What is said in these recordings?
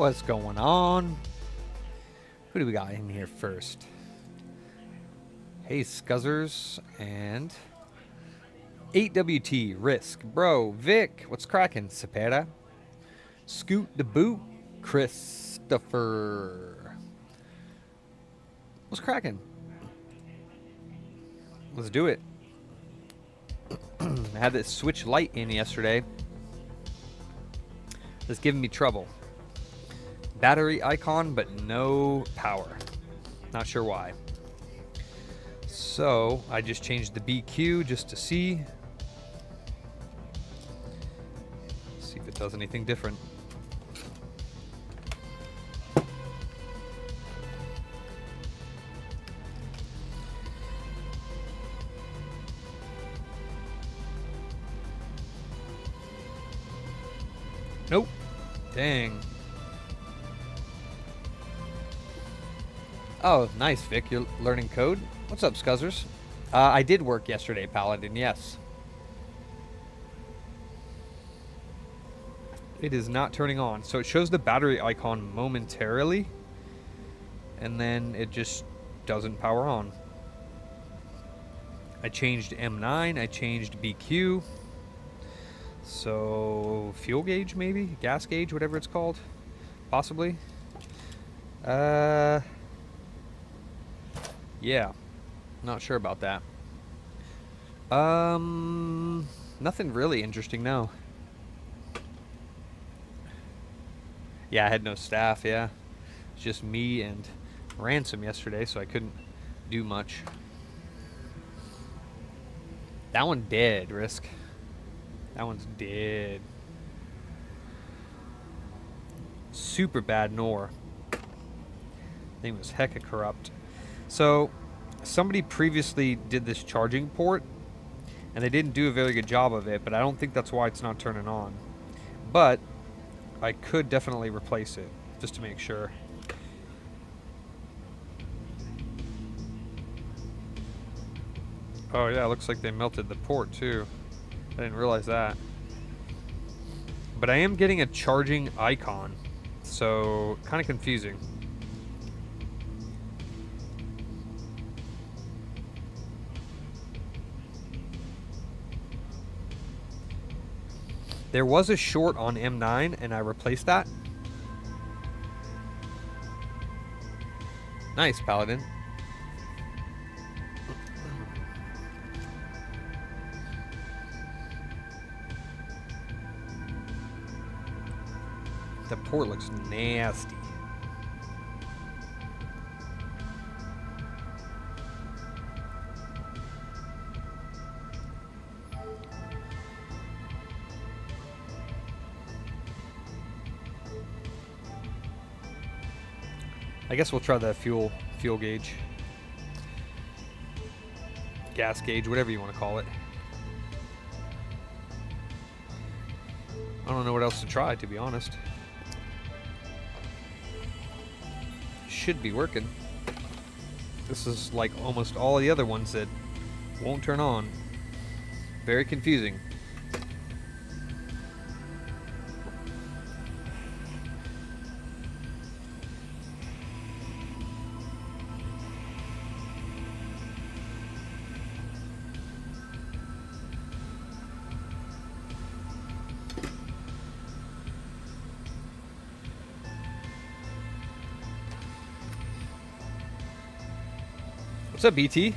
What's going on? Who do we got in here first? Hey, Scuzzers and 8WT, Risk, Bro, Vic, what's cracking? Cepeda, Scoot the Boot, Christopher. What's cracking? Let's do it. I had this switch Lite in yesterday. It's giving me trouble. Battery icon, but no power. Not sure why. So I just changed the BQ just to see. See if it does anything different. Nope. Dang. Oh, nice, Vic. You're learning code? What's up, Scuzzers? I did work yesterday, Paladin, yes. It is not turning on. So it shows the battery icon momentarily, and then it just doesn't power on. I changed M9, I changed BQ. So, fuel gauge maybe? Gas gauge, whatever it's called. Possibly. Yeah. Not sure about that. Nothing really interesting, no. Yeah, I had no staff, yeah. It's just me and Ransom yesterday, so I couldn't do much. That one dead, Risk. That one's dead. Super bad NOR. Thing was hecka corrupt. So, somebody previously did this charging port, and they didn't do a very good job of it, but I don't think that's why it's not turning on. But I could definitely replace it, just to make sure. Oh yeah, it looks like they melted the port too. I didn't realize that. But I am getting a charging icon, so kind of confusing. There was a short on M9, and I replaced that. Nice, Paladin. The port looks nasty. I guess we'll try the fuel gauge. Gas gauge, whatever you want to call it. I don't know what else to try, to be honest. Should be working. This is like almost all the other ones that won't turn on. Very confusing. What's up, BT?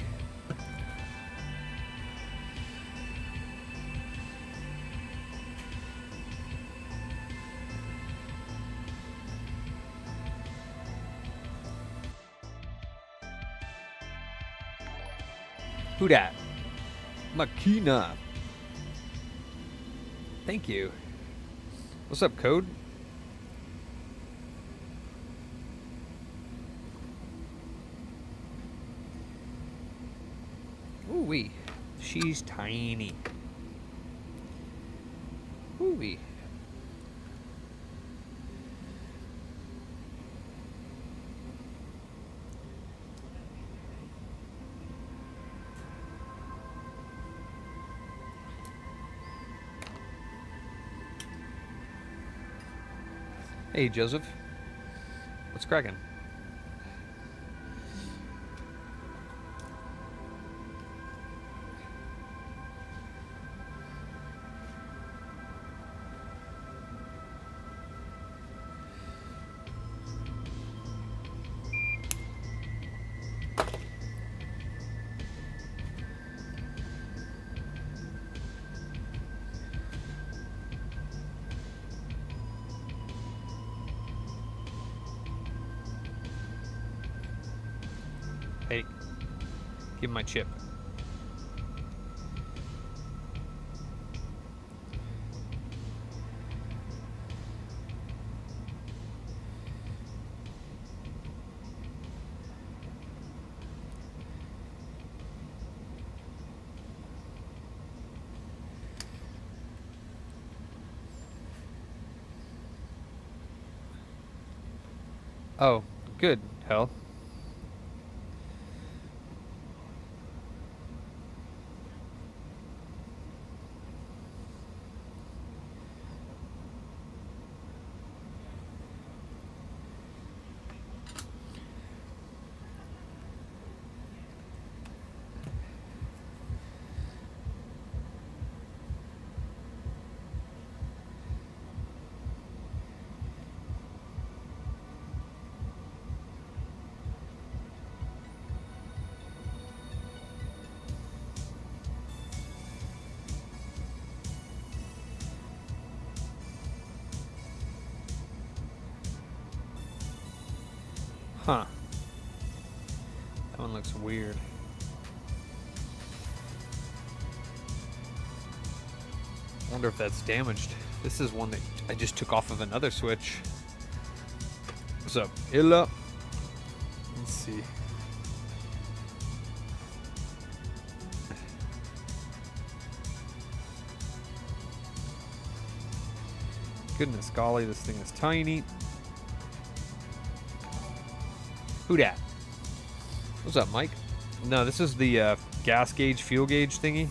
Who dat? Makina. Thank you. What's up, Code? Ooh-wee. She's tiny. Ooh-wee. Hey, Joseph. What's cracking? Hey, give me my chip. Oh, good, hell. Huh. That one looks weird. Wonder if that's damaged. This is one that I just took off of another switch. What's up, Illa? Let's see. Goodness golly, this thing is tiny. Who dat? What's up, Mike? No, this is the gas gauge, fuel gauge thingy.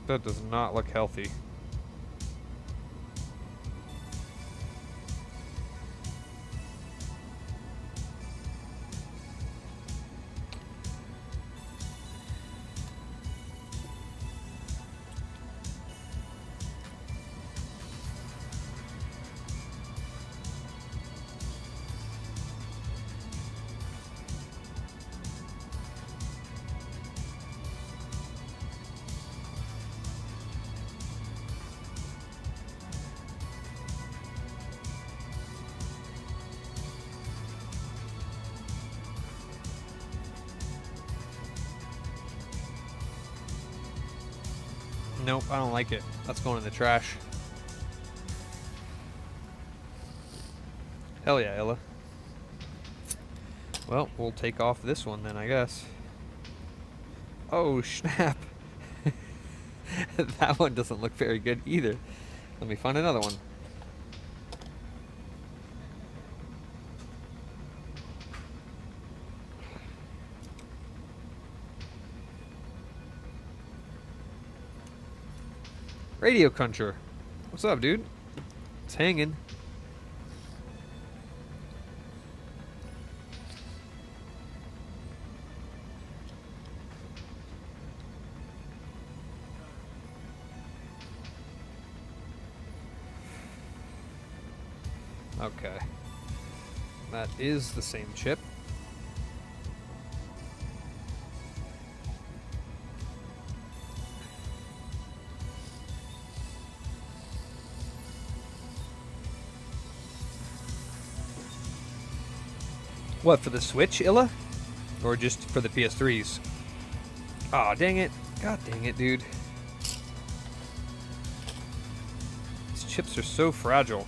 That does not look healthy. Nope, I don't like it. That's going in the trash. Hell yeah, Ella. Well, we'll take off this one then, I guess. Oh, snap. That one doesn't look very good either. Let me find another one. Radio Cruncher. What's up, dude? It's hanging. Okay. That is the same chip. What, for the Switch, Illa? Or just for the PS3s? Aw, dang it. God dang it, dude. These chips are so fragile.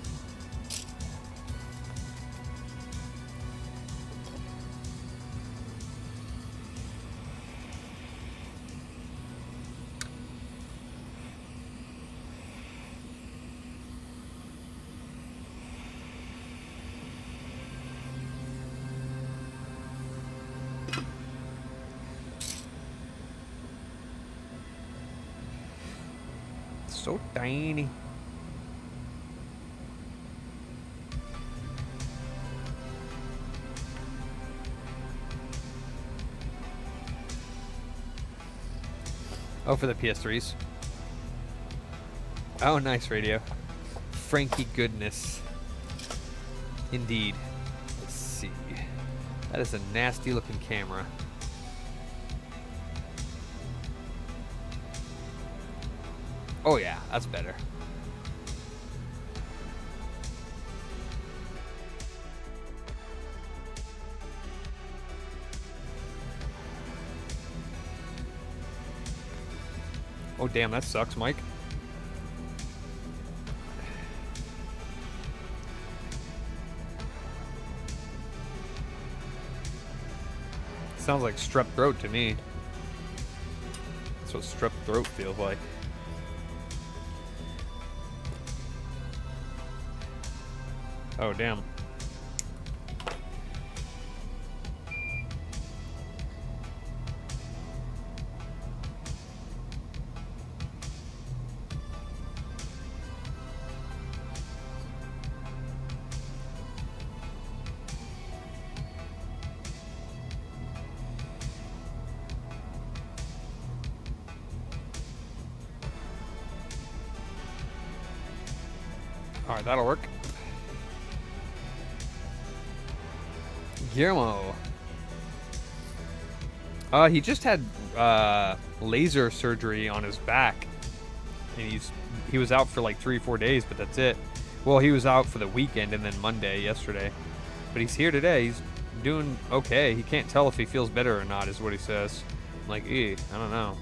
So tiny. Oh, for the PS3s. Oh, nice radio. Frankie goodness. Indeed. Let's see. That is a nasty looking camera. Oh yeah, that's better. Oh damn, that sucks, Mike. Sounds like strep throat to me. That's what strep throat feels like. Oh damn. Alright, that'll work. Guillermo. He just had laser surgery on his back. And he was out for like 3 or 4 days, but that's it. Well, he was out for the weekend and then Monday, yesterday. But he's here today. He's doing okay. He can't tell if he feels better or not, is what he says. I'm like, I don't know.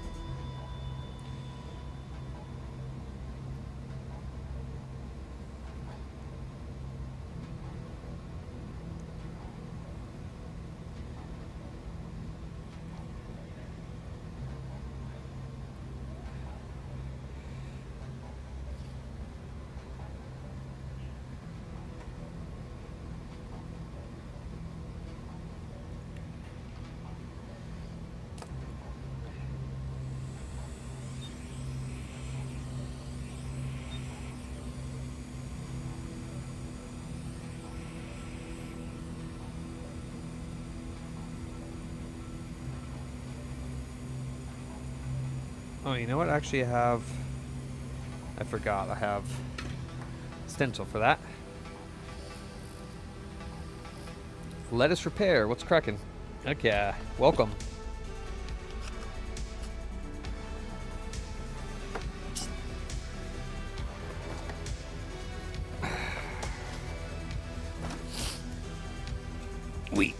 Oh, you know what? Actually, I forgot. I have stencil for that. Lettuce repair. What's cracking? Heck yeah. Welcome. Wheat.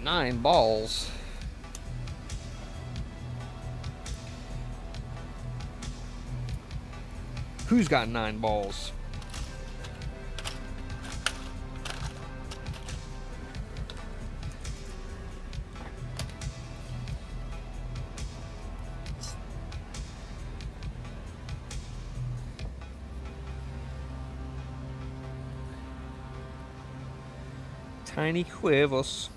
Nine balls. Who's got 9 balls? Tiny huevos.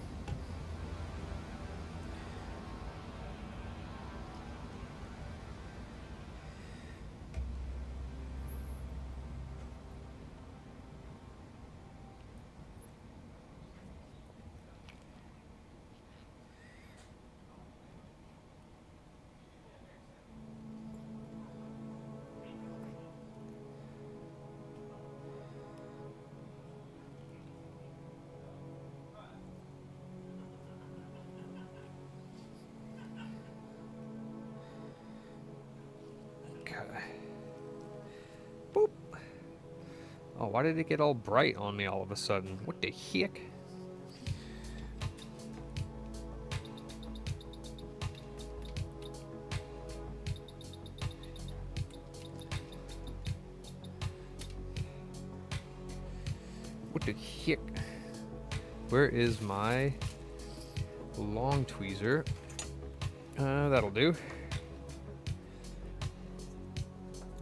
Boop. Oh, why did it get all bright on me all of a sudden? What the heck? What the heck? Where is my long tweezer? That'll do.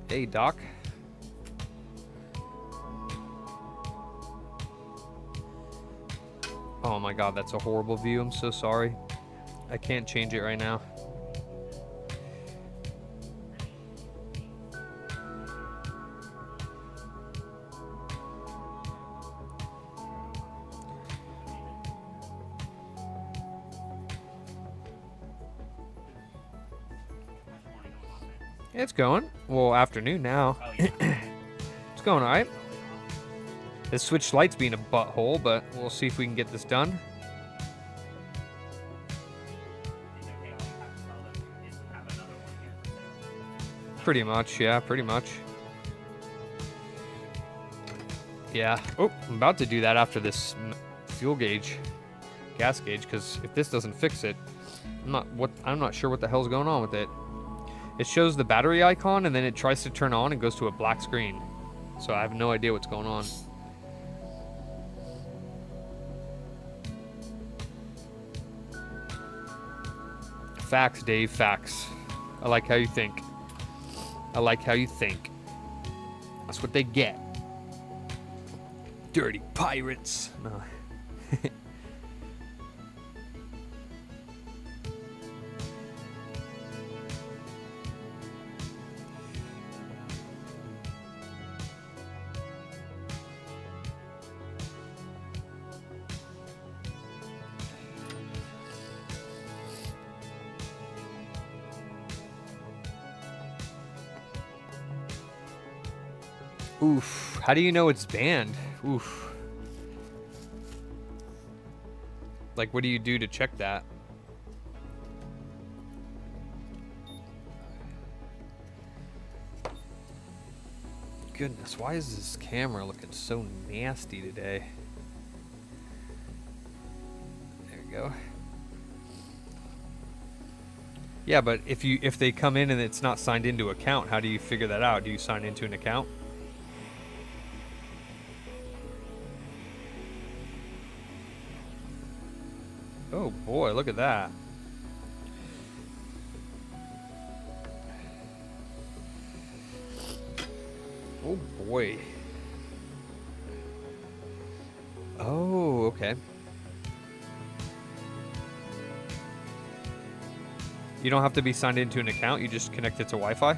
Hey, Doc. Oh my god, that's a horrible view. I'm so sorry. I can't change it right now. It's going. Well, afternoon now. It's going alright. This switch light's being a butthole, but we'll see if we can get this done. Pretty much, yeah, pretty much. Yeah. Oh, I'm about to do that after this fuel gauge, gas gauge, because if this doesn't fix it, I'm not sure what the hell's going on with it. It shows the battery icon and then it tries to turn on and goes to a black screen. So I have no idea what's going on. Facts, Dave, facts. I like how you think. I like how you think. That's what they get. Dirty pirates. No. Oof. How do you know it's banned? Oof. Like, what do you do to check that? Goodness, why is this camera looking so nasty today? There we go. Yeah, but if they come in and it's not signed into account, how do you figure that out? Do you sign into an account? Oh boy, look at that. Oh boy. Oh, okay. You don't have to be signed into an account, you just connect it to Wi-Fi?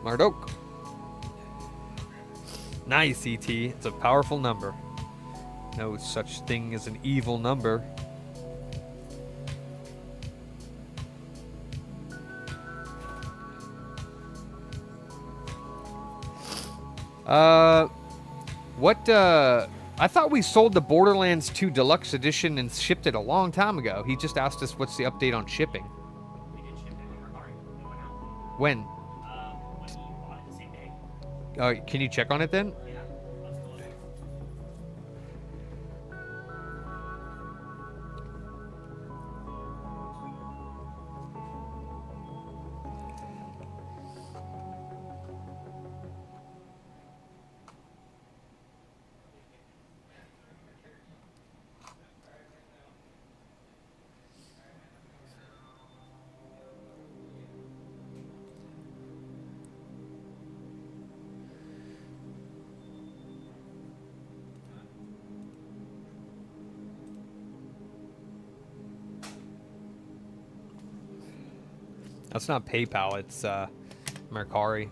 Marduk. Nice, ET. It's a powerful number. No such thing as an evil number. I thought we sold the Borderlands 2 Deluxe Edition and shipped it a long time ago. He just asked us what's the update on shipping. We did ship it in Mercari. It went out. When? When he bought it the same day. Can you check on it then? Yeah, let's go look. That's not PayPal, it's Mercari.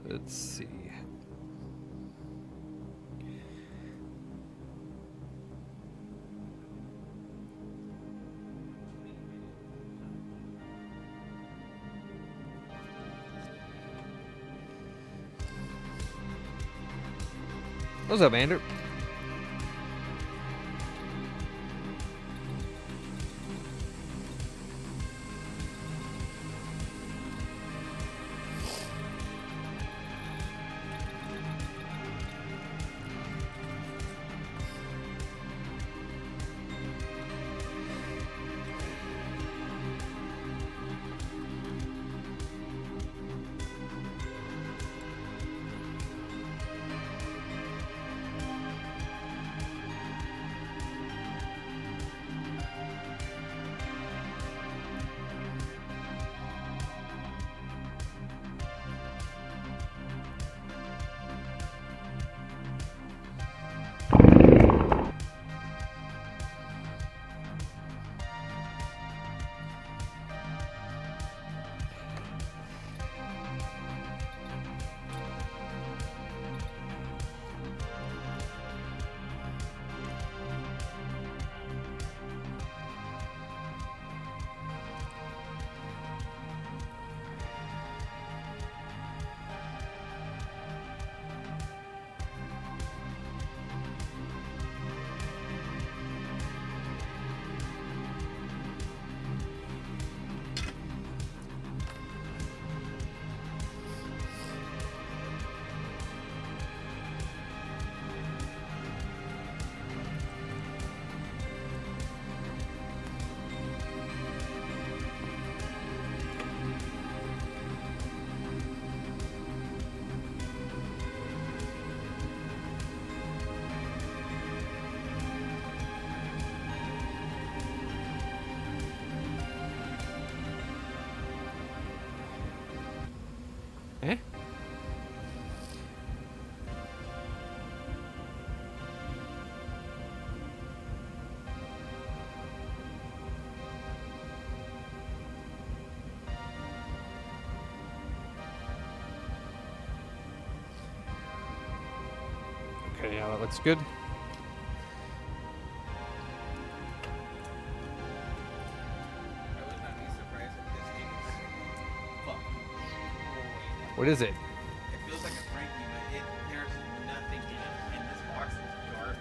Let's see. What's up, Andrew? Okay, yeah, that looks good. I would not be surprised if this thing is fucking holy. What is it? It feels like a Frankie, but there's nothing in it, and this box is garbage.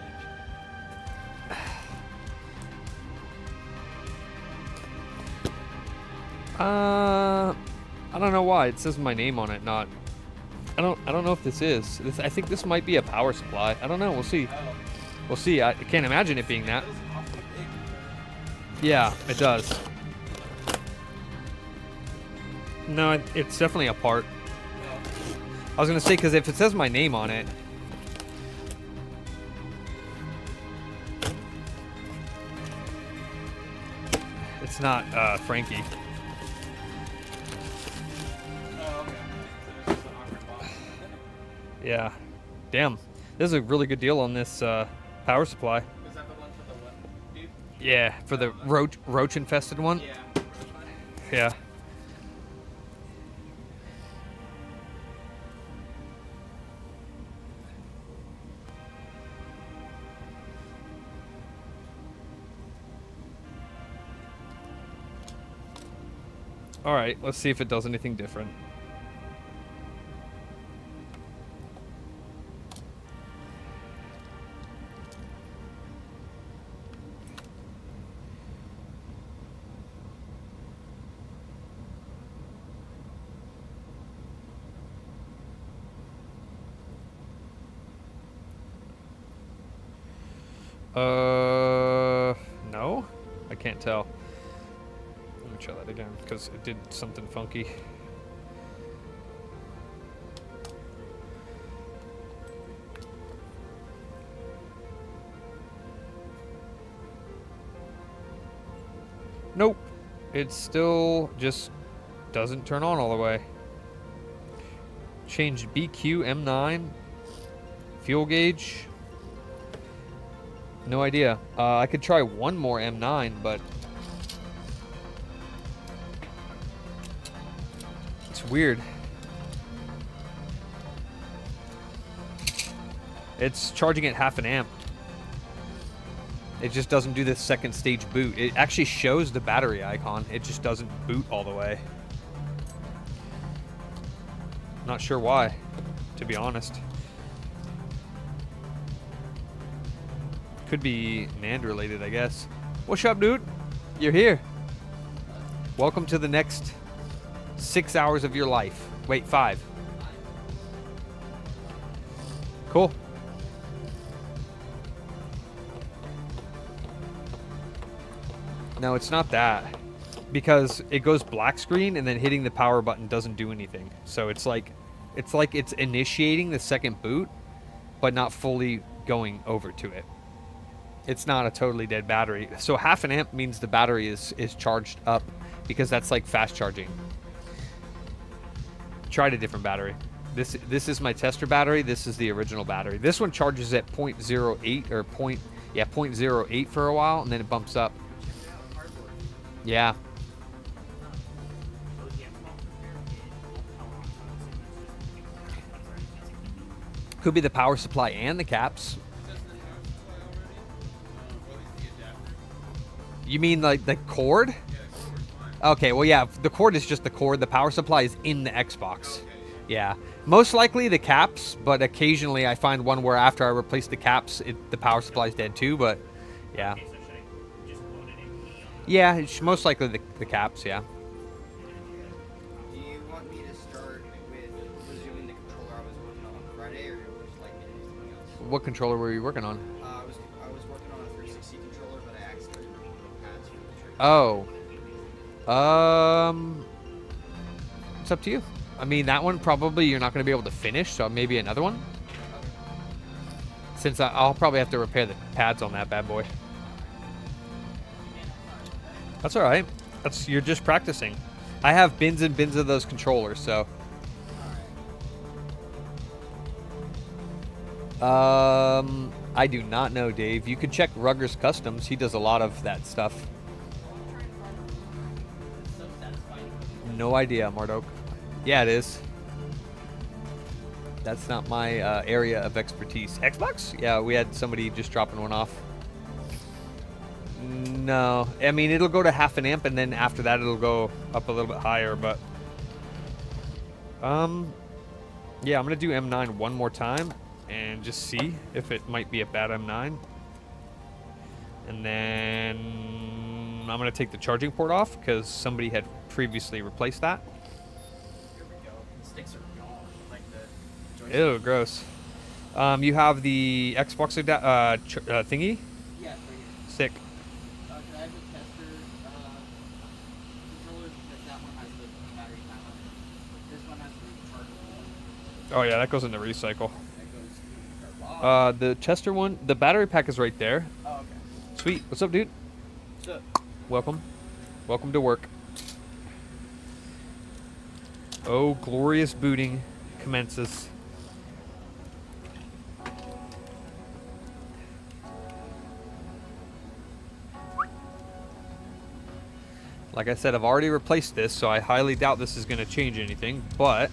I don't know why it says my name on it. Not. I don't know if this is. I think this might be a power supply. I don't know. We'll see. Oh, We'll see. I can't imagine it being that. it feels awfully big. Yeah, it does. No, it's definitely a part. I was gonna say, because if it says my name on it, it's not Frankie. Oh, okay. So it's just an awkward box. Yeah. Damn. This is a really good deal on this power supply. Is that the one for the one dude? Yeah, for the roach infested one. Yeah. Yeah. All right, let's see if it does anything different. No, I can't tell. Let me try that again because it did something funky. Nope, it still just doesn't turn on all the way. Changed BQ M9 fuel gauge. No idea. I could try one more M9, but it's weird. It's charging at 1/2 amp. It just doesn't do this second stage boot. It actually shows the battery icon. It just doesn't boot all the way. Not sure why, to be honest. Could be NAND related, I guess. What's up, dude? You're here. Welcome to the next 6 hours of your life. Wait, 5. Cool. No, it's not that. Because it goes black screen and then hitting the power button doesn't do anything. So it's like it's initiating the second boot, but not fully going over to it. It's not a totally dead battery. So 1/2 amp means the battery is charged up because that's like fast charging. Tried a different battery. This is my tester battery. This is the original battery. This one charges at 0.08 or 0.08 for a while, and then it bumps up. Yeah. Could be the power supply and the caps. You mean like the cord? Okay, well, yeah, the cord is just the cord. The power supply is in the Xbox. Yeah, most likely the caps, but occasionally I find one where after I replace the caps, the power supply is dead too, but yeah. Yeah, it's most likely the caps, yeah. Do you want me to start with resuming the controller I was working on Friday, or would you like me to do something else? What controller were you working on? I was working on a 360 controller, but I accidentally removed the pads from the trigger. Oh. It's up to you. I mean, that one probably you're not going to be able to finish, so maybe another one. Since I'll probably have to repair the pads on that bad boy. That's all right. You're just practicing. I have bins and bins of those controllers, so. I do not know, Dave. You could check Ruggers Customs. He does a lot of that stuff. No idea, Marduk. Yeah, it is. That's not my area of expertise. Xbox? Yeah, we had somebody just dropping one off. No, I mean it'll go to half an amp, and then after that it'll go up a little bit higher. But yeah, I'm gonna do M9 one more time and just see if it might be a bad M9. And then I'm gonna take the charging port off because somebody had previously replaced that. Here we go. The sticks are gone. Like the joystick. Ew, gross. You have the Xbox thingy? Yeah, right here. Sick. Can I have the tester controller because that one has the battery pack on it. This one has the rechargeable. Oh yeah, that goes into recycle. That goes to wow. The Chester one, the battery pack is right there. Oh, okay. Sweet. What's up, dude? So, Welcome. Welcome to work. Oh, glorious booting commences. Like I said, I've already replaced this, so I highly doubt this is going to change anything, but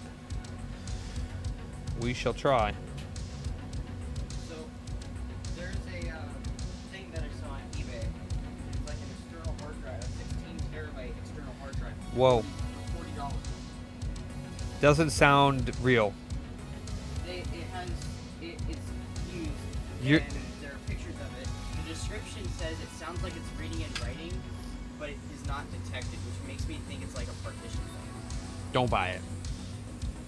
we shall try. So, there's a thing that I saw on eBay. It's like an external hard drive, a 16 terabyte external hard drive. Whoa. $40. Doesn't sound real. It's used, You're- and there are pictures of it. The description says it sounds like it's reading and writing, but it is not detected, which makes me think it's like a partition thing. Don't buy it.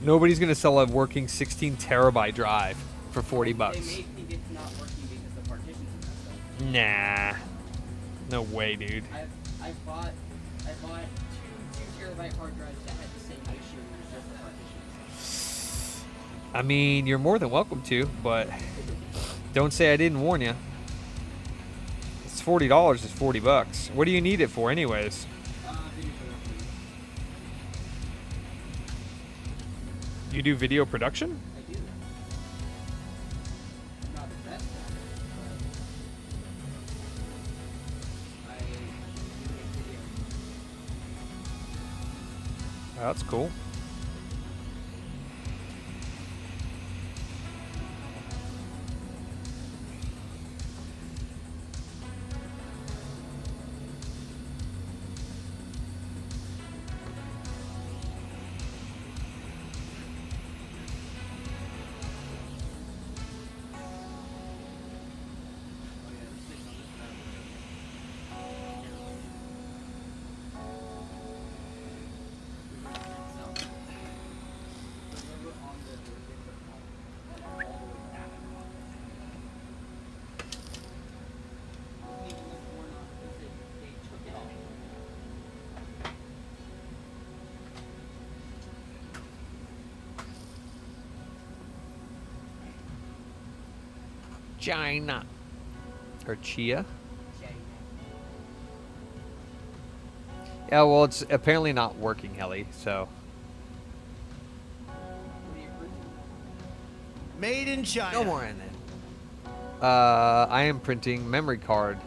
Nobody's going to sell a working 16 terabyte drive for 40 bucks. They may think it's not working because the partitions are messed up. Nah. No way, dude. I bought two terabyte hard drives that had the same issue, and it was just the partitions. I mean, you're more than welcome to, but don't say I didn't warn you. It's $40. It's 40 bucks. What do you need it for, anyways? Video production. You do video production? I do. I'm not the best at it, but I do make videos. Oh, that's cool. Oh yeah, this thing's on this battery. The logo on the all the way back. Doesn't even look worn on because they took it off. China. Or Chia. Yeah, well, it's apparently not working, Helly, so. What are you printing? Made in China. No more in it. I am printing memory card.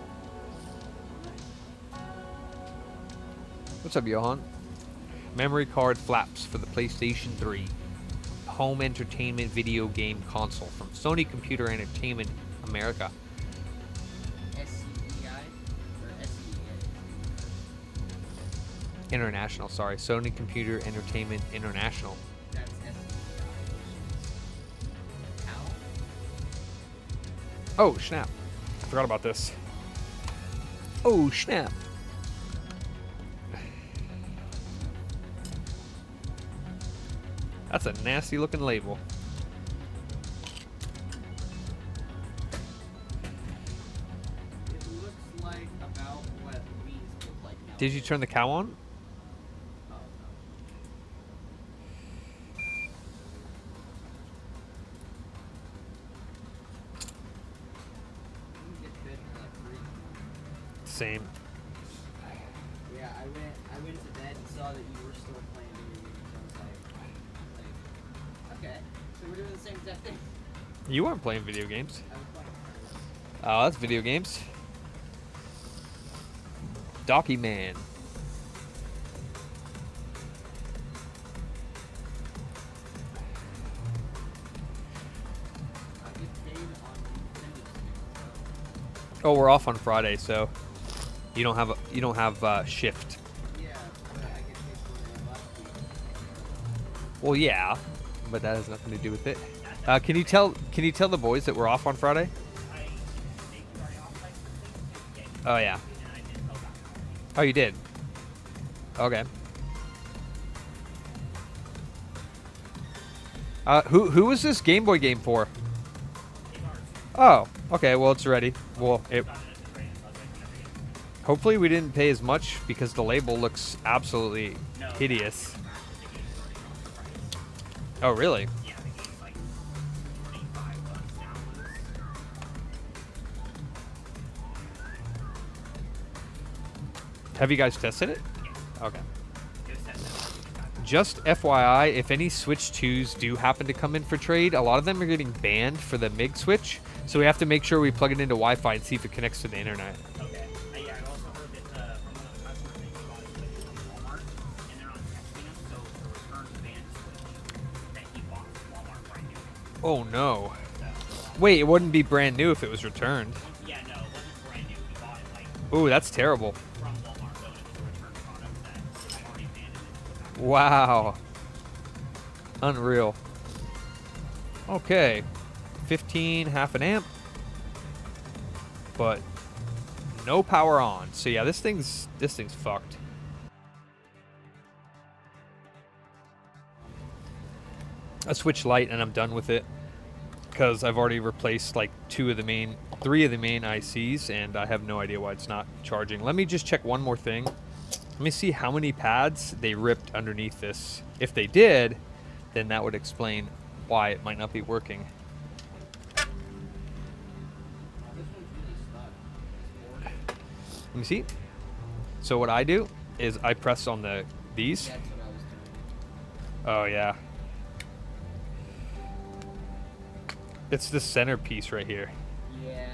What's up, Johan? Memory card flaps for the PlayStation 3. Home entertainment video game console from Sony Computer Entertainment America. SCEI or SCEA? International, sorry. Sony Computer Entertainment International. That's SCEI, which is Cal? Oh, snap. I forgot about this. Oh, snap. That's a nasty looking label. It looks like about what Wii look like now. Did you turn the cow on? Oh, no. You can get to bed for like 3. Same. Yeah, I went to bed and saw that you were still playing video games. I was like, okay, so we're doing the same exact thing. You weren't playing video games. I was playing. Oh, that's video games. Docky Man. Oh, we're off on Friday, so you don't have shift. Yeah, but I get paid for it last week. Well, yeah, but that has nothing to do with it. Can you tell the boys that we're off on Friday? Oh yeah. Oh, you did. Okay. Who was this Game Boy game for? Oh, okay. Well, it's ready. Well, hopefully we didn't pay as much because the label looks absolutely hideous. Oh, really? Have you guys tested it? Okay. Just FYI, if any Switch 2s do happen to come in for trade, a lot of them are getting banned for the MIG switch, so we have to make sure we plug it into Wi-Fi and see if it connects to the internet. Okay. Yeah, I also heard that from one of the customers that he bought a Switch from Walmart, and they're not testing them, so the return banned Switch that he bought from Walmart brand new. Oh no. So, Wait, it wouldn't be brand new if it was returned. yeah, no, it wasn't brand new. He bought it like Ooh, that's terrible. from Walmart, so it was a return product that I already banned it. Wow. Unreal. Okay. 15, half an amp. But no power on. So yeah, this thing's fucked. I switched Lite and I'm done with it because I've already replaced like 3 of the main ICs and I have no idea why it's not charging. Let me just check one more thing. Let me see how many pads they ripped underneath this. If they did, then that would explain why it might not be working. This one's really stuck. Let me see. So what I do is I press on these. That's what I was doing. Oh yeah. It's the centerpiece right here. Yeah.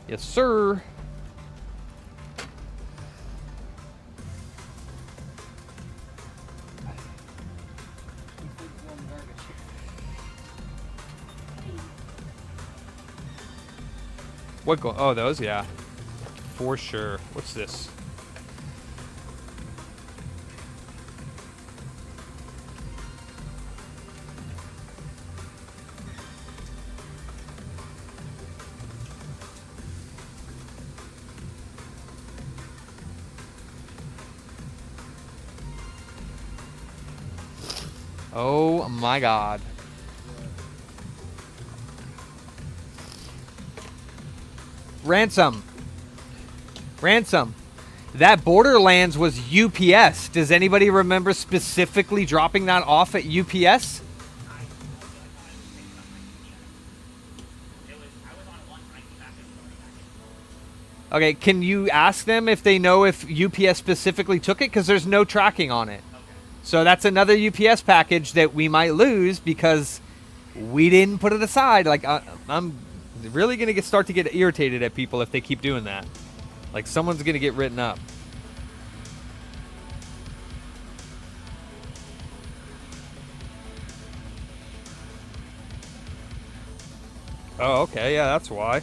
Yes, sir. What go? Oh, those, yeah, for sure. What's this? Oh my God. Ransom. That Borderlands was UPS. Does anybody remember specifically dropping that off at UPS? Okay, can you ask them if they know if UPS specifically took it? Because there's no tracking on it. So that's another UPS package that we might lose because we didn't put it aside. Like, I'm really going to start to get irritated at people if they keep doing that. Like, someone's going to get written up. Oh, okay. Yeah, that's why.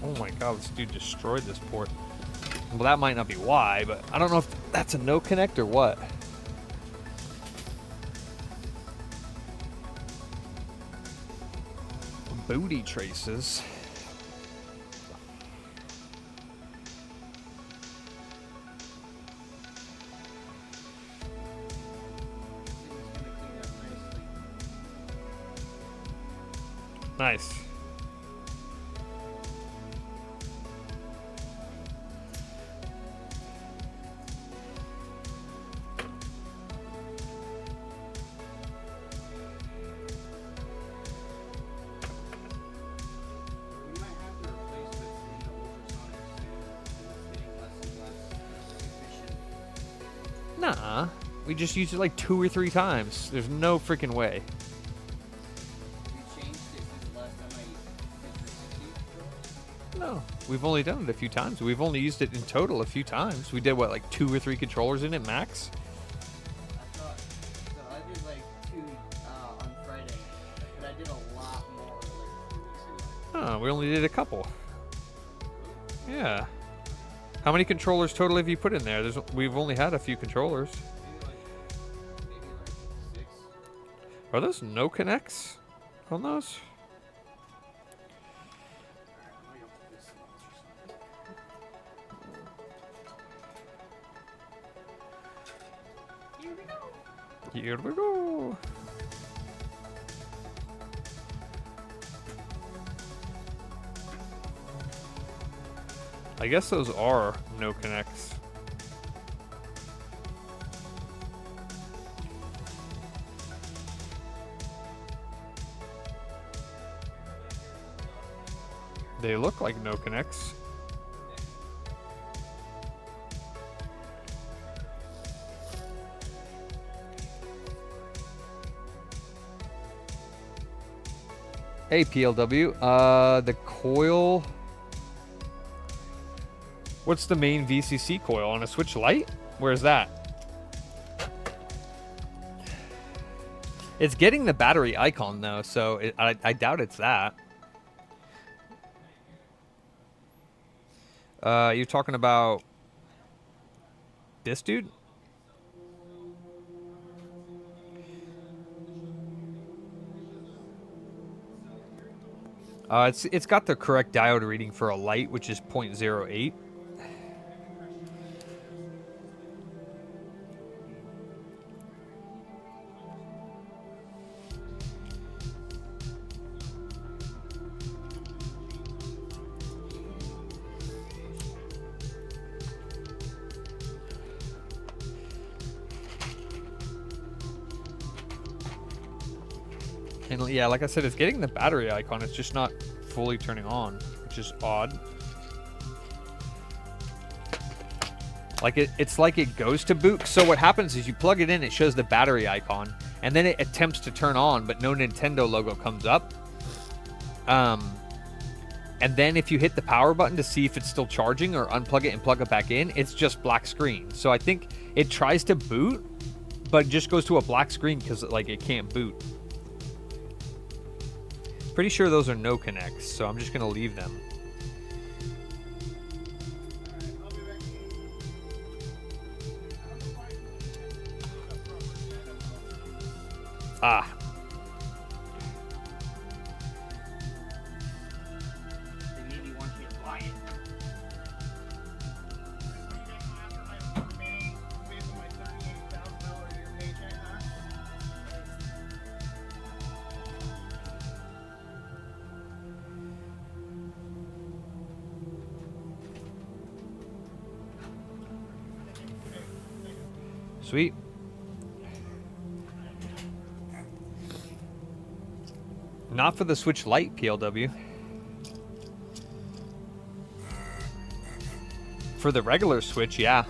Oh my God, this dude destroyed this port. Well, that might not be why, but I don't know if that's a no connect or what. Booty traces. Nice. We might have to replace this in the ultrasonic soon. It's getting less and less efficient. Nah, we just used it like 2 or 3 times. There's no freaking way. We changed it since the last time I did 360. No, we've only done it a few times. We've only used it in total a few times. We did what, like 2 or 3 controllers in it max? I thought, so I did like Oh, we only did a couple. Yeah. How many controllers total have you put in there? We've only had a few controllers. Maybe like 6. Are those no connects on those? Alright, let me open this monster. Here we go. I guess those are no connects. They look like no connects. Hey PLW, the coil. What's the main VCC coil on a Switch Lite? Where's that? It's getting the battery icon though, so I doubt it's that. You're talking about this dude? It's got the correct diode reading for a Lite, which is 0.08. And yeah, like I said, it's getting the battery icon. It's just not fully turning on, which is odd. Like it's like it goes to boot. So what happens is you plug it in, it shows the battery icon, and then it attempts to turn on, but no Nintendo logo comes up. And then if you hit the power button to see if it's still charging or unplug it and plug it back in, it's just black screen. So I think it tries to boot, but just goes to a black screen because like it can't boot. Pretty sure those are no connects, so I'm just gonna leave them. Ah. They maybe want you to buy it. Sweet. Not for the Switch Lite, PLW. For the regular Switch, yeah.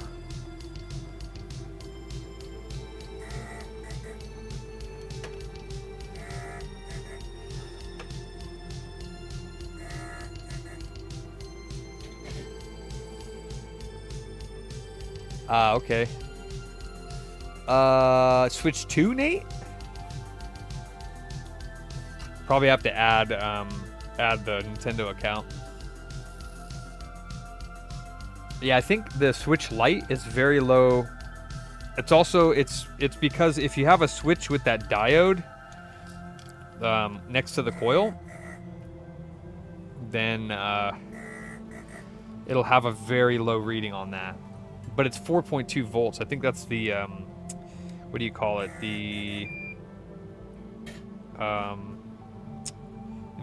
Okay. Switch 2, Nate? Probably have to add the Nintendo account. Yeah, I think the Switch Lite is very low. It's also it's because if you have a Switch with that diode next to the coil, then it'll have a very low reading on that. But it's 4.2 volts. I think that's the what do you call it? The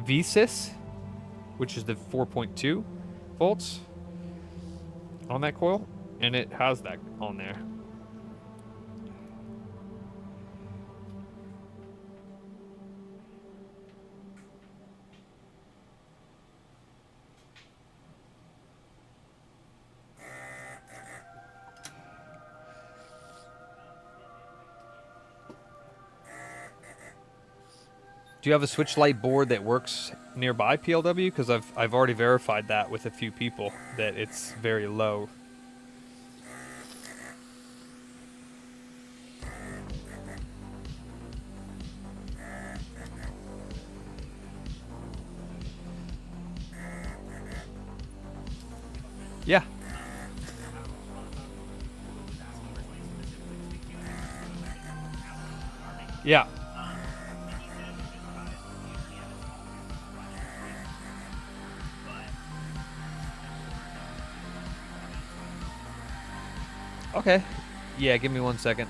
VSys, which is the 4.2 volts on that coil, and it has that on there. Do you have a Switch Lite board that works nearby, PLW? Because I've already verified that with a few people that it's very low. Yeah. Yeah. Okay. Yeah, give me 1 second.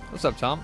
What's up, Tom?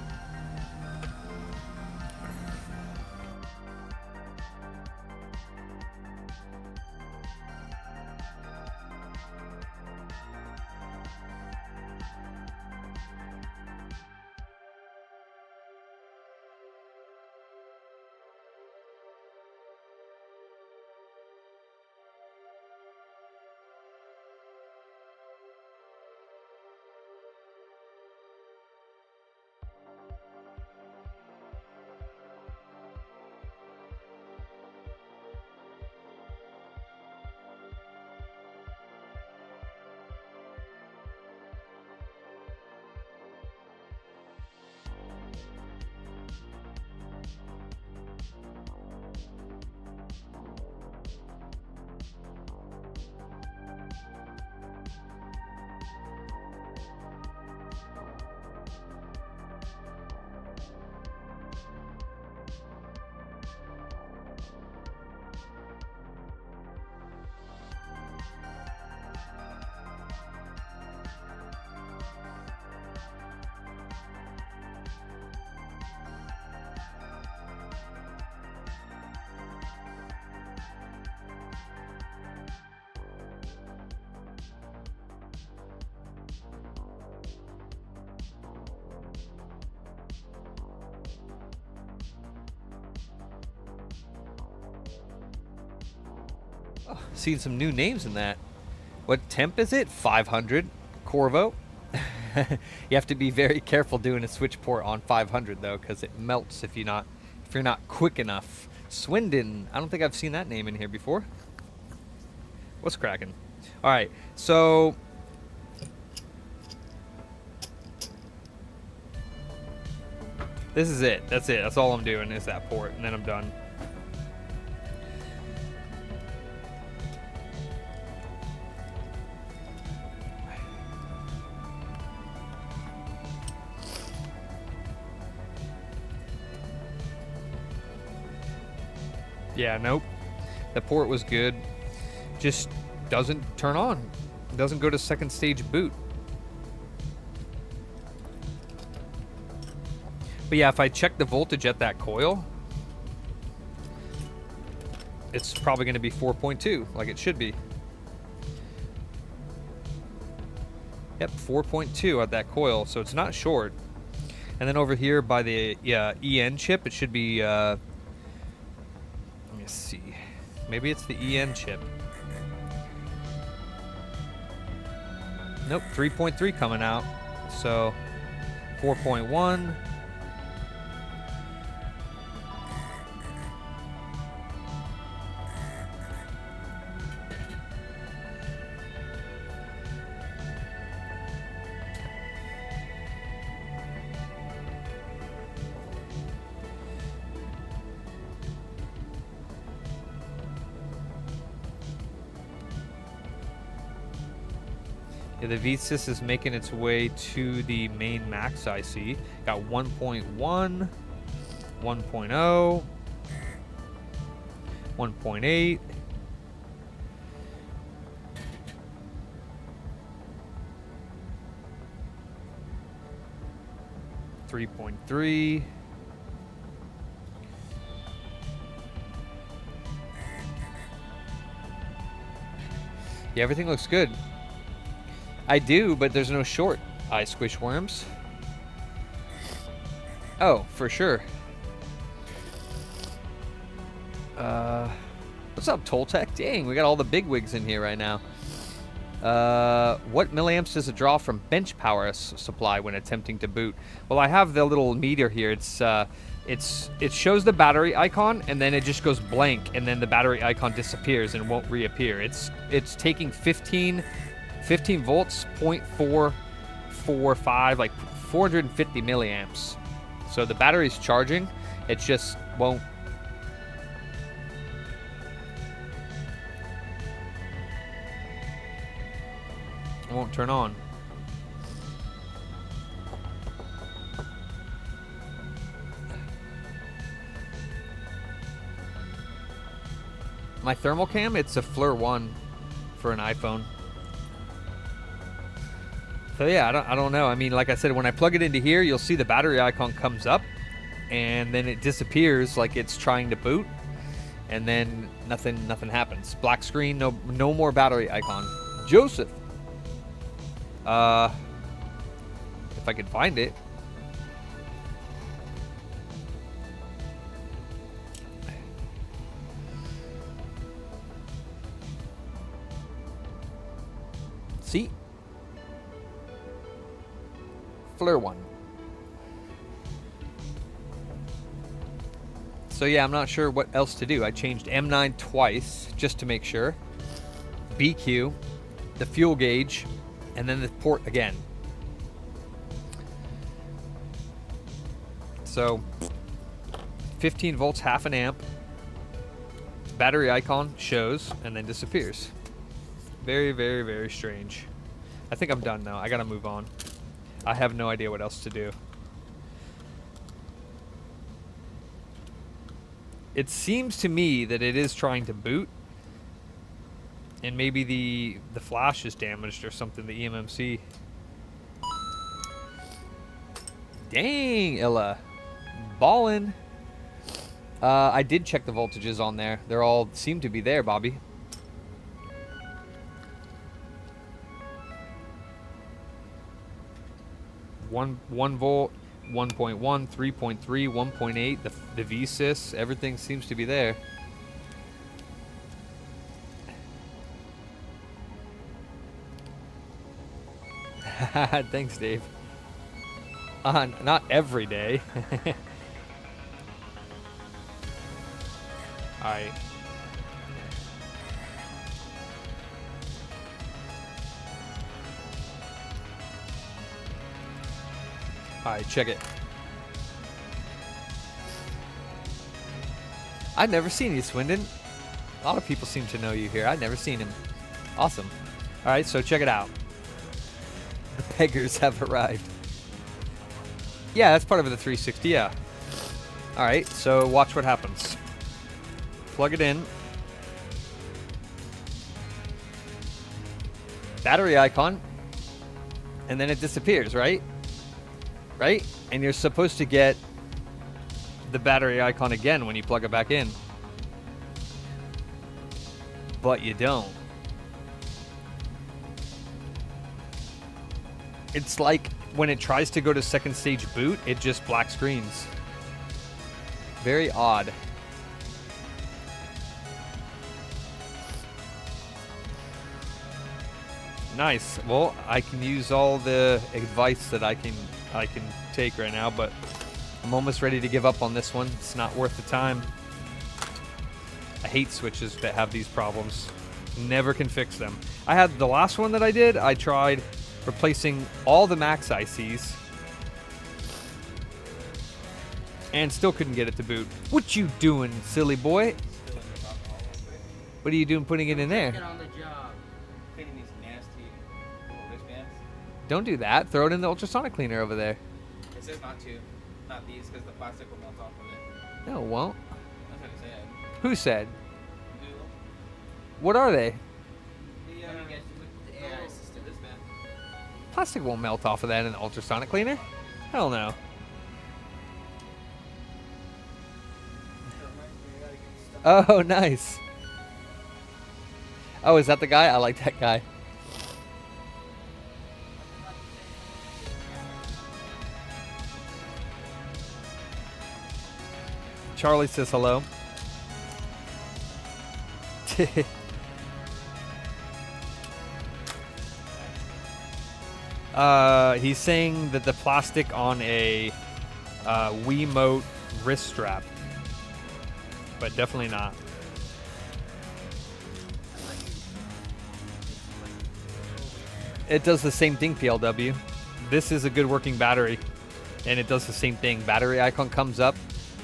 Oh, seen some new names in that. What temp is it? 500 Corvo. You have to be very careful doing a switch port on 500 though, because it melts if you're not quick enough. Swindon. I don't think I've seen that name in here before. What's cracking? All right, so this is it. That's it. That's all I'm doing is that port, and then I'm done. Yeah, nope. The port was good. Just doesn't turn on. It doesn't go to second stage boot. But yeah, if I check the voltage at that coil, it's probably going to be 4.2, like it should be. Yep, 4.2 at that coil, so it's not short. And then over here by the EN chip, it should be... let me see. Maybe it's the EN chip. Nope, 3.3 coming out. So 4.1. Yeah, the VSys is making its way to the main max IC. Got 1.1, 1.0, 1.8. .3. Yeah, everything looks good. I do, but there's no short. I squish worms. Oh, for sure. What's up, Toltec? Dang, we got all the big wigs in here right now. What milliamps does it draw from bench power supply when attempting to boot? Well, I have the little meter here. It shows the battery icon, and then it just goes blank, and then the battery icon disappears and won't reappear. It's taking 15 volts, 0.445, like 450 milliamps. So the battery's charging. It just won't. Won't turn on. My thermal cam, it's a FLIR 1 for an iPhone. So yeah, I don't know. I mean, like I said, when I plug it into here, you'll see the battery icon comes up, and then it disappears like it's trying to boot, and then nothing happens. Black screen, no more battery icon. Joseph. If I could find it. See? FLIR 1. So yeah, I'm not sure what else to do. I changed M9 twice just to make sure. BQ, the fuel gauge, and then the port again. So 15 volts, half an amp. Battery icon shows and then disappears. Very, very, very strange. I think I'm done now. I gotta move on. I have no idea what else to do. It seems to me that it is trying to boot, and maybe the flash is damaged or something, the eMMC. Dang, Illa. Ballin'. I did check the voltages on there. They're all seem to be there, Bobby. One volt, 1.1, 3.3, 1.8, the VSys, everything seems to be there. Thanks, Dave. Not every day. Alright. Alright, check it. I've never seen you, Swindon. A lot of people seem to know you here. I've never seen him. Awesome. Alright, so check it out. The beggars have arrived. Yeah, that's part of the 360, yeah. Alright, so watch what happens. Plug it in. Battery icon. And then it disappears, right? Right? And you're supposed to get the battery icon again when you plug it back in. But you don't. It's like when it tries to go to second stage boot, it just black screens. Very odd. Nice. Well, I can use all the advice that I can take right now, but I'm almost ready to give up on this one. It's not worth the time. I hate switches that have these problems. Never can fix them. I had the last one that I did. I tried replacing all the max ICs and still couldn't get it to boot. What you doing, silly boy? What are you doing putting it in there? Get on the job. Cleaning these nasty wristbands. Don't do that. Throw it in the ultrasonic cleaner over there. It says not to. Not these, because the plastic will melt off of it. No, it won't. That's what it said. Who said? Google. What are they? The, Let me guess, with the AI assistant. wristband. Plastic won't melt off of that in the ultrasonic cleaner. Hell no. Oh, nice. Oh, is that the guy? I like that guy. Charlie says hello. He's saying that the plastic on a Wiimote wrist strap, but definitely not. It does the same thing, PLW. This is a good working battery, and it does the same thing. Battery icon comes up,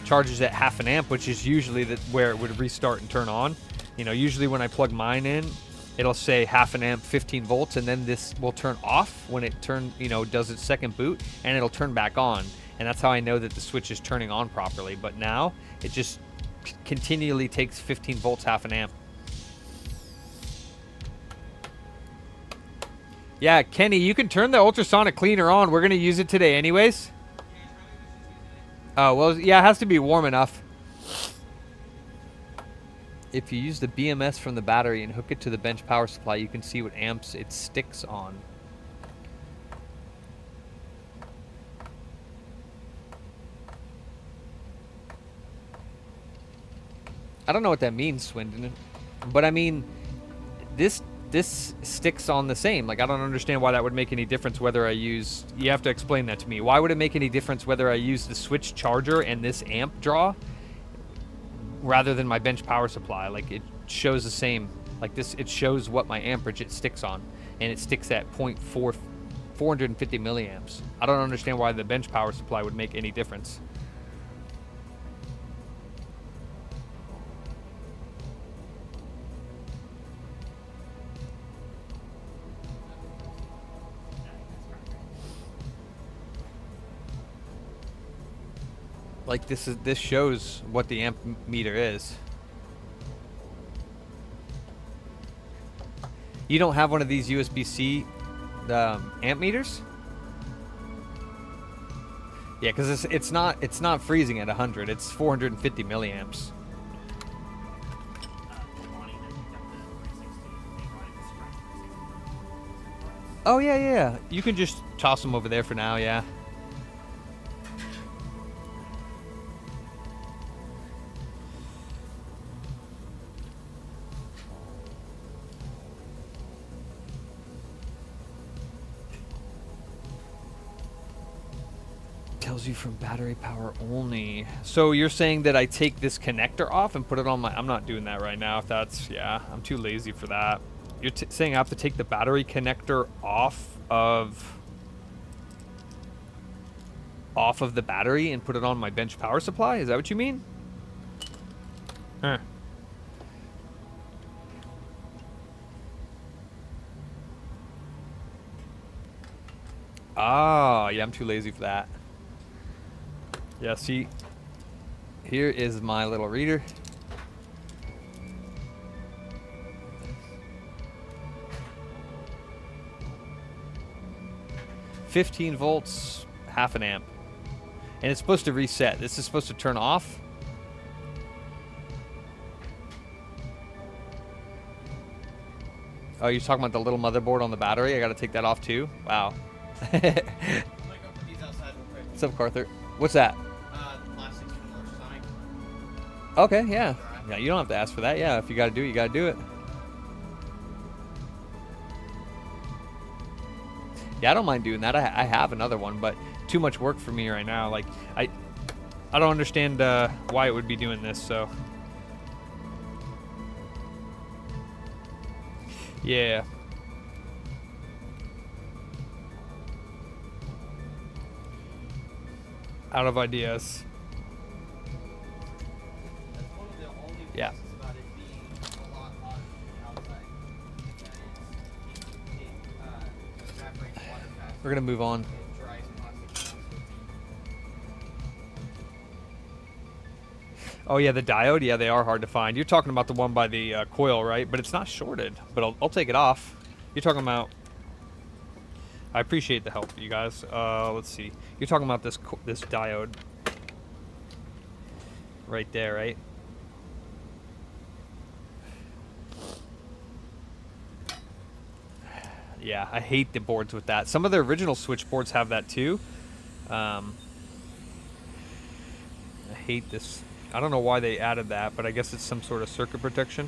charges at 1/2 amp, which is usually where it would restart and turn on. You know, usually when I plug mine in, it'll say 1/2 amp, 15 volts, and then this will turn off when it does its second boot, and it'll turn back on. And that's how I know that the switch is turning on properly. But now it just continually takes 15 volts, 1/2 amp. Yeah, Kenny, you can turn the ultrasonic cleaner on. We're going to use it today anyways. Oh, well, yeah, it has to be warm enough. If you use the BMS from the battery and hook it to the bench power supply, you can see what amps it sticks on. I don't know what that means, Swindon. But I mean, this sticks on the same. Like, I don't understand why that would make any difference whether I use... You have to explain that to me. Why would it make any difference whether I use the switch charger and this amp draw rather than my bench power supply? Like, it shows the same. Like this, it shows what my amperage it sticks on, and it sticks at 450 milliamps. I don't understand why the bench power supply would make any difference. Like this shows what the amp meter is. You don't have one of these USB-C amp meters? Yeah, because it's not freezing at 100. It's 450 milliamps. Oh yeah. You can just toss them over there for now. Yeah. Tells you from battery power only. So you're saying that I take this connector off and put it on my... I'm not doing that right now. If that's... Yeah, I'm too lazy for that. You're saying I have to take the battery connector off of the battery and put it on my bench power supply? Is that what you mean? Huh. Ah, yeah, I'm too lazy for that. Yeah, see, here is my little reader. $15 volts, 1/2 amp. And it's supposed to reset. This is supposed to turn off. Oh, you're talking about the little motherboard on the battery? I gotta take that off too? Wow. What's up, Carther? What's that? Okay, yeah. Yeah, you don't have to ask for that. Yeah, if you gotta do it, you gotta do it. Yeah, I don't mind doing that. I have another one, but too much work for me right now. Like, I don't understand why it would be doing this, so. Yeah. Out of ideas. Yeah. We're gonna move on. Oh yeah, the diode. Yeah, they are hard to find. You're talking about the one by the coil, right? But it's not shorted. But I'll take it off. You're talking about. I appreciate the help, you guys. Let's see. You're talking about this diode right there, right? Yeah, I hate the boards with that. Some of the original switch boards have that too. I hate this. I don't know why they added that, but I guess it's some sort of circuit protection.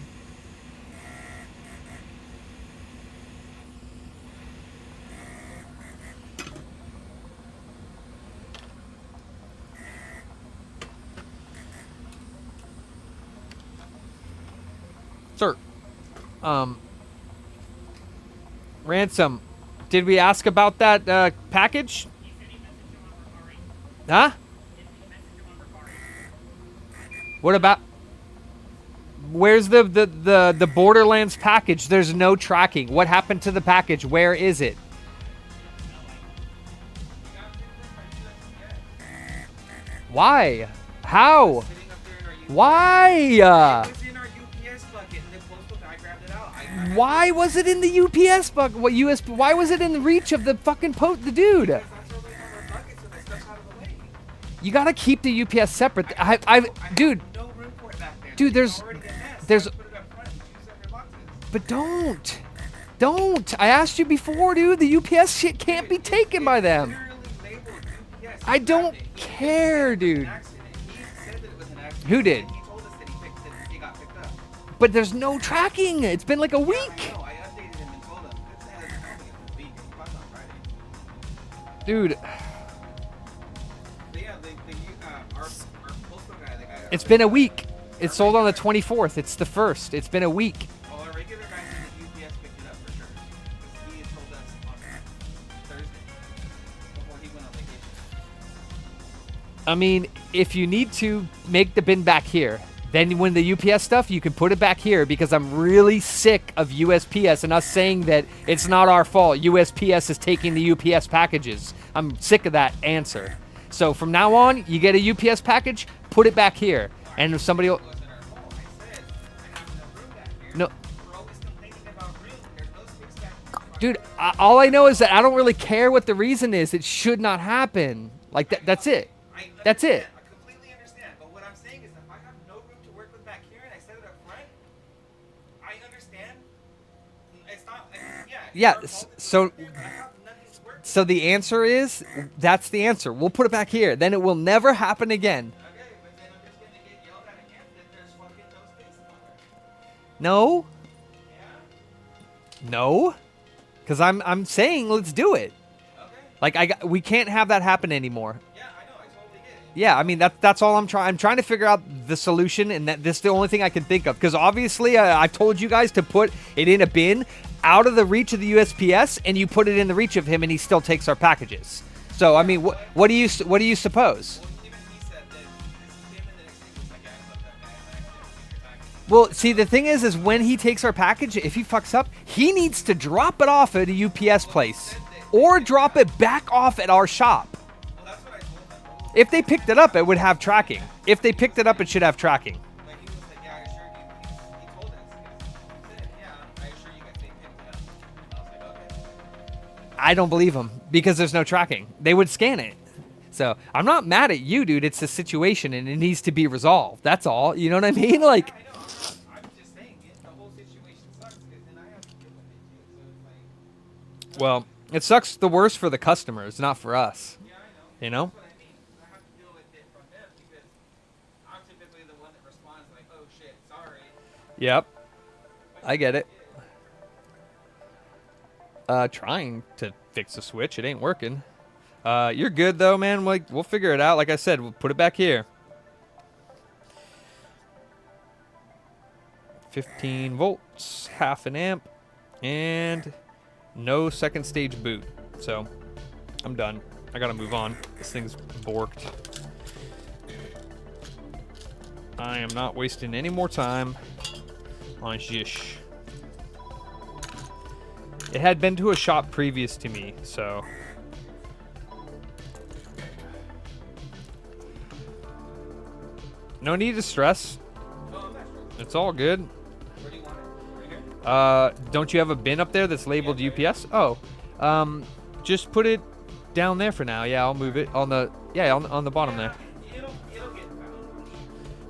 Ransom, did we ask about that package? Huh? What about? Where's the Borderlands package? There's no tracking. What happened to the package? Where is it? Why? How? Sitting up there in our UPS. Why? It was in our UPS bucket, and the postal guy grabbed it out. Why was it in the UPS bucket? What US? Why was it in the reach of the fucking the dude? That's where we have our bucket, so that stuff's out of the way. You gotta keep the UPS separate. Dude, No room for it back there. Dude, It's there's- already a mess. there's- Put it up front, two separate boxes. but don't. I asked you before, dude. The UPS shit can't be taken by them. Literally labeled UPS. I don't He care, said it was dude. an accident. He said that it was an accident. Who did? He told us that he got picked up. But there's no tracking. It's been like a week. I know. I updated him and told him. This hasn't happened in a week. He left on Friday. Dude, But yeah, our postal guy, the guy. it's been a week. It sold on the 24th. It's the 1st. It's been a week. Well, our regular guy said that UPS picked it up for sure. Because he had told us on Thursday before he went on vacation. I mean, if you need to make the bin back here, then when the UPS stuff, you can put it back here because I'm really sick of USPS and us saying that it's not our fault. USPS is taking the UPS packages. I'm sick of that answer. So from now on, you get a UPS package, put it back here. And if somebody will... It wasn't our fault. I said, I have enough room back here. No. We're always complaining about room. There's no space back here. Dude, all I know is that I don't really care what the reason is. It should not happen. Like, that's it. That's it. I completely understand. But what I'm saying is if I have no room to work with back here and I set it up front, I understand. It's not, yeah. it's Yeah, our fault. It's so- up there, but I have nothing to work with. So the answer is, that's the answer. We'll put it back here. Then it will never happen again. Okay, but then I'm just going to get yelled at again that there's fucking no space on there. No? Yeah? No? Because I'm saying let's do it. Okay. Like, we can't have that happen anymore. Yeah, I know. I totally get it. Yeah, I mean, that's all I'm trying. I'm trying to figure out the solution, and this is the only thing I can think of. Because obviously, I've told you guys to put it in a bin out of the reach of the USPS, and you put it in the reach of him, and he still takes our packages. So, I mean, what do you suppose? Well, even he said that this came in the next day. He was like, yeah, I left that guy. I'm actually take your package. Well, see, the thing is when he takes our package, if he fucks up, he needs to drop it off at a UPS place or drop it back off at our shop. Well, that's what I told him. If they picked it up, it would have tracking. If they picked it up, it should have tracking. Like, he was like, yeah, I assured you. He told us. He said, yeah, I assure you guys they picked it up. I was like, okay. I don't believe them because there's no tracking. They would scan it. So I'm not mad at you, dude. It's a situation and it needs to be resolved. That's all. You know what I mean? Like, I know. I'm just saying it. The whole situation sucks because then I have to deal with it too. So it's like, well, it sucks the worst for the customers, not for us. yeah, I know. You know? That's what I mean. I have to deal with it from them because I'm typically the one that responds like, oh shit, sorry. Yep. I get it. Trying to fix the switch. It ain't working. You're good though, man. Like, we'll figure it out. Like I said, we'll put it back here. 15 volts, half an amp, and no second stage boot. So, I'm done. I gotta move on. This thing's borked. I am not wasting any more time on Jish. It had been to a shop previous to me, so... No need to stress. It's all good. Where do you want it? Right here? Don't you have a bin up there that's labeled UPS? Oh, just put it down there for now. Yeah, I'll move it on the on the bottom there. It'll get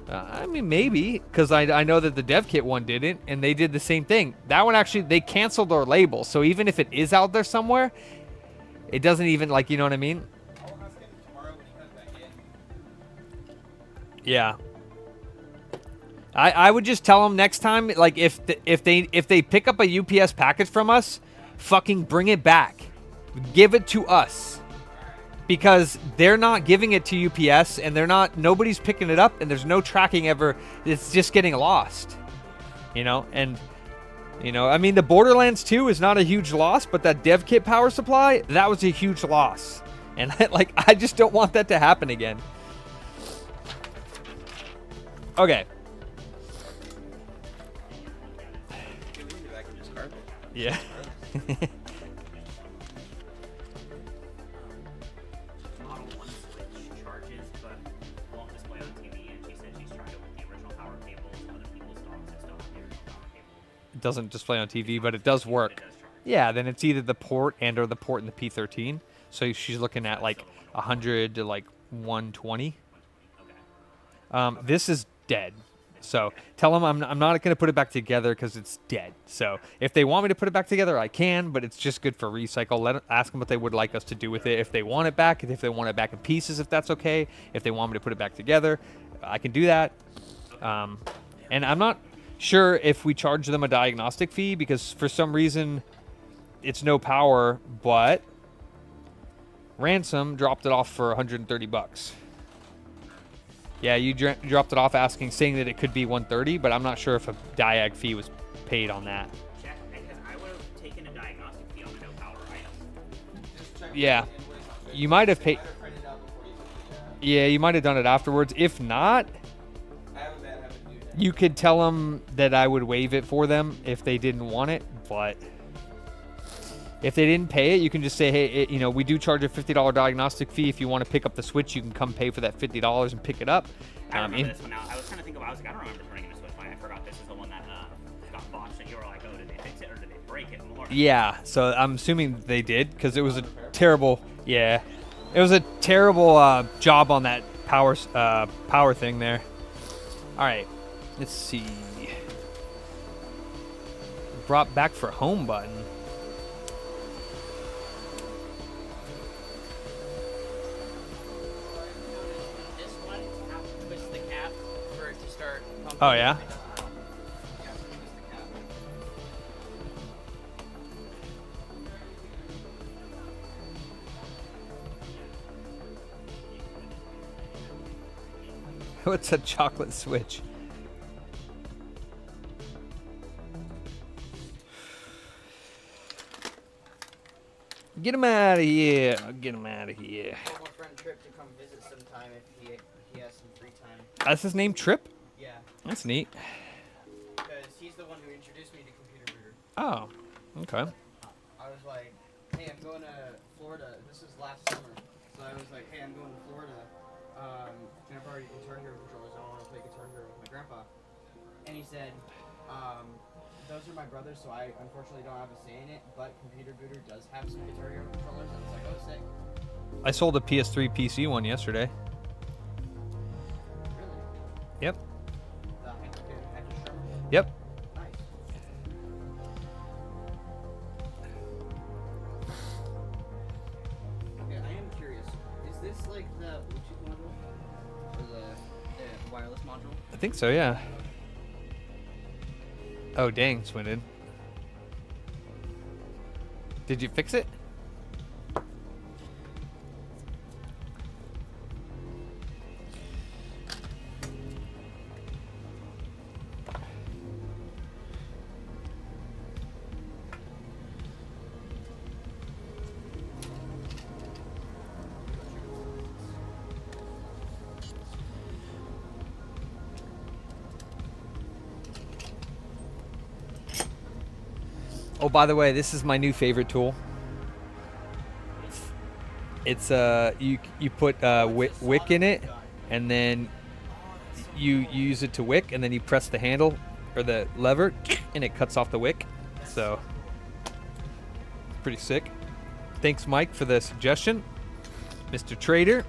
found. I mean, maybe because I know that the dev kit one didn't, and they did the same thing. That one actually they canceled our label, so even if it is out there somewhere, it doesn't even like you know what I mean. I'll ask him tomorrow when he comes back in. Yeah. I would just tell them next time, like if they pick up a UPS package from us, fucking bring it back, give it to us, because they're not giving it to UPS and nobody's picking it up and there's no tracking ever. It's just getting lost, you know. And You know, I mean, the Borderlands 2 is not a huge loss, but that dev kit power supply, that was a huge loss. And like, I just don't want that to happen again. Okay. I can just carve it. Yeah. Model 1 switch charges, but won't display on TV, and she said she's tried it with the original power cable. Other people's dogs that still have the original power cable. It doesn't display on TV, but it does work. It does charge. Yeah, then it's either the port and or the port in the P13. So she's looking at like 100 to like 120. Okay. This is dead. So tell them I'm not going to put it back together because it's dead. So if they want me to put it back together, I can, but it's just good for recycle. Ask them what they would like us to do with it. If they want it back, if they want it back in pieces, if that's okay. If they want me to put it back together, I can do that. And I'm not sure if we charge them a diagnostic fee because for some reason it's no power, but Ransom dropped it off for 130 bucks. Yeah, you dropped it off saying that it could be 130, but I'm not sure if a diag fee was paid on that. Check, because I would have taken a diagnostic fee on the no power item. Just check Yeah. the invoice on You might have paid. I print it out before you took the, Yeah, you might have done it afterwards. If not, I have a bad habit of doing that. you could tell them that I would waive it for them if they didn't want it, but if they didn't pay it, you can just say, hey, you know, we do charge a $50 diagnostic fee. If you want to pick up the Switch, you can come pay for that $50 and pick it up. I remember this one now. I was trying to think about. I was like, I don't remember turning in a switch line. I forgot this is the one that got botched, and you were like, oh, did they fix it or did they break it more? Yeah, so I'm assuming they did because it was a terrible. Yeah, it was a terrible job on that power thing there. All right, let's see. Brought back for home button. This one, you have to push the cap for it to start pumping. Oh yeah. What's a chocolate switch? Get him out of here. Get him out of here. I want my friend Trip to come visit sometime if he has some free time. That's his name, Trip? Yeah, That's neat. because he's the one who introduced me to Computer Booter. Oh, okay. I was like, hey, I'm going to Florida. This is last summer. So I was like, hey, I'm going to Florida. And I've already Guitar Hero controllers. I want to play Guitar Hero with my grandpa. And he said, those are my brothers, so I unfortunately don't have a say in it. But Computer Booter does have some Guitar Hero controllers. And I was like, oh, sick. I sold a PS3 PC one yesterday. Really? Yep. The Hyper Strummer? Yep. Nice. Okay, I am curious. Is this like the Bluetooth module? Or the wireless module? I think so, yeah. Oh, dang, Swindon. Did you fix it? Oh, by the way, this is my new favorite tool. It's you put wick in it, and then you use it to wick, and then you press the handle or the lever, and it cuts off the wick. So pretty sick. Thanks, Mike, for the suggestion, Mr. Trader.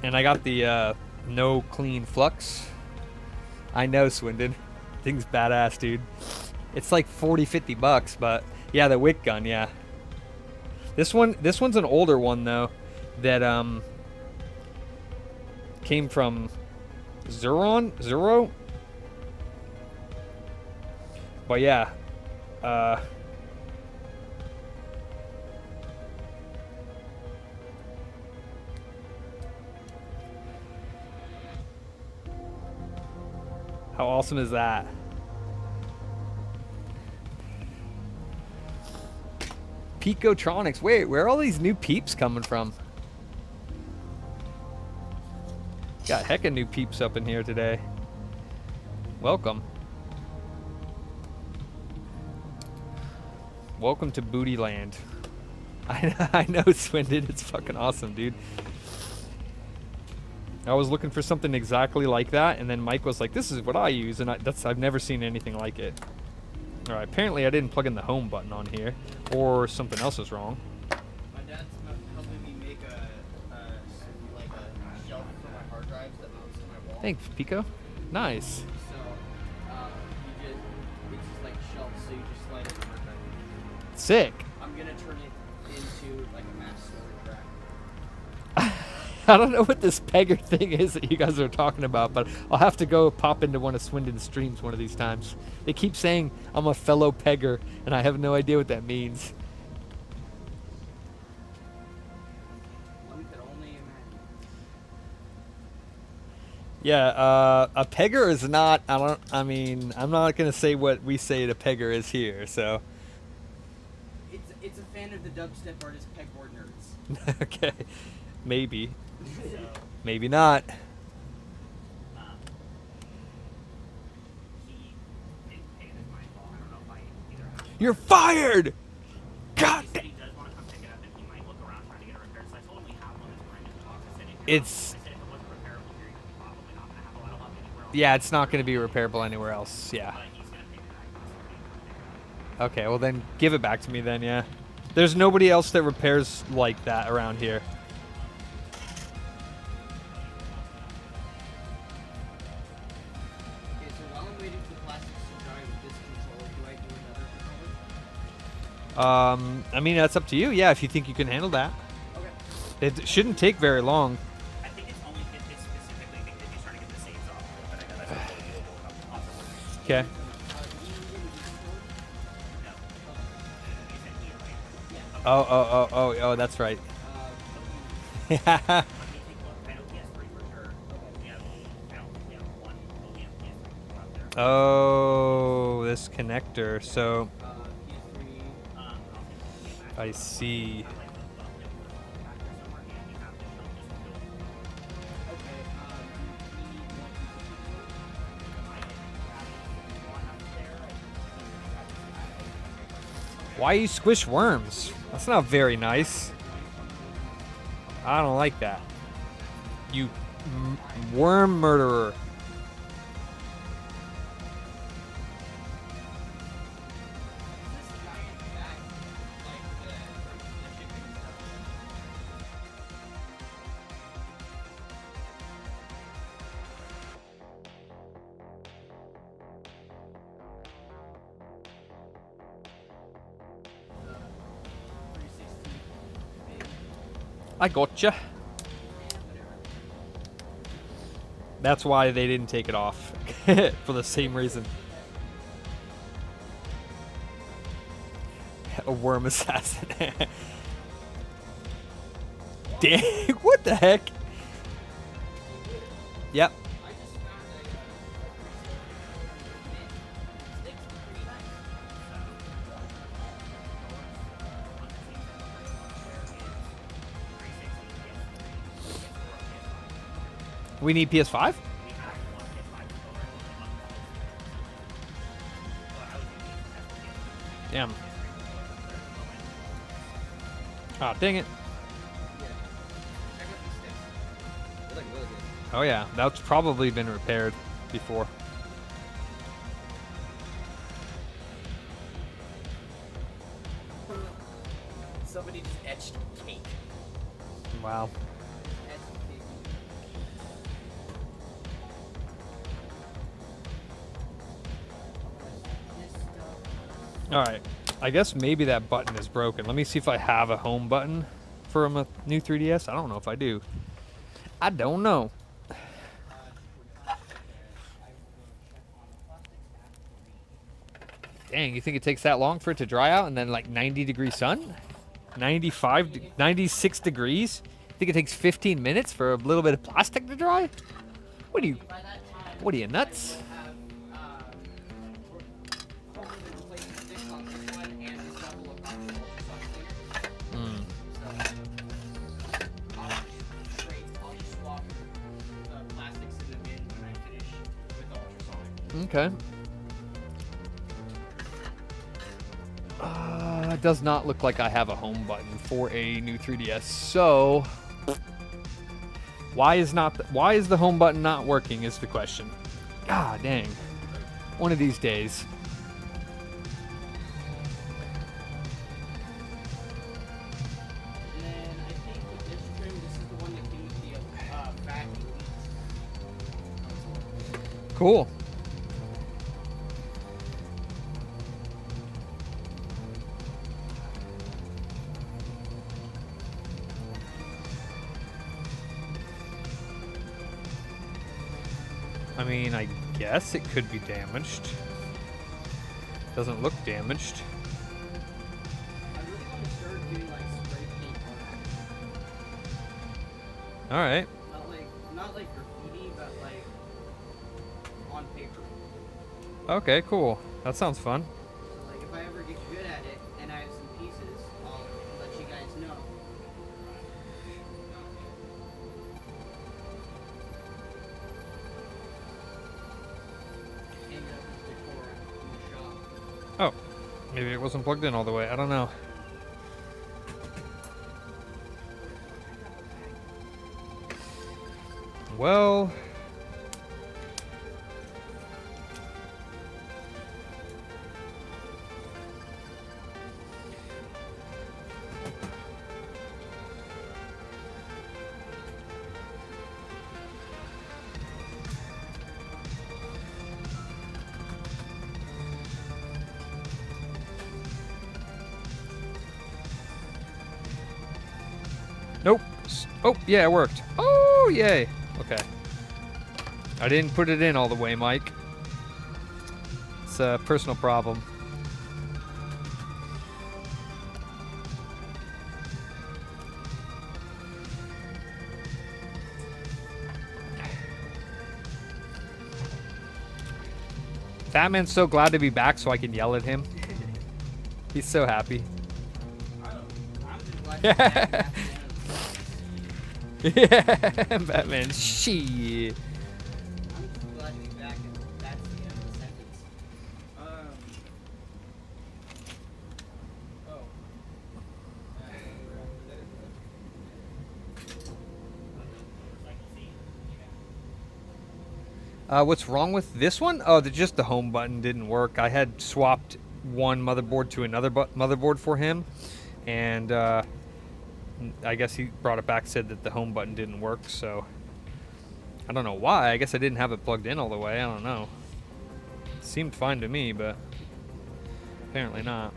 And I got the no clean flux. I know, Swindon. Thing's badass, dude. It's like 40-50 bucks, but yeah, the wick gun, yeah. This one's an older one though, that came from Zero. But yeah, How awesome is that? Picotronics. Wait, where are all these new peeps coming from? Got hecka new peeps up in here today. Welcome. Welcome to Booty Land. I know, Swindon. It's fucking awesome, dude. I was looking for something exactly like that, and then Mike was like, "This is what I use," and I've never seen anything like it. All right, apparently I didn't plug in the home button on here, or something else is wrong. My dad's helping me make a shelf for my hard drives that mounts to my wall. Thanks, Pico. Nice. So, it's just like a shelf, so you just slide it in the hard drive. Sick. I'm gonna turn it into like a mass storage rack. I don't know what this pegger thing is that you guys are talking about, but I'll have to go pop into one of Swindon's streams one of these times. They keep saying I'm a fellow pegger, and I have no idea what that means. One could only imagine. Yeah, a pegger is not. I'm not gonna say what we say a pegger is here. So. It's a fan of the dubstep artist Pegboard Nerds. Okay, maybe, maybe not. He didn't pay it as my fault. I don't know if I either have. You're fired. God. He said he does want to come pick it up and he might look around trying to get it repaired. So I told him we have one that's brand new in the box. I said if it wasn't repairable here, you're probably not gonna have a lot of luck anywhere else. Yeah, it's not gonna be repairable anywhere else. Yeah. But he's gonna pay the diagnostic. Okay, well then give it back to me then. Yeah. There's nobody else that repairs like that around here. Okay, so while I'm waiting for the plastics to dry with this controller, do I do another controller? I mean that's up to you. Yeah, if you think you can handle that. Okay. It shouldn't take very long. I think it's only it's specifically because he's trying to get the saves off. But I know that's not really doable off the Okay. Do you need me to do controller? No. You said he, right? Oh, that's right. Let me take a look. I know PS3 for sure. We have one OEM PS3 out there. Oh, this connector. So PS3. I'll take a look. I see. Like the factor somewhere and you have the shelf just to build. Okay. We need one Why you squish worms? That's not very nice. I don't like that. You worm murderer. I gotcha. That's why they didn't take it off. For the same reason. A worm assassin. Dang, what the heck? Yep. We need PS5? Damn. Ah, dang it. Oh yeah, that's probably been repaired before. Somebody just etched cake. Wow. Alright, I guess maybe that button is broken. Let me see if I have a home button for a new 3DS. I don't know if I do. I don't know. Dang, you think it takes that long for it to dry out and then like 90-degree sun? 96 degrees? You think it takes 15 minutes for a little bit of plastic to dry? What are you nuts? Okay. It does not look like I have a home button for a new 3DS. So, why is the home button not working is the question. God dang. One of these days. And then I think with this trim, this is the one that came with the back Elite. Cool. I mean, I guess it could be damaged. Doesn't look damaged. I really want to start doing like spray paint art. Alright. Not like graffiti, but like on paper. Okay, cool. That sounds fun. So like if I ever get good at it and I have some pieces, I'll let you guys know. Hang it up as decor in the shop. Oh, maybe it wasn't plugged in all the way. I don't know. Well, nope. Oh, yeah, it worked. Oh, yay. Okay. I didn't put it in all the way, Mike. It's a personal problem. Batman's so glad to be back so I can yell at him. He's so happy. I'm just glad you're back after the end of Yeah, Batman, shit. I'm just glad to be back and that's the end of the sentence. Oh. What's wrong with this one? Oh, just the home button didn't work. I had swapped one motherboard to another motherboard for him, and I guess he brought it back, said that the home button didn't work, so I don't know why. I guess I didn't have it plugged in all the way. I don't know. It seemed fine to me, but apparently not.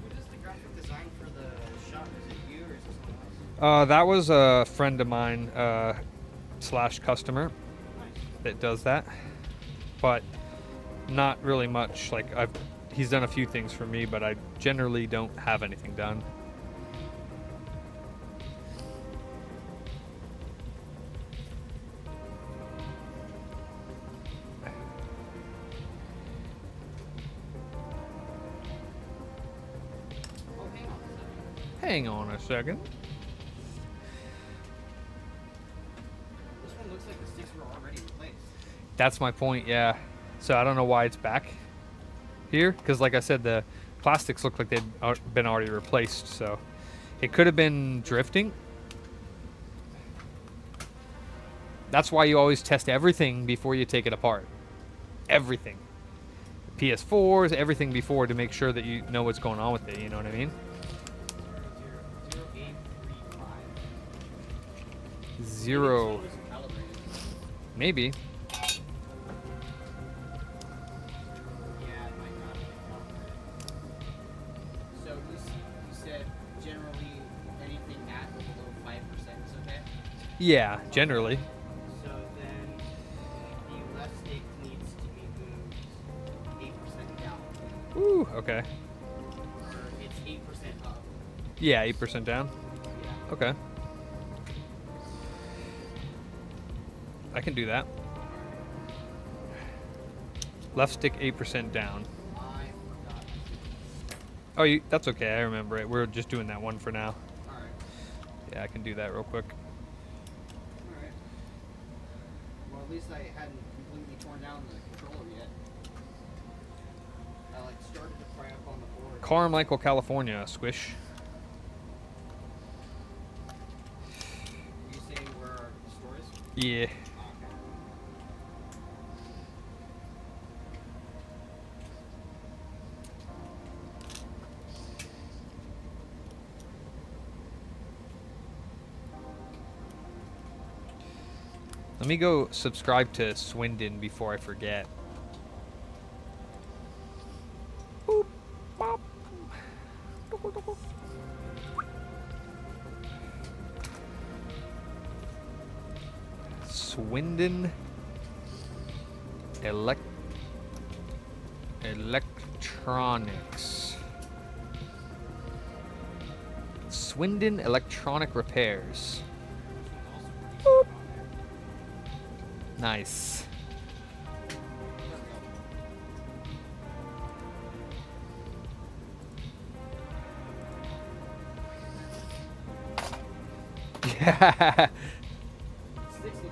Who does the graphic design for the shop? Is it you or is it someone else? That was a friend of mine slash customer that does that, but not really much. Like he's done a few things for me, but I generally don't have anything done. Oh, hang on a second. Hang on a second. This one looks like the sticks were already replaced. That's my point, yeah. So I don't know why it's back here, because like I said, the plastics look like they'd been already replaced, so it could have been drifting. That's why you always test everything before you take it apart. Everything. PS4s, everything before, to make sure that you know what's going on with it, you know what I mean? 00835. Zero. Maybe this one was calibrated. Maybe. Yeah, it might not have been calibrated. So you said generally anything at or below 5% is okay? Yeah, generally. So then the left stick needs to be moved 8% down. Ooh, okay. Or it's 8% up. Yeah, 8% down. Yeah. Okay. I can do that. Left stick 8% down. I forgot. Oh, that's okay. I remember it. We're just doing that one for now. Yeah, I can do that real quick. Alright. Well, at least I hadn't completely torn down the controller yet. I like started to fry up on the board. Carmichael, California, Squish. Were you saying where our store is? Yeah. Okay. Let me go subscribe to Swindon before I forget. Boop, bop. Swindon Electronics. Swindon Electronic Repairs. Nice. Yeah. Sticks look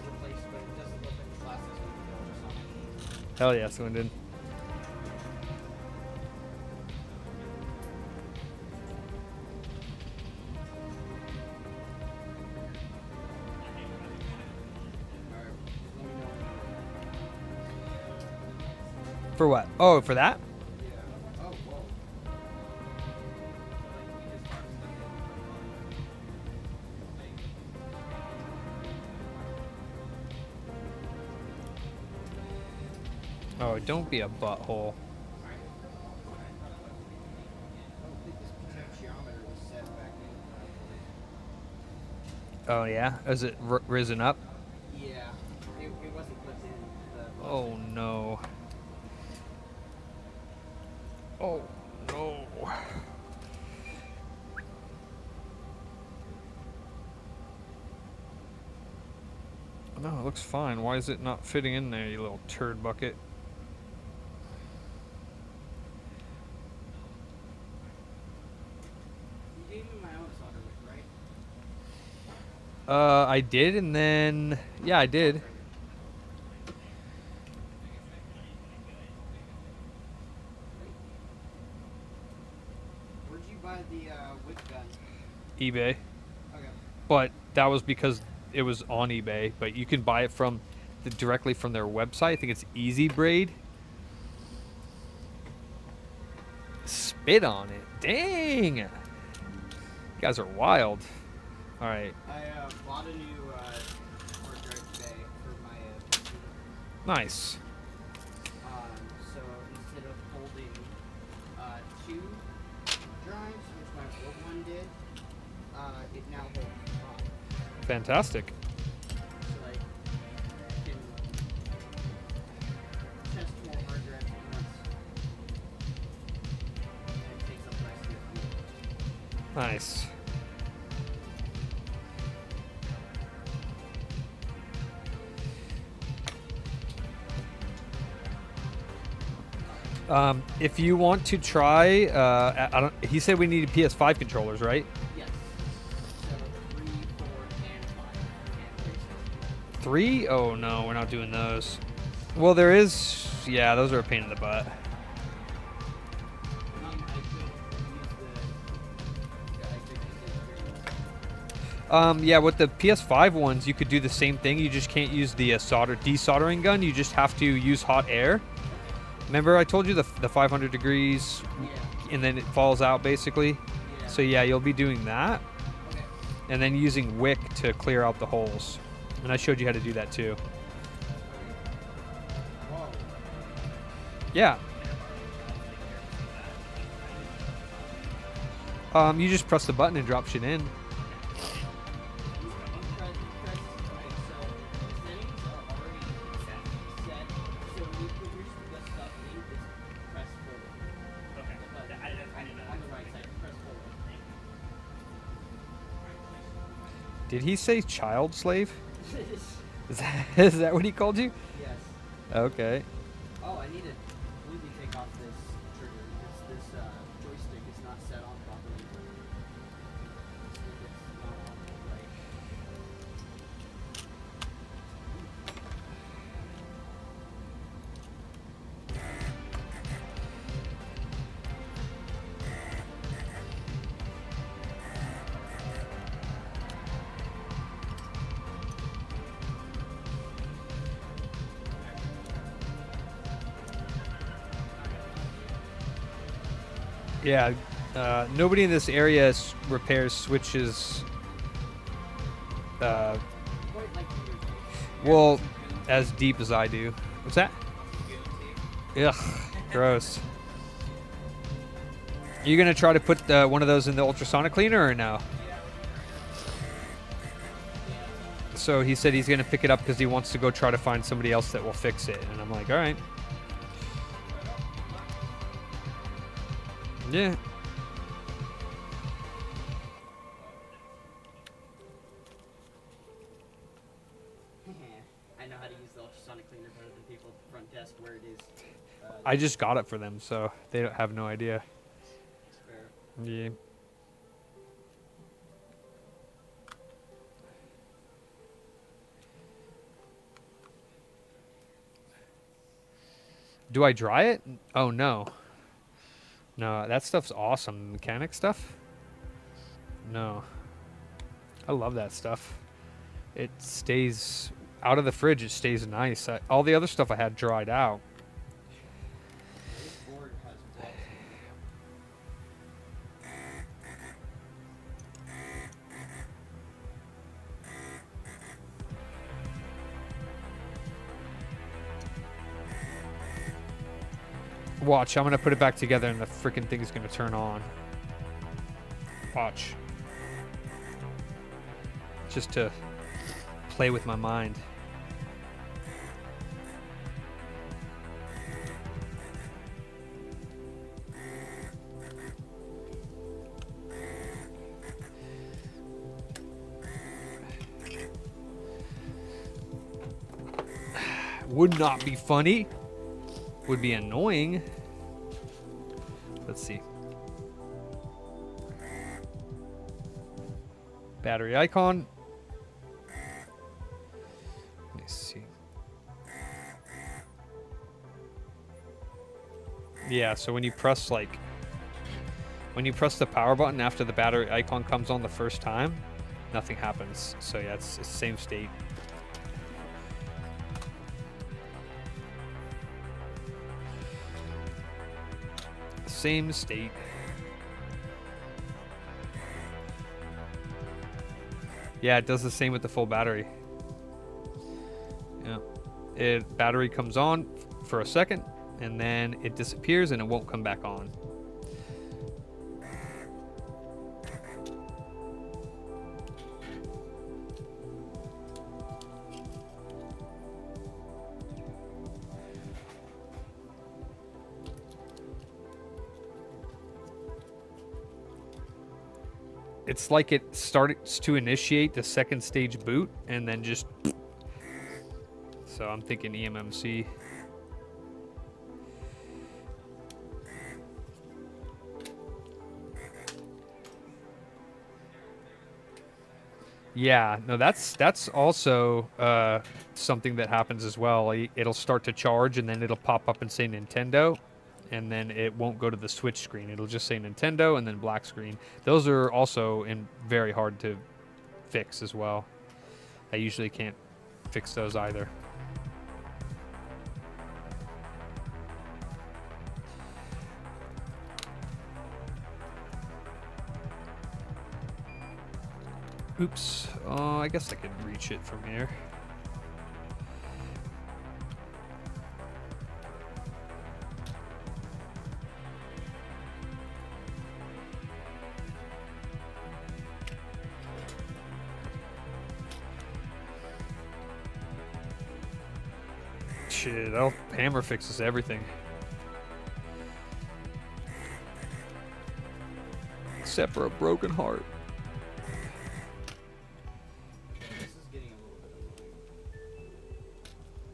replaced, but it doesn't look like the last one or something. Hell yeah, Swindon. Alright, let me know. For what? Oh, for that? Yeah. Oh, whoa. Oh, don't be a butthole. I don't think this potentiometer was set back in. Oh yeah? Has it risen up? Yeah, it wasn't put in. The Oh no. Oh no. No, it looks fine. Why is it not fitting in there, you little turd bucket? You gave me my own solder wick, right? I did, and then yeah, I did. Where'd you buy the wick gun? eBay, Okay. but that was because it was on eBay. But you can buy it from directly from their website. I think it's Easy Braid. Spit on it. Dang. You guys are wild. All right. I bought a new hard drive today for my PC. Nice. So instead of holding 2 drives, which my old one did, it now holds 5. Fantastic. So like, I can test more hard drives at once. And it takes up the rest of the Nice. If you want to try, I don't. He said we needed PS5 controllers, right? Yes. So 3, 4, and 5. And 3, 6. 3? Oh no, we're not doing those. Well, there is. Yeah, those are a pain in the butt. I could use the. Yeah, with the PS5 ones, you could do the same thing. You just can't use the desoldering gun. You just have to use hot air. Remember, I told you the 500 degrees, Yeah. and then it falls out basically. Yeah. So yeah, you'll be doing that, Okay. and then using wick to clear out the holes. And I showed you how to do that too. Whoa. Yeah. You just press the button and drop shit in. Did he say child slave? Is that what he called you? Yes. Okay. Oh, I need to completely take off this trigger because this joystick is not set on properly. It's not Yeah, nobody in this area repairs switches. Quite like you. Well, as deep as I do. What's that? Ugh, gross. You gonna try to put one of those in the ultrasonic cleaner or no? So he said he's gonna pick it up because he wants to go try to find somebody else that will fix it, and I'm like, all right. Yeah. I know how to use the ultrasonic cleaner better than people at the front desk where it is. I just got it for them, so they don't have no idea. Fair. Yeah. Do I dry it? Oh, no. No, that stuff's awesome. Mechanic stuff? No. I love that stuff. It stays out of the fridge. It stays nice. All the other stuff I had dried out. This board has gloves. Watch, I'm going to put it back together and the freaking thing is going to turn on. Watch. Just to play with my mind. Would not be funny. Would be annoying. Let's see. Battery icon. Let me see. Yeah, so when you press the power button after the battery icon comes on the first time, nothing happens. So yeah, it's the same state. Same state. Yeah, it does the same with the full battery. Yeah. Battery comes on for a second, and then it disappears and it won't come back on. It's like it starts to initiate the second stage boot and then just... So I'm thinking eMMC. Yeah, no, that's also something that happens as well. It'll start to charge and then it'll pop up and say Nintendo, and then it won't go to the switch screen. It'll just say Nintendo and then black screen. Those are also very hard to fix as well. I usually can't fix those either. Oops. I guess I could reach it from here. Shit, hammer fixes everything. Except for a broken heart. This is getting a little bit annoying.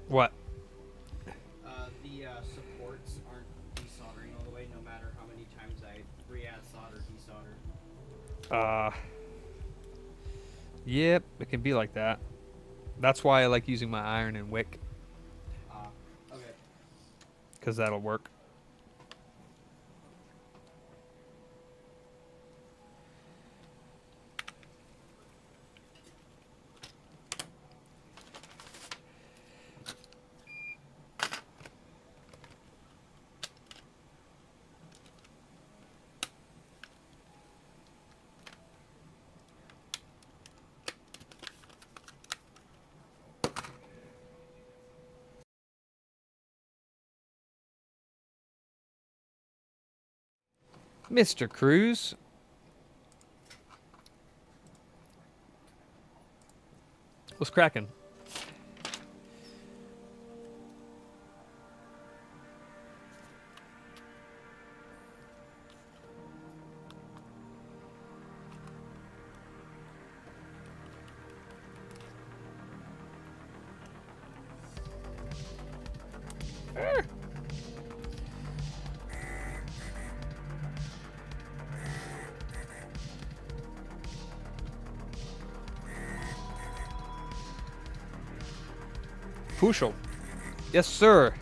What? The supports aren't desoldering all the way, no matter how many times I re-add solder, desolder. Yep, it can be like that. That's why I like using my iron and wick, Okay. because that'll work. Mr. Cruz. What's cracking? Pushel. Yes, sir.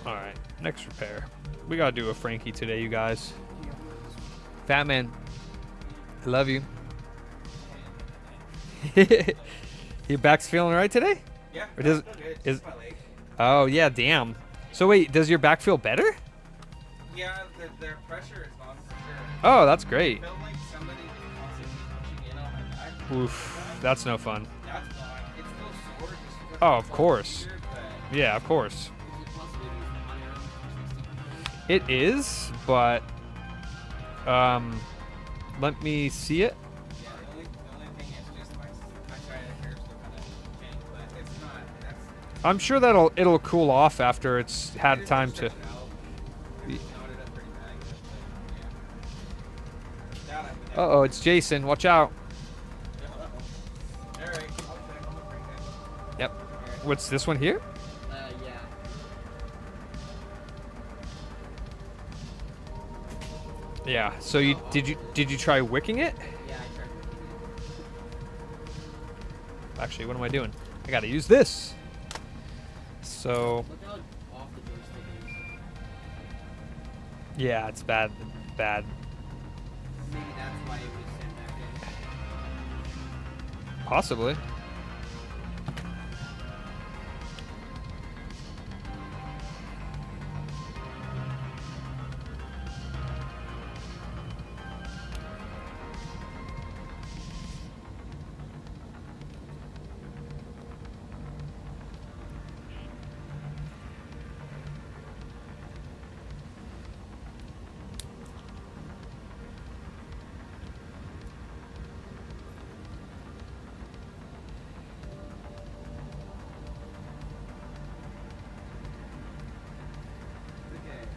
All right, next repair. We gotta do a Frankie today, you guys. Fat man, I love you. Your back's feeling right today? Yeah. Or does- still good. is- Just my leg. Oh yeah, damn. So wait, does your back feel better? Yeah, their pressure is gone for sure. Oh, that's great. I felt like somebody was constantly pushing in on my back. Oof, that's no fun. That's gone. It's still sore just because Oh, it's of all course. weird, but Yeah, of course. Is it possible to use the hot air 360? It is, but let me see it. yeah, the only thing is just my side of the hair still kind of bent, but it's not. That's I'm sure it'll cool off after it's had time to. Uh-oh, it's Jason. Watch out. Yep. What's this one here? Yeah. Yeah. So did you try wicking it? Yeah, I tried working it. Actually, what am I doing? I gotta use this. So Look how off the joystick is. yeah, it's bad. Bad. Maybe that's why it was sent back in. Possibly. Okay.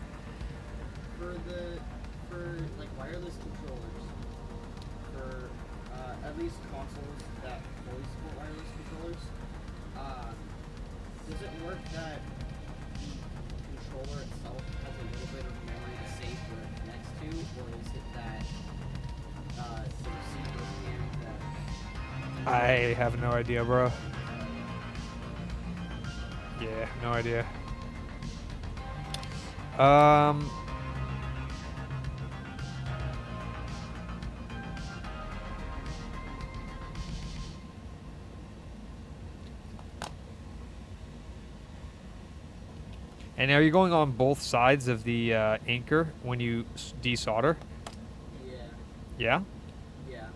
For like wireless controllers, for at least consoles that fully support wireless controllers, does it work that the controller itself has a little bit of memory to save where it connects to, or is it that the receiver and the I have no idea, bro. Yeah, no idea. And are you going on both sides of the anchor when you desolder? Yeah. Yeah? Yeah.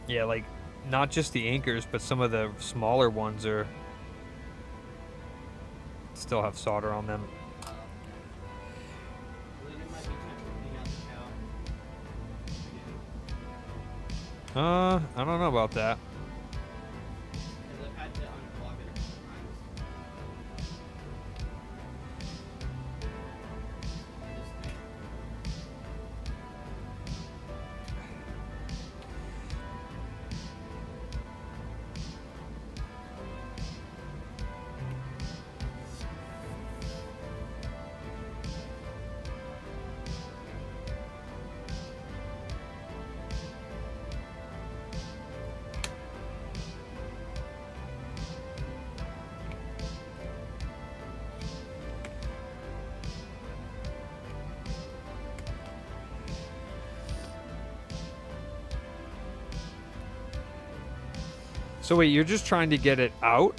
Yeah, like not just the anchors, but some of the smaller ones are still have solder on them. Well, then it might be time for cleaning out the cow. I don't know about that. Because I've had to unclog it a couple times. This thing. So wait, you're just trying to get it out?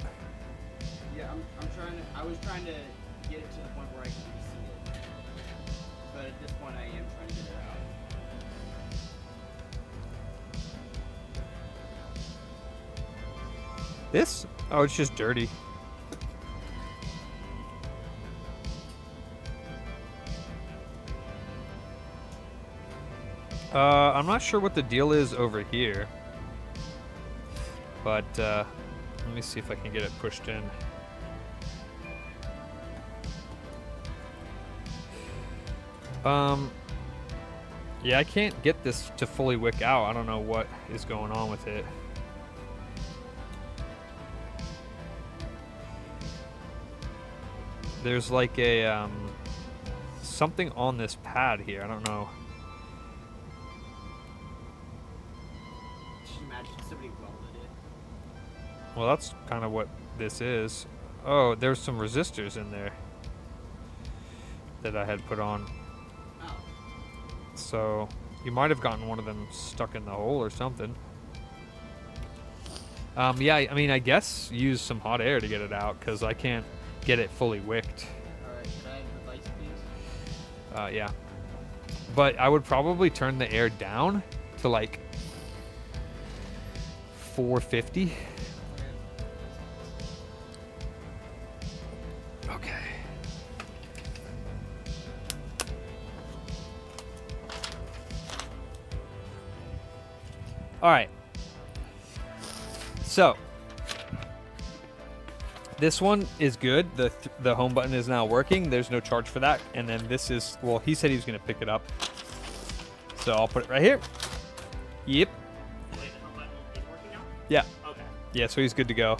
Yeah, I was trying to get it to the point where I can reseat it. But at this point, I am trying to get it out. This? Oh, it's just dirty. I'm not sure what the deal is over here. But, let me see if I can get it pushed in. Yeah, I can't get this to fully wick out. I don't know what is going on with it. There's like a, something on this pad here. I don't know. Just imagine somebody welded it. Well, that's kind of what this is. Oh, there's some resistors in there that I had put on. Oh. So you might have gotten one of them stuck in the hole or something. Yeah, I mean, I guess use some hot air to get it out because I can't get it fully wicked. Alright, can I have the lights, please? Yeah. But I would probably turn the air down to like 450. Okay. All right. So this one is good. The home button is now working. There's no charge for that. And then this is, well, he said he was going to pick it up. So I'll put it right here. Yep. Wait, the home button is working now? Yeah. Okay. Yeah, so he's good to go.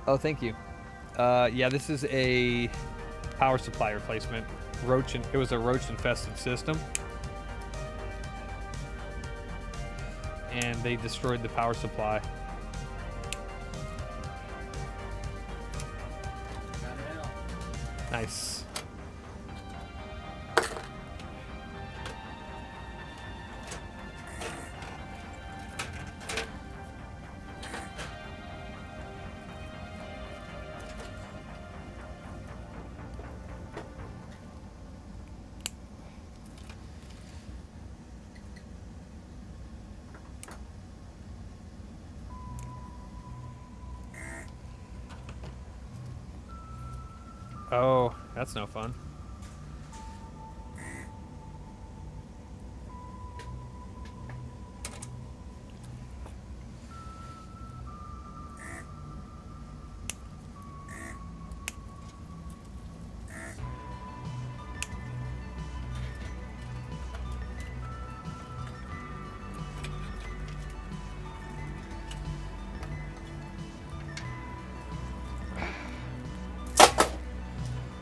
Oh, thank you. Yeah, this is a power supply replacement. It was a roach infested system, and they destroyed the power supply. Got it out. Nice. Oh, that's no fun.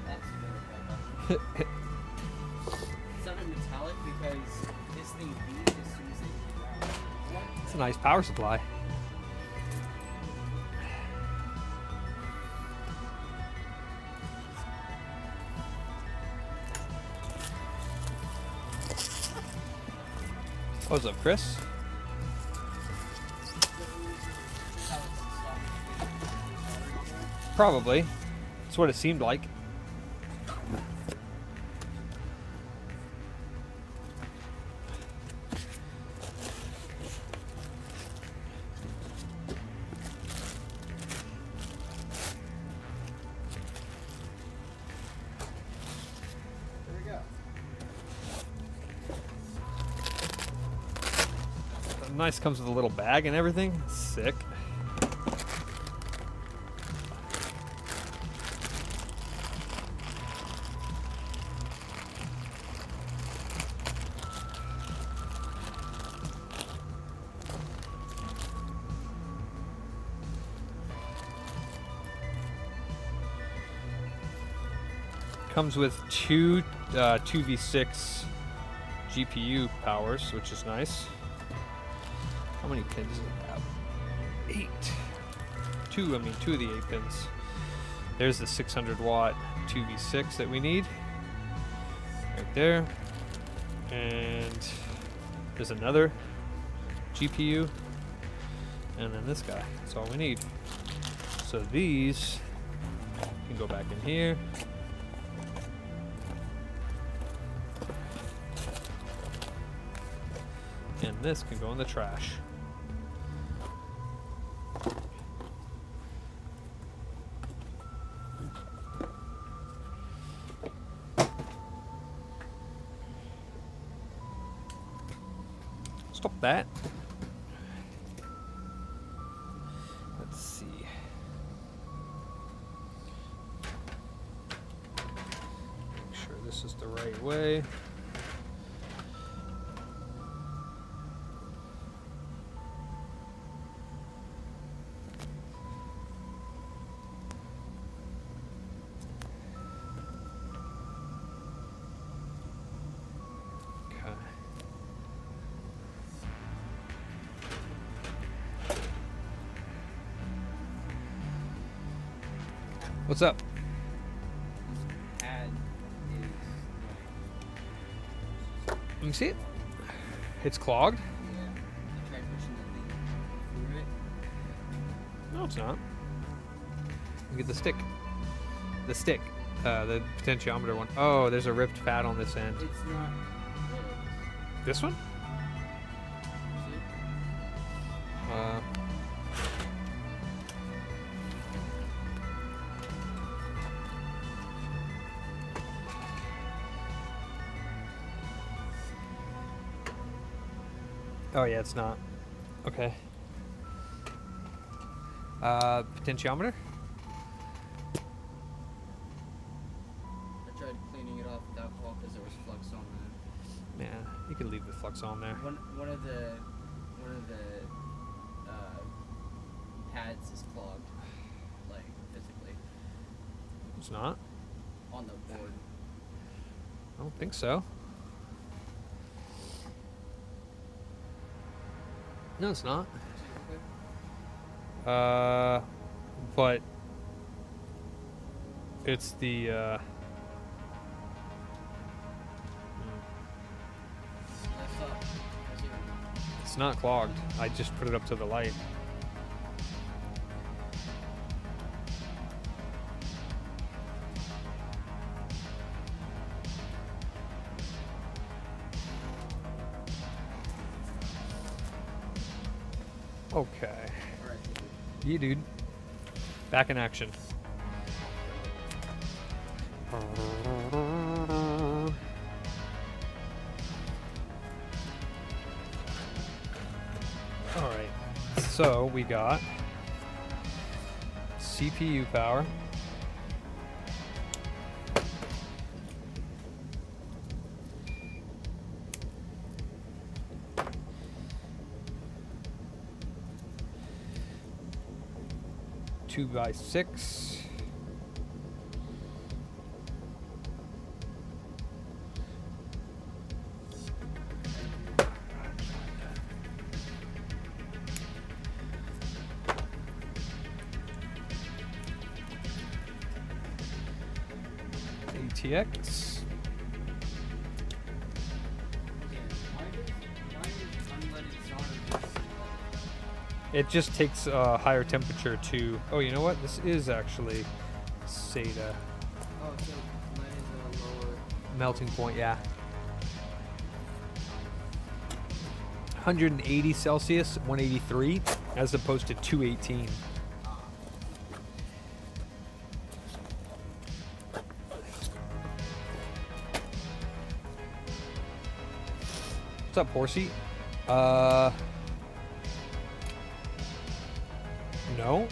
That's really bad. It sounded metallic because this thing beeped as soon as it came out. What? It's a nice power supply. What's up, Chris? Probably. That's what it seemed like. There we go. Nice, comes with a little bag and everything. Sick. Comes with two 2v6 GPU powers, which is nice. How many pins does it have? 8. Two of the 8 pins. There's the 600 watt 2v6 that we need. Right there. And there's another GPU. And then this guy. That's all we need. So these can go back in here. And this can go in the trash. Stop that. Let's see. Make sure this is the right way. What's up? Pad is Let me see it. It's clogged. yeah. I tried pushing the thing through it. No, it's not. Look at the stick. The stick. The potentiometer one. Oh, there's a ripped pad on this end. It's not. This one? See? Oh yeah, it's not. Okay. Potentiometer? I tried cleaning it off with alcohol because there was flux on that. Yeah, you can leave the flux on there. One of the pads is clogged. Like It's not. On the board. I don't think so. No, it's not. But it's the That's up. That's here. it's not clogged. I just put it up to the light. Okay. Alright, Yeah, dude. Back in action. Alright. So we got CPU power. Two by 6. ATX. It just takes a higher temperature to. Oh, you know what? This is actually SATA Oh, so mine is a lower. melting point. Yeah. 180 Celsius, 183, as opposed to 218. What's up, Horsey? No.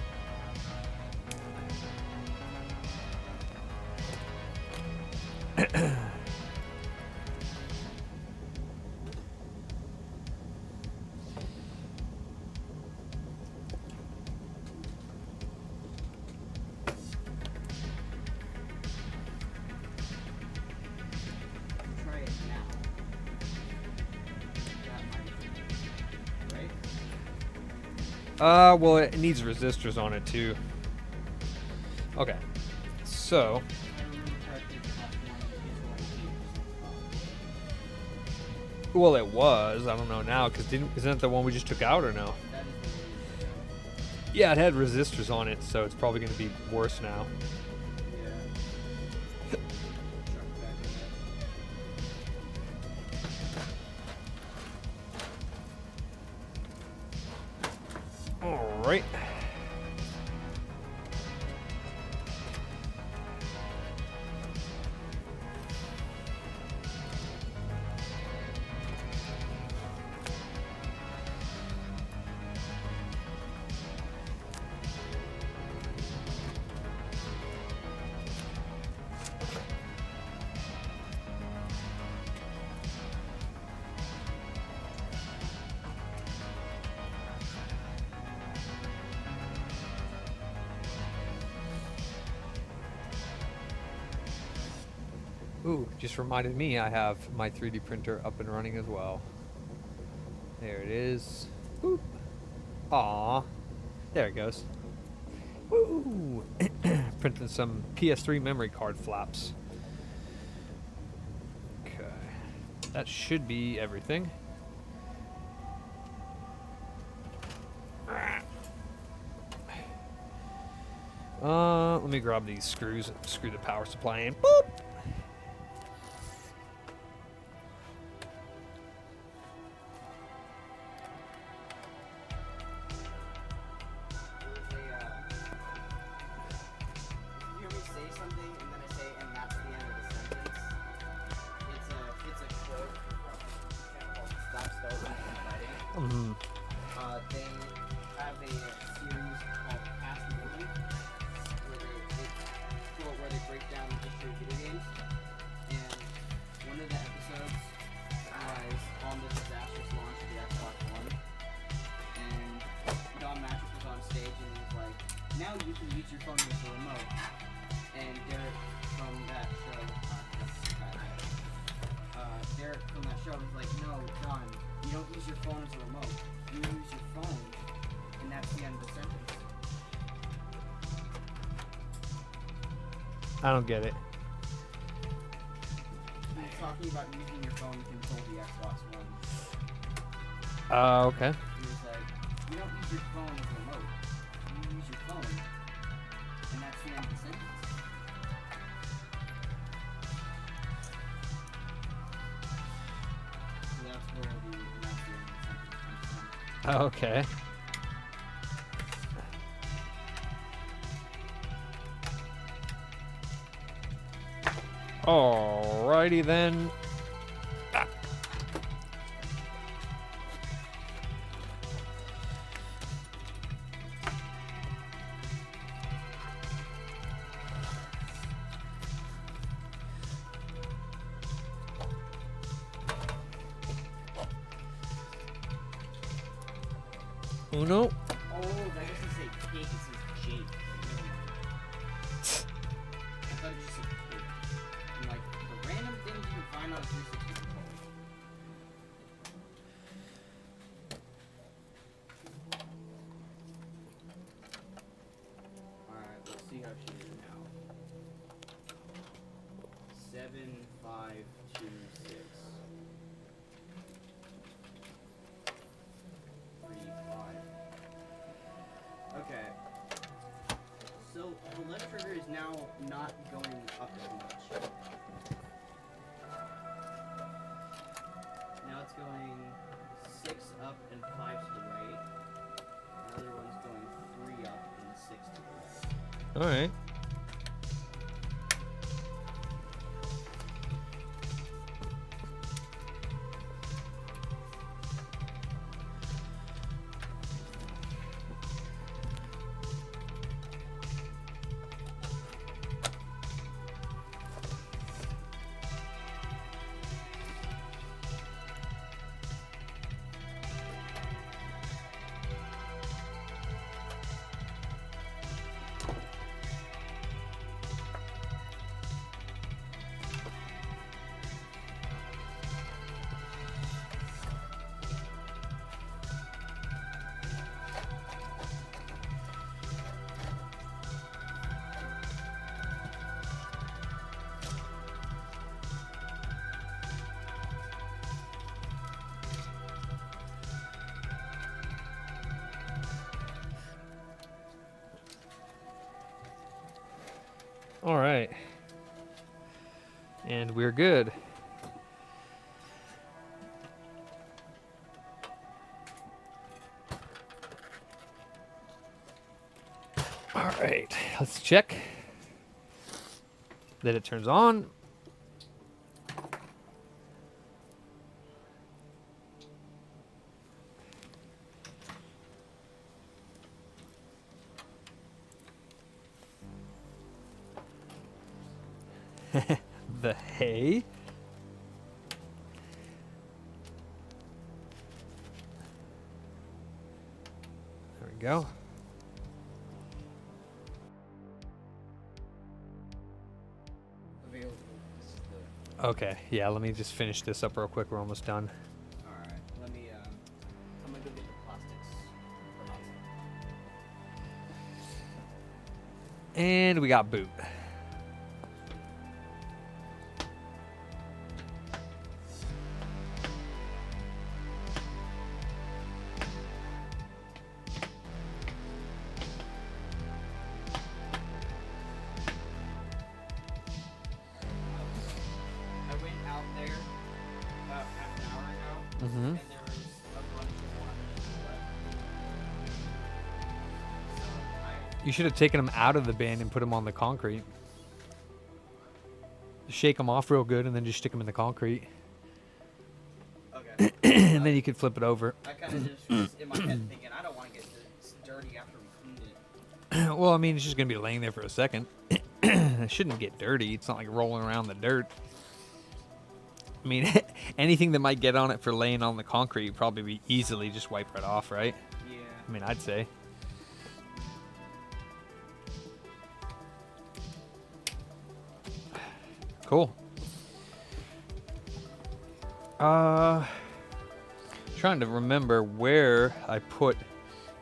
Try it now. That might be right? Well, it needs resistors on it too. Okay. So, I remember correctly, the last one is well, it was. I don't know now, because isn't that the one we just took out or no? that is the one. Yeah, it had resistors on it, so it's probably going to be worse now. Yeah. Chuck back in All right. Ooh, just reminded me I have my 3D printer up and running as well. There it is. Boop. Aw. There it goes. Woo! Printing some PS3 memory card flaps. Okay. That should be everything. Let me grab these screws and screw the power supply in. Boop! You hear me say something and then I say, and that's the end of the sentence. It's a quote from a channel called Stop Starting and Fighting. Mhm. They have a series called Past Movie where they break down the history of video games. And one of the episodes was on the disastrous launch of the Xbox One. And Don Matrick was on stage and he was like, now you can use your phone with the remote. And Derek Derek from that show was like, no, John, you don't use your phone as a remote. You use your phone, and that's the end of the sentence. I don't get it. He was talking about using your phone to control the Xbox One. Okay. He was like, you don't use your phone as a remote. You use your phone, and that's the end of the sentence. So that's where that's the end of the sentence comes from. Okay. Alrighty then. Ah. Uno. Oh, that doesn't say pig, it says Jake. I thought it just said pig. And like, the random things you can find on a 360 controller. Alright, let's see how she is now. 7, 5, 2, 6. 3, 5. Okay. So the left trigger is now not going up as much. Now it's going 6 up and 5 to the right. The other one's going 3 up and 6 to the right. Alright. All right. And we're good. All right. Let's check that it turns on. The hay. There we go. Available. This is the. Okay, yeah, let me just finish this up real quick. We're almost done. Alright, let me, I'm gonna go get the plastics for outside. And we got boot. I went out there about half an hour ago, Mm-hmm. and there was a bunch of oranges left. So You should have taken them out of the bin and put them on the concrete. Shake them off real good and then just stick them in the concrete. okay. And then you could flip it over. I kind of just was in my head thinking, I don't want to get this dirty after we cleaned it. Well, I mean, it's just going to be laying there for a second. It shouldn't get dirty. It's not like rolling around the dirt. I mean, anything that might get on it for laying on the concrete would probably be easily just wiped right off, right? Yeah. I mean, I'd say. Cool. Trying to remember where I put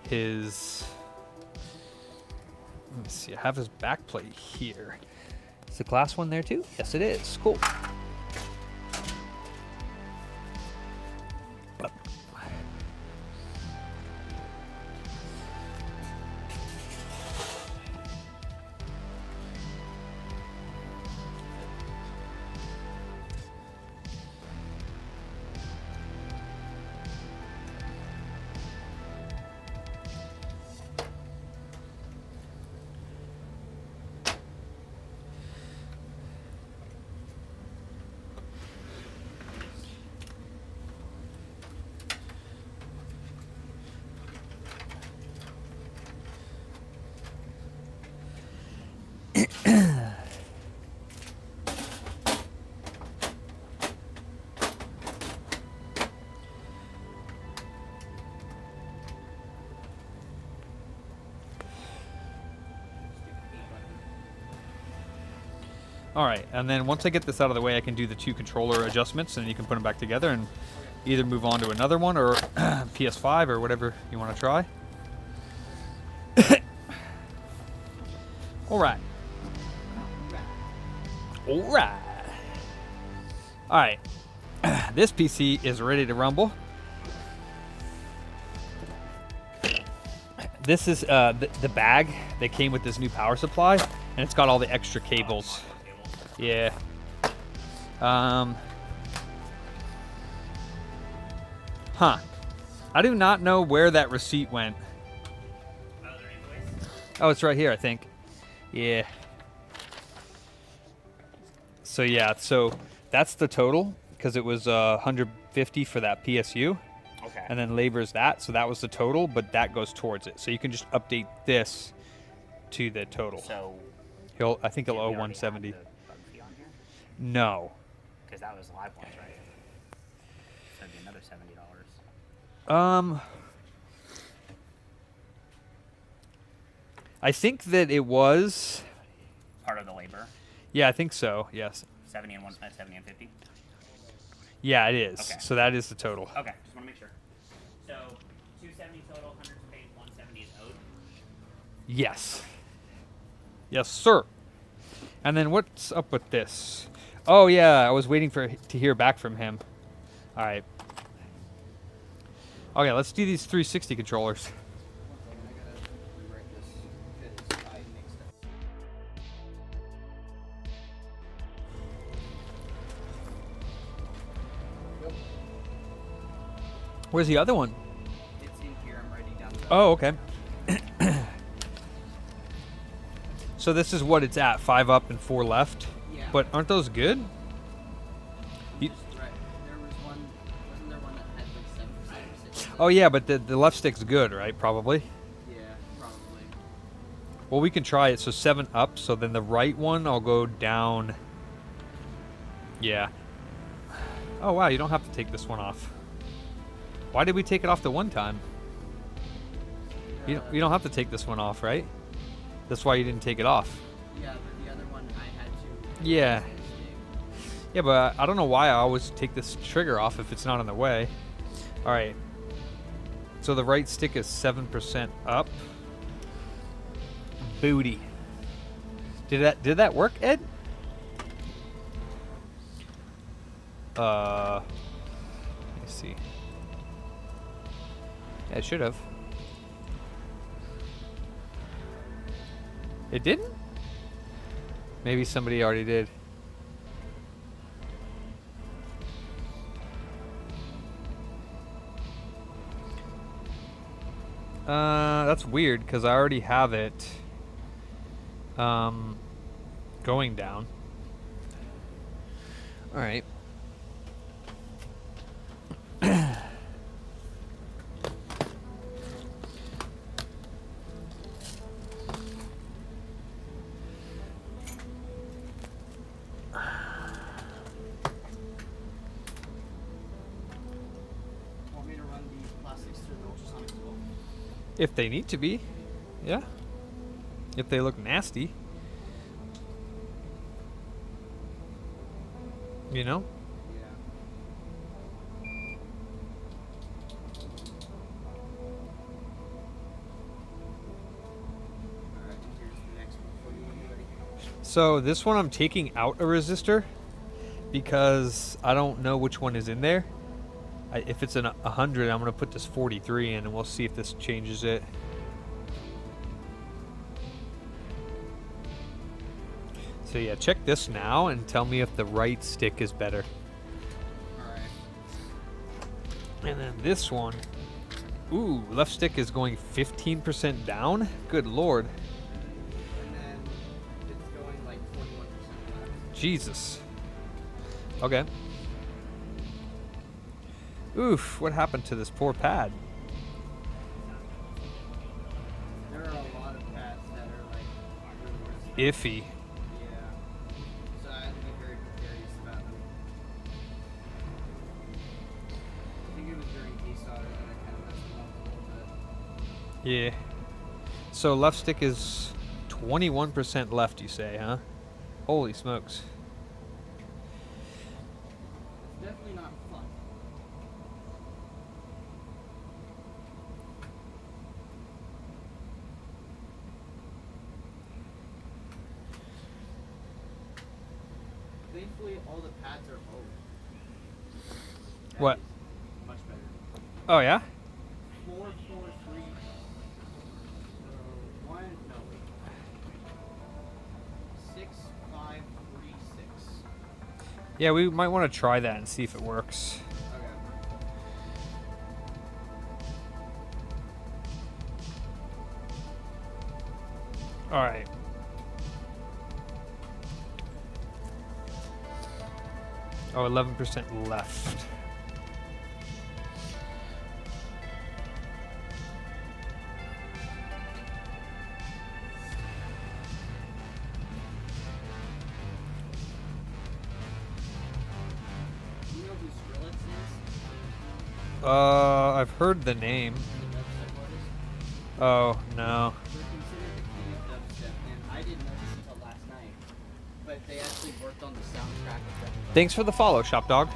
his. Let me see. I have his backplate here. Is the glass one there too? Yes, it is. Cool. All right, and then once I get this out of the way, I can do the 2 controller adjustments, and you can put them back together and either move on to another one or PS5 or whatever you want to try. All right. All right. All right. This PC is ready to rumble. This is the bag that came with this new power supply, and it's got all the extra cables. Yeah. Huh. I do not know where that receipt went. Oh, it's right here, I think. Yeah. So yeah, so that's the total because it was 150 for that PSU. Okay. And then labor's that, so that was the total, but that goes towards it. So you can just update this to the total. So I think he'll owe we already 170. have the bug fee on here? No. Because that was live ones, right? So it'd be another $70. I think that it was. Part of the labor. Yeah, I think so. Yes. 70 and 50. Yeah, it is. Okay. So that is the total. Okay, just want to make sure. So 270 total, 100 paid, 170 is owed. Yes. Yes, sir. And then what's up with this? Oh yeah, I was waiting to hear back from him. All right. Okay, let's do these 360 controllers. Where's the other one? It's in here. I'm writing down the Oh, okay. So this is what it's at, 5 up and 4 left. Yeah. But aren't those good? You- Just right. There was one. Wasn't there one that had like 7% or 6%? Oh yeah, but the left stick's good, right? Probably. Yeah, probably. Well, we can try it. So 7 up. So then the right one, I'll go down. Yeah. Oh wow, you don't have to take this one off. Why did we take it off the one time? You don't have to take this one off, right? That's why you didn't take it off. Yeah, but the other one I had to. Yeah. Yeah, but I don't know why I always take this trigger off if it's not in the way. All right. So the right stick is 7% up. Booty. Did that work, Ed? Let me see. Yeah, it should have. It didn't? Maybe somebody already did. That's weird because I already have it going down. All right. Want me to run the plastics through the ultrasonic tool? If they need to be, yeah. If they look nasty, you know. Yeah. So this one I'm taking out a resistor because I don't know which one is in there. If it's an 100, I'm going to put this 43 in and we'll see if this changes it. So yeah, check this now and tell me if the right stick is better. Alright. And then this one, ooh, left stick is going 15% down. Good lord. And then it's going like 41% left. Jesus. Okay. Oof, what happened to this poor pad? There are a lot of pads that are like really Iffy. Yeah. So I have to be very precarious about them. I think it was during desolder that I kind of messed them up a little bit. Yeah. So left stick is 21% left, you say, huh? Holy smokes. It's definitely not fun. Thankfully, all the pads are old. That What? is much better. Oh, yeah? 443. So, one, no, wait. 6536. Yeah, we might want to try that and see if it works. Okay. All right. Oh, 11% left. Do you know who Skrillex is? I've heard the name. The dubstep artist? Oh, no. They're considered the king of dubstep, and I didn't know this until last night. But they actually worked on the soundtrack of Wreck-It Thanks for the follow, Shop Dog.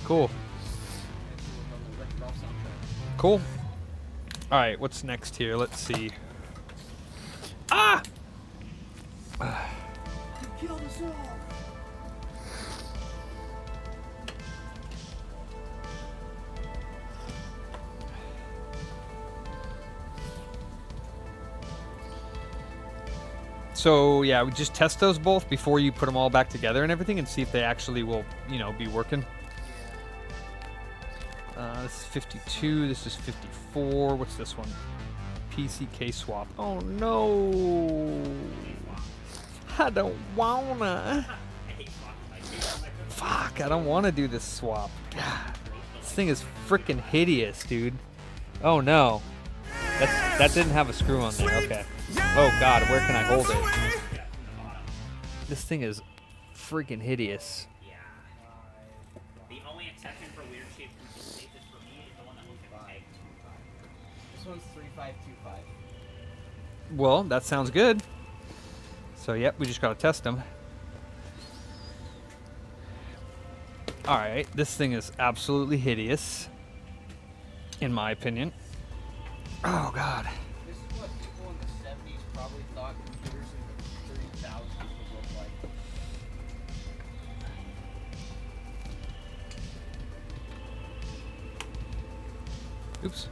Cool. Actually worked on the Wreck-It Ralph soundtrack. Cool. All right, what's next here? Let's see. Ah! You killed us all! So yeah, we just test those both before you put them all back together and everything, and see if they actually will, be working. This is 52. This is 54. What's this one? PCK swap. Oh no! I don't wanna. Fuck! I don't want to do this swap. God, this thing is freaking hideous, dude. Oh no! That didn't have a screw on there. Okay. Oh god, where can I hold it? This thing is freaking hideous. Yeah. The only exception for weird shaped control cases for me is the one that looks like a tag. This one's 3525. Well, that sounds good. So, yep, we just gotta test them. Alright, this thing is absolutely hideous, in my opinion. Oh god. This is what people in the 70s probably thought computers in the 30,000s would look like. Oops.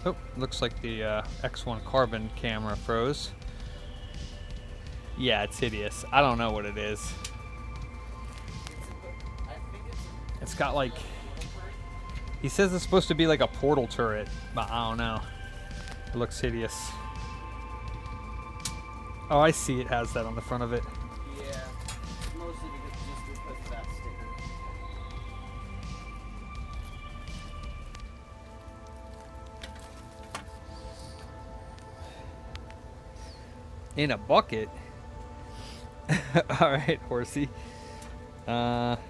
Oh, looks like the X1 carbon camera froze. Yeah, it's hideous. I don't know what it is. I think It's got like... He says it's supposed to be like a portal turret, but I don't know. It looks hideous. Oh, I see it has that on the front of it. yeah, mostly because of that sticker. In a bucket? Alright, horsey. Let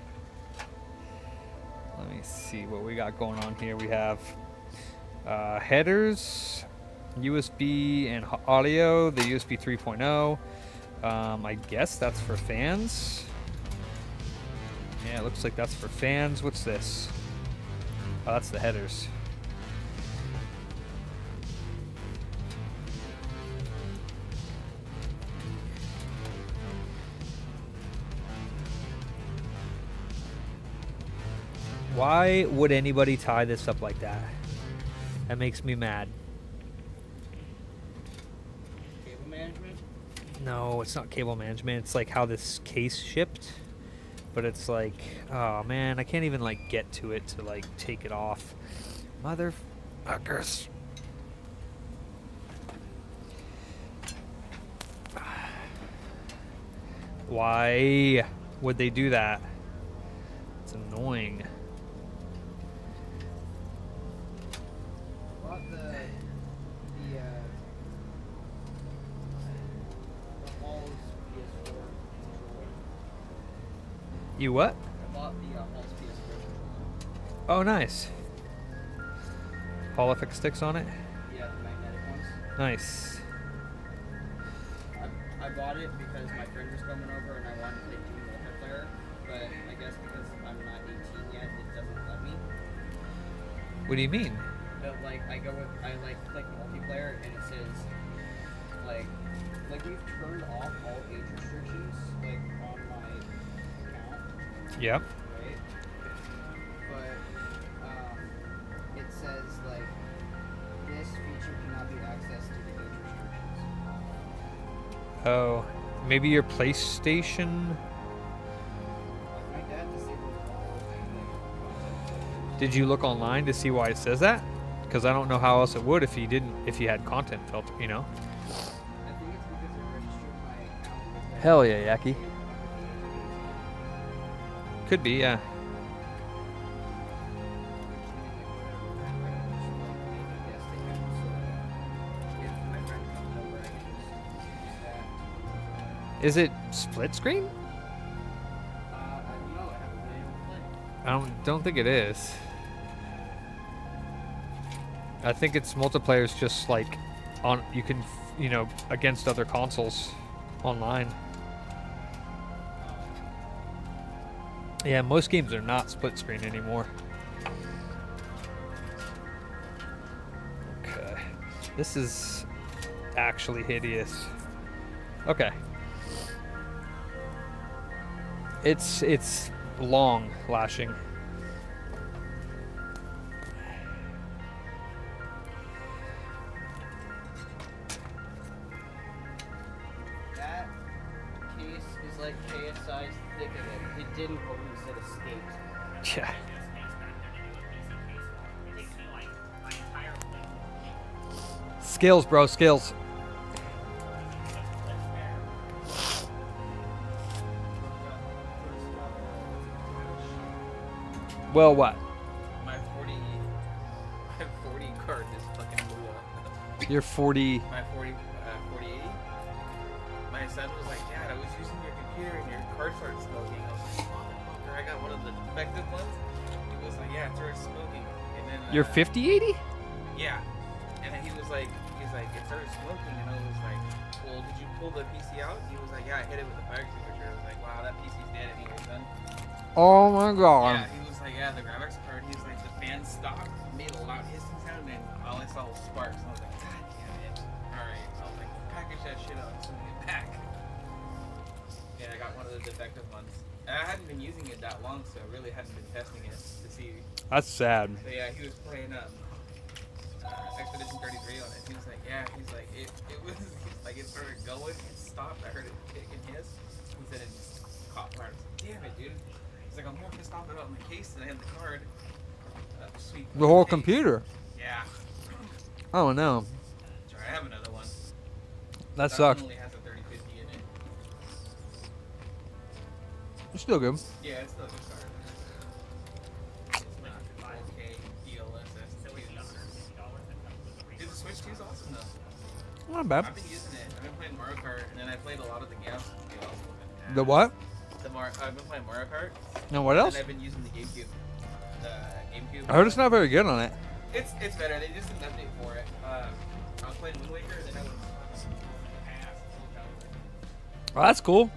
me see what we got going on here. We have headers, USB and audio, the USB 3.0. I guess that's for fans. Yeah, it looks like that's for fans. What's this? Oh, that's the headers. Why would anybody tie this up like that? That makes me mad. Cable management? No, it's not cable management. It's like how this case shipped. But it's like, oh man, I can't even like get to it to like take it off. Motherfuckers. Why would they do that? It's annoying. Bought the Hall's PS4 controller. You what? I bought the Hall's PS4 controller. Oh, nice. Holofic sticks on it? Yeah, the magnetic ones. Nice. I bought it because my friend was coming over and I wanted to play team multiplayer, but I guess because I'm not 18 yet, it doesn't let me. What do you mean? But like I click multiplayer and it says like we've turned off all age restrictions like on my account, Yep. right? But it says like this feature cannot be accessed to the age restrictions. Oh, maybe your PlayStation? My dad disabled all Did you look online to see why it says that? Because I don't know how else it would if you had content filter, you know? I think it's because it registered my account with the Hell yeah, Yaki. Could be, yeah. Is it split screen? I don't think it is. I think it's multiplayer's just like on you can against other consoles online. Yeah, most games are not split screen anymore. Okay. This is actually hideous. Okay. It's long lashing. That case is like KSI's thick of it. It didn't open, it escaped. Yeah. Skills, bro, skills. Well, what? My 40 card just fucking blew up. You're 40. My 4080. My son was like, Dad, I was using your computer and your card started smoking. I was like, motherfucker, I got one of the defective ones. He was like, yeah, it started smoking. And then You're 5080? Yeah. And then he was like, it started smoking, and I was like, well, did you pull the PC out? He was like, yeah, I hit it with a fire extinguisher. I was like, wow, that PC's dead anyway, son. Oh my god. Yeah, he was like, yeah, the graphics card. He was like, the fan stopped, made a loud hissing sound, and all I saw was sparks. And I was like, God damn it. Alright. I was like, package that shit up so we get back. Yeah, I got one of the defective ones. And I hadn't been using it that long, so I really hadn't been testing it to see. That's sad. So yeah, he was playing Expedition 33 on it. He was like, yeah, he's like, it was, he's like, it started going, it stopped, I heard it kick and hiss. He said it just caught fire. I was like, damn it, dude. He's like, I'm more pissed off about my case than I am the card. Sweet. The whole case. computer. Yeah. Oh no. Sorry, I have another one. That sucks. One only has a 3050 in it. It's still good. Yeah, it's still a good card. It's not 5K DLSS. Dude, the Switch 2 is awesome though. Not bad. I've been using it. I've been playing Mario Kart, and then I played a lot of the games. The what? I've been playing Mario Kart. And what else? And I've been using the GameCube. The GameCube. I heard it's not very good on it. It's better. They just did an update for it. I was playing Wind Waker, and then I was. Oh, that's cool.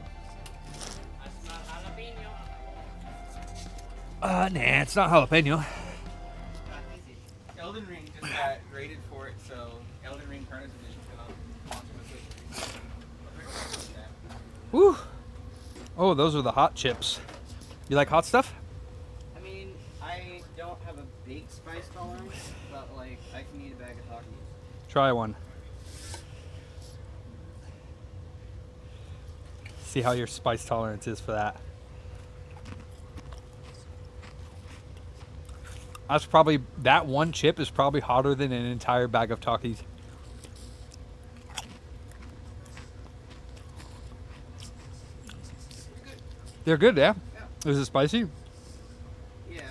Nah, it's not jalapeno. Elden Ring just got rated for it, so Elden Ring Carnage Edition can launch on the Switch. Woo. Oh, those are the hot chips. You like hot stuff? I mean, I don't have a big spice tolerance, but like I can eat a bag of Takis. Try one. See how your spice tolerance is for that. That's probably, that one chip is probably hotter than an entire bag of Takis. They're good, yeah? Yeah. Is it spicy? Yeah.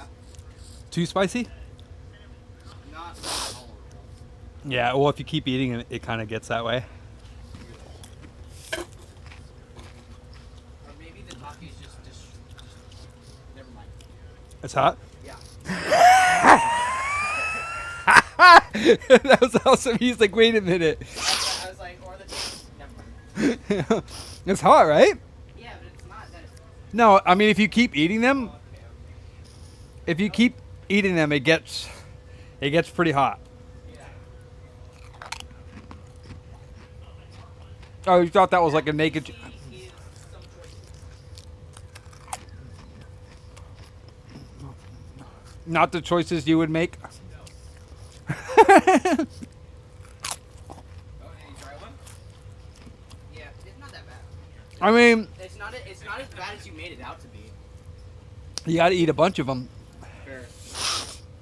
Too spicy? Not tolerable. Yeah, well, if you keep eating it, it kind of gets that way. Or maybe the Takis just never mind. It's hot? Yeah. That was awesome. He's like, wait a minute. I was like, or the taste. Never mind. It's hot, right? Yeah, but it's not that. No, I mean, if you keep eating them, it gets pretty hot. Yeah. Oh, you thought that was like a naked... Is some choices. Not the choices you would make? Oh, did you try one? Yeah, it's not that bad. I mean, It's not as bad as you made it out to be. you gotta eat a bunch of them. Fair.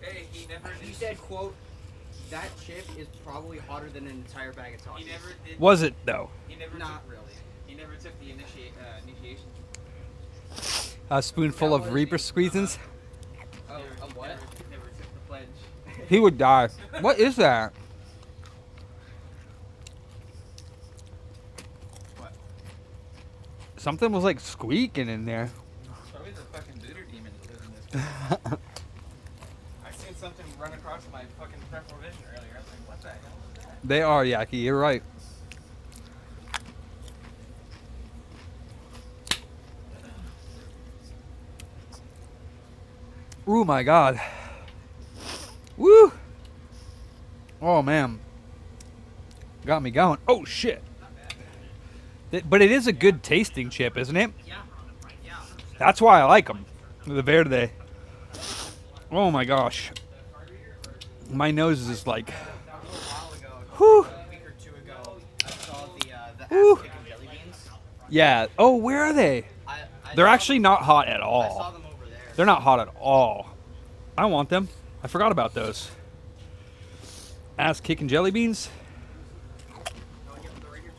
Hey, he never You did. said, quote, that chip is probably hotter than an entire bag of Takis. He never did. Was it, though? He never Not took, really. He never took the initiation. A spoonful of Reaper squeezins? Oh, Never- what? Never took the pledge. He would die. What is that? What? Something was like squeaking in there. Probably the fucking booter demon that lives in this. I seen something run across my fucking peripheral vision earlier. I was like, what the hell is that? They are, Yaki. You're right. Oh my god. Woo! Oh man. Got me going. Oh shit. But it is a good tasting chip, isn't it? Yeah. Yeah. That's why I like them. The Verde. Oh my gosh. My nose is like... A little while ago, Whew. a week or two ago, I saw the Whew. ass chicken jelly beans. Yeah. Oh, where are they? I They're saw actually not hot at I saw all. them over there. They're not hot at all. I want them. I forgot about those. Ass kicking jelly beans. Oh, yeah, they're right here.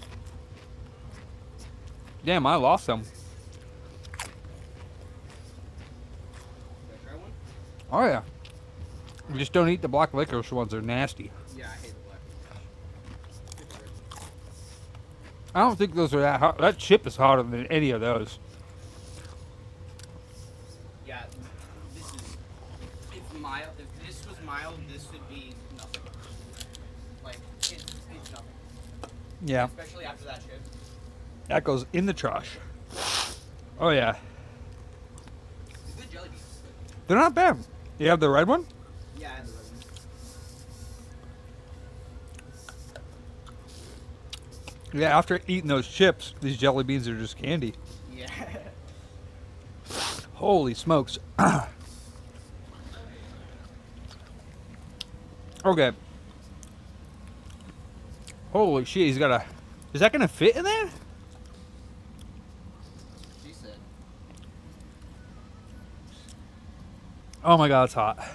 Damn, I lost them. Should I try one? Oh yeah. Just don't eat the black licorice ones. They're nasty. Yeah, I hate the black. I don't think those are that hot. That chip is hotter than any of those. Yeah, this is. If mild, if this was mild, this would be nothing. Like it's nothing. Yeah. Especially after that chip. That goes in the trash. Oh yeah. It's good jelly beans. They're not bad. You have the red one? Yeah, I had the red one. Yeah, after eating those chips, these jelly beans are just candy. Yeah. Holy smokes. Okay. Holy shit, he's got a... Is that going to fit in there? She said. Oh my god, it's hot.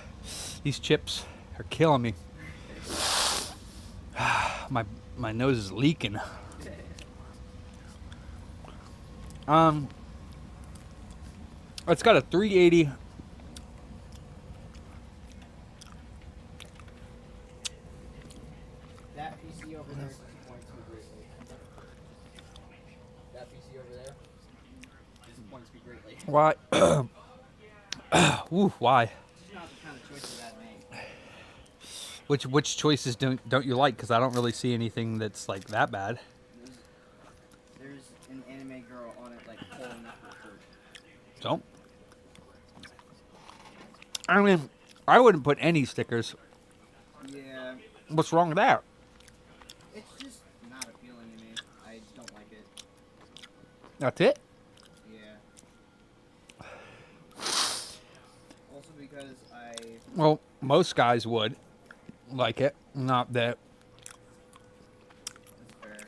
These chips are killing me. My nose is leaking. It's got a 380. That PC over there disappoints me greatly. That PC over there disappoints me greatly. Why? Ooh, why? This is not the kind of choices I'd make. Which choices don't you like? Because I don't really see anything that's like that bad. There's an anime girl on it, like pulling up her shirt. So, I mean, I wouldn't put any stickers. Yeah, What's wrong with that? it's just not appealing to me. I don't like it. That's it? Yeah. Also because because I Well, most guys would like it. Not that. that's fair.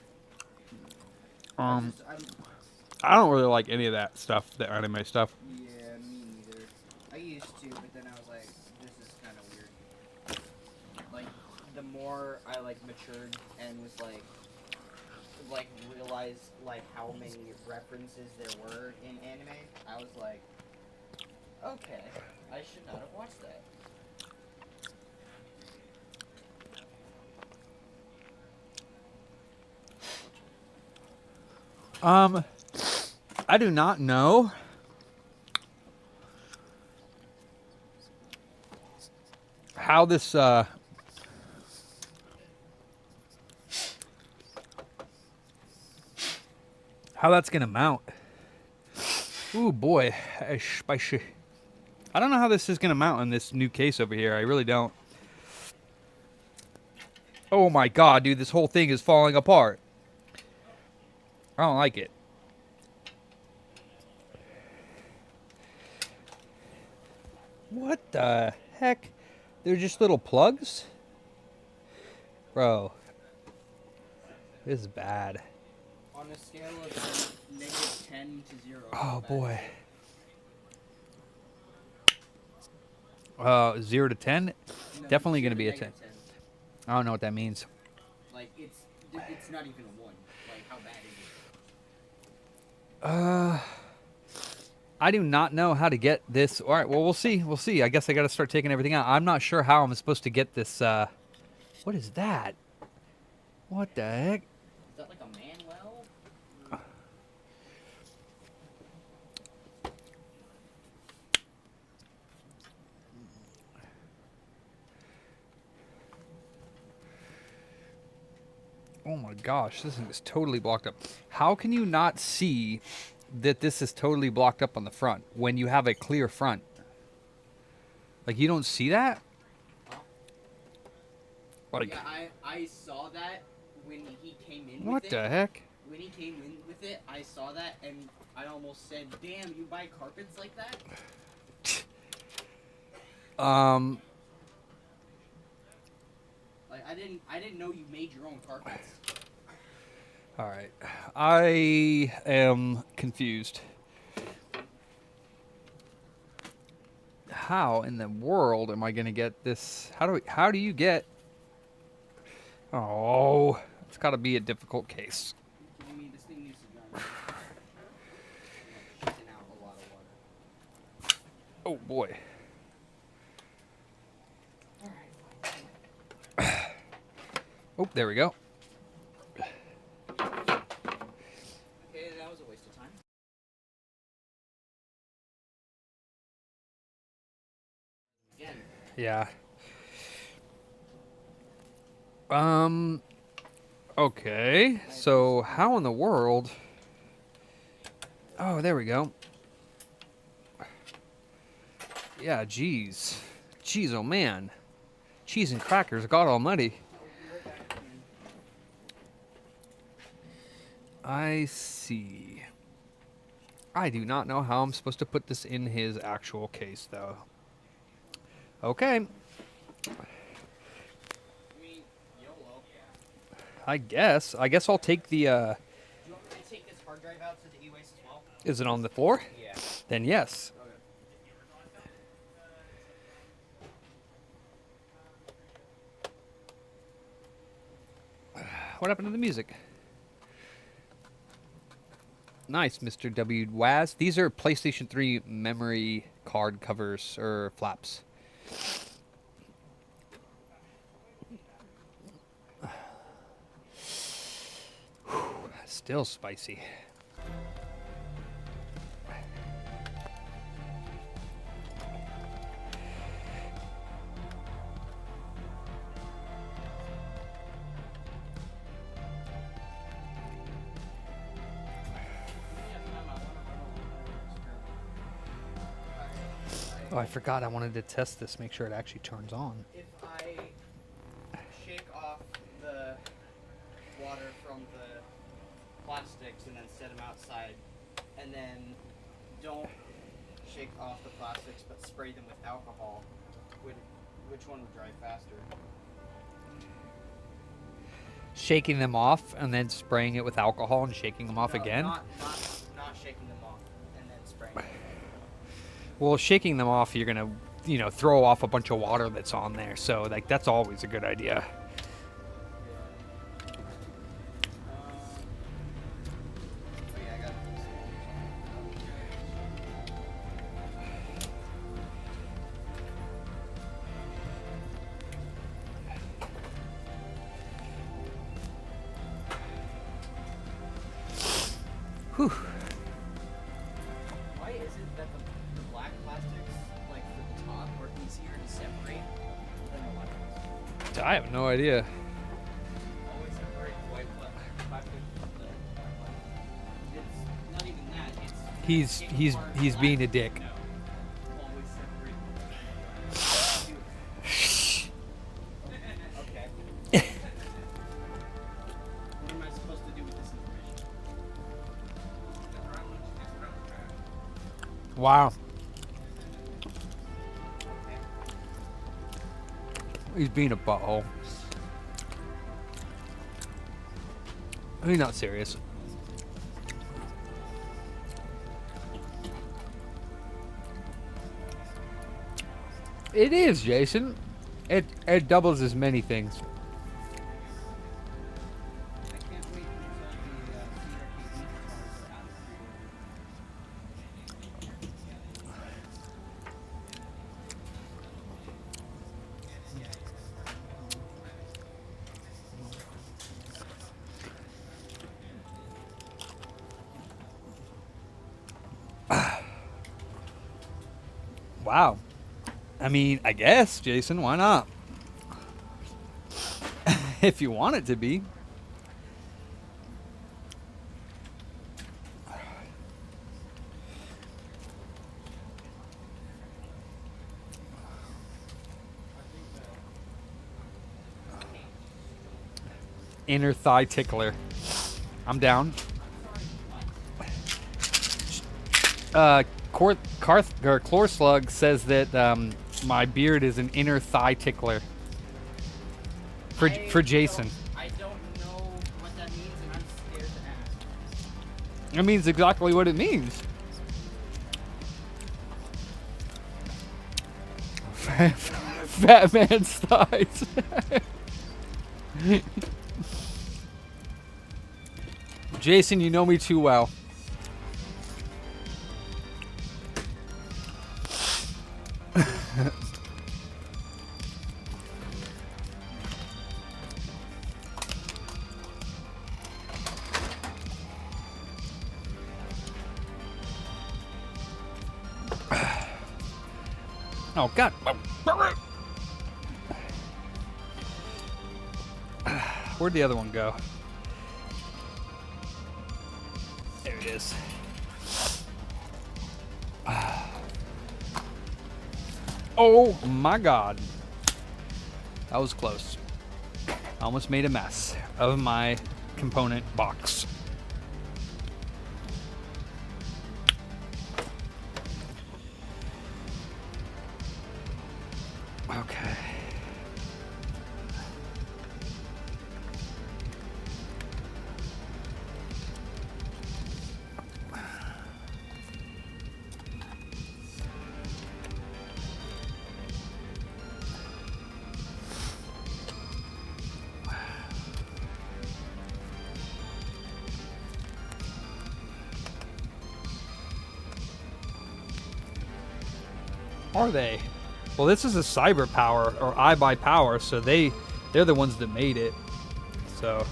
Um, I'm I don't really like any of that stuff, the anime stuff. yeah, me neither. I used to, but then I was like, this is kind of weird. Like the more I like matured and was like realized like how many references there were in anime, I was like, okay, I should not have watched that. I do not know how this how that's gonna mount. Ooh boy, spicy. I don't know how this is gonna mount in this new case over here. I really don't. Oh my god, dude, this whole thing is falling apart. I don't like it. What the heck? They're just little plugs? Bro. This is bad. On a scale of -10 to 0. Oh how bad boy. is it? 0 to 10? No, Definitely 0 gonna to be a 10. -10. I don't know what that means. Like it's not even a 1. Like how bad is it? I do not know how to get this. All right, well, we'll see. We'll see. I guess I got to start taking everything out. I'm not sure how I'm supposed to get this. What is that? What the heck? Is that like a Manuel? Oh my gosh, this thing is totally blocked up. How can you not see that this is totally blocked up on the front when you have a clear front? Like, you don't see that? Like, Yeah, I saw that when he came in what with it. the heck? When he came in with it, I saw that and I almost said, "Damn, you buy carpets like that?" Like I didn't know you made your own carpets. All right. I am confused. How in the world am I going to get this? How do you get? Oh, it's got to be a difficult case. I mean, this thing needs to run. Shitting out a lot of water. Oh boy. All right. Oh, there we go. Okay, that was a waste of time. Again. Yeah. Okay. So how in the world? Oh, there we go. Yeah, geez. Jeez, oh man. Cheese and crackers, God almighty. I see. I do not know how I'm supposed to put this in his actual case, though. Okay. I mean, YOLO. I guess. I guess I'll take the, Do you want me to take this hard drive out to the e-waste as well? Is it on the floor? Yeah. Then yes. What happened to the music? Nice, Mr. W. Waz. These are PlayStation 3 memory card covers or flaps. Still spicy. Oh, I forgot I wanted to test this, make sure it actually turns on. If I shake off the water from the plastics and then set them outside, and then don't shake off the plastics but spray them with alcohol, which one would dry faster? Shaking them off and then spraying it with alcohol and shaking them off No, again. Not shaking them off and then spraying them. Well, shaking them off, you're gonna, throw off a bunch of water that's on there. So like that's always a good idea. Oh yeah, I got this. Whew. Why is it that the black plastics, like for the top, are easier to separate than the white ones? I have no idea. Always separate white plastic from the black plastic. It's not even that. It's He's being a dick. No. Always separate. Okay. What am I supposed to do with this information? Wow. He's being a butthole. He's not serious. It is, Jason. It doubles as many things. I can't wait until the CRT cars are out of Wow. I mean, I guess, Jason, why not? If you want it to be. Inner thigh tickler. I'm down. Chlorslug says that my beard is an inner thigh tickler. For Jason. I don't know what that means, and I'm scared to ask. It means exactly what it means. Fat man's thighs. Jason, you know me too well. Oh, God. Where'd the other one go? There it is. Oh, my God. That was close. I almost made a mess of my component box. Okay. Are they? Well, this is a Cyber Power or iBuy Power, so they're the ones that made it. So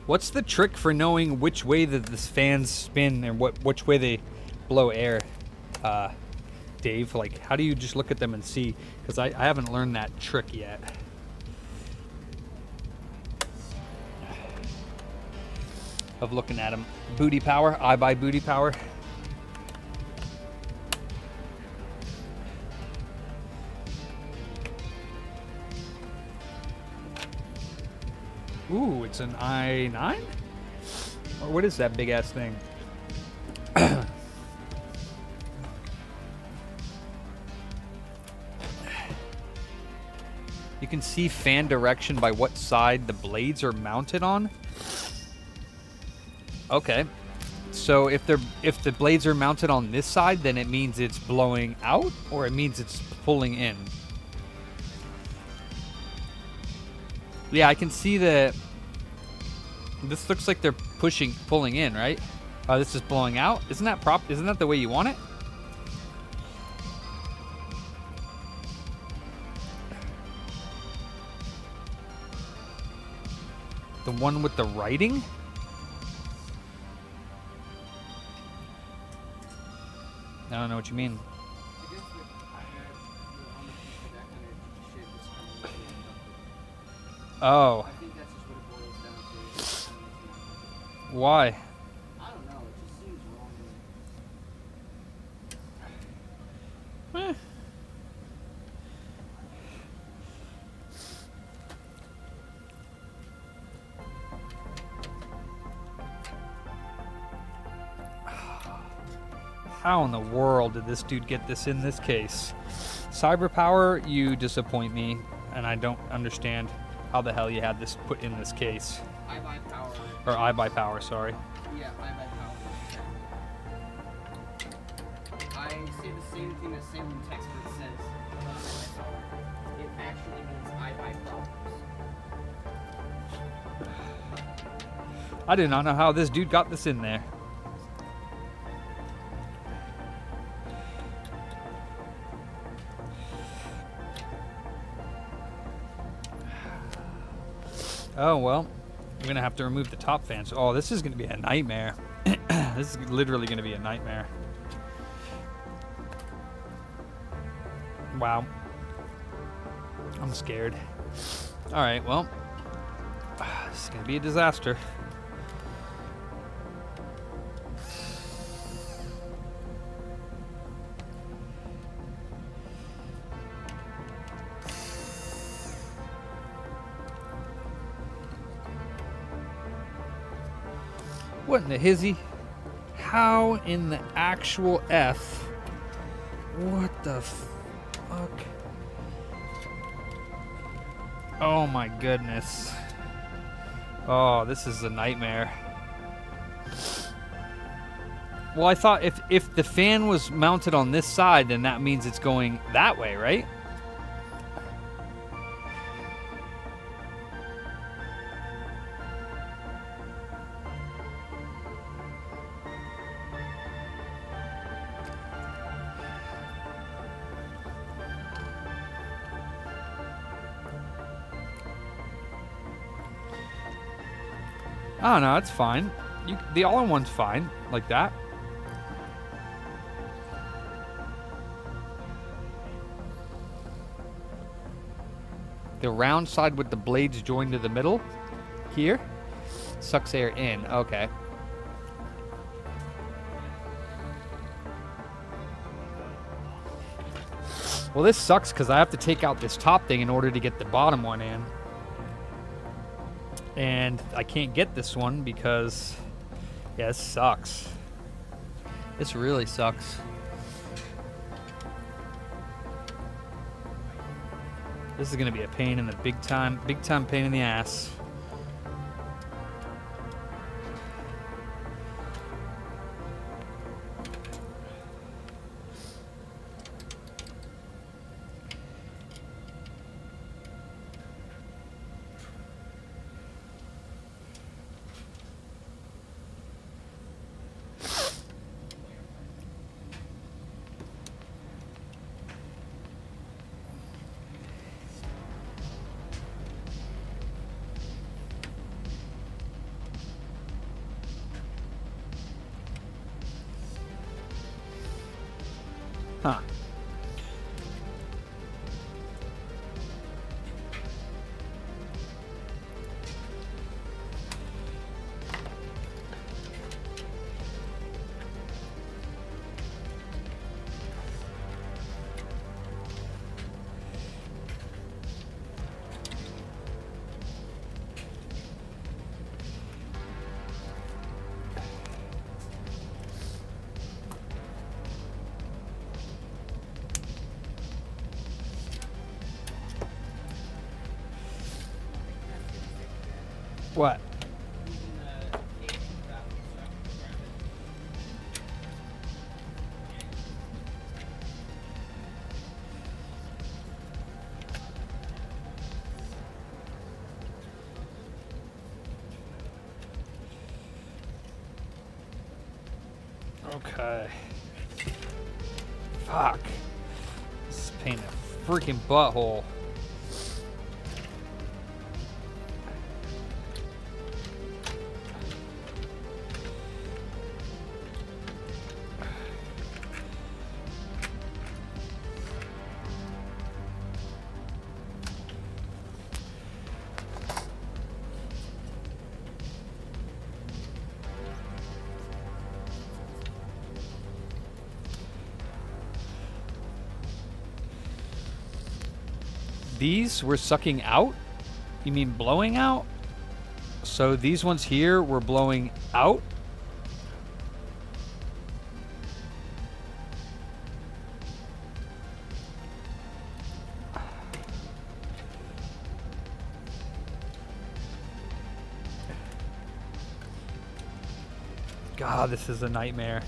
what's the trick for knowing which way that the fans spin and which way they blow air, Dave? Like, how do you just look at them and see? Because I haven't learned that trick yet. Of looking at them. Booty power, iBuy booty power. Ooh, it's an i9? Or what is that big ass thing? You can see fan direction by what side the blades are mounted on. Okay. So if the blades are mounted on this side, then it means it's blowing out, or it means it's pulling in. Yeah, I can see that. This looks like they're pulling in, right? Oh, this is blowing out. Isn't that the way you want it? The one with the writing? I don't know what you mean. I guess on the PC, that kind of shit just kind of really Oh, I think that's just what it boils down to. why? I don't know. It just seems wrong to me. Eh. How in the world did this dude get this in this case? Cyberpower, you disappoint me, and I don't understand how the hell you had this put in this case. I buy power. Or I buy power, sorry. Yeah, I buy power. I say the same thing that same textbook says. It actually means I buy problems. I do not know how this dude got this in there. Oh, well, we're going to have to remove the top fans. Oh, this is going to be a nightmare. This is literally going to be a nightmare. Wow. I'm scared. All right, well, this is going to be a disaster. What in the hizzy? How in the actual F? What the fuck? Oh my goodness. Oh, this is a nightmare. Well, I thought if the fan was mounted on this side, then that means it's going that way, right? Oh no, it's fine. The all-in-one's fine, like that. The round side with the blades joined to the middle, here, sucks air in. Okay. Well, this sucks because I have to take out this top thing in order to get the bottom one in. And I can't get this one because, yeah, this sucks. This really sucks. This is gonna be a pain in the big time pain in the ass. Huh. What? Even the cage wrap and stuff, wrap it. Okay. Fuck. This is pain in the freaking butthole. These were sucking out? You mean blowing out? So these ones here were blowing out? God, this is a nightmare.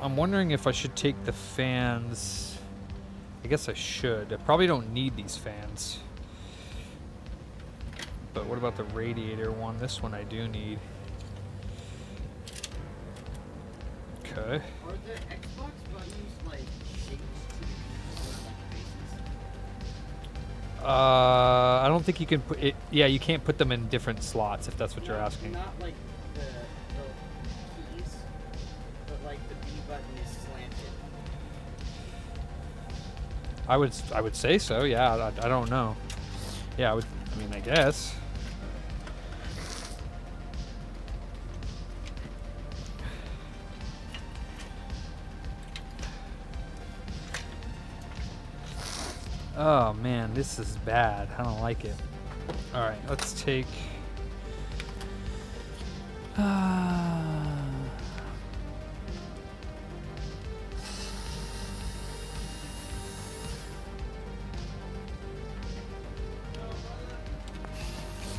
I'm wondering if I should take the fans. I guess I should. I probably don't need these fans. But what about the radiator one? This one I do need. Okay. Are the Xbox buttons like shaped to like faces? I don't think you can put it. Yeah, you can't put them in different slots if that's what you're asking. Not like the keys, but like the B button is slanted. I would say so. Yeah, I don't know. Yeah, I mean, I guess. Oh man, this is bad. I don't like it. All right, let's take.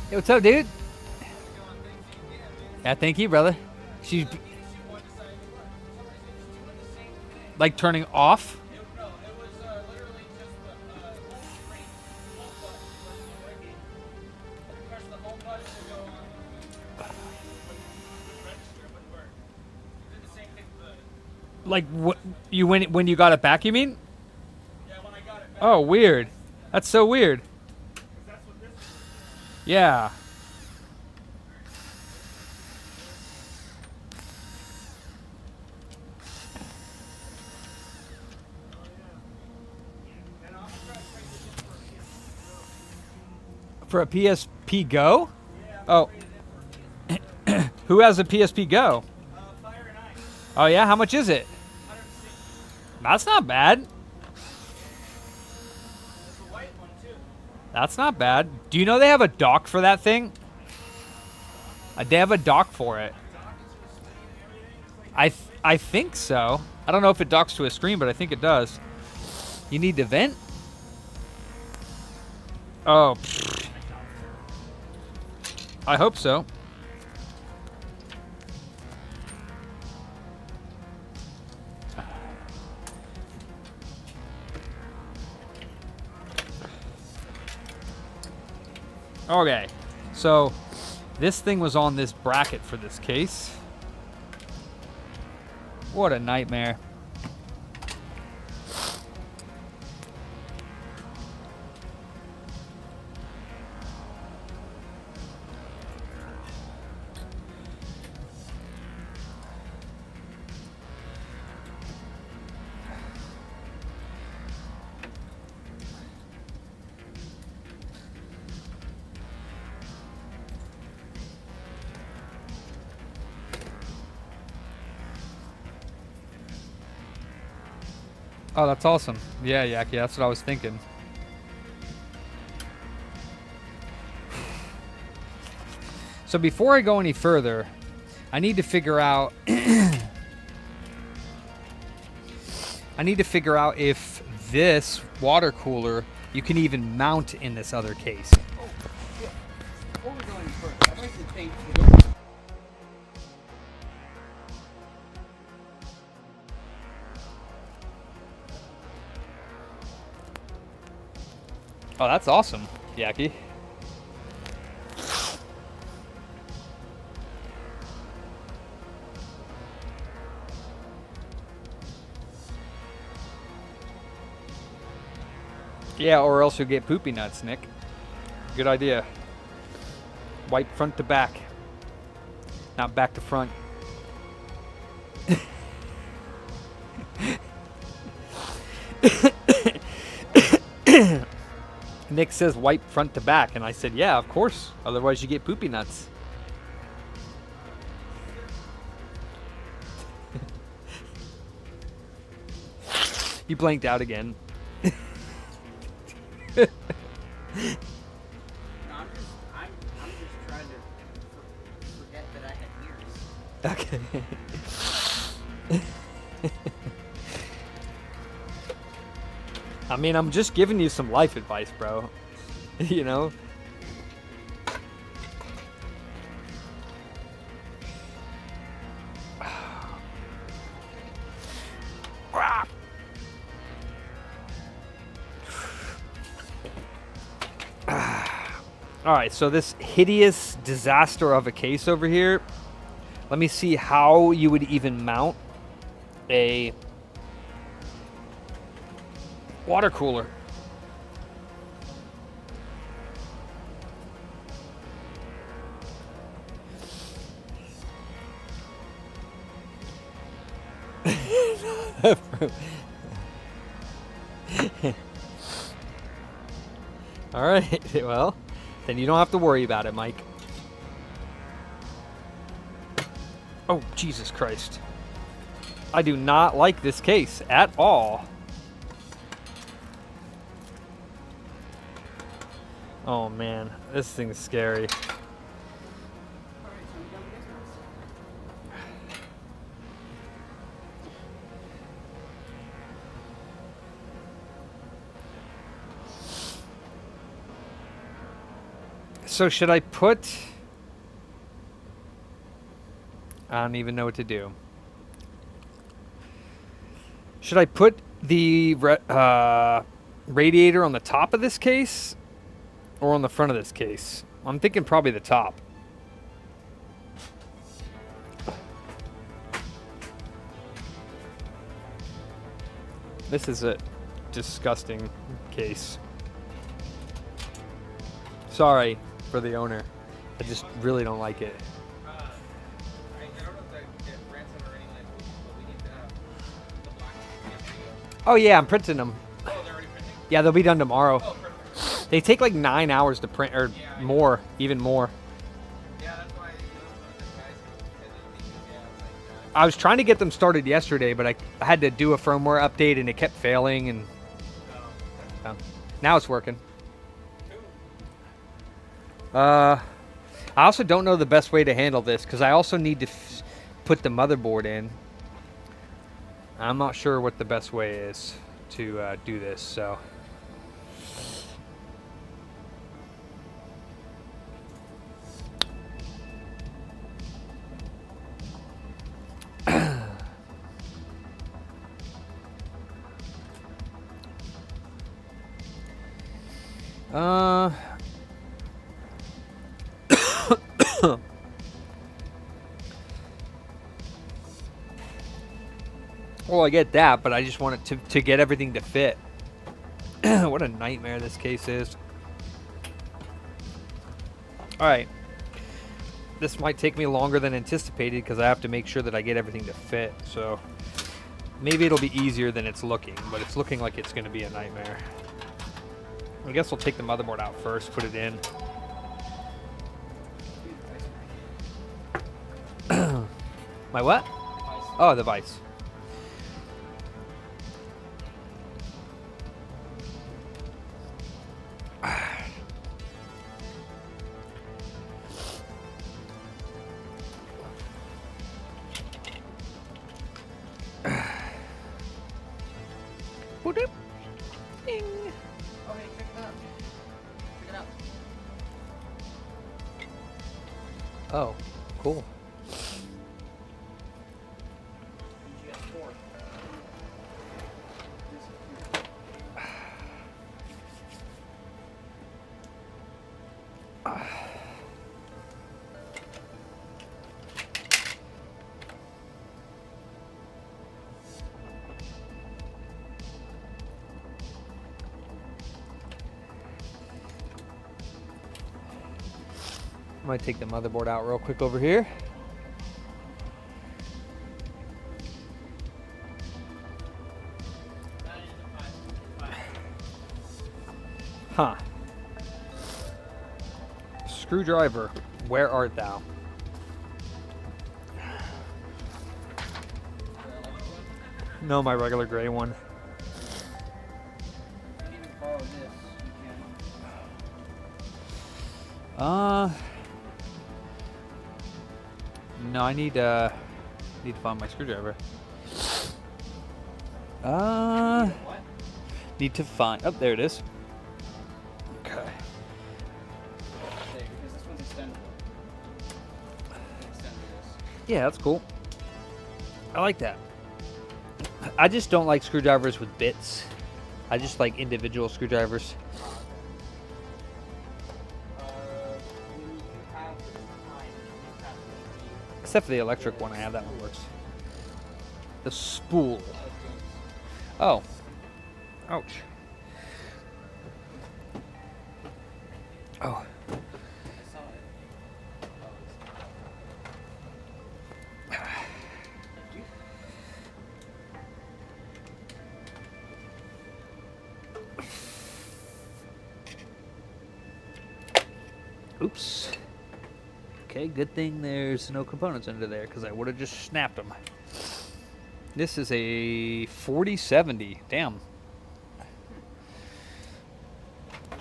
Hey, what's up, dude? Yeah, thank you, brother. She's like turning off. Like what you when you got it back? You mean? Yeah, when I got it back. Oh, weird. That's so weird. That's what this is. Yeah. And I'm trying to trade this in For a PSP Go? Yeah, Oh. Who has a PSP Go? Fire and Ice. Oh yeah, how much is it? 160. That's not bad. There's a white one too. That's not bad. Do you know they have a dock for that thing? They have a dock for it. I think so. I don't know if it docks to a screen, but I think it does. You need to vent? Oh. Pfft. I hope so. Okay, so this thing was on this bracket for this case. What a nightmare. Oh, that's awesome. Yeah, Yaki, that's what I was thinking. So before I go any further, I need to figure out I need to figure out if this water cooler you can even mount in this other case. Before we go any further, I'd like to thank you. Oh, that's awesome, Yaki. Yeah, or else you'll get poopy nuts, Nick. Good idea. Wipe front to back, not back to front. Nick says wipe front to back, and I said, yeah, of course. Otherwise, you get poopy nuts. You blanked out again. No, I'm just trying to forget that I had ears. Okay. I mean, I'm just giving you some life advice, bro. You know? All right, so this hideous disaster of a case over here. Let me see how you would even mount a water cooler. All right, well, then you don't have to worry about it, Mike. Oh, Jesus Christ. I do not like this case at all. Oh man, this thing's scary. So should I put... I don't even know what to do. Should I put the radiator on the top of this case or on the front of this case? I'm thinking probably the top. This is a disgusting case. Sorry for the owner. I just really don't like it. I don't know if ransom or anything, but we need to have the black. Oh yeah, I'm printing them. Oh, they're already printing? Yeah, they'll be done tomorrow. Oh, perfect. They take like 9 hours to print, or Yeah, more, even more. Yeah, that's why this guy's said that it's like, I was trying to get them started yesterday, but I had to do a firmware update and it kept failing, and now it's working. I also don't know the best way to handle this because I also need to put the motherboard in. I'm not sure what the best way is to do this, so. Well, I get that, but I just want it to get everything to fit. What a nightmare this case is. Alright. This might take me longer than anticipated because I have to make sure that I get everything to fit. So maybe it'll be easier than it's looking, but it's looking like it's going to be a nightmare. I guess we'll take the motherboard out first, put it in. My what? Oh, the vise. Boop-doop. Ding. Oh, hey, check it out. Check it out. Oh, cool. GS4. I might take the motherboard out real quick over here. Huh. Screwdriver, where art thou? No, my regular gray one. You can even borrow this. You can. No, I need to find my screwdriver. What? Need to find. Oh, there it is. Okay. There, because this one's extendable. You can extend this. Yeah, that's cool. I like that. I just don't like screwdrivers with bits. I just like individual screwdrivers. You have the time. You have the Except for the electric one I have, that one works. The spool. things. Oh. Ouch. Oh. I saw it. Oops. Okay, good thing there's no components under there because I would have just snapped them. This is a 4070. Damn.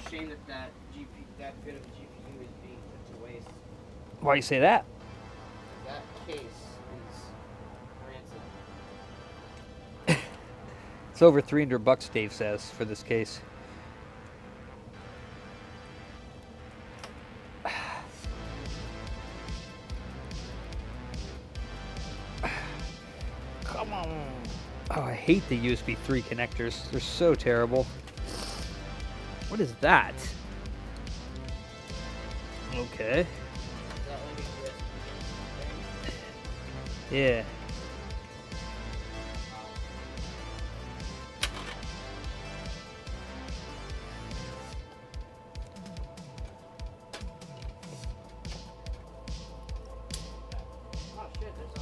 Shame that that bit of GPU is being put to waste. Why you say that? That case is rancid. It's over $300, Dave says, for this case. Come on. Oh, I hate the USB 3 connectors. They're so terrible. What is that? Okay. Is that like a USB thing? Yeah. Oh shit, there's a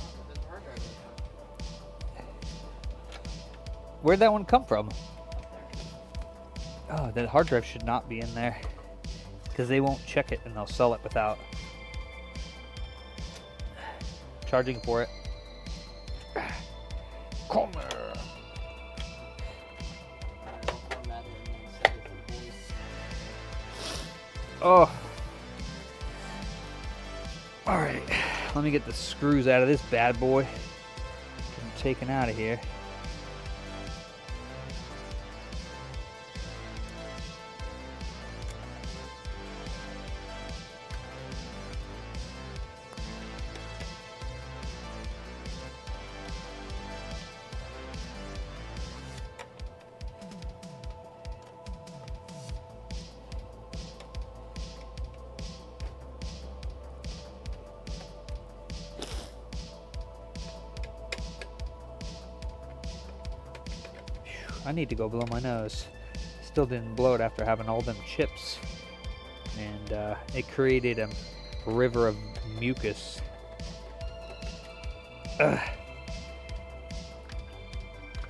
hard drive in there. Where'd that one come from? Oh, that hard drive should not be in there. Because they won't check it and they'll sell it without charging for it. Come here. Oh. Alright. Let me get the screws out of this bad boy. Get them taken out of here. I need to go blow my nose. Still didn't blow it after having all them chips. And it created a river of mucus. Ugh.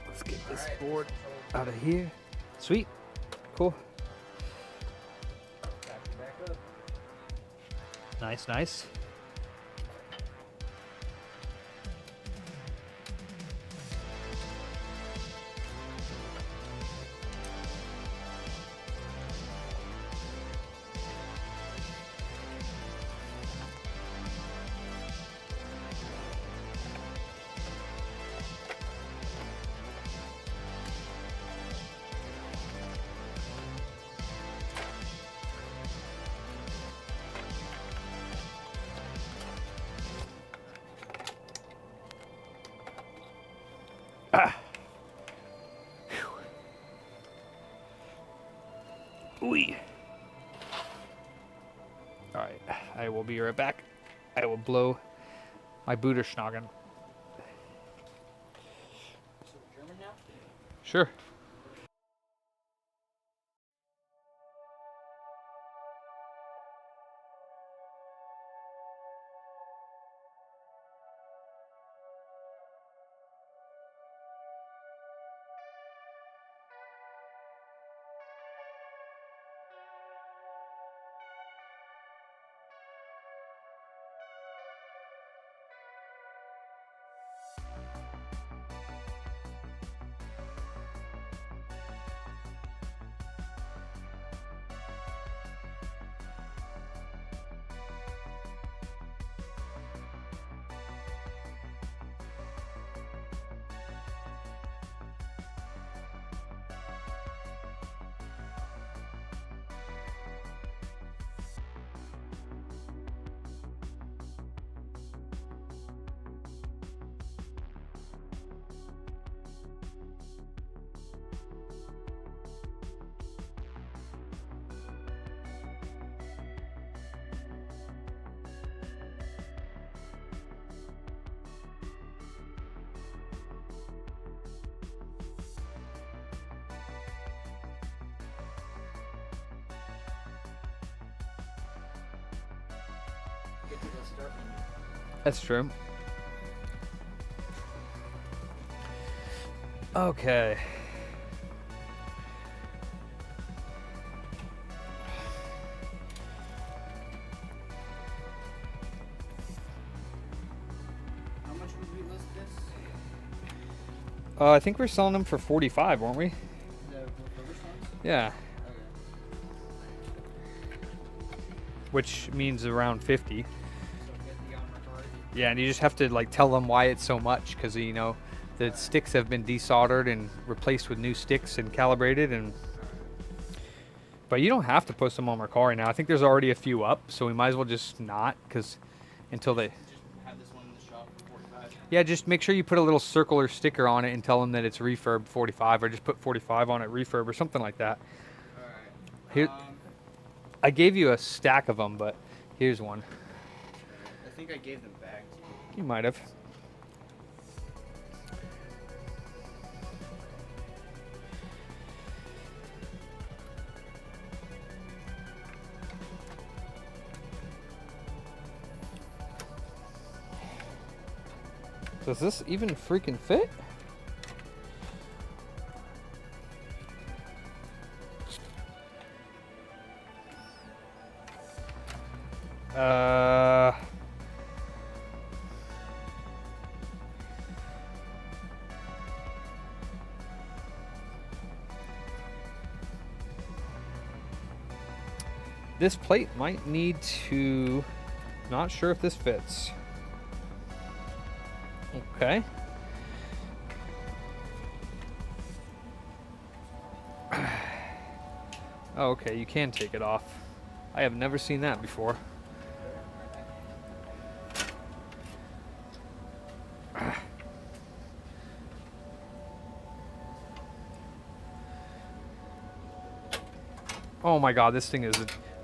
Let's get this board out of here. Sweet. Cool. Back up. Nice, nice. Ah. Ooh. Alright, I will be right back. I will blow my Booterschnagen. So German now? Sure. Get to the start menu. That's true. Okay. How much would we list this? I think we're selling them for 45, weren't we? The refurbished ones? Yeah. Okay. Which means around 50. So 50 on Mercari. Yeah, and you just have to like tell them why it's so much, because you know the sticks have been desoldered and replaced with new sticks and calibrated, and but you don't have to post them on Mercari now. I think there's already a few up, so we might as well just not, because until they. Just have this one in the shop for 45. Yeah, just make sure you put a little circular sticker on it and tell them that it's refurb 45, or just put 45 on it refurb or something like that. Alright. Here, I gave you a stack of them, but here's one. I think I gave them back to you. You might have. Does this even freaking fit? This plate might need to, not sure if this fits. Okay. Oh, okay, you can take it off. I have never seen that before. Oh my god, this thing is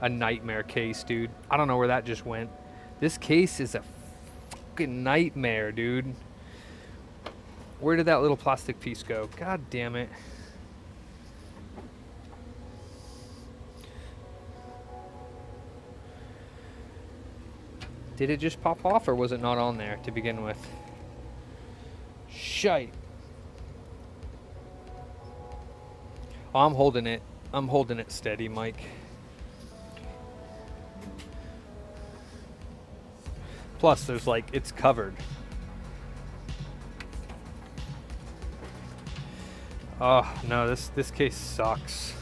a nightmare case, dude. I don't know where that just went. This case is a fucking nightmare, dude. Where did that little plastic piece go? God damn it. Did it just pop off, or was it not on there to begin with? Shite. Oh, I'm holding it. I'm holding it steady, Mike. Plus, there's like, it's covered. Oh, no, this case sucks.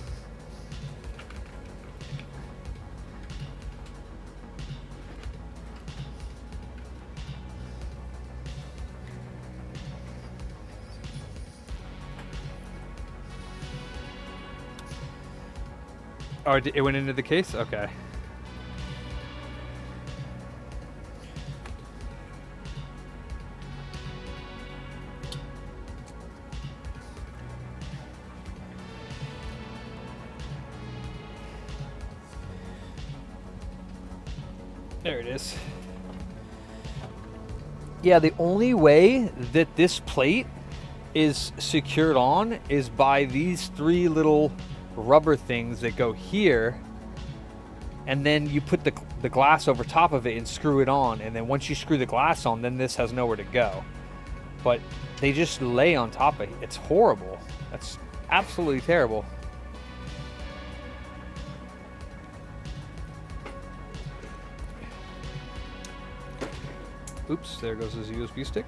Oh, it went into the case? Okay. There it is. Yeah, the only way that this plate is secured on is by these three little rubber things that go here, and then you put the glass over top of it and screw it on, and then once you screw the glass on, then this has nowhere to go. But they just lay on top of it. It's horrible. That's absolutely terrible. Oops, there goes his USB stick.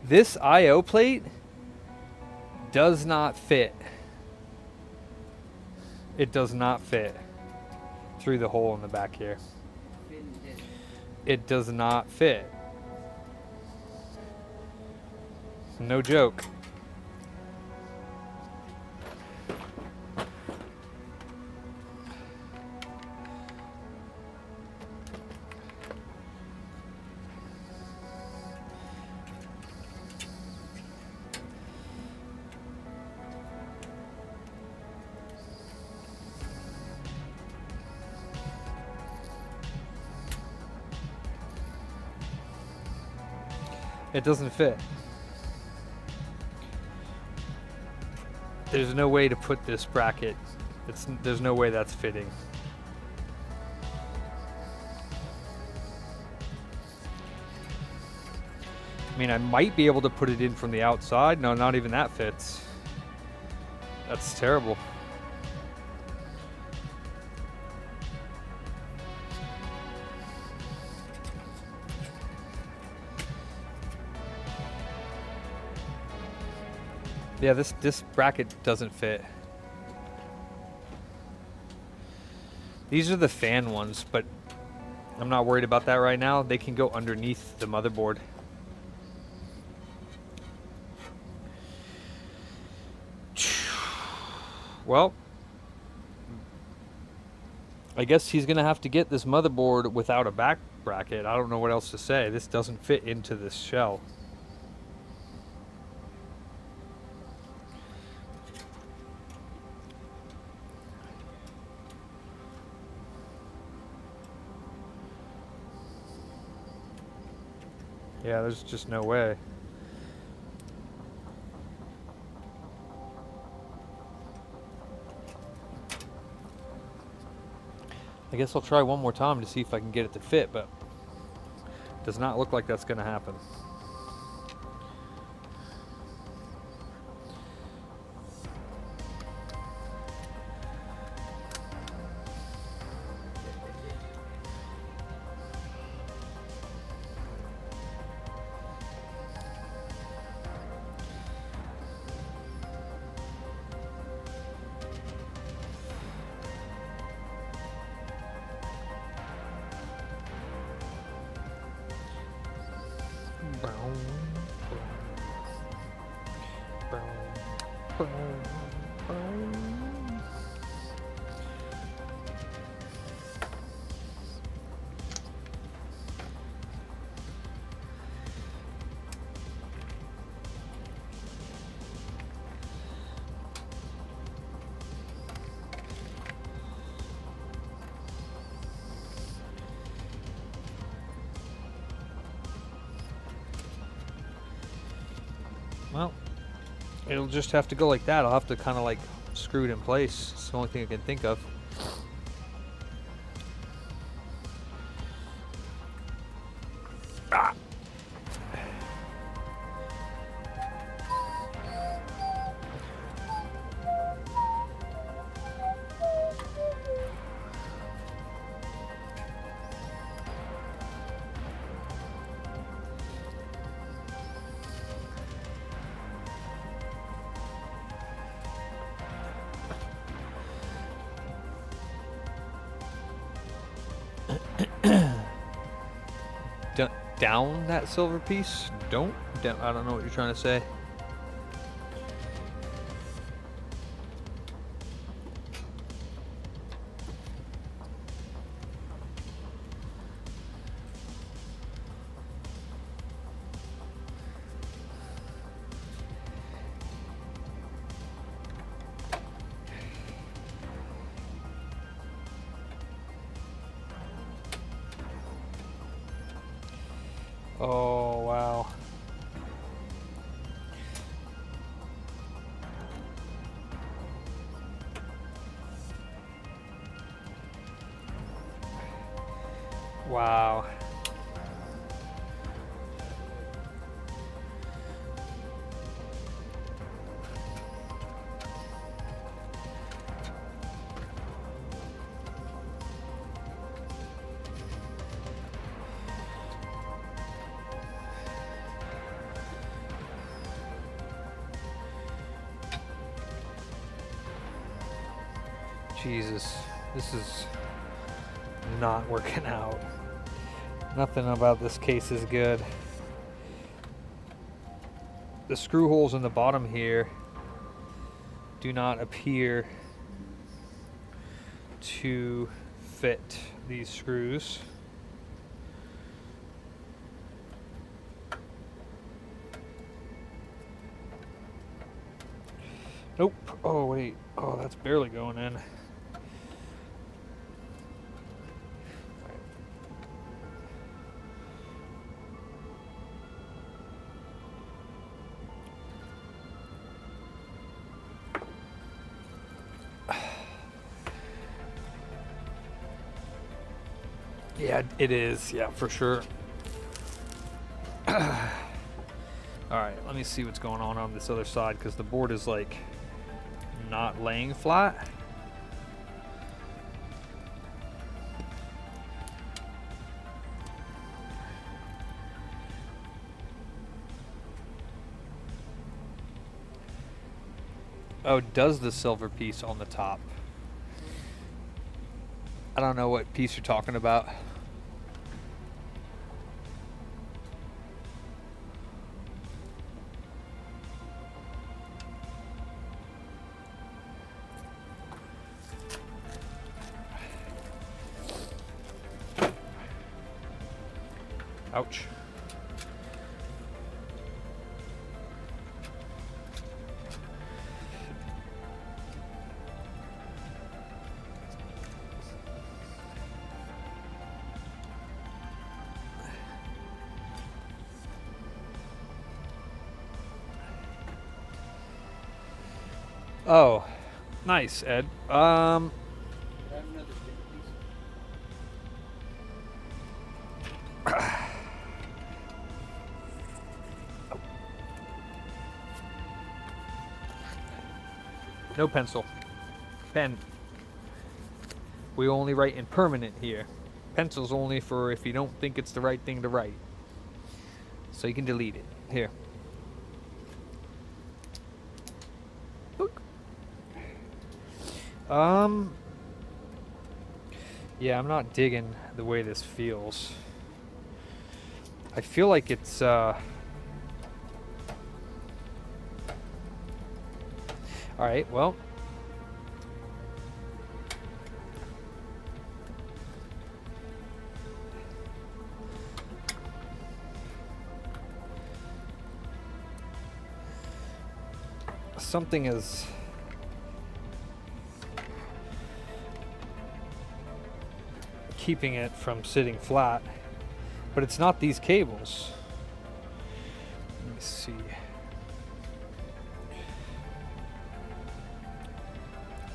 This I/O plate does not fit. It does not fit through the hole in the back here. It does not fit. No joke. It doesn't fit. There's no way to put this bracket. There's no way that's fitting. I mean, I might be able to put it in from the outside. No, not even that fits. That's terrible. Yeah, this bracket doesn't fit. These are the fan ones, but I'm not worried about that right now. They can go underneath the motherboard. Well, I guess he's gonna have to get this motherboard without a back bracket. I don't know what else to say. This doesn't fit into this shell. Yeah, there's just no way. I guess I'll try one more time to see if I can get it to fit, but it does not look like that's going to happen. Well, it'll just have to go like that. I'll have to kind of like screw it in place. It's the only thing I can think of. Ah. Down that silver piece? Don't down. I don't know what you're trying to say. Oh, wow. Wow. Jesus, this is not working out. Nothing about this case is good. The screw holes in the bottom here do not appear to fit these screws. Nope. Oh, wait. Oh, that's barely going in. Yeah, it is. Yeah, for sure. All right, let me see what's going on this other side, because the board is like not laying flat. Oh, does the silver piece on the top? I don't know what piece you're talking about. Ouch. Oh, nice, Ed. No pencil. Pen. We only write in permanent here. Pencil's only for if you don't think it's the right thing to write. So you can delete it. Here. Look. Yeah, I'm not digging the way this feels. I feel like it's all right, well, something is keeping it from sitting flat, but it's not these cables. Let me see.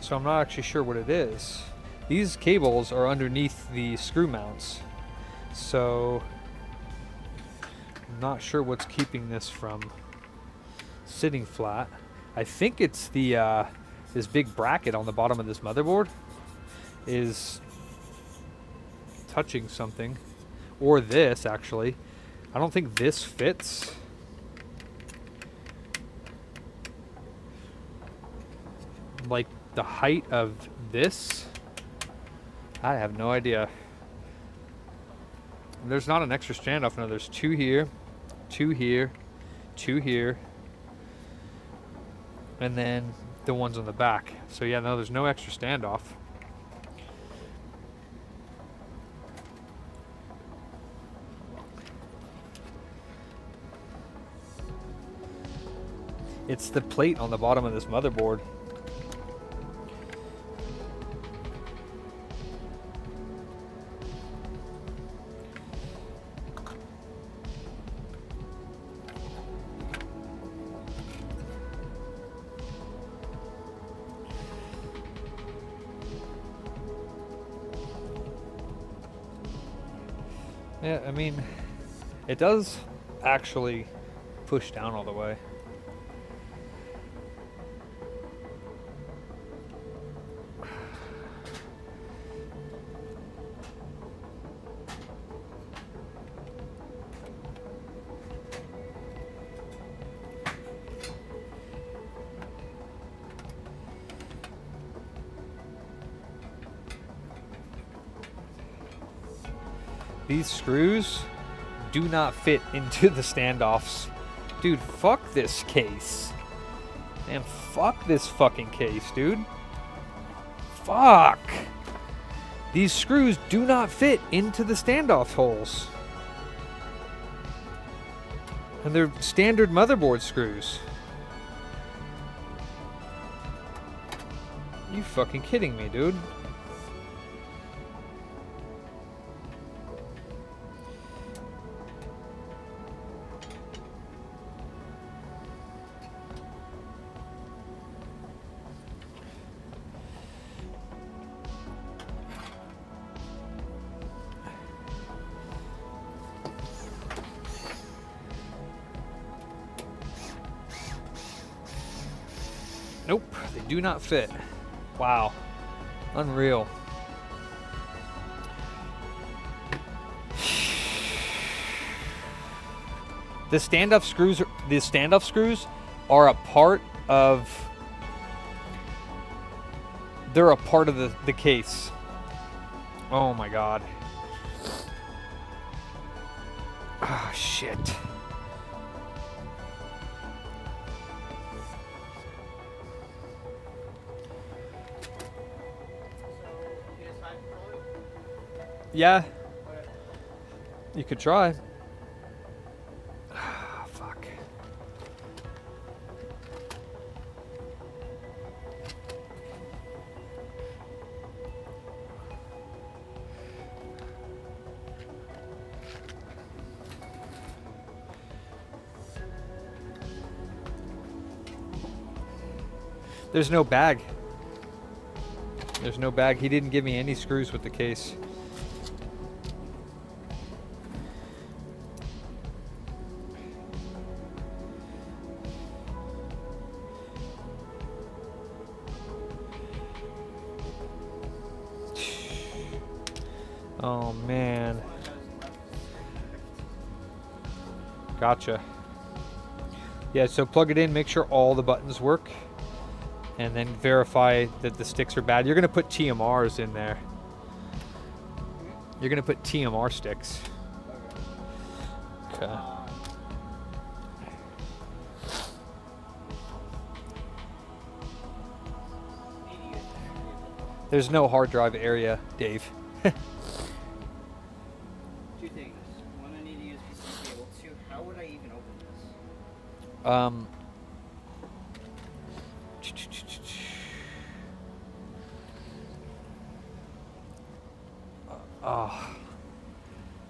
So I'm not actually sure what it is. These cables are underneath the screw mounts. So I'm not sure what's keeping this from sitting flat. I think it's the this big bracket on the bottom of this motherboard is touching something, or this actually. I don't think this fits. Like the height of this, I have no idea. There's not an extra standoff. No, there's two here, two here, two here, and then the ones on the back. So yeah, no, there's no extra standoff. It's the plate on the bottom of this motherboard. Yeah, I mean, it does actually push down all the way. These screws do not fit into the standoffs. Dude, fuck this case. Man, fuck this fucking case, dude. Fuck. These screws do not fit into the standoff holes. And they're standard motherboard screws. You fucking kidding me, dude? Nope, they do not fit. Wow. Unreal. The standoff screws are a part of the case. Oh my god. Ah, shit. Yeah. You could try. Fuck. There's no bag. There's no bag. He didn't give me any screws with the case. Oh man. Gotcha. Yeah, so plug it in, make sure all the buttons work, and then verify that the sticks are bad. You're gonna put TMRs in there. You're gonna put TMR sticks. Okay. There's no hard drive area, Dave. Two things. One, I need to use PC cable. Two, how would I even open this?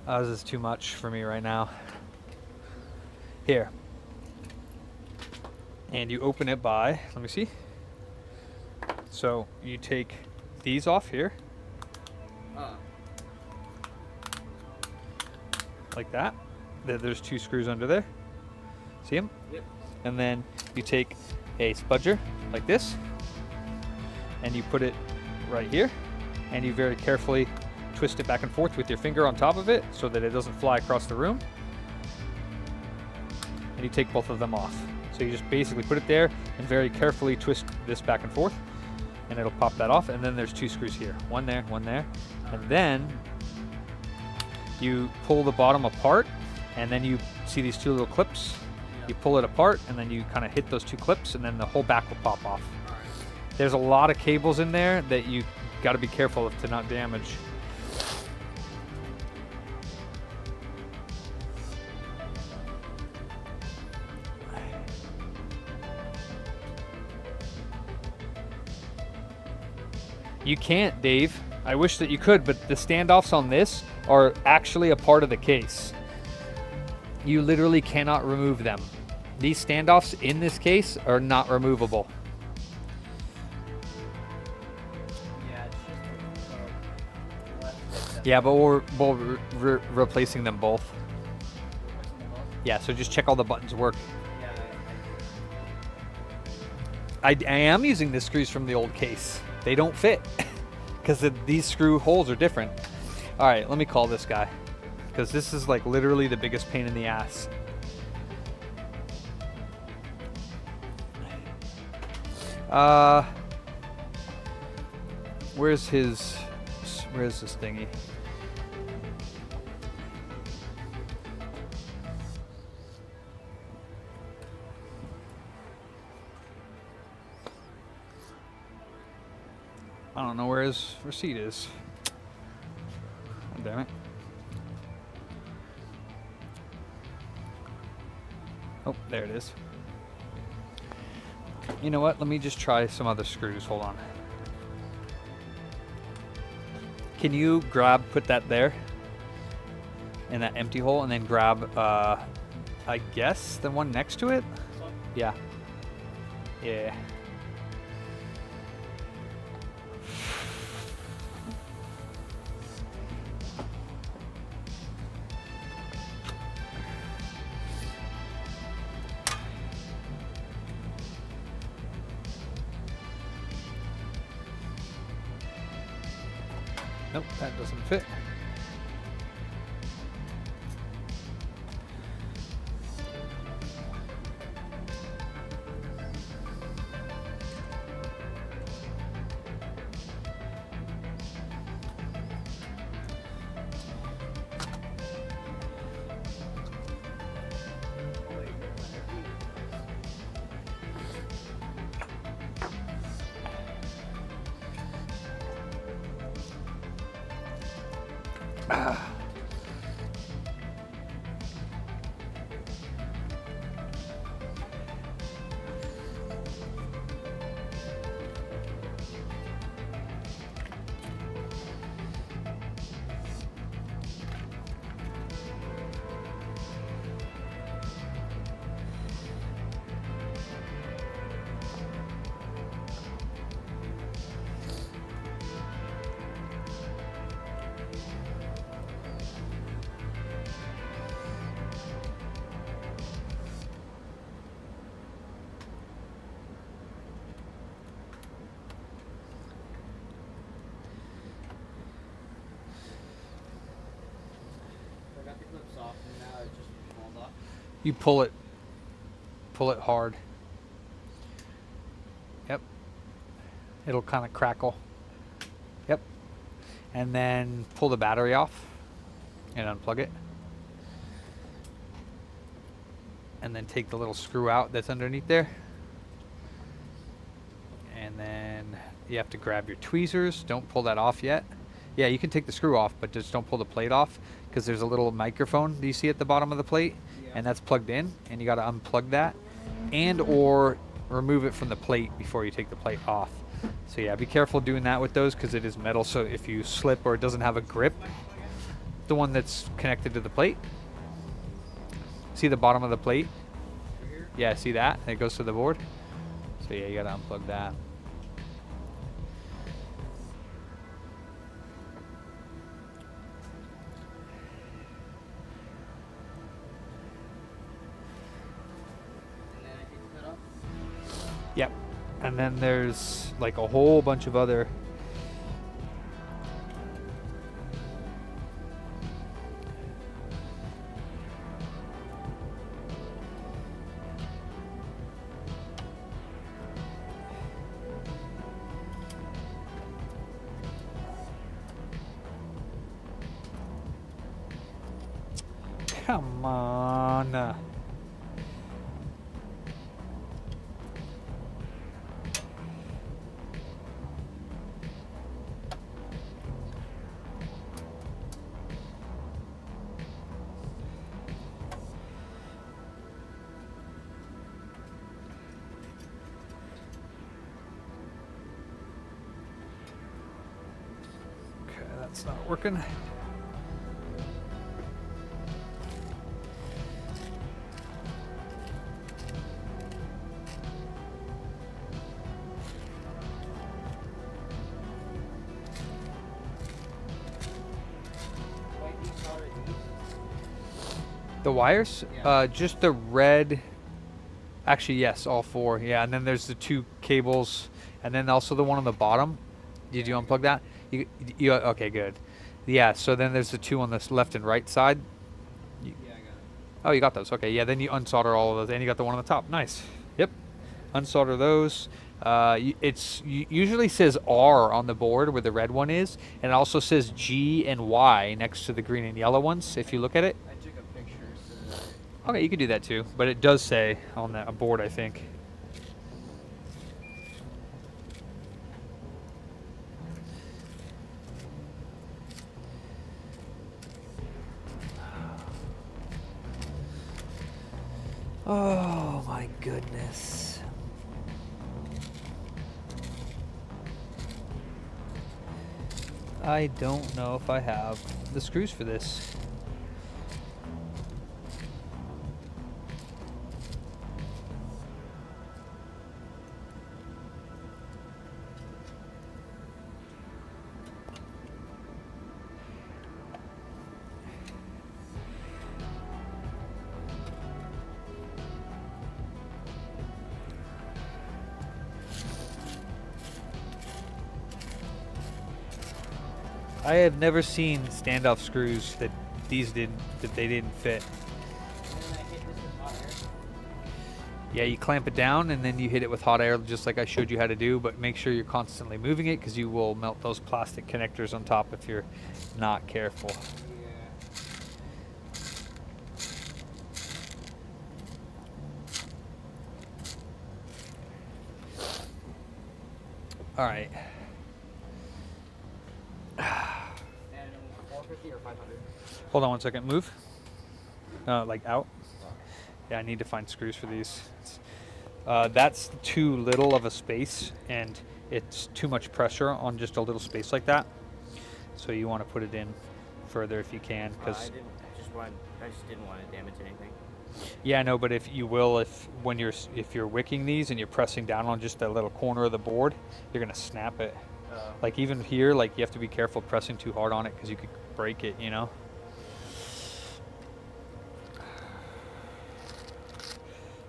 Oh, this is too much for me right now. Here. And you open it by, let me see. So you take these off here, like that. There's 2 screws under there. See them? Yep. And then you take a spudger like this, and you put it right here, and you very carefully twist it back and forth with your finger on top of it so that it doesn't fly across the room. And you take both of them off. So you just basically put it there and very carefully twist this back and forth, and it'll pop that off. And then there's 2 screws here, one there, and then you pull the bottom apart, and then you see these 2 little clips. You pull it apart, and then you kind of hit those 2 clips, and then the whole back will pop off. There's a lot of cables in there that you got to be careful of to not damage. You can't, Dave. I wish that you could, but the standoffs on this are actually a part of the case. You literally cannot remove them. These standoffs in this case are not removable. Yeah, it's just Yeah, but we're replacing them both. Yeah, so just check all the buttons work. I am using the screws from the old case. They don't fit because these screw holes are different. All right, let me call this guy because this is like literally the biggest pain in the ass. Where's this thingy? I don't know where his receipt is. Oh, damn it. Oh, there it is. You know what? Let me just try some other screws. Hold on. Can you put that there in that empty hole, and then grab, I guess, the one next to it? Yeah. Yeah. Nope, that doesn't fit. You pull it hard. Yep. It'll kind of crackle. Yep. And then pull the battery off and unplug it. And then take the little screw out that's underneath there. And then you have to grab your tweezers. Don't pull that off yet. Yeah, you can take the screw off, but just don't pull the plate off because there's a little microphone that you see at the bottom of the plate, and that's plugged in, and you got to unplug that and or remove it from the plate before you take the plate off. So yeah, be careful doing that with those because it is metal, so if you slip or it doesn't have a grip, the one that's connected to the plate, see the bottom of the plate? Yeah, see that? It goes to the board. So yeah, you got to unplug that. And then there's like a whole bunch of other. Come on. Okay, that's not working. White these solder these. The wires? Yeah. Just the red. Actually, yes, all four. Yeah, and then there's the two cables, and then also the one on the bottom. Did you unplug that? You okay? Good. Yeah. So then there's the two on this left and right side. Yeah, I got it. Oh, you got those. Okay. Yeah. Then you unsolder all of those, and you got the one on the top. Nice. Yep. Unsolder those. Usually says R on the board where the red one is, and it also says G and Y next to the green and yellow ones. If you look at it. I took a picture so that Okay, you could do that too, but it does say on that board, I think. Oh my goodness. I don't know if I have the screws for this. I have never seen standoff screws that they didn't fit. and then I hit this with hot air. Yeah, you clamp it down and then you hit it with hot air just like I showed you how to do, but make sure you're constantly moving it because you will melt those plastic connectors on top if you're not careful. All right. And 450 or 500. Hold on one second. Move. Like out. Yeah, I need to find screws for these. That's too little of a space, and it's too much pressure on just a little space like that. So you want to put it in further if you can, because I just didn't want to damage anything. yeah, I know. But if you're wicking these and you're pressing down on just that little corner of the board, you're gonna snap it. Like even here, like you have to be careful pressing too hard on it because you could break it. You know.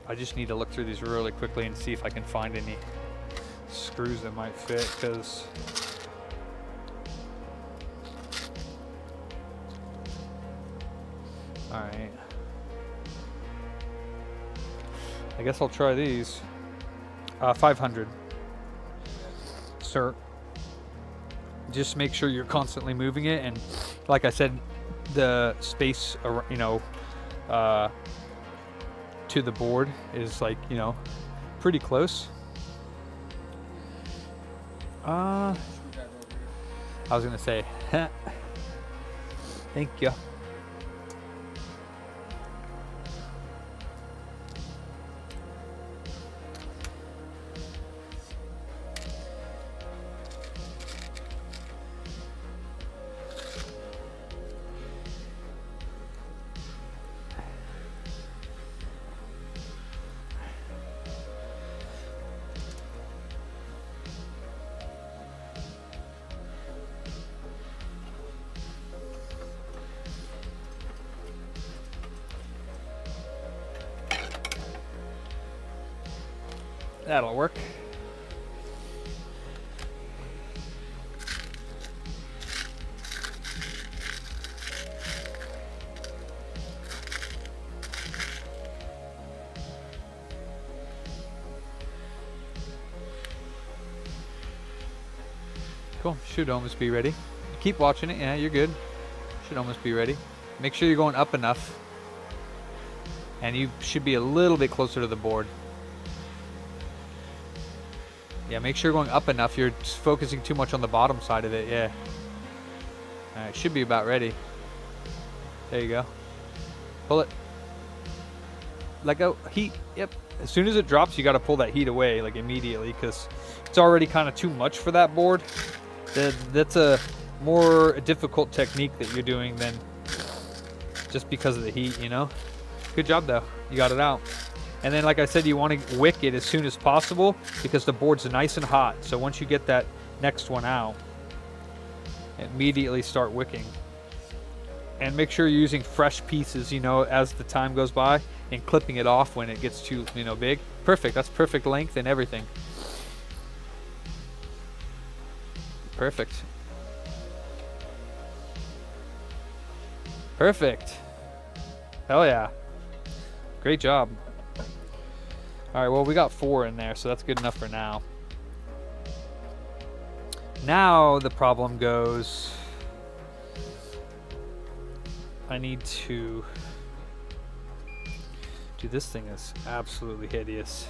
I just need to look through these really quickly and see if I can find any screws that might fit, because all right, I guess I'll try these. 500, sir. Just make sure you're constantly moving it, and like I said, the space to the board is like, pretty close. I was gonna say thank you. That'll work. Cool. Should almost be ready. Keep watching it. Yeah, you're good. Should almost be ready. Make sure you're going up enough. And you should be a little bit closer to the board. Yeah, make sure you're going up enough. You're just focusing too much on the bottom side of it. Yeah. Alright, should be about ready. There you go. Pull it. Let go. Heat. Yep. As soon as it drops, you got to pull that heat away, like, immediately, because it's already kind of too much for that board. That's a more difficult technique that you're doing than just because of the heat, you know? Good job, though. You got it out. And then, like I said, you want to wick it as soon as possible because the board's nice and hot. So once you get that next one out, immediately start wicking. And make sure you're using fresh pieces, you know, as the time goes by, and clipping it off when it gets too, you know, big. Perfect. That's perfect length and everything. Perfect. Perfect. Hell yeah. Great job. All right, well, we got 4 in there, so that's good enough for now. Now the problem goes, I need to do this. Thing is absolutely hideous.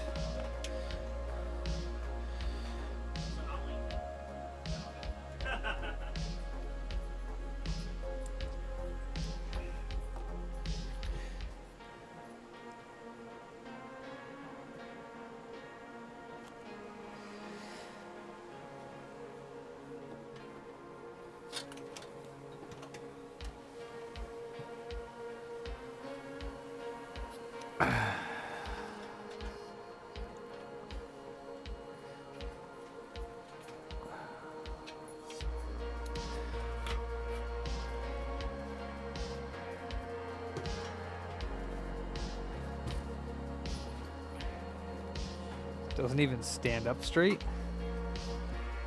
Doesn't even stand up straight.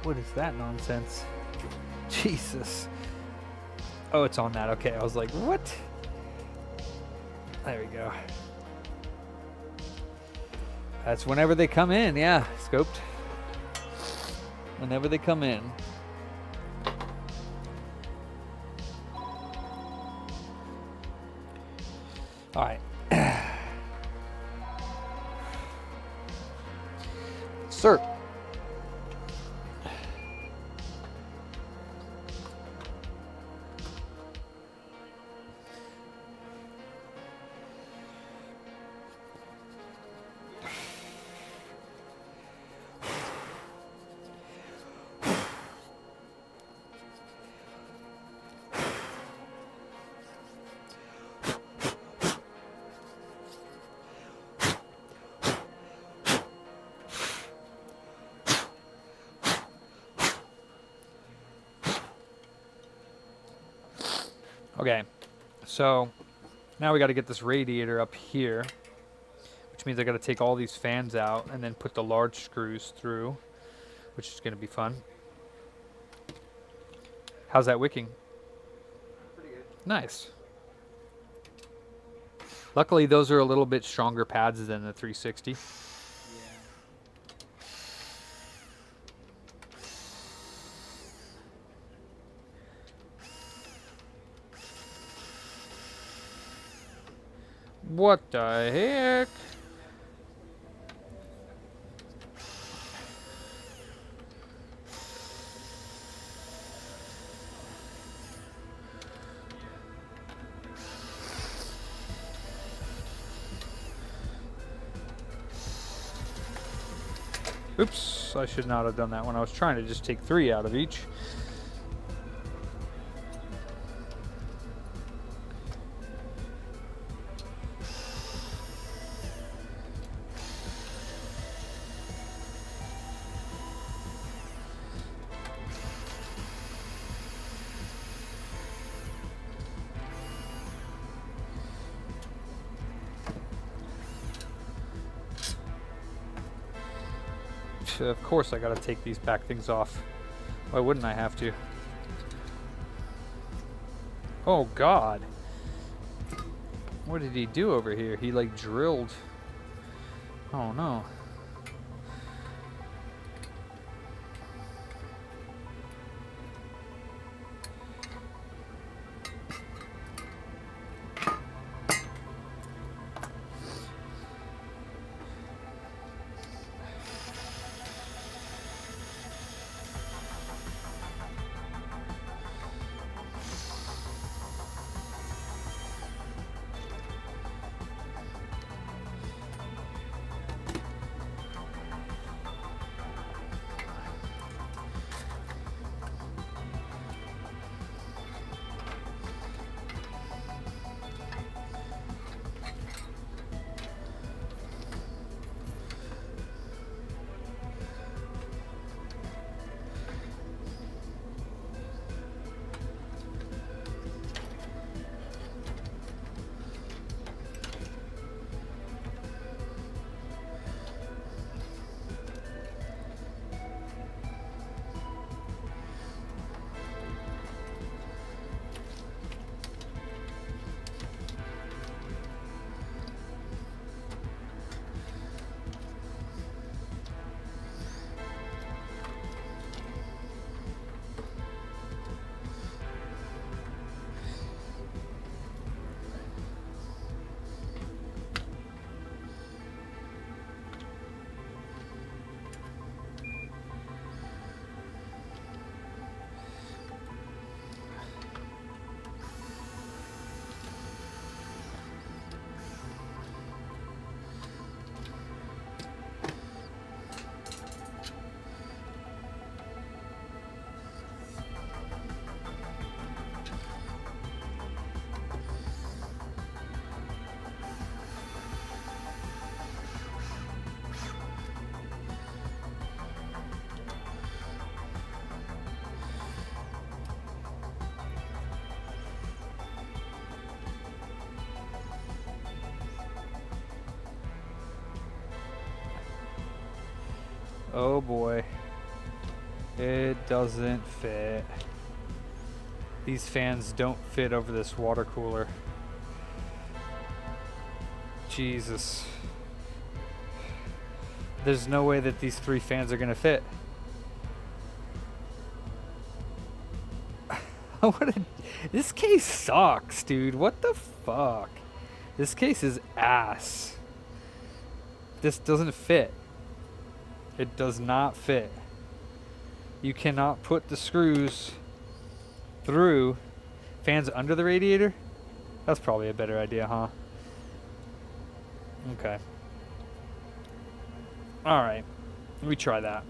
What is that nonsense? Jesus. Oh, it's on that. Okay, I was like, what? There we go. That's whenever they come in. Yeah, scoped. Whenever they come in. All right. Sir. Okay, so now we got to get this radiator up here, which means I got to take all these fans out and then put the large screws through, which is going to be fun. How's that wicking? Pretty good. Nice. Luckily, those are a little bit stronger pads than the 360. Yeah. What the heck? Oops, I should not have done that when I was trying to just take 3 out of each. Of course I gotta take these back things off. Why wouldn't I have to? Oh God. What did he do over here? He like drilled. Oh no. Oh boy. It doesn't fit. These fans don't fit over this water cooler. Jesus. There's no way that these 3 fans are gonna fit. This case sucks, dude. What the fuck? This case is ass. This doesn't fit. It does not fit. You cannot put the screws through fans under the radiator. That's probably a better idea, huh? Okay. All right. Let me try that.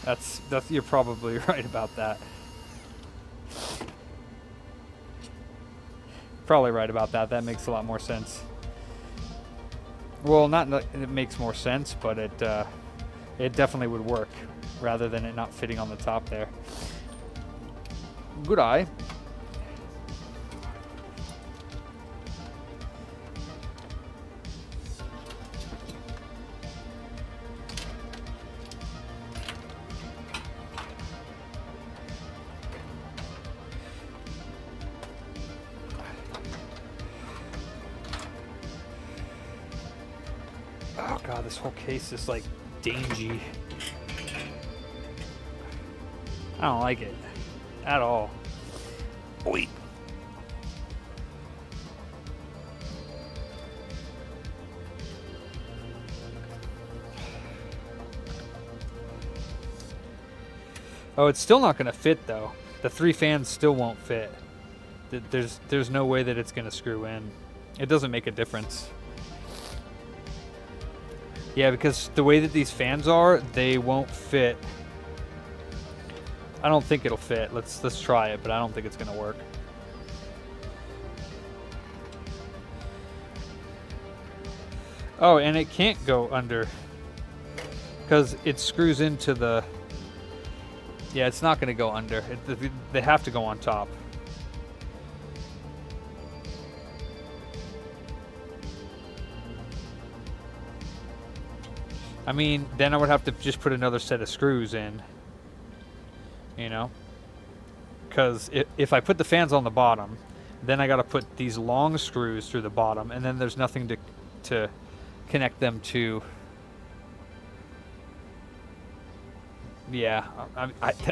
That's you're probably right about that. Probably right about that. That makes a lot more sense. Well, not it makes more sense, but it definitely would work rather than it not fitting on the top there. Good eye. Oh god, this whole case is like dingy. I don't like it at all. Wait. Oh, it's still not going to fit though. The 3 fans still won't fit. There's no way that it's going to screw in. It doesn't make a difference. Yeah, because the way that these fans are, they won't fit. I don't think it'll fit. Let's try it, but I don't think it's gonna work. Oh, and it can't go under because it screws into the. Yeah, it's not gonna go under. They have to go on top. I mean, then I would have to just put another set of screws in. You know? Because if I put the fans on the bottom, then I got to put these long screws through the bottom, and then there's nothing to connect them to. Yeah,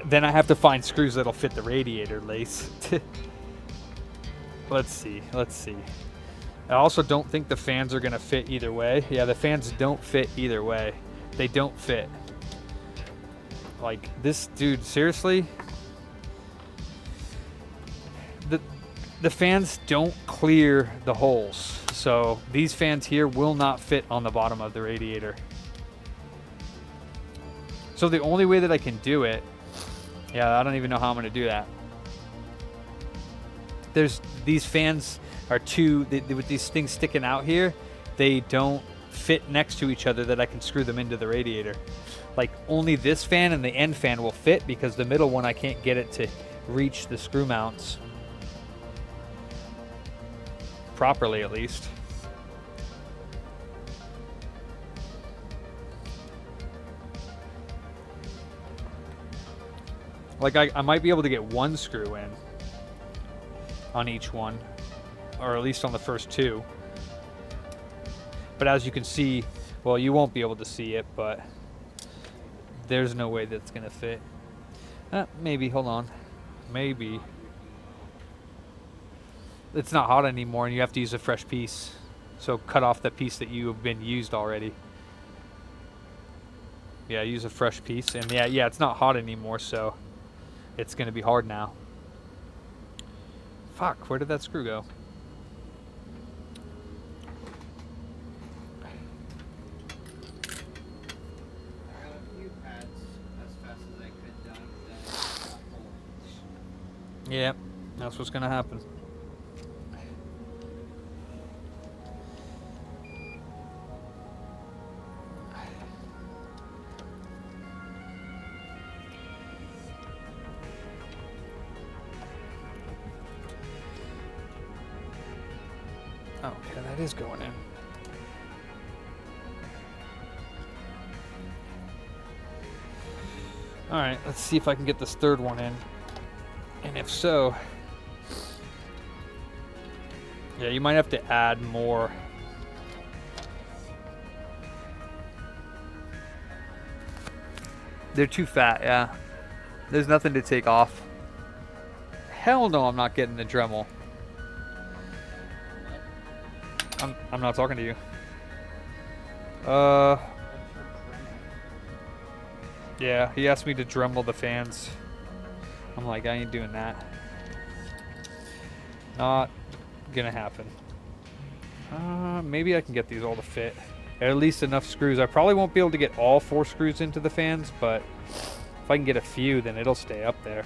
then I have to find screws that'll fit the radiator lace. Let's see. I also don't think the fans are going to fit either way. Yeah, the fans don't fit either way. They don't fit. Like, this dude, seriously? The fans don't clear the holes. So these fans here will not fit on the bottom of the radiator. So the only way that I can do it, yeah, I don't even know how I'm going to do that. These fans are with these things sticking out here, they don't fit next to each other that I can screw them into the radiator. Like, only this fan and the end fan will fit because the middle one I can't get it to reach the screw mounts properly, at least. Like, I might be able to get one screw in on each one, or at least on the first 2. But as you can see, well, you won't be able to see it, but there's no way that's gonna fit. Maybe, hold on. Maybe. It's not hot anymore and you have to use a fresh piece. So cut off the piece that you have been used already. Yeah, use a fresh piece. And yeah, it's not hot anymore, so it's gonna be hard now. Fuck, where did that screw go? Yeah, that's what's gonna happen. Okay, that is going in. Alright, let's see if I can get this third one in. And if so... Yeah, you might have to add more. They're too fat, yeah. There's nothing to take off. Hell no, I'm not getting the Dremel. I'm not talking to you. Yeah, he asked me to Dremel the fans. I'm like, I ain't doing that. Not gonna happen. Maybe I can get these all to fit. At least enough screws. I probably won't be able to get all 4 screws into the fans, but if I can get a few, then it'll stay up there.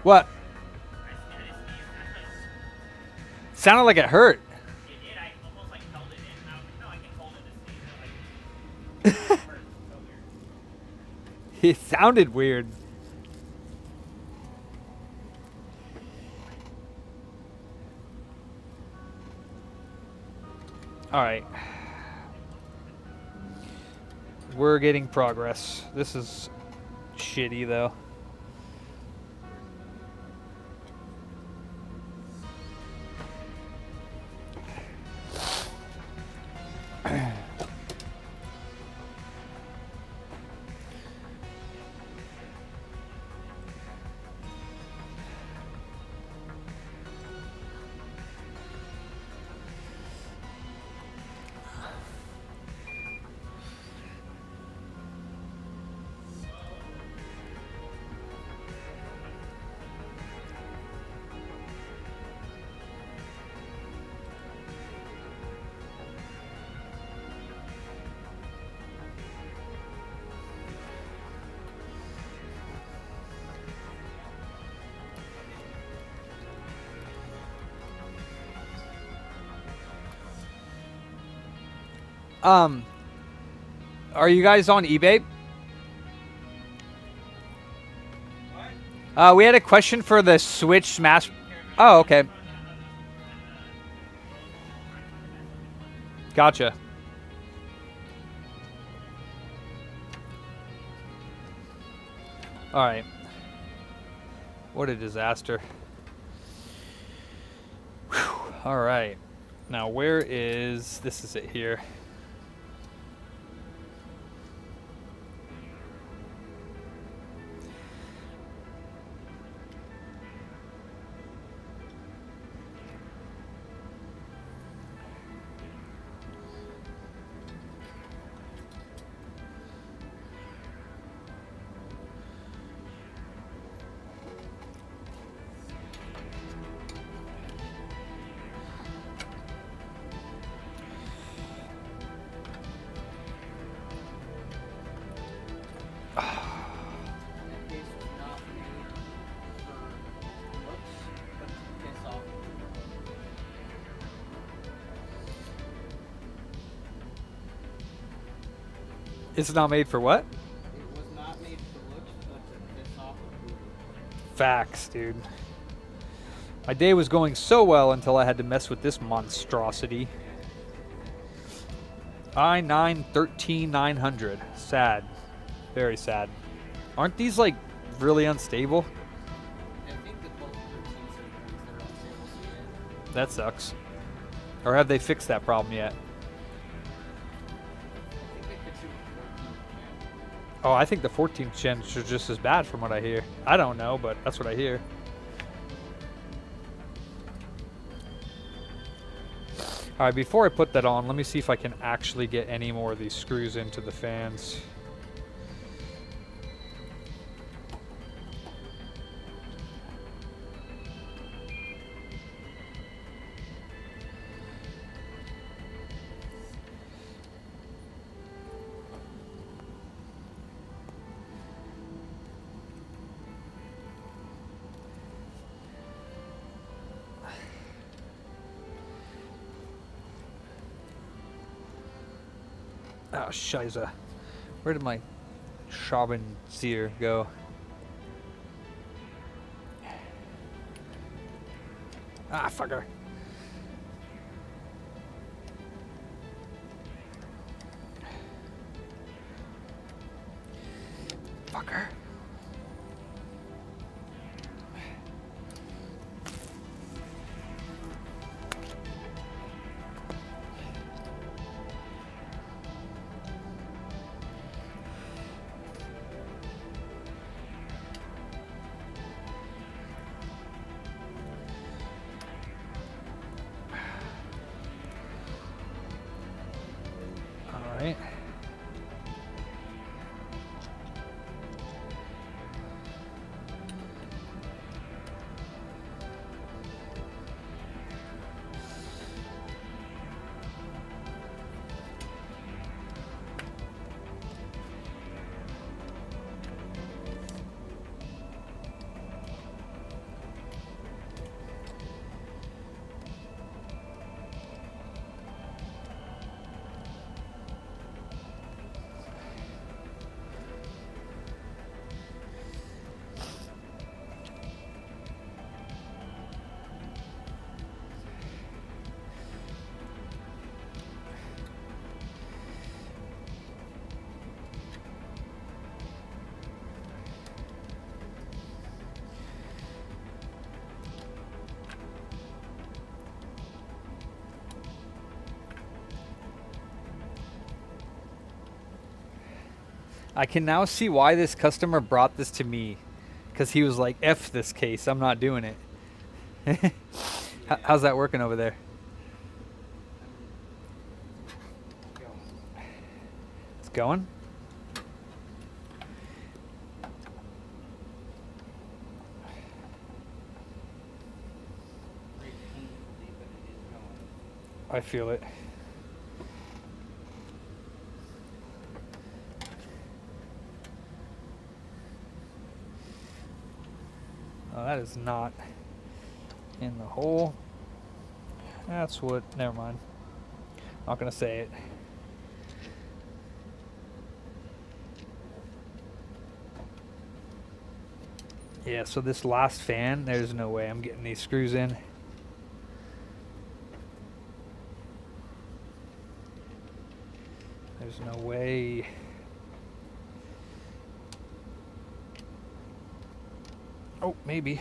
What? Sounded like it hurt. It did. I almost like held it in. And I was like, no, I can hold it to sneeze. Like, it hurt so weird. It sounded weird. All right. We're getting progress. This is shitty though. Are you guys on eBay? We had a question for the Switch Smash. Oh, okay. Gotcha. All right. What a disaster. Whew. All right. Now, where is... This is it here. It's not made for what? It was not made for looks, but to piss off a booty. Facts, dude. My day was going so well until I had to mess with this monstrosity. i9 13900. Sad. Very sad. Aren't these like really unstable? I think the 12 and 13 series they're unstable, so yeah. That sucks. Or have they fixed that problem yet? I think they fixed it with 14. Oh, I think the 14th gens are just as bad from what I hear. I don't know, but that's what I hear. Alright, before I put that on, let me see if I can actually get any more of these screws into the fans. Oh, Scheiße. Where did my Schraubenzieher go? Ah, fucker. Fucker. All right. I can now see why this customer brought this to me, because he was like, F this case, I'm not doing it. How's that working over there? It's going? I feel it. Oh, that is not in the hole. That's what, never mind. Not gonna say it. Yeah, so this last fan, there's no way I'm getting these screws in. There's no way. Oh, maybe.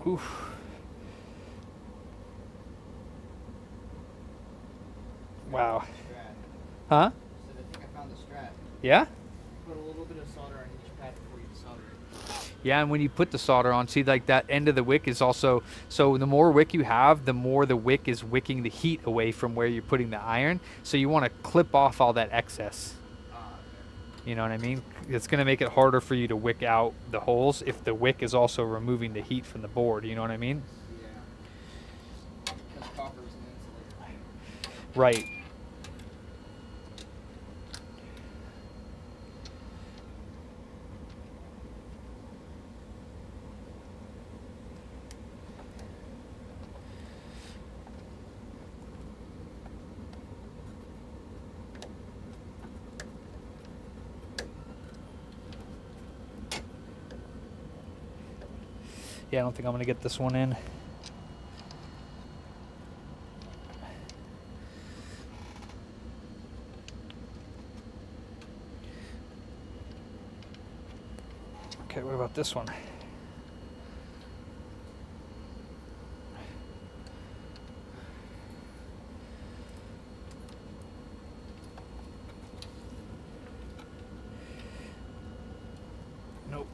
Oof. Wow. Huh? So I think I found the strap. Yeah? Put a little bit of solder on each pad before you solder it. Yeah, and when you put the solder on, see, like that end of the wick is also, so the more wick you have, the more the wick is wicking the heat away from where you're putting the iron. So you want to clip off all that excess. You know what I mean? It's going to make it harder for you to wick out the holes if the wick is also removing the heat from the board. You know what I mean? Yeah. Because copper is an insulator. Right. Yeah, I don't think I'm going to get this one in. Okay, what about this one? Nope.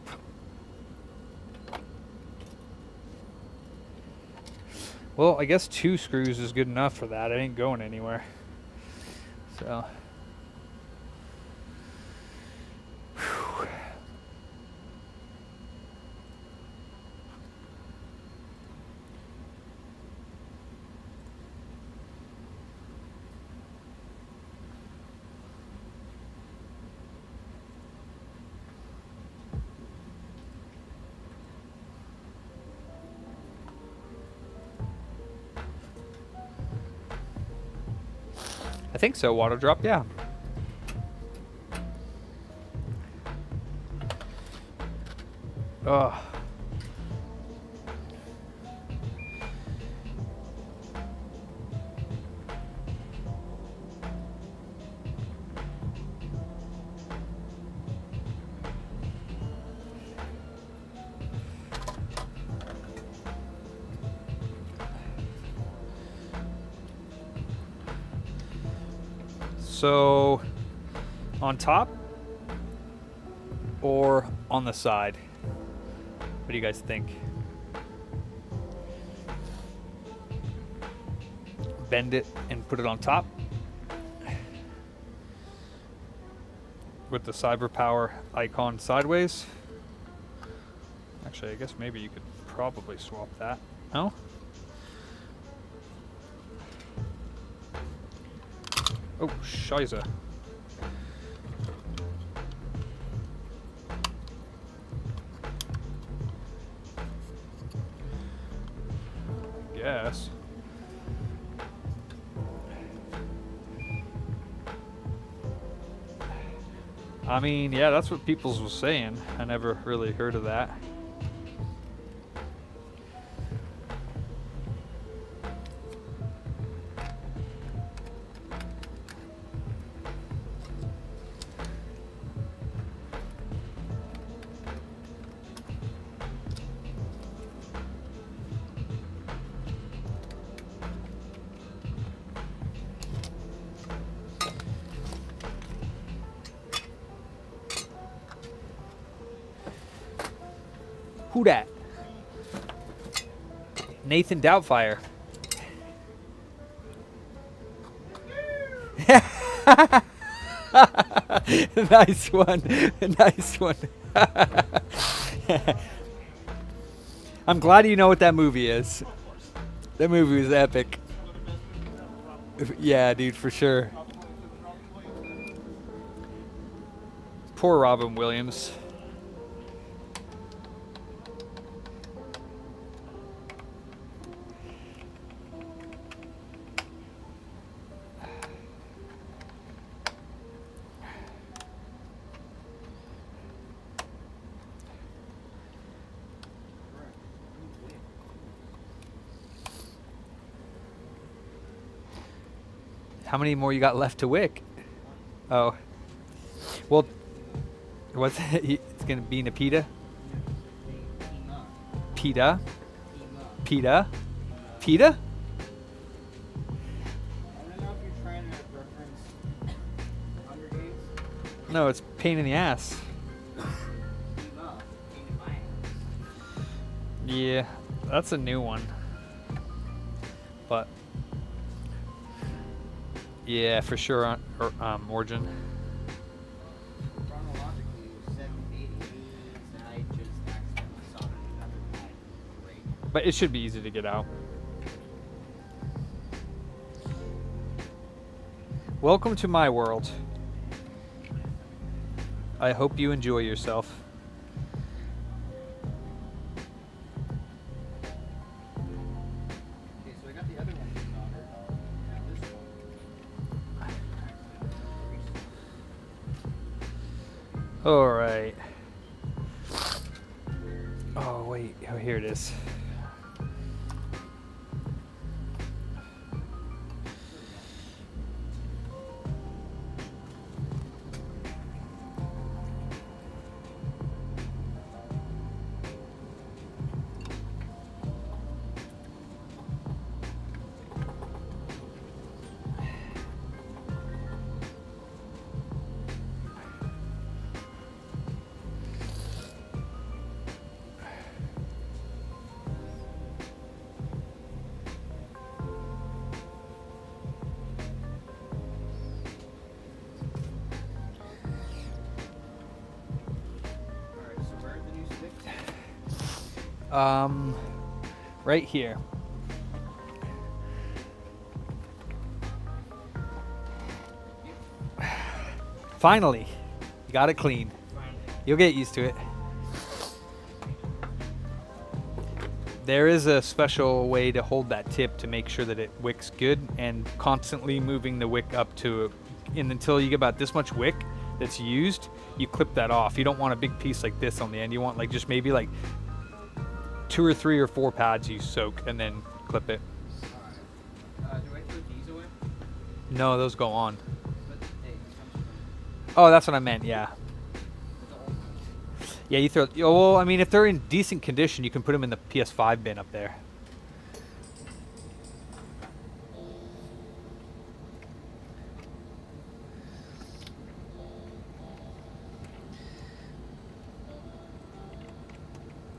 Well, I guess 2 screws is good enough for that. It ain't going anywhere. So. Whew. think so. Water drop, yeah. Ugh. So, on top or on the side? What do you guys think? Bend it and put it on top with the cyber power icon sideways. Actually, I guess maybe you could probably swap that. No? Oh, scheiße. Guess. I mean, yeah, that's what Peoples was saying. I never really heard of that. Who dat? Nathan Doubtfire. Nice one. Nice one. I'm glad you know what that movie is. That movie was epic. Yeah, dude, for sure. Poor Robin Williams. How many more you got left to wick? Oh. Well, what's it? It's going to be Napita? Pita? Pita? Pita? I don't know if you're trying to reference Hunger Games. No, it's pain in the ass. Yeah, that's a new one. But yeah, for sure on Origin. Chronologically, 780 and I just accidentally saw it. Great. But it should be easy to get out. Welcome to my world. I hope you enjoy yourself. Okay, so I got the other one soldered. Now this one. All right. Oh wait, oh here it is. Alright, so where are the new sticks? Right here. Finally, you got it clean. You'll get used to it. There is a special way to hold that tip to make sure that it wicks good, and constantly moving the wick up to, and until you get about this much wick that's used, you clip that off. You don't want a big piece like this on the end. You want like just maybe like 2 or 3 or 4 pads you soak and then clip it. Alright. Do I throw these away? No, those go on. But hey, Oh, that's what I meant. Yeah. the old ones. Yeah, you throw. Well, I mean, if they're in decent condition, you can put them in the PS5 bin up there.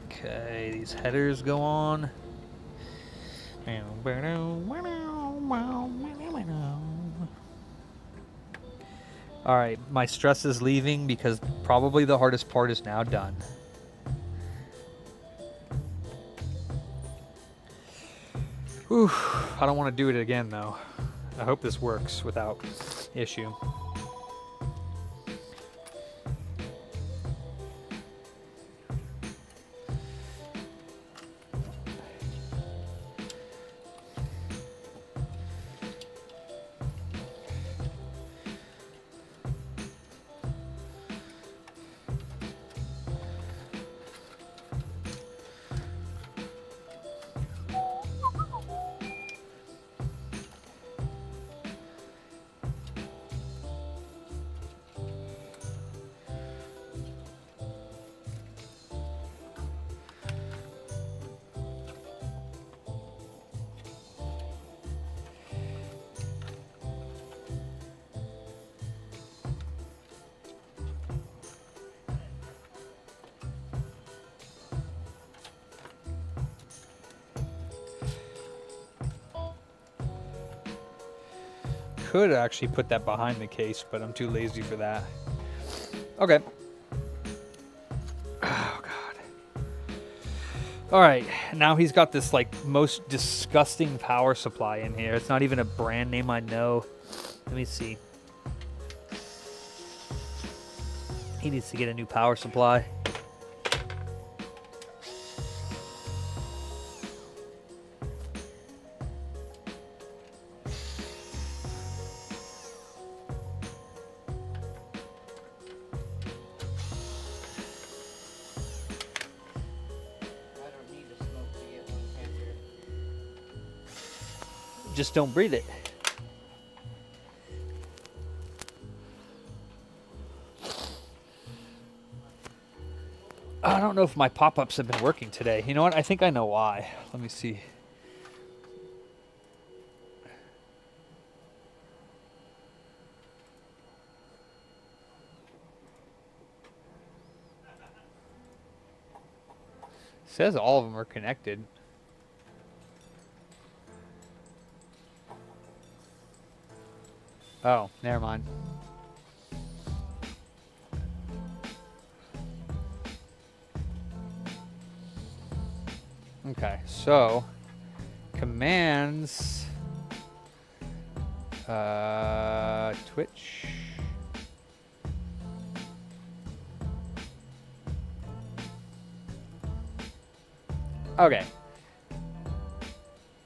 Okay, these headers go on. All right, my stress is leaving because probably the hardest part is now done. Whew, I don't want to do it again though. I hope this works without issue. Could actually put that behind the case, but I'm too lazy for that. Okay. Oh god. All right, now he's got this like most disgusting power supply in here. It's not even a brand name I know. Let me see. He needs to get a new power supply. Just don't breathe it. I don't know if my pop-ups have been working today. You know what? I think I know why. Let me see. Says all of them are connected. Oh, never mind. Okay, so commands Twitch. Okay.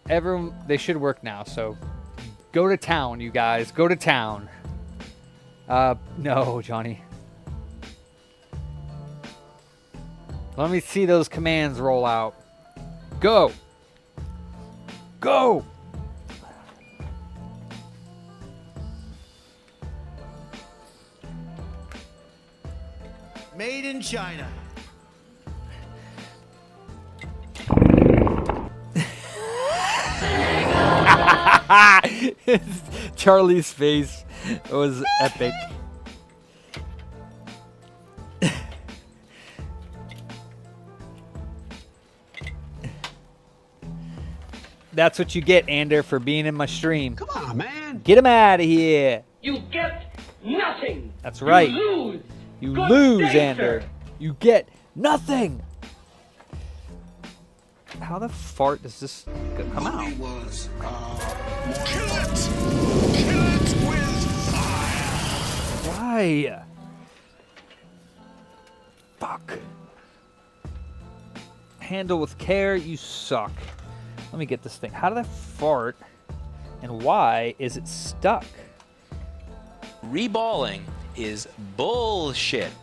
Everyone, they should work now, so go to town, you guys. Go to town. No, Johnny. Let me see those commands roll out. Go. Go. Made in China. Charlie's face was epic. That's what you get, Ander, for being in my stream. Come on, man. Get him out of here. You get nothing. That's right. You lose. You Good lose, day, Ander. sir. You get nothing. How the fart does this come out? Was, kill it! Kill it with fire! Why? Fuck. Handle with care, you suck. Let me get this thing. How did I fart? And why is it stuck? Reballing is bullshit.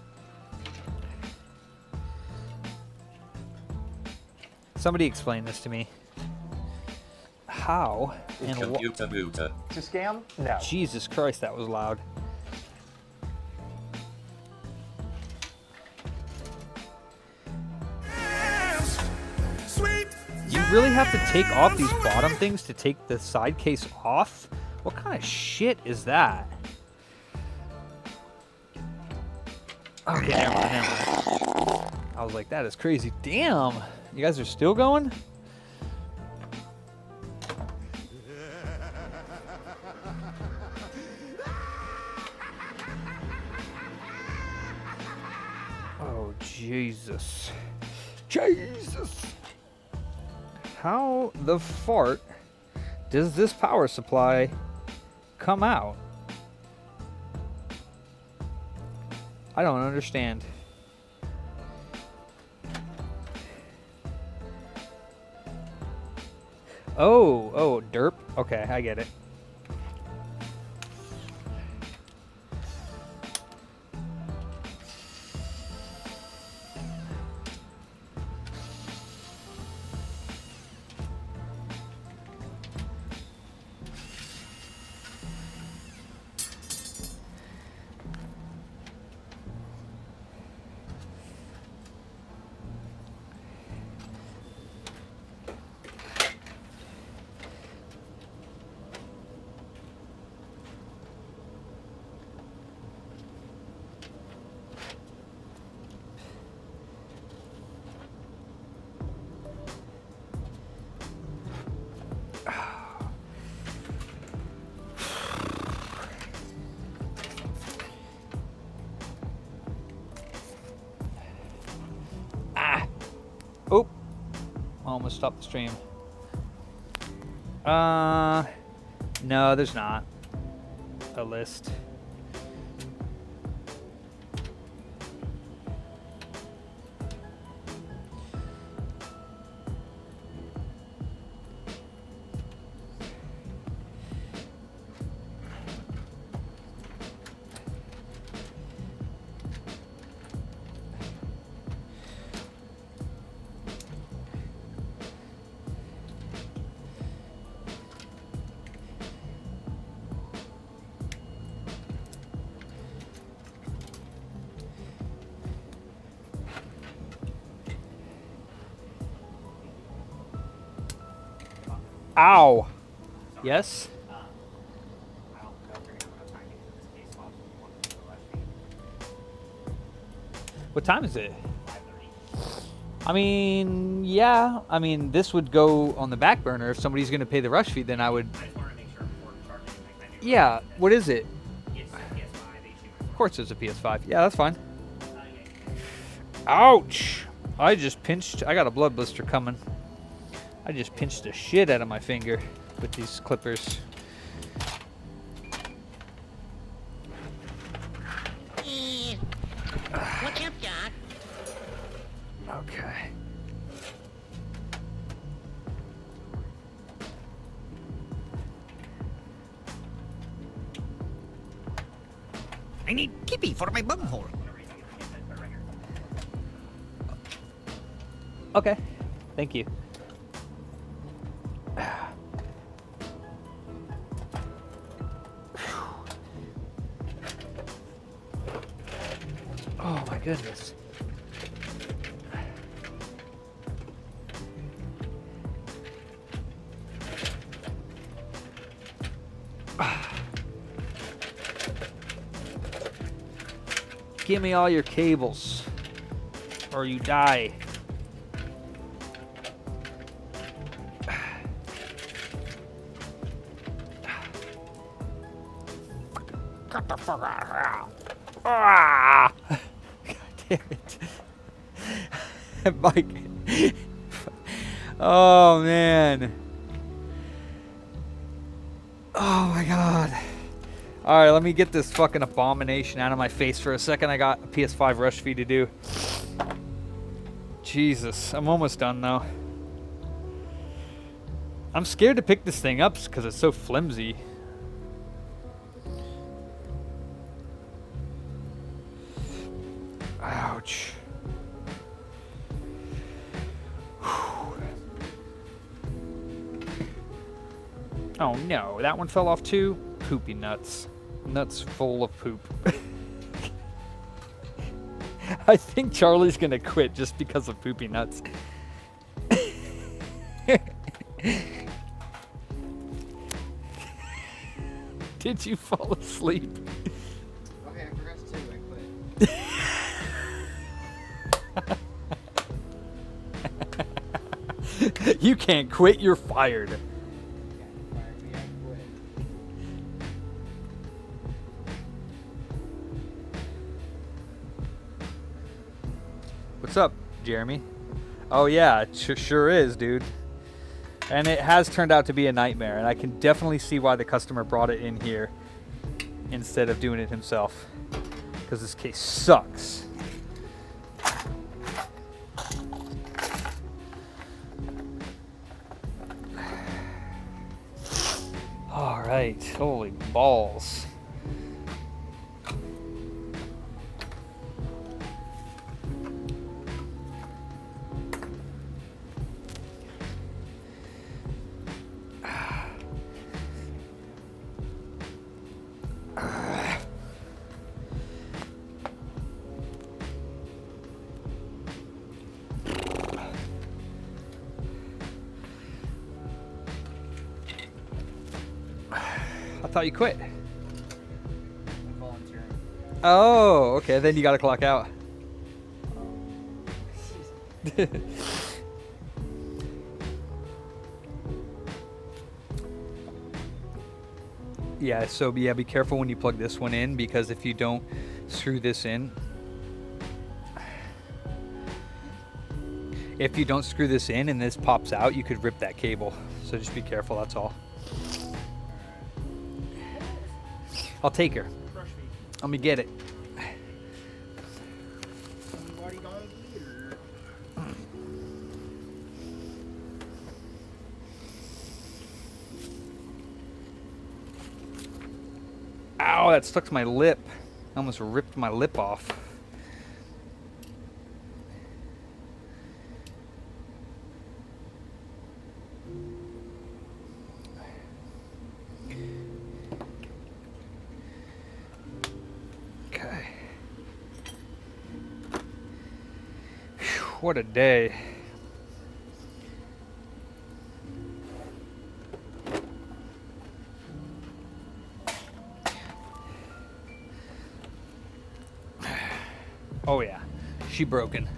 Somebody explain this to me. How and what? Computer booter. It's a scam? No. Jesus Christ, that was loud. You really have to take off these bottom things to take the side case off? What kind of shit is that? Okay, never mind. I was like, that is crazy. Damn, you guys are still going? Oh, Jesus. Jesus! How the fart does this power supply come out? I don't understand. Oh, derp. Okay, I get it. Oh, almost stopped the stream. No, there's not a list. Ow. Yes? I don't know if you're gonna have time to get this case off. You want to do the rush feed. What time is it? 5:30. I mean, yeah. I mean, this would go on the back burner. If somebody's going to pay the rush fee, then I would... I just wanted to make sure before we start anything. I knew Yeah, what is it? it's a PS5 issue. Of course it's a PS5. Yeah, that's fine. Okay. Ouch! I just pinched... I got a blood blister coming. I just pinched the shit out of my finger with these clippers. What's up, Doc? Okay. I need Kippy for my bunghole. Okay. Thank you. Oh my goodness. Give me all your cables or you die. Get the fuck out of here. Ah! God damn it. Mike. Oh, man. Oh, my God. All right, let me get this fucking abomination out of my face for a second. I got a PS5 rush fee to do. Jesus, I'm almost done though. I'm scared to pick this thing up because it's so flimsy. Ouch. Oh no, that one fell off too? Poopy nuts. Nuts full of poop. I think Charlie's gonna quit just because of poopy nuts. Did you fall asleep? Okay, I forgot to tell you I quit. You can't quit, you're fired. Yeah, fired me, I quit. What's up, Jeremy? Oh yeah, it sure is, dude. And it has turned out to be a nightmare, and I can definitely see why the customer brought it in here instead of doing it himself. Because this case sucks. All right, holy balls. I thought you quit. I'm volunteering. Oh, okay. Then you gotta clock out. Yeah, so yeah, be careful when you plug this one in, because if you don't screw this in, and this pops out, you could rip that cable. So just be careful, that's all. I'll take her. Let me get it. Ow, that stuck to my lip. I almost ripped my lip off. Okay. Whew, what a day. Oh yeah, she broken.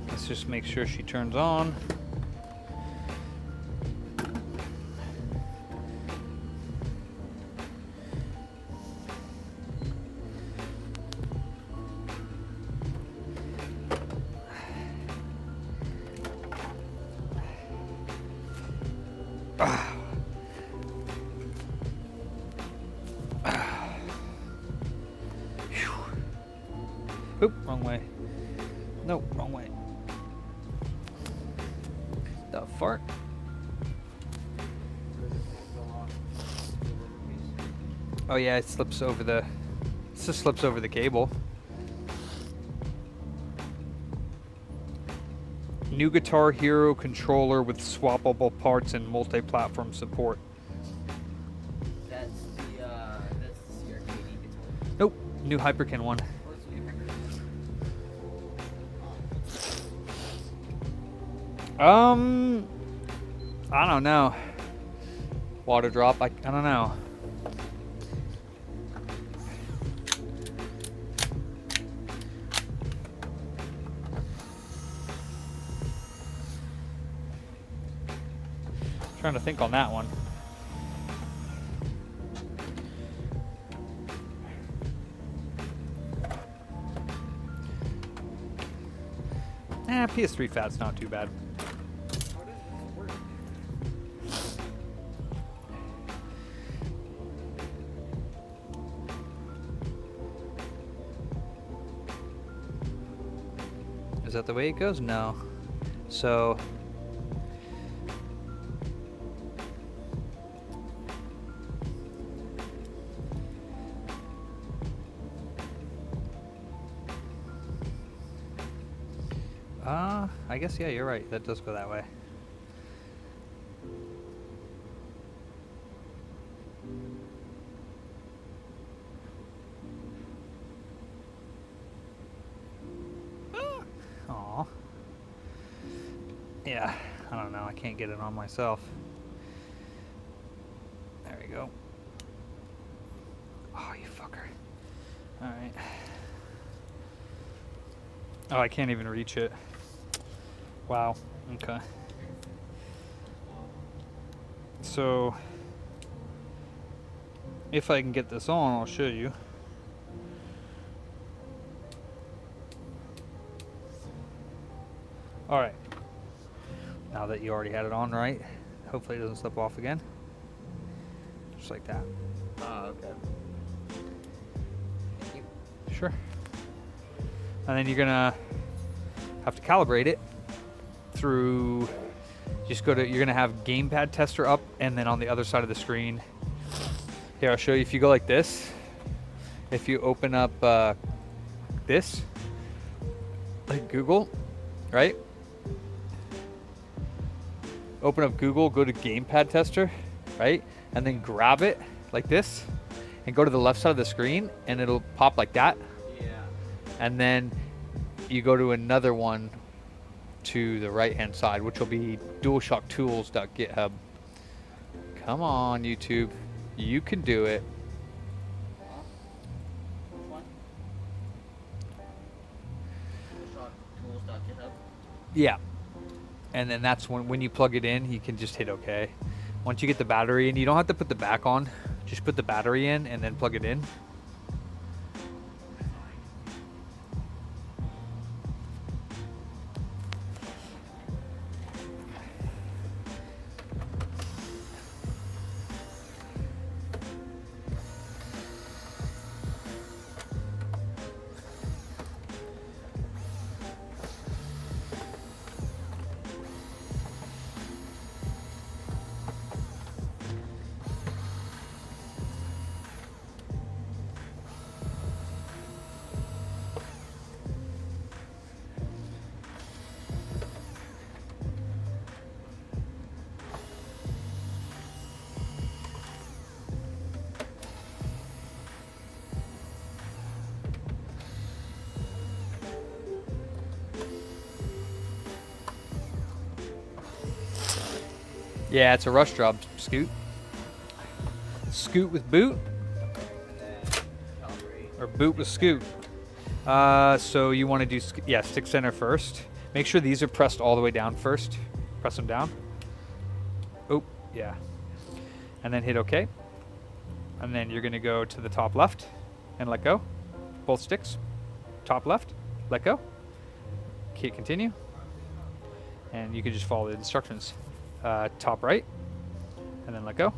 Let's just make sure she turns on. Oop, wrong way. Nope, wrong way. The fart. Oh yeah, it slips over the. It just slips over the cable. New Guitar Hero controller with swappable parts and multi-platform support. That's the CRKD guitar. Nope, new Hyperkin one. Where's the new record? I don't know. Water drop, I don't know. Trying to think on that one. PS3 fat's not too bad. Is that the way it goes? No. So I guess, yeah, you're right. That does go that way. Aw. Yeah, I don't know. I can't get it on myself. There we go. Oh, you fucker. Alright. Oh, I can't even reach it. Wow. Okay. So, if I can get this on, I'll show you. Alright. Now that you already had it on, right? Hopefully it doesn't slip off again. Just like that. Okay. Thank you. Sure. And then you're gonna have to calibrate it through, just go to, you're gonna have gamepad tester up, and then on the other side of the screen, here I'll show you. If you go like this, if you open up this, like Google, right? Open up Google, go to gamepad tester, right? And then grab it like this and go to the left side of the screen, and it'll pop like that. Yeah. And then you go to another one to the right hand side, which will be DualShockTools.github. Come on, YouTube. You can do it. Which one? Tools.github. Yeah. And then that's when you plug it in, you can just hit OK. Once you get the battery in, you don't have to put the back on. Just put the battery in and then plug it in. Yeah, it's a rush job, Scoot. Scoot with boot, or boot with Scoot. So you want to do, stick center first. Make sure these are pressed all the way down first. Press them down. Oh, yeah. And then hit OK. And then you're going to go to the top left and let go. Both sticks. Top left, let go. Hit continue. And you can just follow the instructions. Top right, and then let go.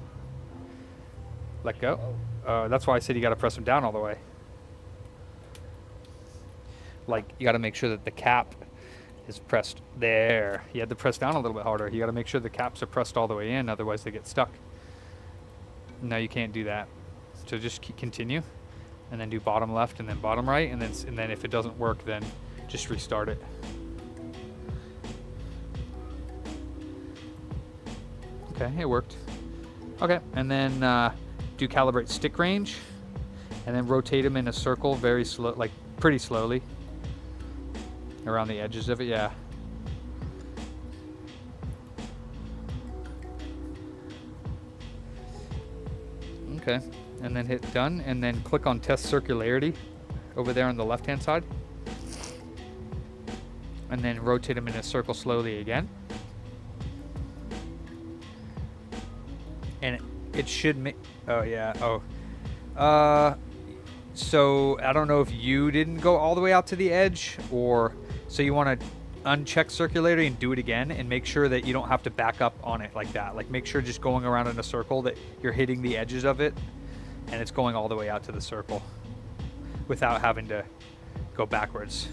Let go. That's why I said you got to press them down all the way. Like, you got to make sure that the cap is pressed there. You had to press down a little bit harder. You got to make sure the caps are pressed all the way in, otherwise they get stuck. No, you can't do that. So just continue, and then do bottom left and then bottom right, and then if it doesn't work, then just restart it. Okay, it worked. Okay, and then do calibrate stick range, and then rotate them in a circle very slow, like pretty slowly around the edges of it. Yeah. Okay, and then hit done, and then click on test circularity over there on the left hand side, and then rotate them in a circle slowly again. And it should make, oh yeah, so I don't know if you didn't go all the way out to the edge, or, so you want to uncheck circularity and do it again, and make sure that you don't have to back up on it like that. Like, make sure just going around in a circle that you're hitting the edges of it, and it's going all the way out to the circle without having to go backwards.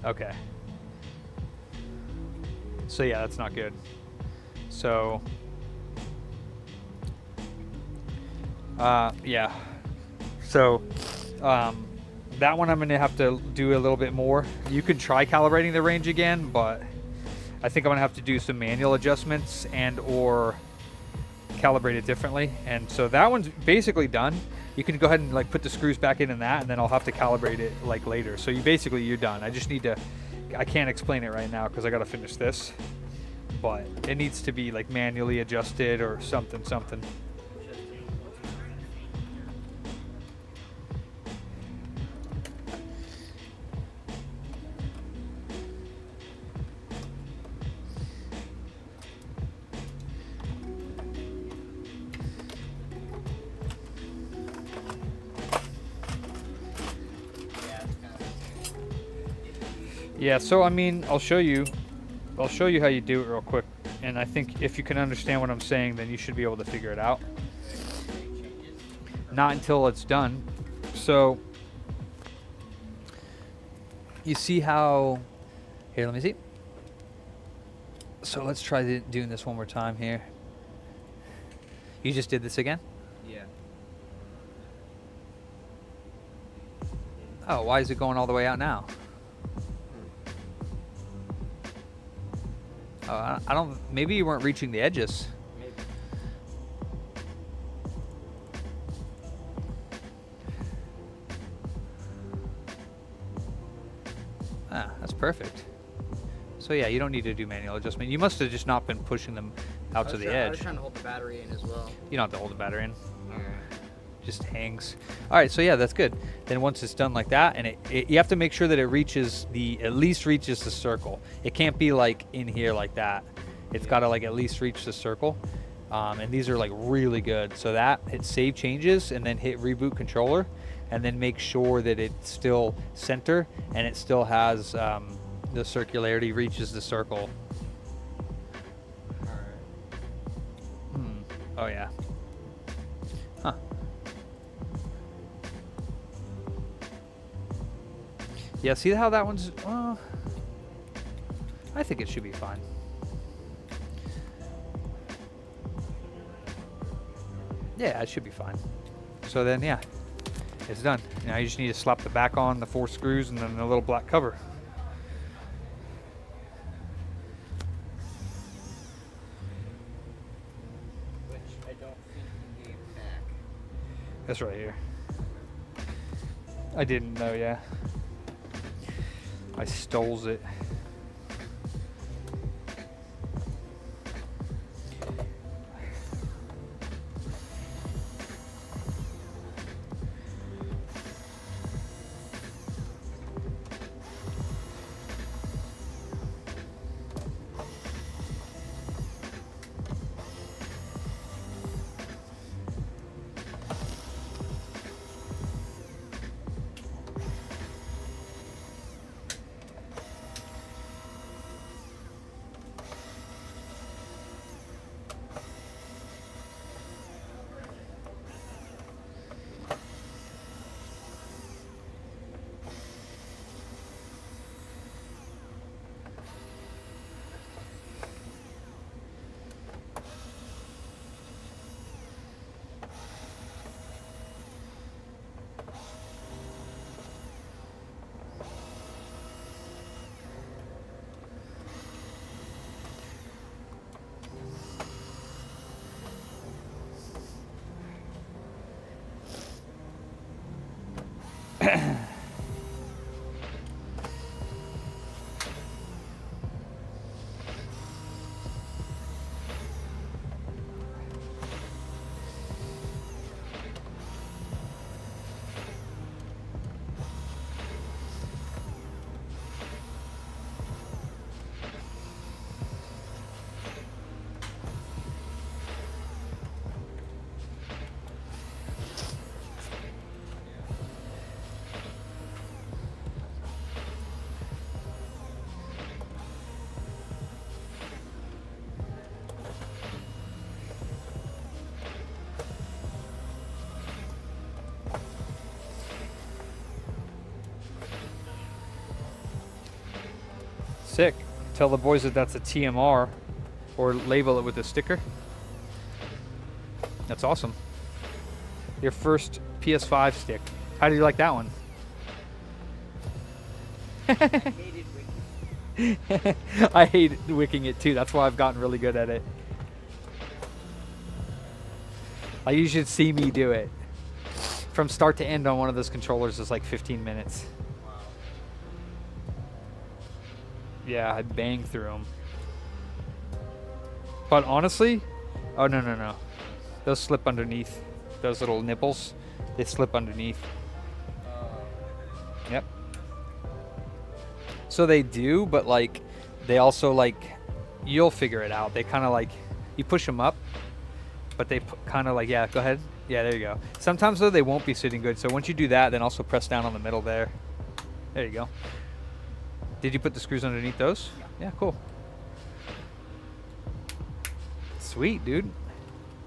Okay. So yeah, that's not good. So yeah. So that one I'm gonna have to do a little bit more. You could try calibrating the range again, but I think I'm gonna have to do some manual adjustments and or calibrate it differently. And so that one's basically done. You can go ahead and like put the screws back in that, and then I'll have to calibrate it like later. So you're done. I just need to, I can't explain it right now because I gotta finish this, but it needs to be like manually adjusted or something. Yeah, so I mean, I'll show you how you do it real quick, and I think if you can understand what I'm saying, then you should be able to figure it out. Not until it's done. So you see how, here, let me see. So let's try doing this one more time here. You just did this again? Yeah. Oh, why is it going all the way out now? I don't, maybe you weren't reaching the edges. Maybe. Ah, that's perfect. So yeah, you don't need to do manual adjustment. You must have just not been pushing them out to the I edge. was trying to hold the battery in as well. You don't have to hold the battery in. Okay. Just hangs. All right, so yeah, that's good. Then once it's done like that, and you have to make sure that it reaches at least reaches the circle. It can't be like in here like that. It's got to like at least reach the circle. And these are like really good. So that hit save changes and then hit reboot controller, and then make sure that it's still center and it still has the circularity reaches the circle. All right. Oh yeah. Huh. Yeah, see how that one's, I think it should be fine. Yeah, it should be fine. So then, yeah, it's done. Now you just need to slap the back on, the 4 screws, and then the little black cover. Which I don't think you gave back. That's right here. I didn't know, yeah. I stole it. Sick. Tell the boys that that's a TMR, or label it with a sticker. That's awesome. Your first PS5 stick. How do you like that one? I hate wicking it too. That's why I've gotten really good at it. Like, you should see me do it. From start to end on one of those controllers is like 15 minutes. Wow. Yeah, I bang through them. But honestly, oh no. Those slip underneath. Those little nipples, they slip underneath. Yep. So they do, but like, they also like, you'll figure it out. They kind of like, you push them up, but they kind of like, yeah, go ahead. Yeah, there you go. Sometimes though, they won't be sitting good. So once you do that, then also press down on the middle there. There you go. Did you put the screws underneath those? Yeah, cool. Sweet, dude.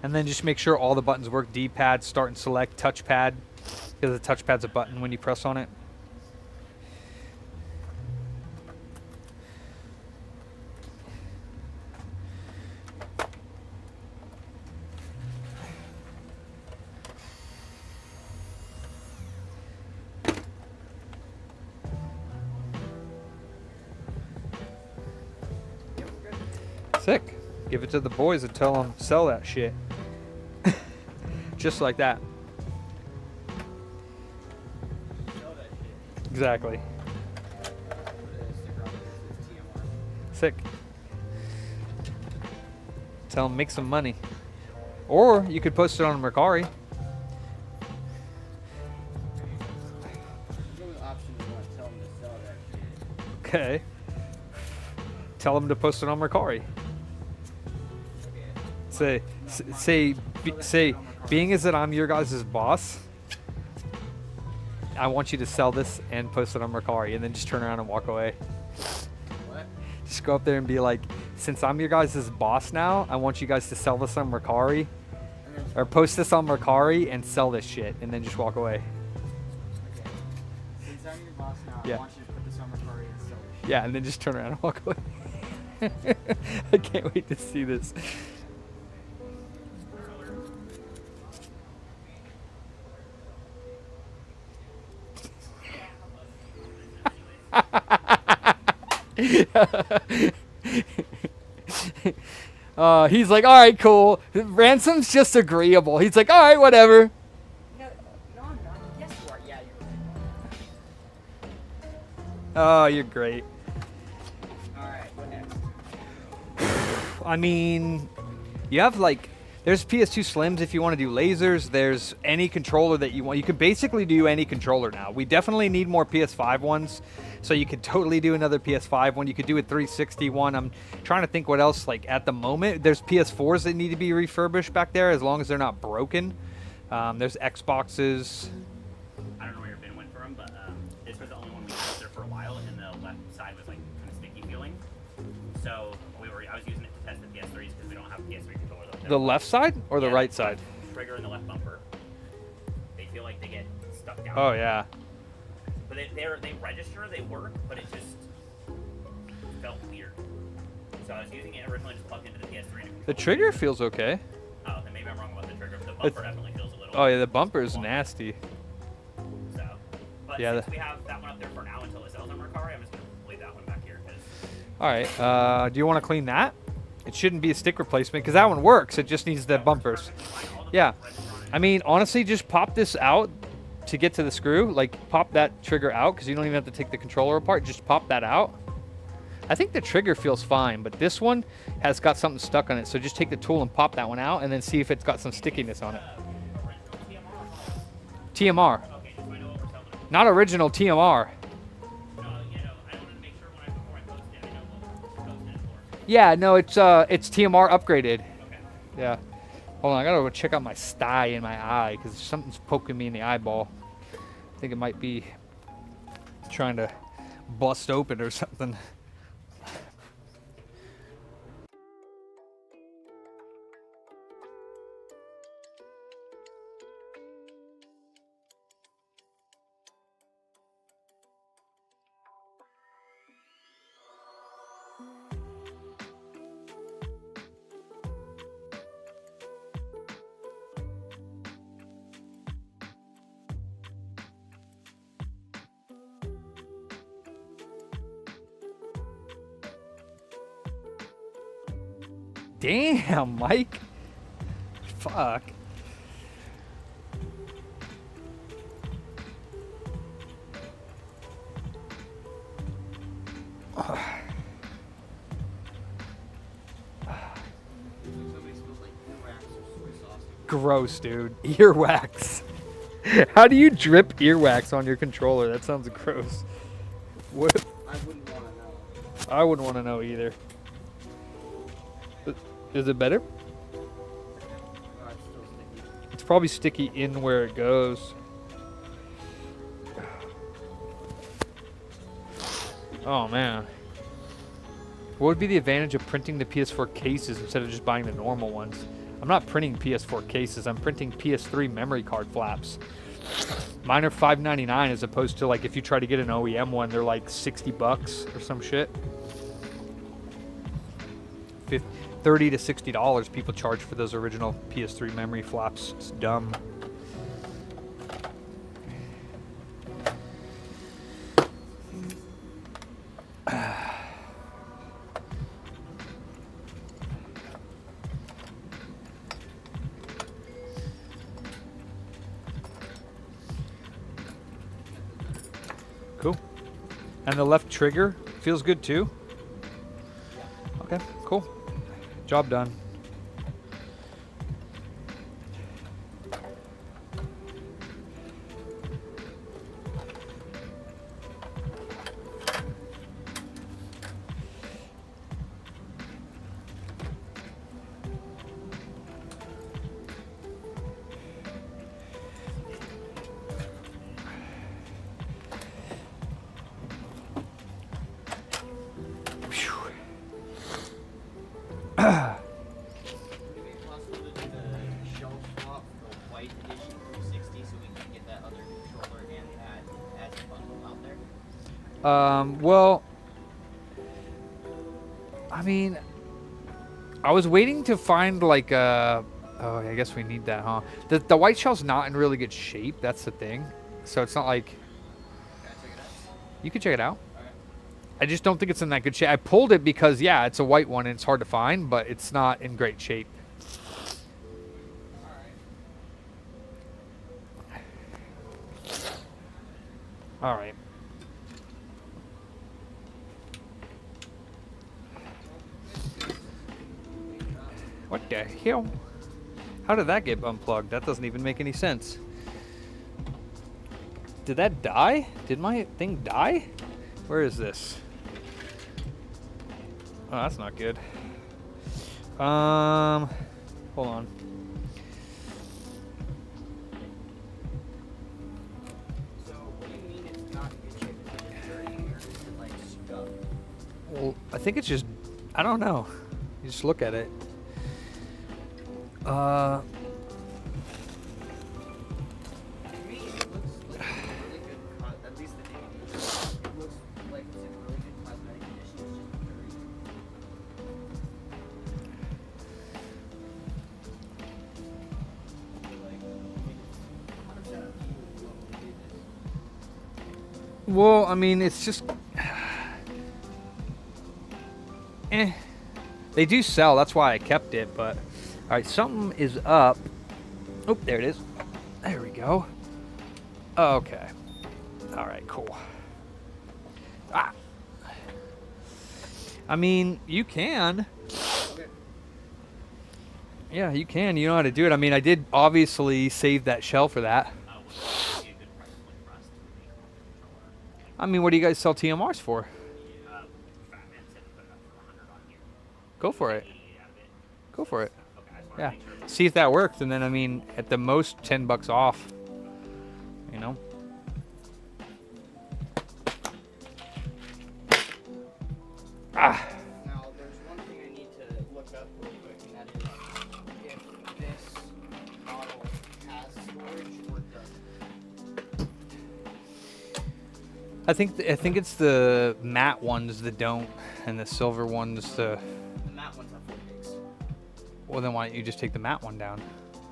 And then just make sure all the buttons work. D-pad, start and select, touchpad. Because the touchpad's a button when you press on it. Sick. Give it to the boys and tell them sell that shit. Just like that. Sell that shit. Exactly. Put a sticker on it that says TMR. Sick. Tell them make some money. Or you could post it on Mercari. Give them the option to want to tell them to sell that shit. Okay. Tell them to post it on Mercari. Say, being as that I'm your guys' boss, I want you to sell this and post it on Mercari, and then just turn around and walk away. What? Just go up there and be like, since I'm your guys' boss now, I want you guys to sell this on Mercari, or post this on Mercari and sell this shit, and then just walk away. Okay. Since I'm your boss now, Yeah. I want you to put this on Mercari and sell this shit. Yeah, and then just turn around and walk away. I can't wait to see this. He's like, all right, cool. Ransom's just agreeable. He's like, all right, whatever. No, I'm not. Yes, you are. Yeah, you're. Oh, you're great. Alright, what next? I mean, you have like, there's PS2 Slims if you want to do lasers. There's any controller that you want. You can basically do any controller now. We definitely need more PS5 ones. So you could totally do another PS5 one. You could do a 360 one. I'm trying to think what else, like at the moment. There's PS4s that need to be refurbished back there as long as they're not broken. There's Xboxes. I don't know where your bin went for them, but this was the only one we had there for a while, and the left side was like kind of sticky feeling. So I was using it to test the PS3s because we don't have PS3 controllers. The left side or the Yeah, right side? Trigger and the left bumper. They feel like they get stuck down. Oh, yeah. But they register, they work, but it just felt weird. So I was using it originally just plugged into the PS3. The trigger feels okay. Oh, then maybe I'm wrong about the trigger. The bumper definitely feels a little. Oh, yeah, the bumper is nasty. So, but Yeah, since we have that one up there for now until it sells on Mercari, I'm just gonna leave that one back here. All right. Do you want to clean that? It shouldn't be a stick replacement because that one works. It just needs the bumpers. Yeah. I mean, honestly, just pop this out to get to the screw. Like, pop that trigger out because you don't even have to take the controller apart. Just pop that out. I think the trigger feels fine, but this one has got something stuck on it. So just take the tool and pop that one out and then see if it's got some stickiness on it. TMR. Not original TMR. Yeah, no, it's TMR upgraded. Yeah. Hold on, I gotta go check out my sty in my eye because something's poking me in the eyeball. I think it might be trying to bust open or something. Damn, Mike. Fuck. Somebody smells like earwax or soy sauce. Gross, dude. Earwax. How do you drip earwax on your controller? That sounds gross. What? I wouldn't want to know. I wouldn't want to know either. Is it better? It's still sticky. It's probably sticky in where it goes. Oh man. What would be the advantage of printing the PS4 cases instead of just buying the normal ones? I'm not printing PS4 cases, I'm printing PS3 memory card flaps. Mine are $5.99 as opposed to like if you try to get an OEM one, they're like $60 or some shit. $30 to $60 people charge for those original PS3 memory flaps. It's dumb. Cool. And the left trigger feels good too? Okay, cool. Job done. Well, I mean, I was waiting to find like oh, I guess we need that, huh? The white shell's not in really good shape. That's the thing. So it's not like. Can I check it out? You can check it out. Okay. I just don't think it's in that good shape. I pulled it because, yeah, it's a white one and it's hard to find, but it's not in great shape. All right. What the hell? How did that get unplugged? That doesn't even make any sense. Did that die? Did my thing die? Where is this? Oh, that's not good. Hold on. So, what do you mean it's not in good shape? Is it dirty or is it like stuck? Well, I think it's just, I don't know. You just look at it. To me, it looks like it's in really good, at least the DVD. It looks like it's in really good cosmetic condition. It's just dirty. Well, I mean, it's just, They do sell, that's why I kept it, but, all right, something is up. Oh, there it is. There we go. Okay. All right, cool. Ah. I mean, you can. Okay. Yeah, you can. You know how to do it. I mean, I did obviously save that shell for that. I mean, what do you guys sell TMRs for? Go for it. Go for it. Yeah. See if that works, and then, I mean, at the most, $10 off. You know? Ah. Now, there's one thing I need to look up real quick, and that is if this model has storage or doesn't. I think it's the matte ones that don't, and the silver ones the. The matte ones have 4 gigs. Well, then why don't you just take the matte one down?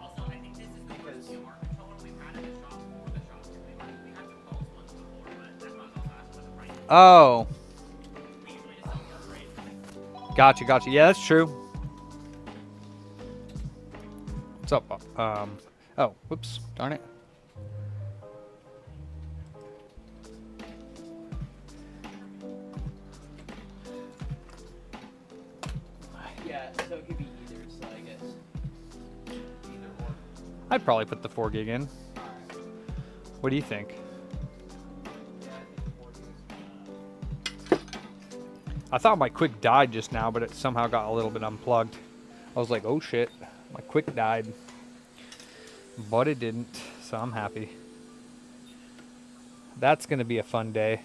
Also, I think this is the first TMR controller we've had in the shop for the shop. We had some Pulse ones before, but that one also has with the price. Oh. We usually just sell the upgrade. Gotcha. Yeah, that's true. What's up? Oh, whoops. Darn it. Yeah, so it could be either, so I guess either or. I'd probably put the 4 gig in. Alright. What do you think? Yeah, I think 4 gigs. I thought my quick died just now, but it somehow got a little bit unplugged. I was like, oh shit, my quick died. But it didn't, so I'm happy. That's gonna be a fun day.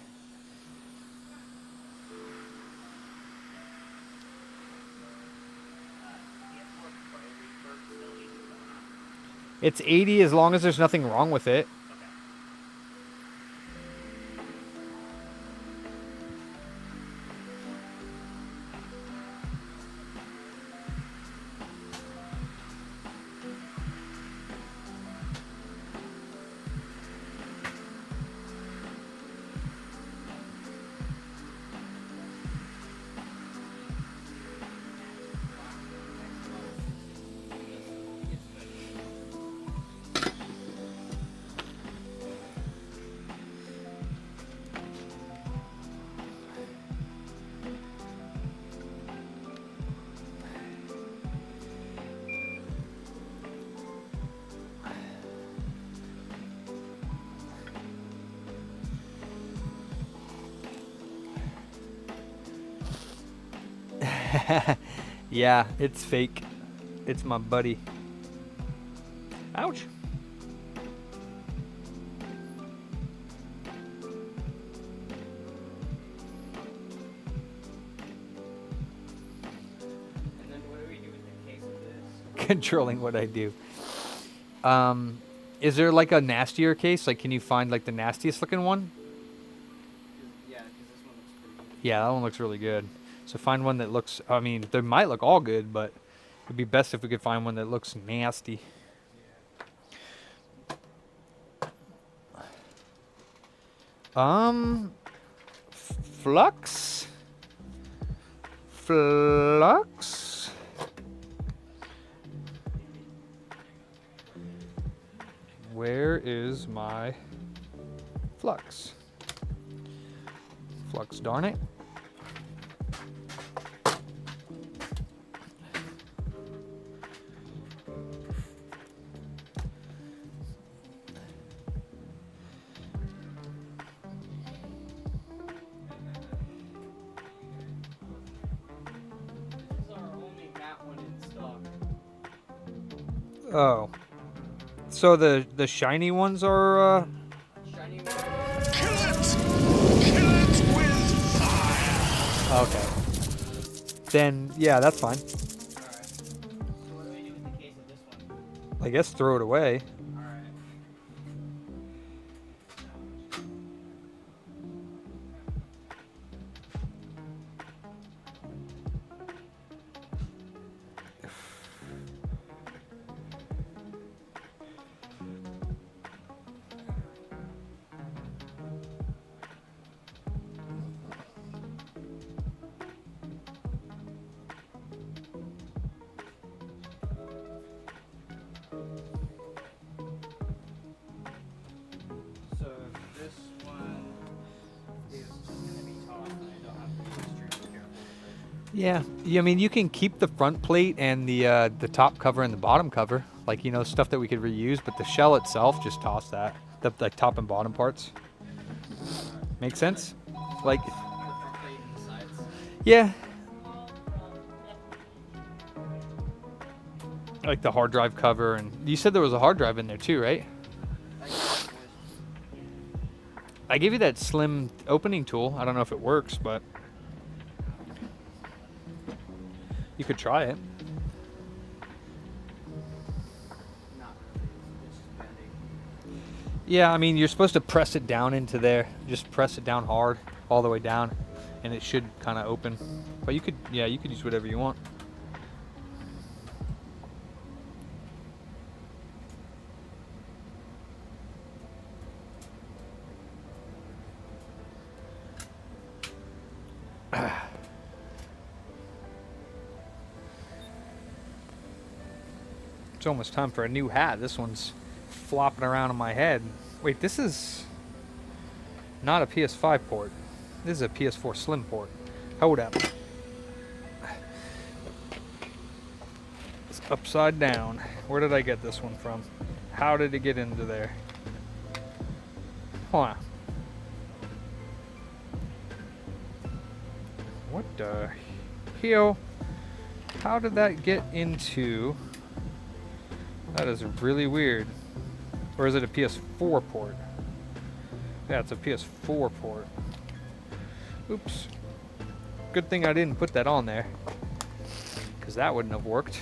It's 80 as long as there's nothing wrong with it. Yeah, it's fake. It's my buddy. Ouch. And then what do we do with the case of this? Controlling what I do. Is there like a nastier case? Like, can you find like the nastiest looking one? Yeah, because this one looks pretty good. Yeah, that one looks really good. So find one that looks, I mean, they might look all good, but it'd be best if we could find one that looks nasty. Flux? Flux? Where is my flux? Flux, darn it. This is our only matte one in stock. Oh. So the shiny ones are Shiny one. Kill it! Kill it with fire! okay. Then yeah, that's fine. Alright. So what do we do with the case of this one? I guess throw it away. Alright. So this one is gonna be tossed, and I don't have to be extremely careful with it. Yeah, I mean you can keep the front plate and the top cover and the bottom cover, like you know stuff that we could reuse, but the shell itself, just toss that. The like top and bottom parts. Make sense? Like, The front plate and the sides. yeah. Like the hard drive cover, and you said there was a hard drive in there too, right? I guess I gave you that slim opening tool. I don't know if it works, but you could try it. not really. It's just bending. Yeah, I mean, you're supposed to press it down into there. Just press it down hard, all the way down, and it should kind of open. But you could, yeah, you could use whatever you want. It's almost time for a new hat. This one's flopping around on my head. Wait, this is not a PS5 port. This is a PS4 Slim port. Hold up. It's upside down. Where did I get this one from? How did it get into there? Hold on. What the hell? How did that get into? That is really weird. Or is it a PS4 port? Yeah, it's a PS4 port. Oops. Good thing I didn't put that on there, because that wouldn't have worked.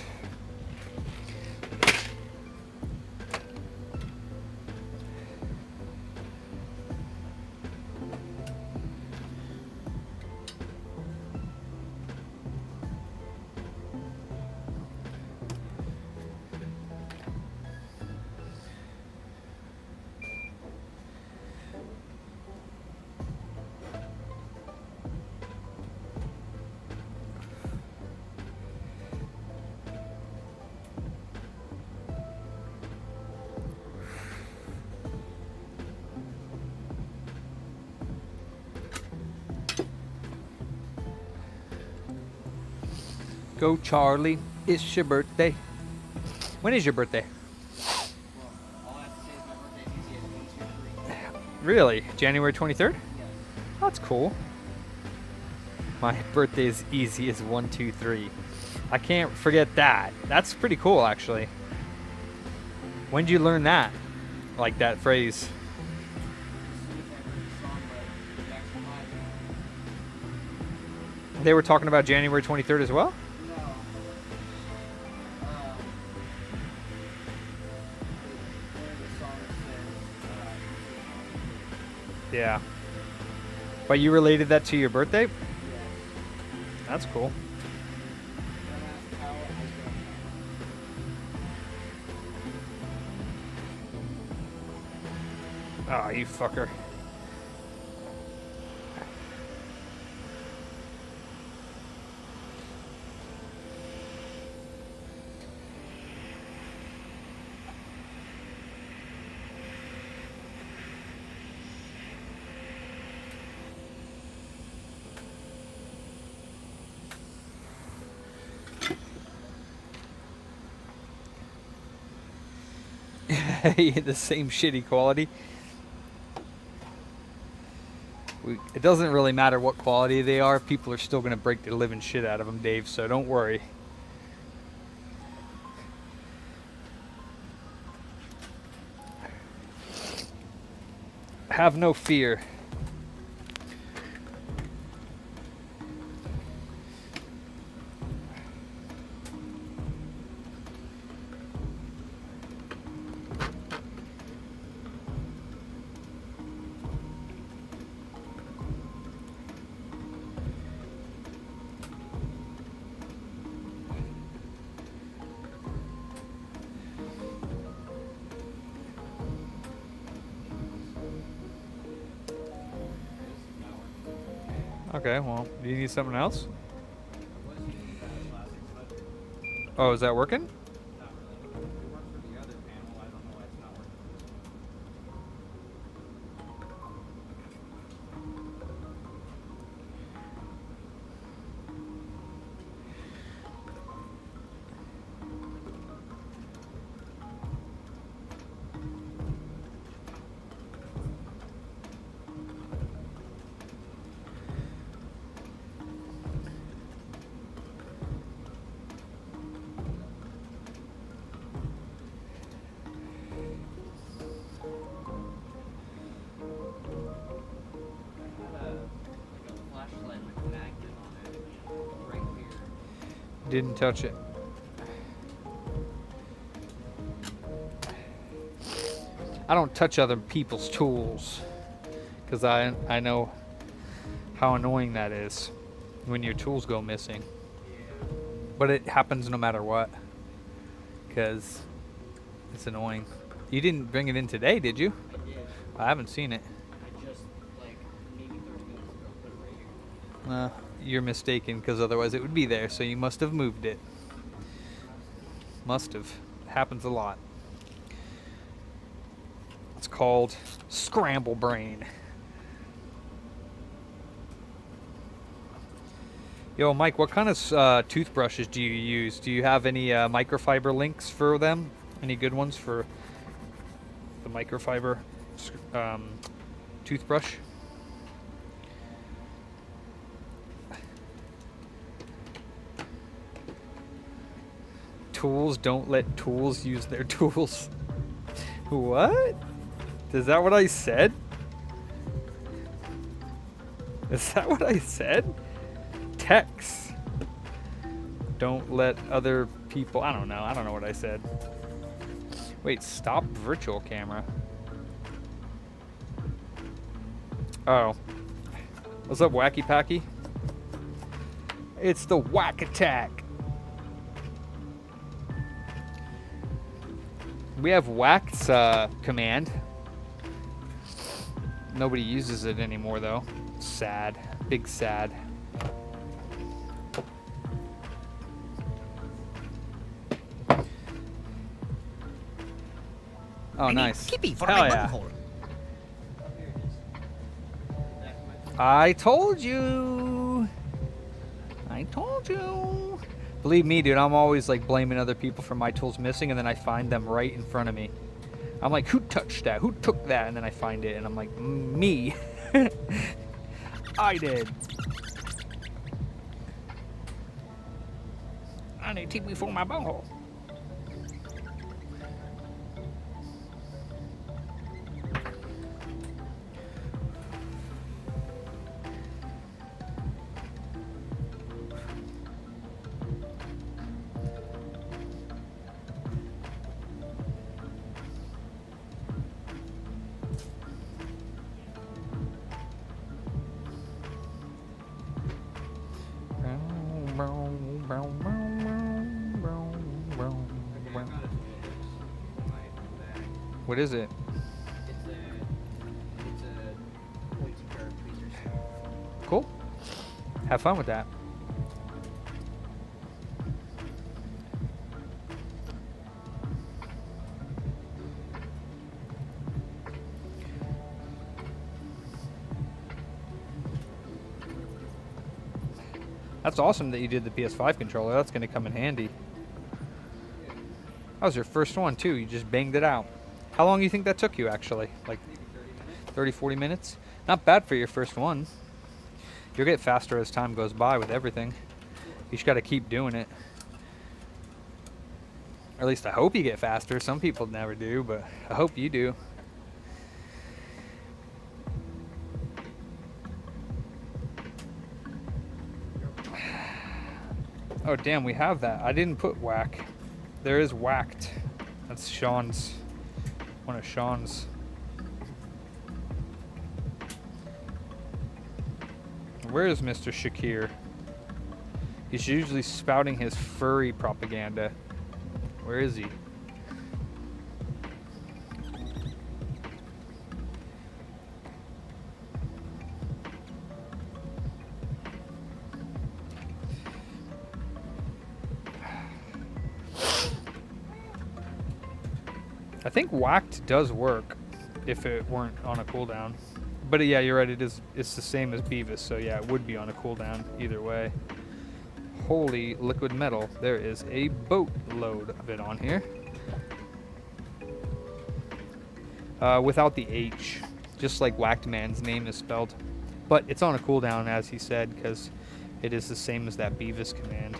Go, Charlie. It's your birthday. When is your birthday? Well, all I have to say is my birthday is easy as 1, 2, 3. Really? January 23rd? Yes. That's cool. My birthday is easy as 1, 2, 3. I can't forget that. That's pretty cool, actually. When did you learn that? Like that phrase? As soon as I heard the song, but back to my They were talking about January 23rd as well? no. One of the songs says, Yeah. But you related that to your birthday? yes. That's cool. Don't ask how, I don't know. Oh, you fucker. The same shitty quality. It doesn't really matter what quality they are. People are still going to break the living shit out of them, Dave, so don't worry. Have no fear. Okay, well, do you need something else? Oh, is that working? Not really. It worked for the other panel. I don't know why it's not working for this one. Flashlight with a magnet on it right here. Didn't touch it. I don't touch other people's tools because I know how annoying that is when your tools go missing. But it happens no matter what because it's annoying. You didn't bring it in today, did you? I did. I haven't seen it. I just, like, maybe 30 minutes ago put it right here. You're mistaken because otherwise it would be there, so you must have moved it. Must have. Happens a lot. It's called scramble brain. Yo, Mike, what kind of toothbrushes do you use? Do you have any microfiber links for them? Any good ones for the microfiber toothbrush? Tools, don't let tools use their tools. What? Is that what I said? Is that what I said? Text. Don't let other people. I don't know. I don't know what I said. Wait, stop virtual camera. Oh. What's up, Wacky Packy? It's the Whack Attack. We have Whack's command. Nobody uses it anymore, though. Sad. Big sad. Oh, nice. Kippy for Hell my yeah. bunghole. I told you. I told you. Believe me, dude, I'm always like blaming other people for my tools missing, and then I find them right in front of me. I'm like, who touched that? Who took that? And then I find it, and I'm like, me. I did. I need to me for my bunghole. What is it? It's a pointy pair of tweezers. Cool. Have fun with that. That's awesome that you did the PS5 controller. That's going to come in handy. That was your first one, too. You just banged it out. How long do you think that took you, actually? Like 30, 40 minutes? Not bad for your first one. You'll get faster as time goes by with everything. You just got to keep doing it. Or at least I hope you get faster. Some people never do, but I hope you do. Oh, damn, we have that. I didn't put whack. There is whacked. That's Sean's. One of Sean's. Where is Mr. Shakir? He's usually spouting his furry propaganda. Where is he? I think whacked does work if it weren't on a cooldown. But yeah, you're right, it's the same as Beavis, so yeah, it would be on a cooldown either way. Holy liquid metal. There is a boatload of it on here. Without the H, just like Whacked Man's name is spelled. But it's on a cooldown, as he said, because it is the same as that Beavis command.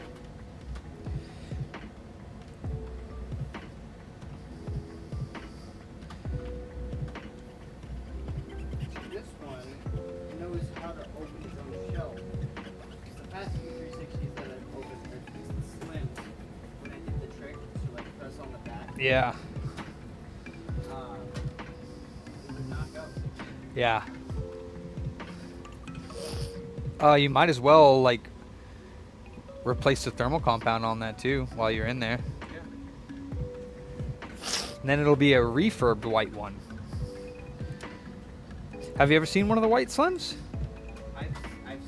Yeah. Yeah. You might as well like replace the thermal compound on that too while you're in there. Yeah. And then it'll be a refurbed white one. Have you ever seen one of the white slims? I've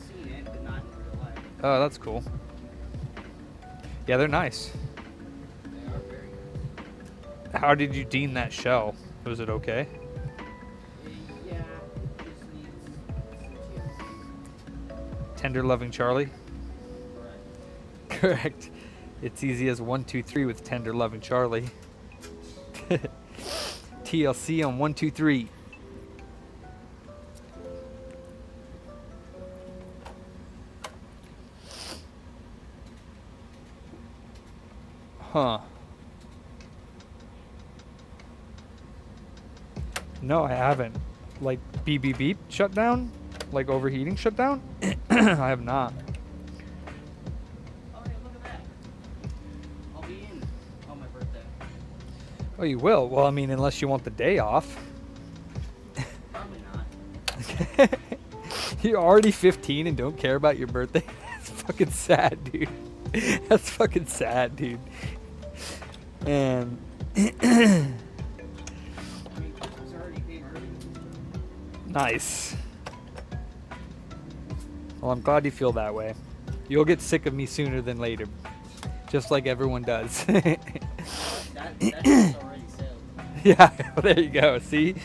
seen it, but not in real life. Oh, that's cool. Yeah, they're nice. They are very nice. How did you deem that shell? Was it okay? Yeah, it just needs some Tender loving Charlie? Correct. Correct. It's easy as 1, 2, 3 with tender loving Charlie. TLC on 1, 2, 3. Huh. No, I haven't. Like beep beep beep shutdown? Like overheating shutdown? I have not. Oh, yeah, look at that. I'll be in on my birthday. Oh, you will? Well, I mean, unless you want the day off. Probably not. You're already 15 and don't care about your birthday? That's fucking sad, dude. That's fucking sad, dude. And I mean, Christmas already came early. nice. Well, I'm glad you feel that way. You'll get sick of me sooner than later, just like everyone does. That is already sailed. Yeah, well, there you go. See?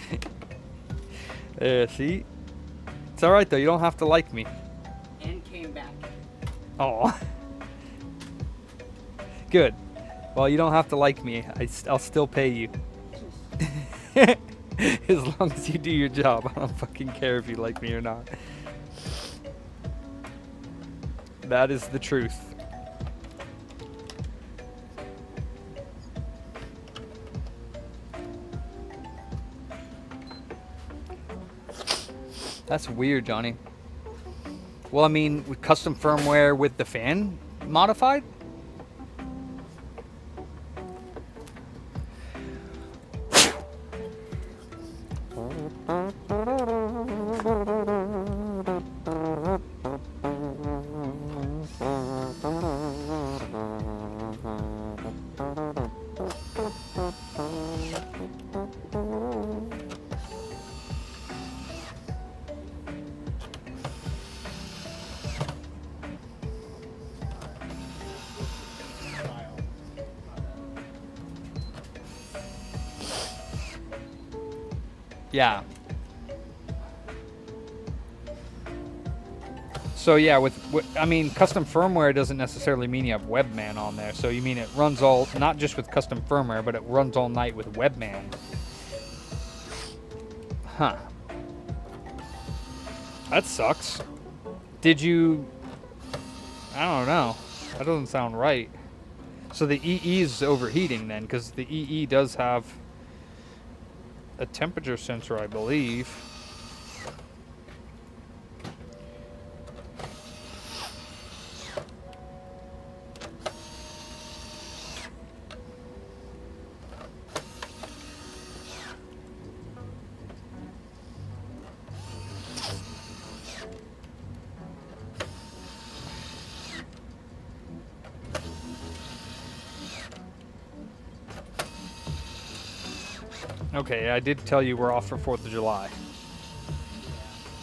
See? It's alright, though. You don't have to like me. And came back. Oh. Good. Well, you don't have to like me. I'll still pay you. As long as you do your job. I don't fucking care if you like me or not. That is the truth. That's weird, Johnny. Well, I mean, with custom firmware with the fan modified? Yeah. So yeah, I mean, custom firmware doesn't necessarily mean you have Webman on there. So you mean it runs all, not just with custom firmware, but it runs all night with Webman. Huh. That sucks. Did you? I don't know. That doesn't sound right. So the EE is overheating then, because the EE does have a temperature sensor, I believe. Okay, I did tell you we're off for 4th of July.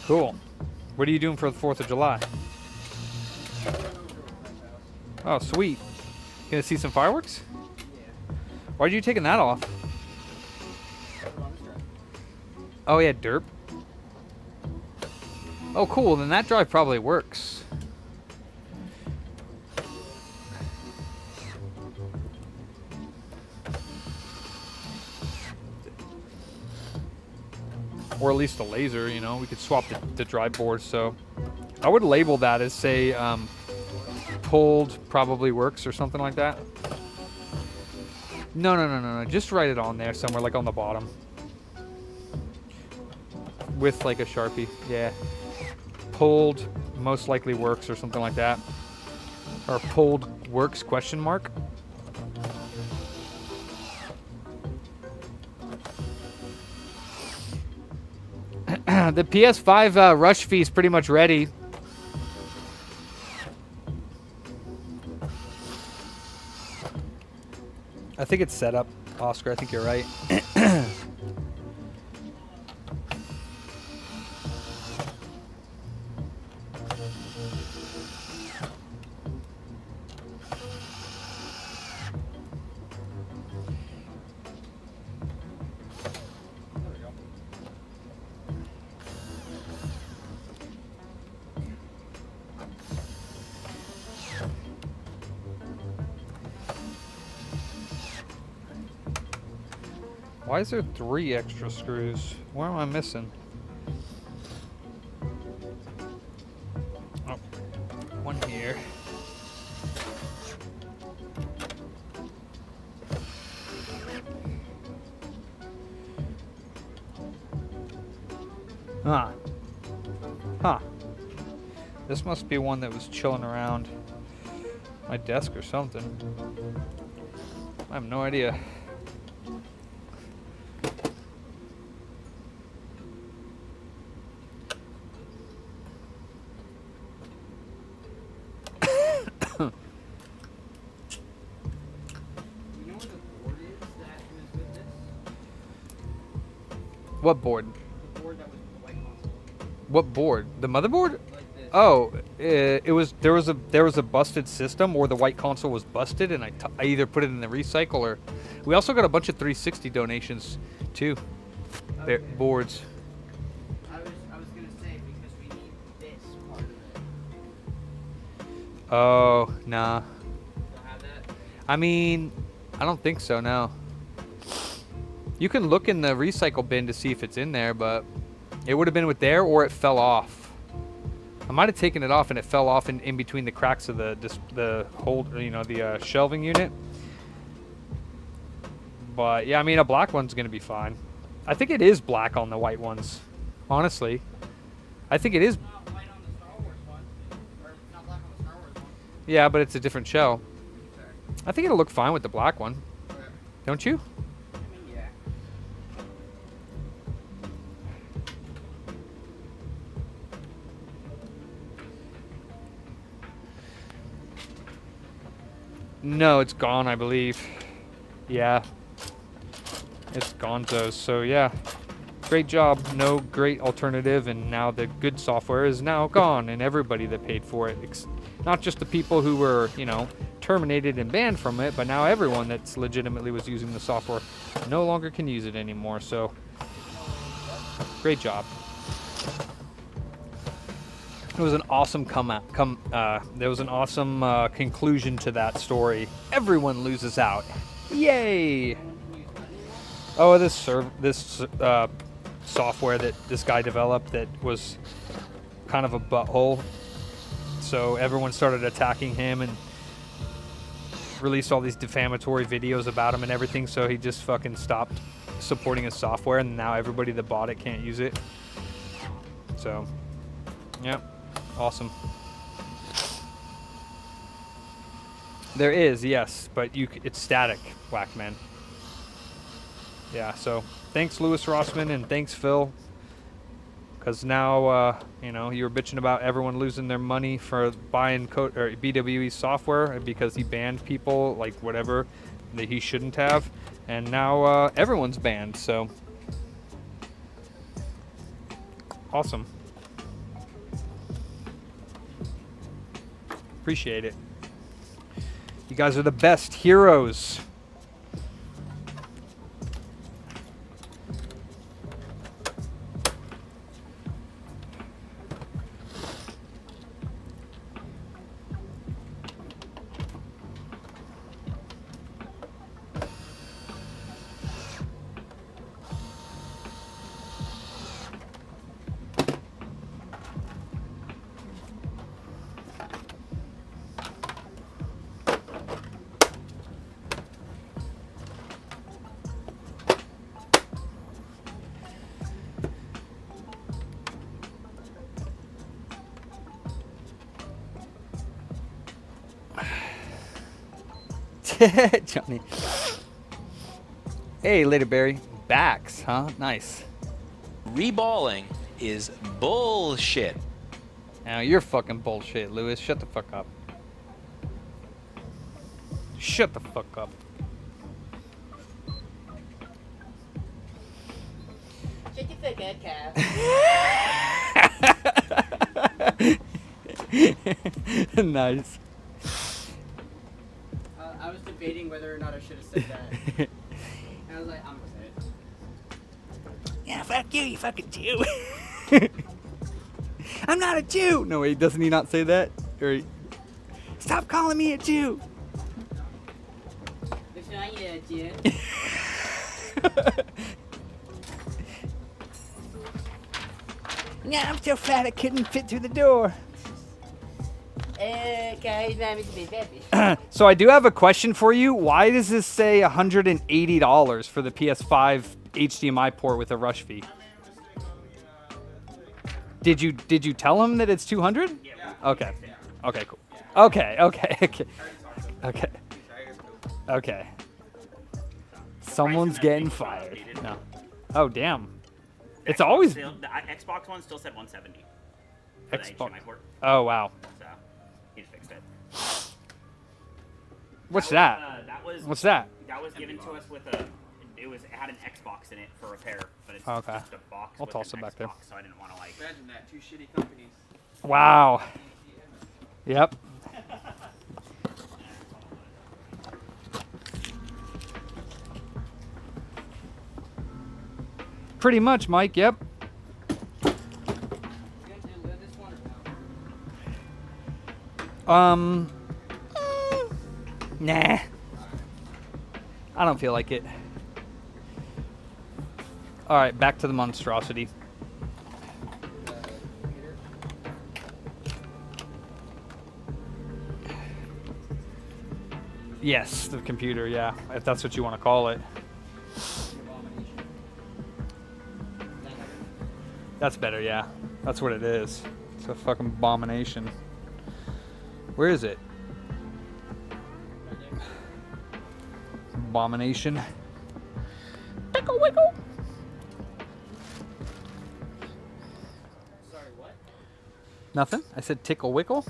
Cool. What are you doing for the 4th of July? Oh, sweet. You gonna see some fireworks? Why'd you taking that off? Oh yeah, derp. Oh cool, then that drive probably works. Or at least a laser, you know, we could swap the drive board. So I would label that as, say, pulled probably works or something like that. No, just write it on there somewhere, like on the bottom. With like a Sharpie, yeah. Pulled most likely works or something like that. Or pulled works question mark. The PS5 rush fee is pretty much ready. I think it's set up, Oscar. I think you're right. Why is there 3 extra screws? What am I missing? Oh, one here. Huh. Huh. This must be one that was chilling around my desk or something. I have no idea. You know what the board is that was with this? What board? The board that was with the white console. What board? The motherboard? Like this. Oh, it was there was a busted system, or the white console was busted, and I either put it in the recycle, or we also got a bunch of 360 donations too. Okay. Boards. I was gonna say because we need this part of it. Oh, nah. Don't have that. I mean, I don't think so. No. You can look in the recycle bin to see if it's in there, but it would have been with there, or it fell off. I might have taken it off and it fell off in between the cracks of the hold, you know, the shelving unit. But yeah, I mean, a black one's gonna be fine. I think it is black on the white ones. Honestly, I think it is. It's not white on the Star Wars one, or it's not black on the Star Wars one. Yeah, but it's a different shell. Sorry. I think it'll look fine with the black one. Okay. Don't you? I mean, yeah. No, it's gone, I believe. Yeah. It's gonzo's. So yeah. Great job. No great alternative, and now the good software is now gone, and everybody that paid for it. Not just the people who were, you know, terminated and banned from it, but now everyone that's legitimately was using the software no longer can use it anymore. So great job. It was an awesome there was an awesome conclusion to that story. Everyone loses out. Yay! Oh, this software that this guy developed that was kind of a butthole. So everyone started attacking him and released all these defamatory videos about him and everything. So he just fucking stopped supporting his software, and now everybody that bought it can't use it. So, yeah. Awesome. There is, yes, but it's static, Whackman. Yeah, so thanks Louis Rossman and thanks Phil, because now you know, you were bitching about everyone losing their money for buying BWE software because he banned people like whatever that he shouldn't have, and now everyone's banned. So awesome. Appreciate it. You guys are the best heroes. Johnny. Hey, later, Barry. Backs, huh? Nice. Reballing is bullshit. Now you're fucking bullshit, Lewis. Shut the fuck up. Shut the fuck up. Shut the fuck up, Kyle. Nice. I was debating whether or not I should have said that. And I was like, I'm gonna say it. Yeah, fuck you, you fucking Jew. I'm not a Jew. No, wait, doesn't he not say that? Or stop calling me a Jew. Listen, I ain't a Jew. Yeah, I'm so fat I couldn't fit through the door. Guys, baby. So I do have a question for you. Why does this say $180 for the PS5 HDMI port with a rush fee? Did you tell him that it's 200? Yeah. Okay. Okay, cool. Okay. Okay. Someone's getting fired. No. Oh, damn. It's always The Xbox one still said 170. For the Xbox. HDMI port, Oh, wow. so he just fixed it. What's that? that? That was. What's that? That was given to us with a. It had an Xbox in it for repair, but it's Okay. just a box. I'll with toss an it back there. Xbox, so I didn't want to like. Imagine that. Two shitty companies. Wow. Yep. Pretty much, Mike. Yep. Nah. I don't feel like it. All right, back to the monstrosity. Yes, the computer, yeah, if that's what you want to call it. That's better, yeah. That's what it is. It's a fucking abomination. Where is it? Abomination. Tickle wiggle. Sorry, what? Nothing. I said tickle wickle.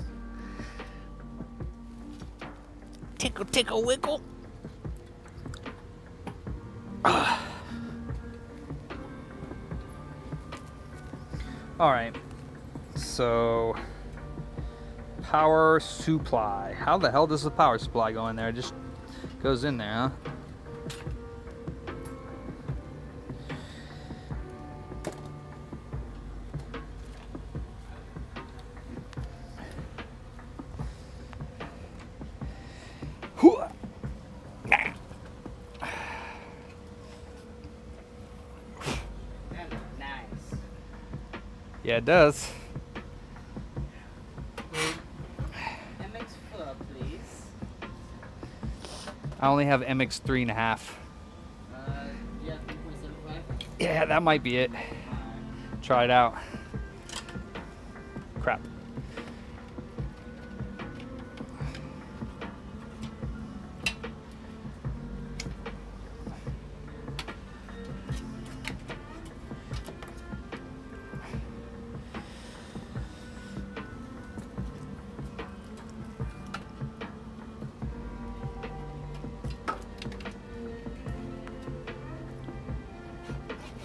Tickle, tickle, wiggle. All right. So, power supply. How the hell does the power supply go in there? It just goes in there, huh? Nice. Yeah, it does. MX4, please. I only have MX 3.5. Yeah, 3.75. Yeah, that might be it. Try it out. Crap.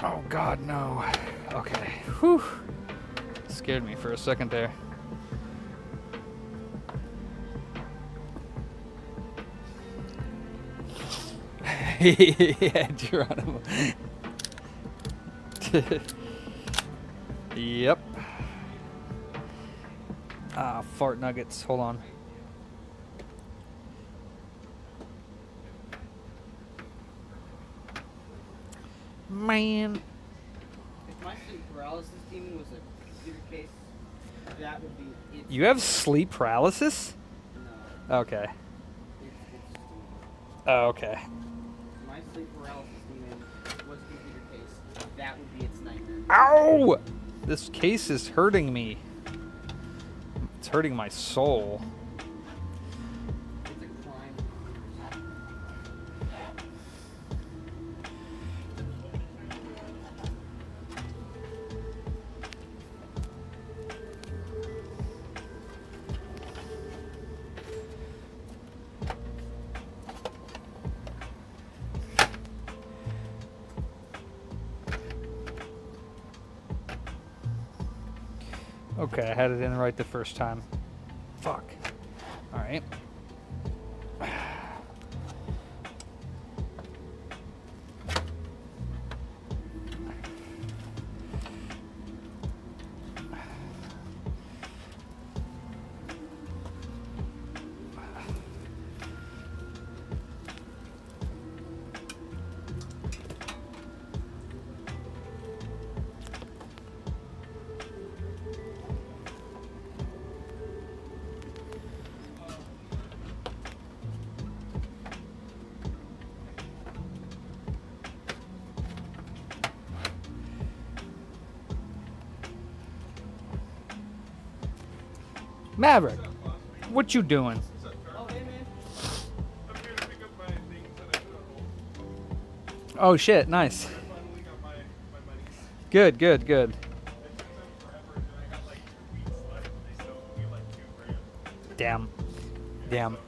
Oh God, no. Okay. Whew. Scared me for a second there. Yeah, Geronimo. Yep. Ah, fart nuggets. Hold on. Man. If my sleep paralysis demon was a computer case, that would be it. You have sleep paralysis? No, Okay. it's just Oh, okay. my sleep paralysis demon was a computer case. That would be its nightmare. Ow! This case is hurting me. It's hurting my soul. It's a crime. Okay, I had it in right the first time. Fuck. Alright. Maverick, what you doing? Oh, hey, man. I'm here to pick up my things that I put on hold. Oh shit, nice. I finally got my monies. Good, good, good. It took them forever, and I got like 2 weeks left, and they still owe me like $2,000. Damn. Damn.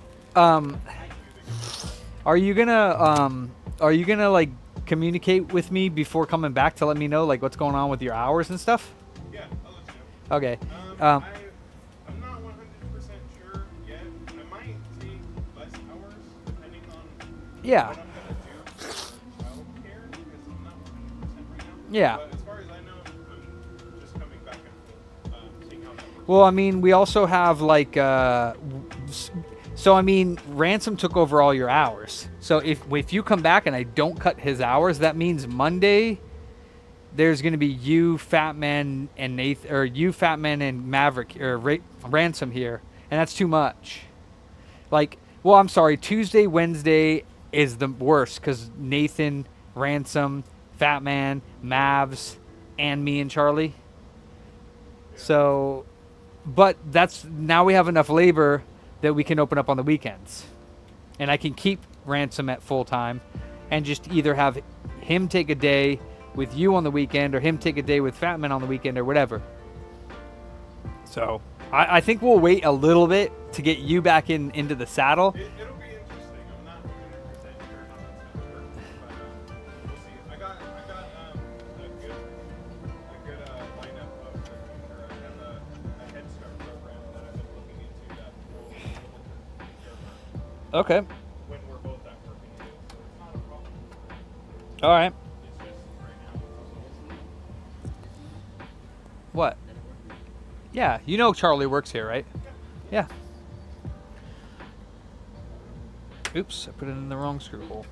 Are you gonna like communicate with me before coming back to let me know like what's going on with your hours and stuff? Yeah, I'll let you know. Okay. I'm not 100% sure yet. I might take less hours depending on Yeah. what I'm gonna do for childcare because I'm not 100% right now. Yeah. But as far as I know, I'm just coming back and seeing how that works. Well, I mean, we also have like so I mean, Ransom took over all your hours. So if you come back and I don't cut his hours, that means Monday there's going to be you, Fat Man, and Nathan, or you, Fat Man, and Maverick, or Ransom here, and that's too much. Like, well, I'm sorry, Tuesday, Wednesday is the worst because Nathan, Ransom, Fat Man, Mavs, and me and Charlie. So, but that's now we have enough labor that we can open up on the weekends, and I can keep Ransom at full time, and just either have him take a day with you on the weekend, or him take a day with Fat Man on the weekend, or whatever. So I think we'll wait a little bit to get you back into the saddle. It'll be interesting. I'm not 100% sure how that's gonna work, but we'll see. I got a good lineup of the future. I have a Head Start program that I've been looking into that will be able to take care of her Okay. when we're both at work and too. So it's not a problem. All right. It's just right now. What? Yeah, you know Charlie works here, right? Yeah. Oops, I put it in the wrong screw hole.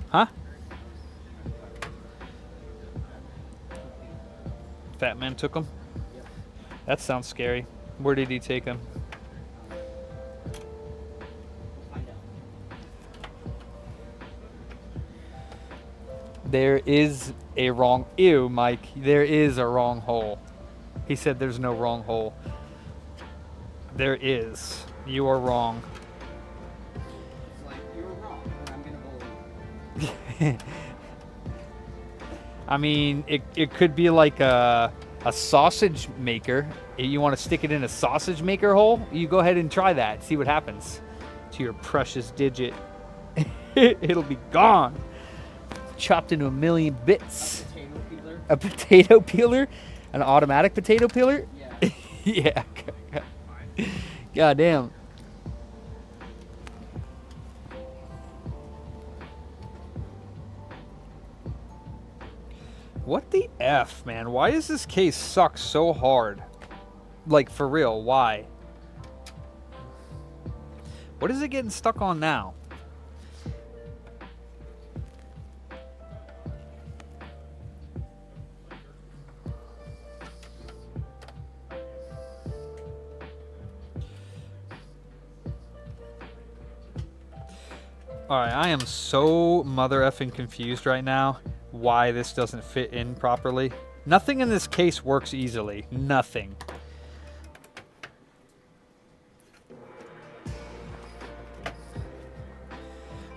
Huh? Fat Man took him? That sounds scary. Where did he take him? There is a wrong... Ew, Mike. There is a wrong hole. He said there's no wrong hole. There is. You are wrong. It's like, you were wrong, and I'm gonna bully you. I mean, it could be like a sausage maker. You want to stick it in a sausage maker hole? You go ahead and try that. See what happens to your precious digit. It'll be gone. Chopped into a million bits. Potato peeler? A potato peeler? An automatic potato peeler? Yeah. Yeah. God damn. What the F, man? Why does this case suck so hard? Like, for real, why? What is it getting stuck on now? Alright, I am so mother effing confused right now why this doesn't fit in properly. Nothing in this case works easily. Nothing.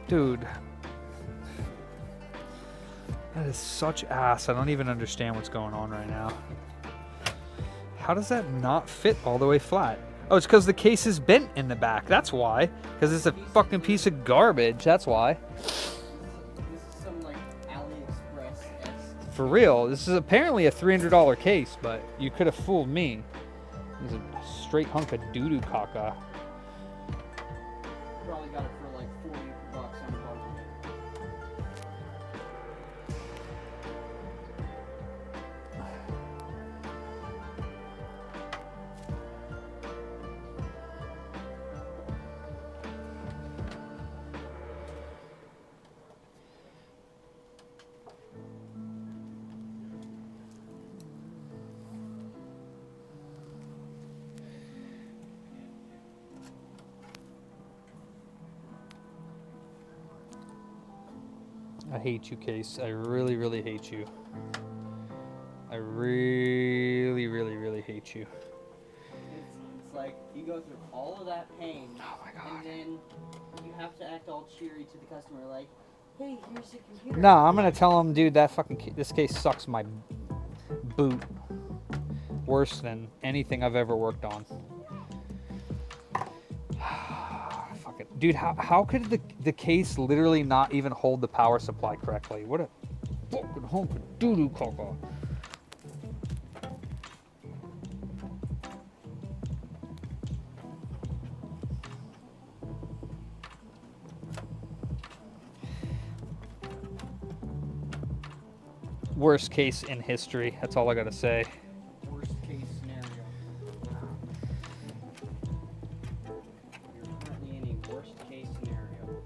Dude. That is such ass. I don't even understand what's going on right now. How does that not fit all the way flat? Oh, it's because the case is bent in the back. That's why. Because it's a fucking piece of garbage. That's why. This is some, like, AliExpress-esque. For real. This is apparently a $300 case, but you could have fooled me. This is a straight hunk of doo-doo caca. Probably got it for like $40 on the bottom. I hate you, Case. I really, really hate you. I really, really, really hate you. it's like you go through all of that pain, and then you have to act all cheery to the customer, like, "Hey, here's the computer." No, I'm gonna tell him, dude, that fucking this case sucks my boot worse than anything I've ever worked on. Fuck it, dude. How could the case literally not even hold the power supply correctly? What a fucking hunk of doo-doo caca. Worst case in history. That's all I gotta say. Worst case scenario. You're currently in a worst case scenario.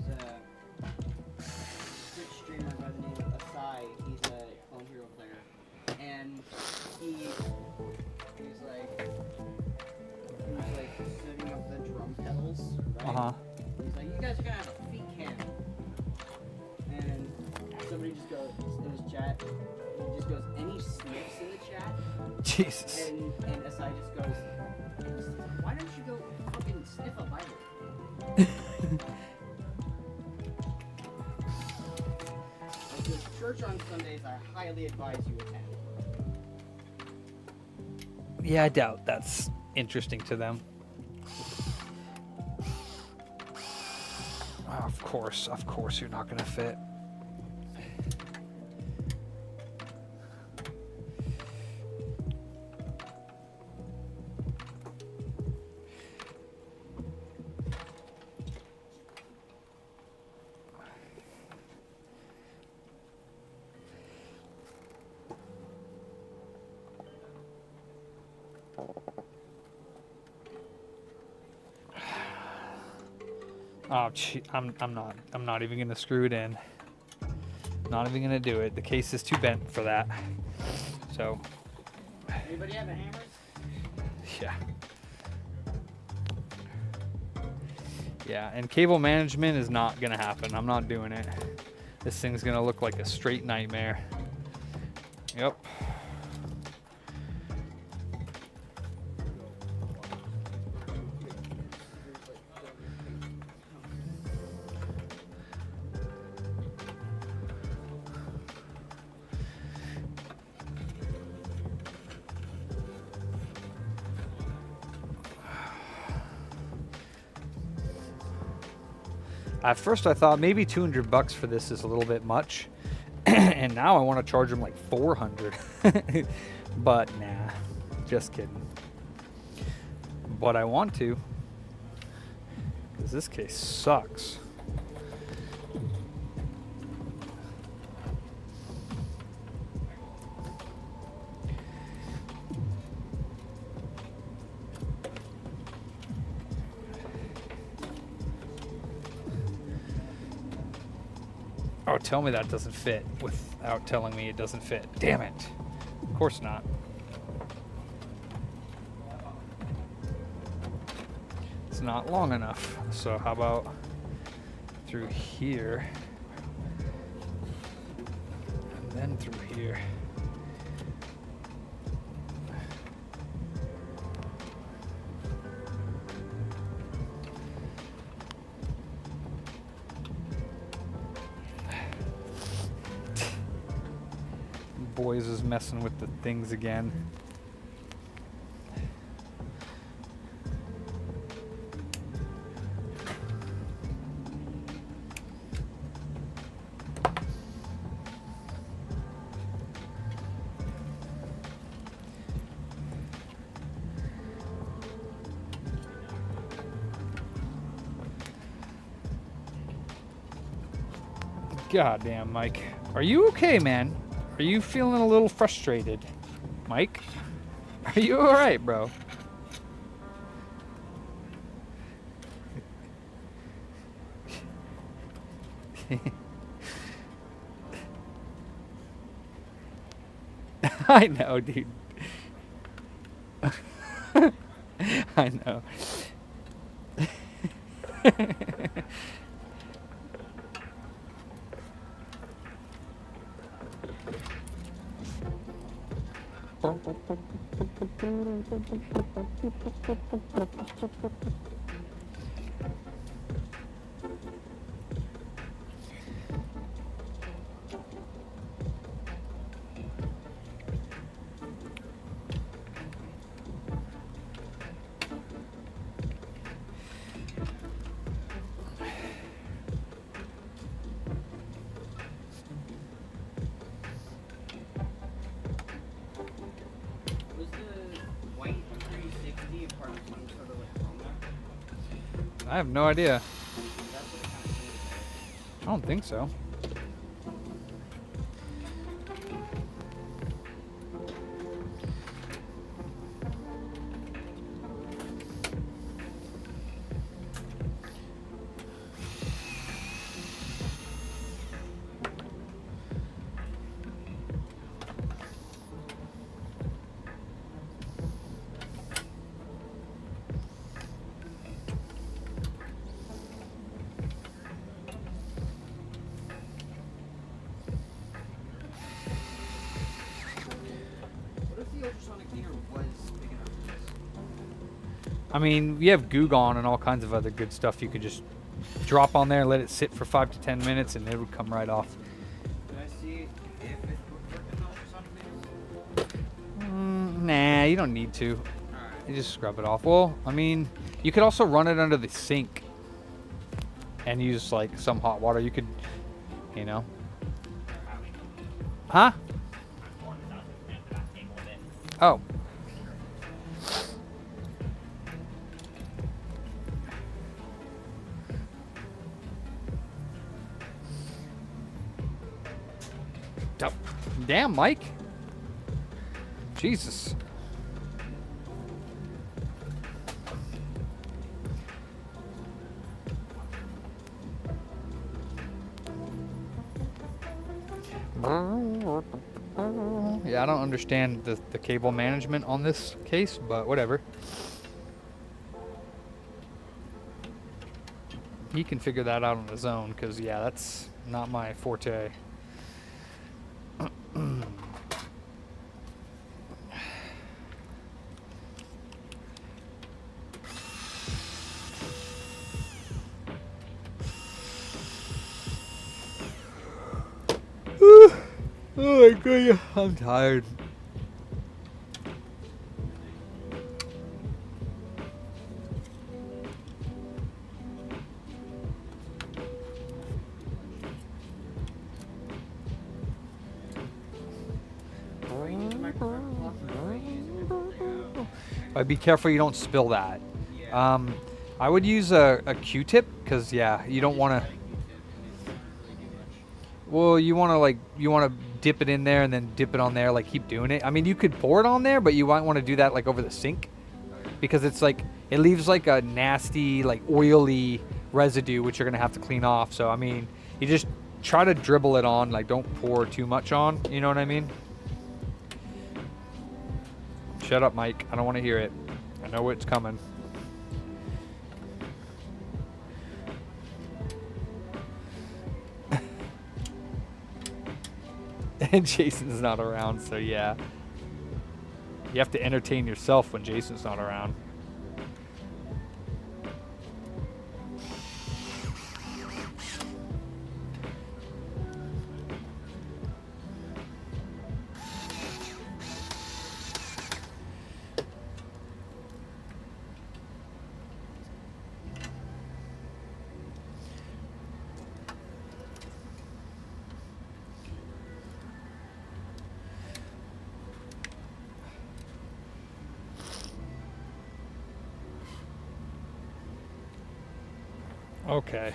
There's a Twitch streamer by the name of Asai. He's a Clone Hero player, and he's like setting up the drum pedals, right? He's like, "You guys are gonna have a feet cam," and somebody just goes in his chat. He just goes, "Any sniffs in the chat?" Jesus. And Asai just goes, "Why don't you go fucking sniff a lighter?" Like, there's church on Sundays. I highly advise you attend. Yeah, I doubt that's interesting to them. Oh, of course you're not gonna fit. Oh, gee, I'm not even gonna screw it in. Not even gonna do it. The case is too bent for that. So, Anybody have a hammer? yeah. Yeah, and cable management is not gonna happen. I'm not doing it. This thing's gonna look like a straight nightmare. Yep. At first I thought maybe $200 for this is a little bit much. And now I want to charge them like 400. But nah, just kidding. But I want to, because this case sucks. Oh, tell me that doesn't fit without telling me it doesn't fit. Damn it. Of course not. It's not long enough. So how about through here and then through here. Boys is messing with the things again. Goddamn, Mike. Are you okay, man? Are you feeling a little frustrated, Mike? Are you alright, bro? I know, dude. I know. Was the white 360 a part of some sort of like promo? I have no idea. That's what it kind of seems I don't think so. What if the ultrasonic cleaner was big enough for this? I mean, you have Goo and all kinds of other good stuff you could just drop on there, let it sit for 5 to 10 minutes, and it would come right off. Can I see if it would work in the ultrasonic cleaners? Nah, you don't need to. Alright. You just scrub it off. Well, I mean, you could also run it under the sink and use like some hot water. You could, you know. Huh? Oh. Damn, Mike. Jesus. Yeah, I don't understand the cable management on this case, but whatever. He can figure that out on his own, because, yeah, that's not my forte. Oh my god, I'm tired. Be careful you don't spill that. I would use a Q-tip, because yeah, you don't want to. Well, you want to dip it in there and then dip it on there, like keep doing it. I mean, you could pour it on there, but you might want to do that like over the sink, because it's like it leaves like a nasty, like oily residue, which you're gonna have to clean off. So I mean, you just try to dribble it on, like don't pour too much on. You know what I mean? Shut up, Mike. I don't want to hear it. I know it's coming. And Jason's not around, so yeah. You have to entertain yourself when Jason's not around. Okay.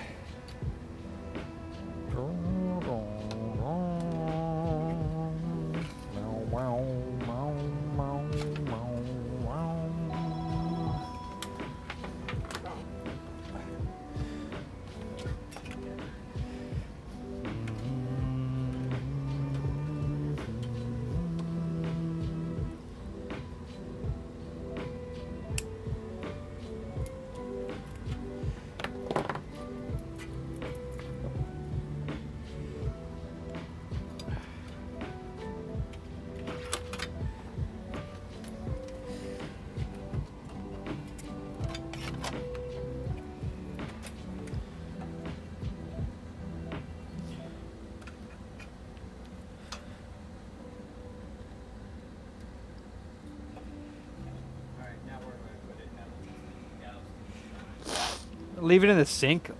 leave it in the sink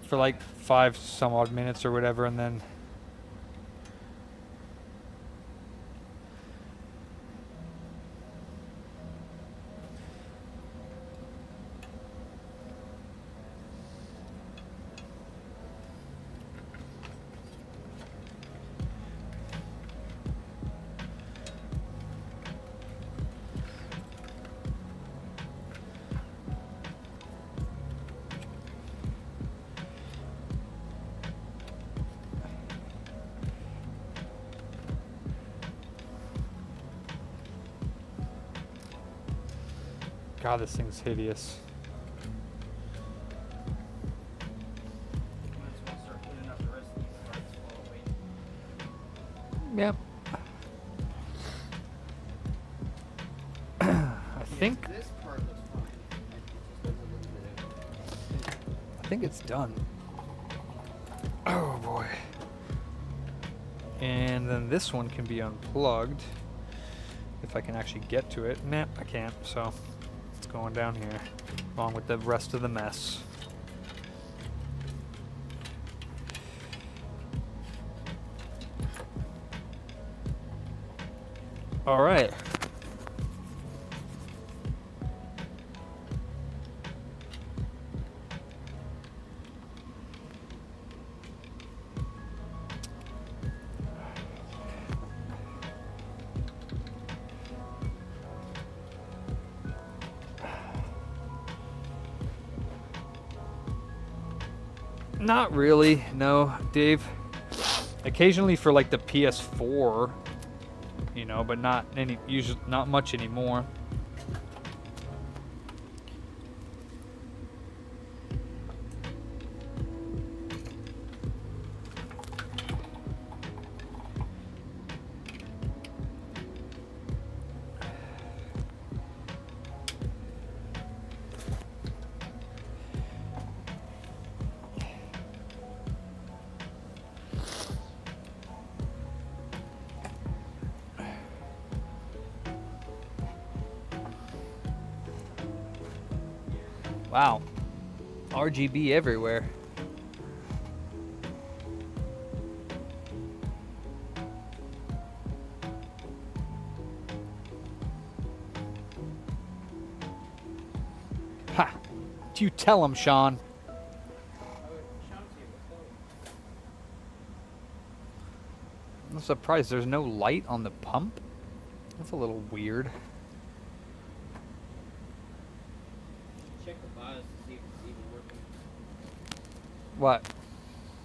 for like 5 some odd minutes or whatever, and then God, this thing's hideous. Might as well start cleaning up the rest of these parts while we're waiting. Yep. I think This part looks fine. It just needs a little bit of. I think it's done. Oh boy. And then this one can be unplugged if I can actually get to it. Nah, I can't, so it's going down here along with the rest of the mess. All right. Not really, no, Dave. Occasionally for like the PS4, you know, but not any, usually not much anymore. Wow. RGB everywhere. Ha! You tell him, Sean. I'm surprised there's no light on the pump. That's a little weird. Check the BIOS to see if it's even working. What?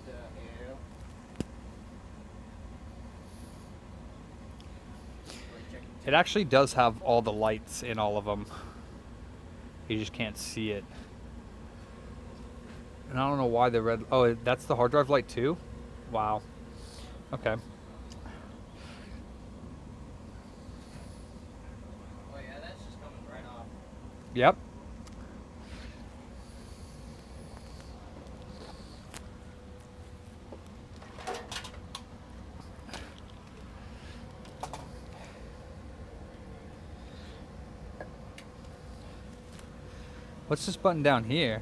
The AIO. It actually does have all the lights in all of them. You just can't see it. And I don't know why the red... Oh, that's the hard drive light too? Wow. Okay. Oh yeah, that's just coming right off. Yep. What's this button down here?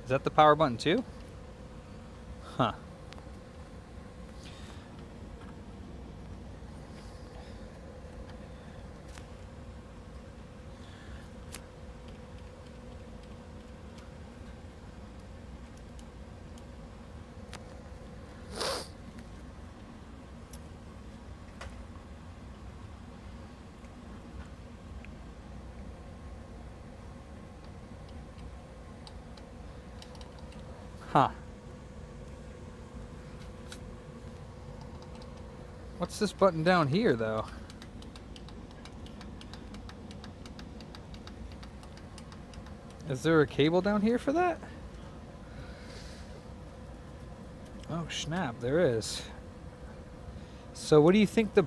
Is that the power button too? Huh. Huh. What's this button down here, though? Is there a cable down here for that? Oh, snap, there is. So what do you think the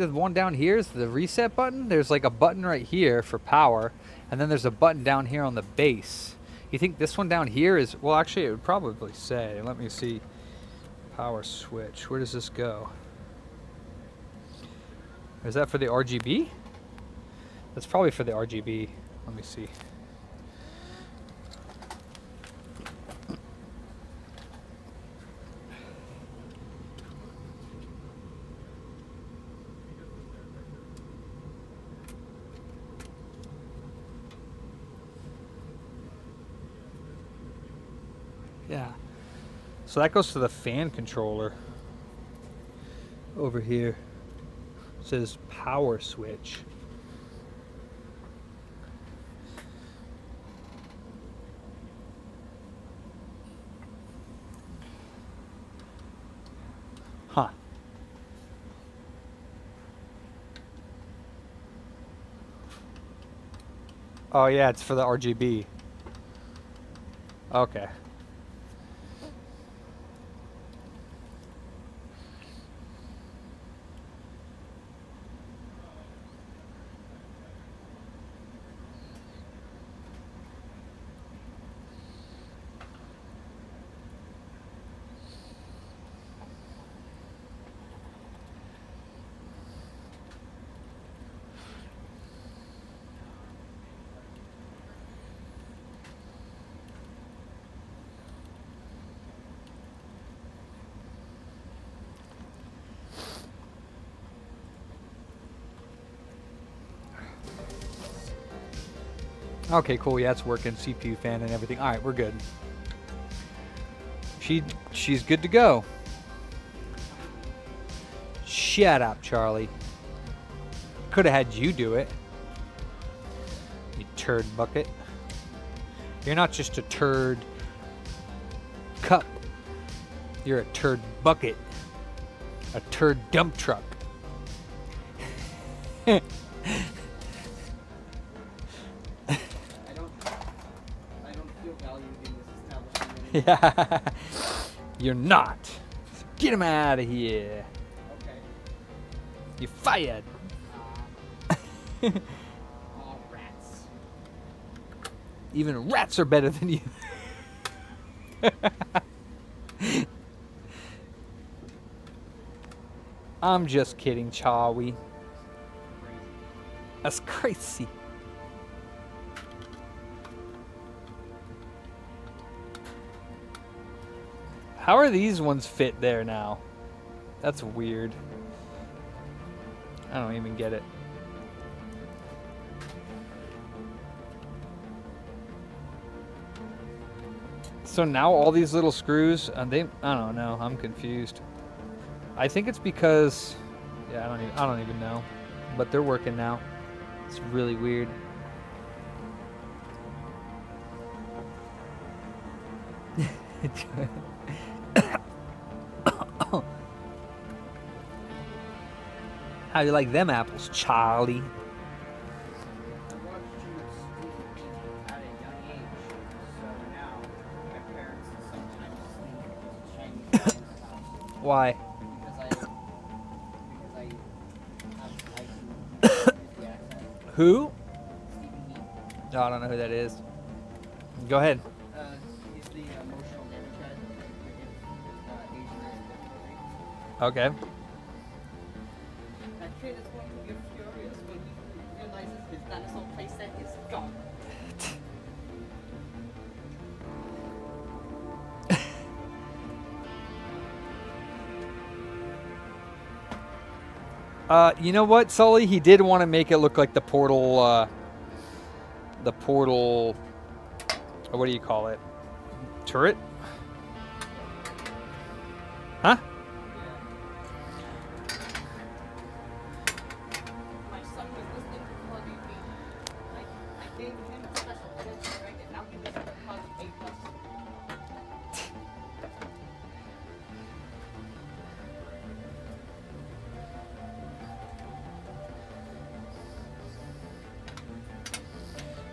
one down here is the reset button? There's like a button right here for power, and then there's a button down here on the base. You think this one down here is, well, actually it would probably say, let me see, power switch. Where does this go? Is that for the RGB? That's probably for the RGB. Let me see. Yeah. So that goes to the fan controller. Over here. It says power switch. Huh. Oh yeah, it's for the RGB. Okay. Okay, cool. Yeah, it's working. CPU fan and everything. All right, we're good. She's good to go. Shut up, Charlie. Could have had you do it. You turd bucket. You're not just a turd cup. You're a turd bucket. A turd dump truck. I don't feel valued in this establishment. Yeah. You're not. So get him out of here. Okay. You're fired. Aw, rats. Even rats are better than you. I'm just kidding, Chawi. That's crazy. How are these ones fit there now? That's weird. I don't even get it. So now all these little screws, I don't know. I'm confused. I think it's because, yeah, I don't even know, but they're working now. It's really weird. How do you like them apples, Charlie? I watched you sleep at a young age, so now my parents sometimes sleep with Chinese food in the house. Why? Because I use the accent. Who? Stephen Heath. No, I don't know who that is. Go ahead. He's the emotional damage guy that gives Asian difficulty. Okay. That kid is going to get furious when he realizes his dinosaur playset is gone. You know what, Sully? He did want to make it look like the portal, what do you call it? Turret? Huh? My son was listening to Plug AP. I gave him a special attention rank, and now he listens to Plug A+.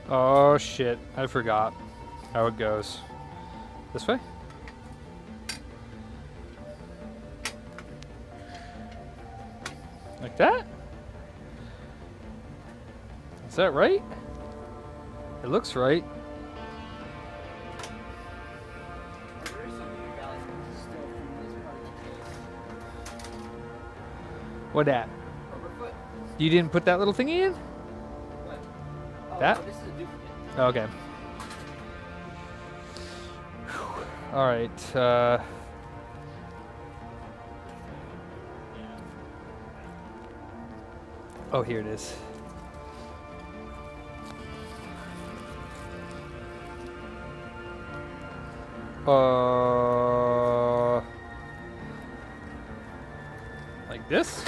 Oh shit, I forgot how it goes. This way? Like that? Is that right? It looks right. There is something valuable still from this part of the case. What that? Rubber foot. You didn't put that little thingy in? What? Oh, That? no, this is a duplicate. Okay. All right. Oh, here it is. Like this?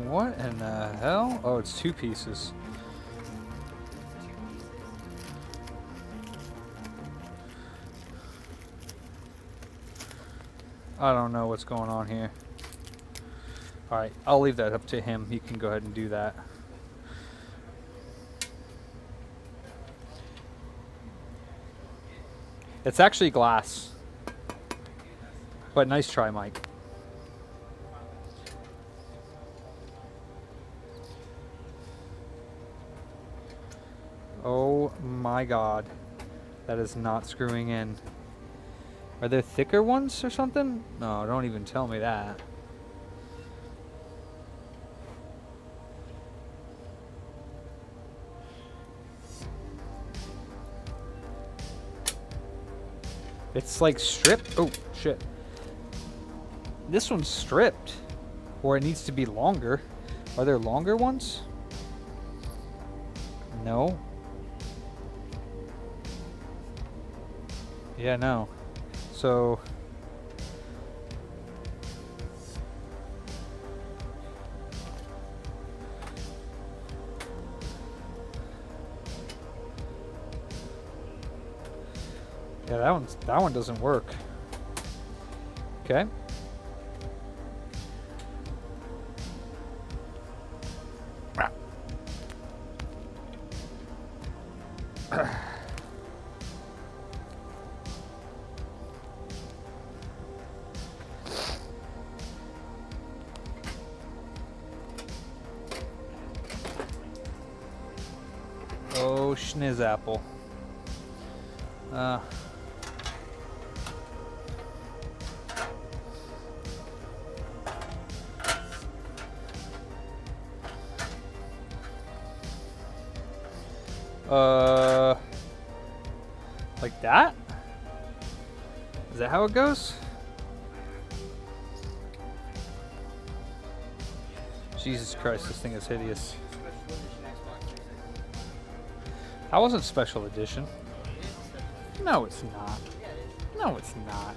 What in the hell? Oh, it's 2 pieces. I don't know what's going on here. Alright, I'll leave that up to him. He can go ahead and do that. It's actually glass. But nice try, Mike. Oh my god. That is not screwing in. Are there thicker ones or something? No, don't even tell me that. It's like stripped. Oh, shit. This one's stripped. Or it needs to be longer. Are there longer ones? No. Yeah, no. So... yeah, that one doesn't work. Okay. Oh, schnizzapple. Like that? Is that how it goes? Jesus Christ, this thing is hideous. That wasn't special edition. No, it's not. No, it's not.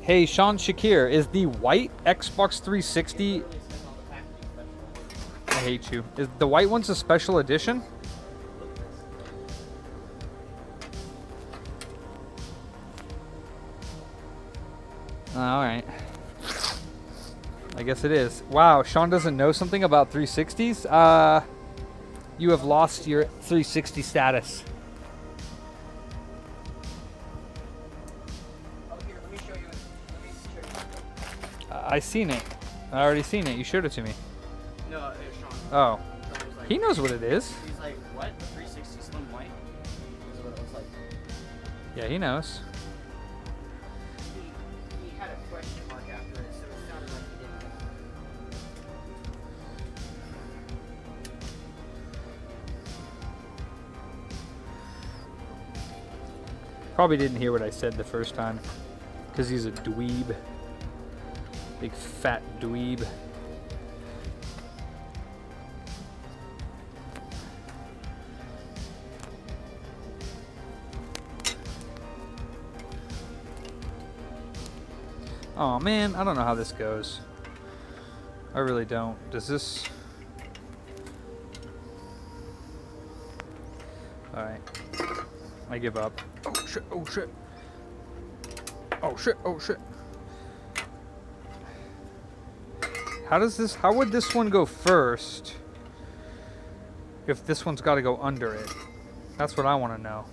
Hey, Sean Shakir, is the white Xbox 360... I hate you. Is the white one's a special edition? Alright. I guess it is. Wow, Sean doesn't know something about 360s? You have lost your 360 status. I seen it. I already seen it. You showed it to me. No, it was Sean. Oh. Sean was like, He knows what it is. He's like, what? The 360 Slim White? Is what it was like. Yeah, he knows. He had a question mark after it, so it sounded like he didn't know. Probably didn't hear what I said the first time. Because he's a dweeb. Big fat dweeb. Oh man, I don't know how this goes. I really don't. Does this... Alright. I give up. Oh shit, oh shit. Oh shit, oh shit. How would this one go first if this one's got to go under it? That's what I want to know.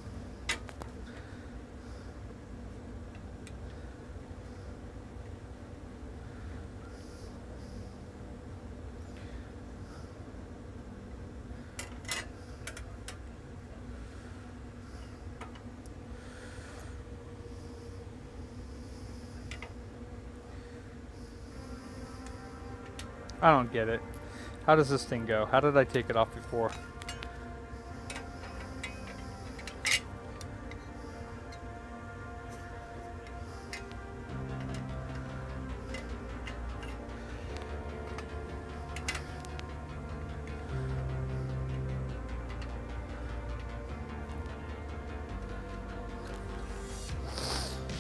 I don't get it. How does this thing go? How did I take it off before?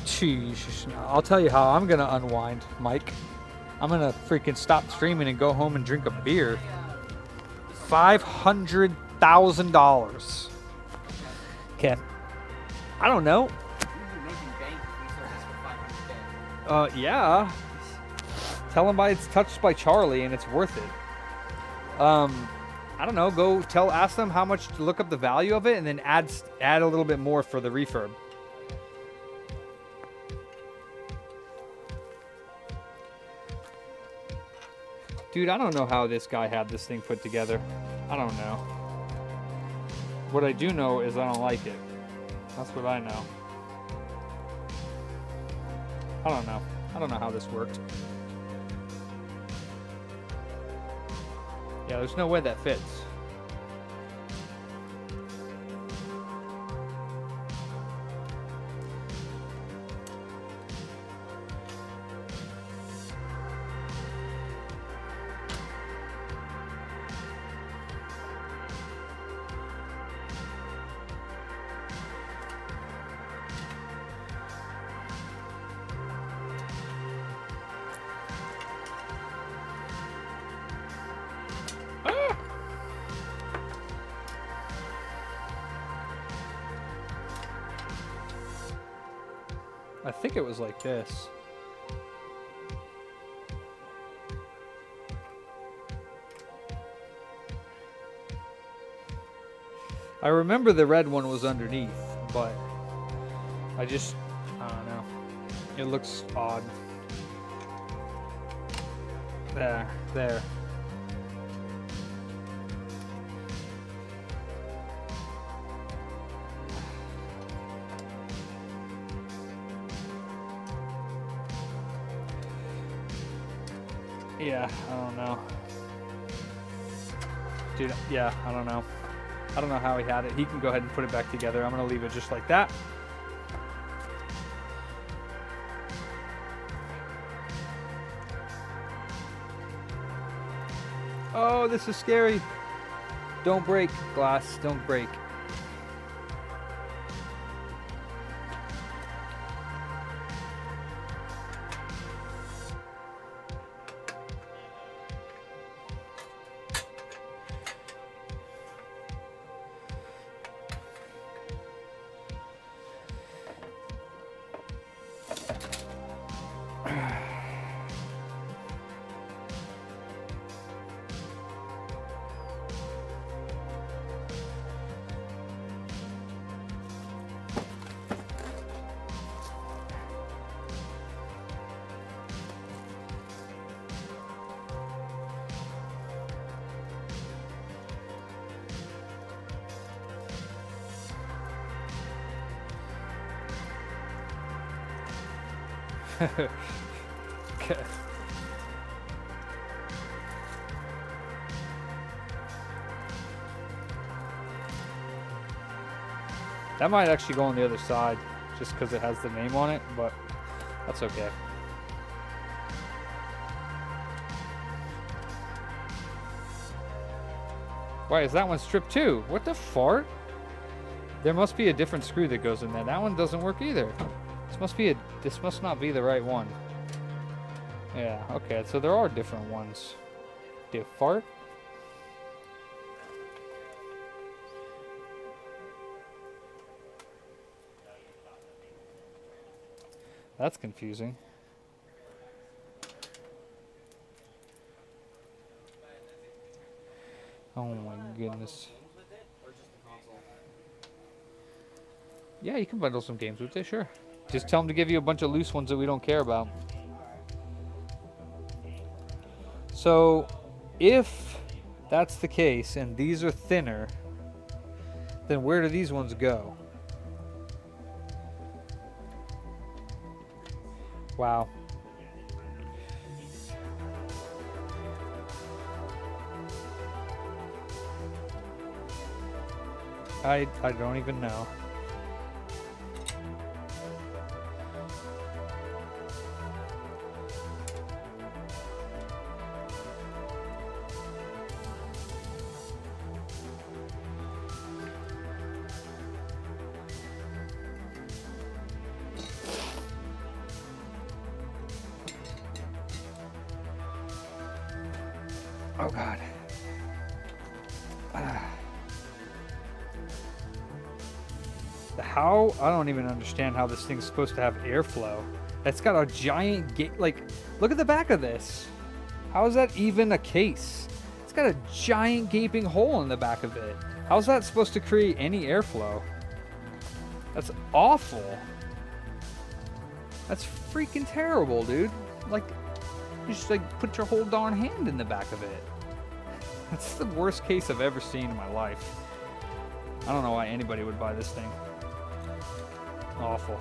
Jeez, I'll tell you how I'm gonna unwind, Mike. I'm gonna freaking stop streaming and go home and drink a beer. $500,000. Okay. I don't know. We'd be making bank if we sold this for 500K. Yeah. Tell him it's touched by Charlie and it's worth it. I don't know. Ask them how much to look up the value of it and then add a little bit more for the refurb. Dude, I don't know how this guy had this thing put together. I don't know. What I do know is I don't like it. That's what I know. I don't know. I don't know how this worked. Yeah, there's no way that fits. I think it was like this. I remember the red one was underneath, but I don't know. It looks odd. There. Yeah, I don't know. Dude, yeah, I don't know. I don't know how he had it. He can go ahead and put it back together. I'm going to leave it just like that. Oh, this is scary. Don't break, glass. Don't break. Okay. That might actually go on the other side just because it has the name on it, but that's okay. Why is that one stripped too? What the fart? There must be a different screw that goes in there. That one doesn't work either. This must not be the right one. Yeah, okay, so there are different ones. Do you fart? That's confusing. Oh my goodness. With it, or just the console? Yeah, you can bundle some games with it, sure. Just tell them to give you a bunch of loose ones that we don't care about. So, if that's the case and these are thinner, then where do these ones go? Wow. I don't even know. Oh God. How? I don't even understand how this thing's supposed to have airflow. It's got a giant gate. Like, look at the back of this. How is that even a case? It's got a giant gaping hole in the back of it. How's that supposed to create any airflow? That's awful. That's freaking terrible, dude. Like, you just like put your whole darn hand in the back of it. That's the worst case I've ever seen in my life. I don't know why anybody would buy this thing. Awful.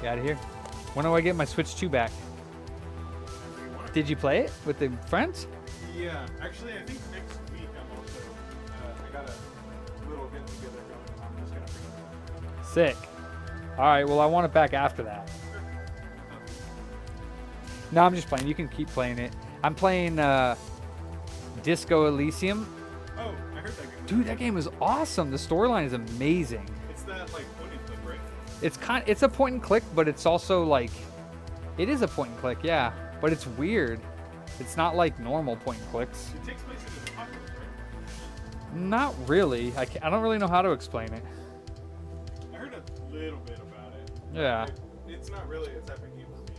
Get out of here. When do I get my Switch 2 back? Did you play it with the friends? Yeah, actually, I think next week I'm also. I got a little get together going. I'm just gonna bring it back. Sick. All right. Well, I want it back after that. No, I'm just playing. You can keep playing it. I'm playing Disco Elysium. Oh, I heard that game. Dude, that game is awesome. The storyline is amazing. It's that like point and click, right? It's a point and click, but it's also like, it is a point and click, yeah. But it's weird. It's not like normal point and clicks. It takes place in the apocalypse, right? Not really. I don't really know how to explain it. I heard a little bit about it. Yeah. It's not really a type of game for me.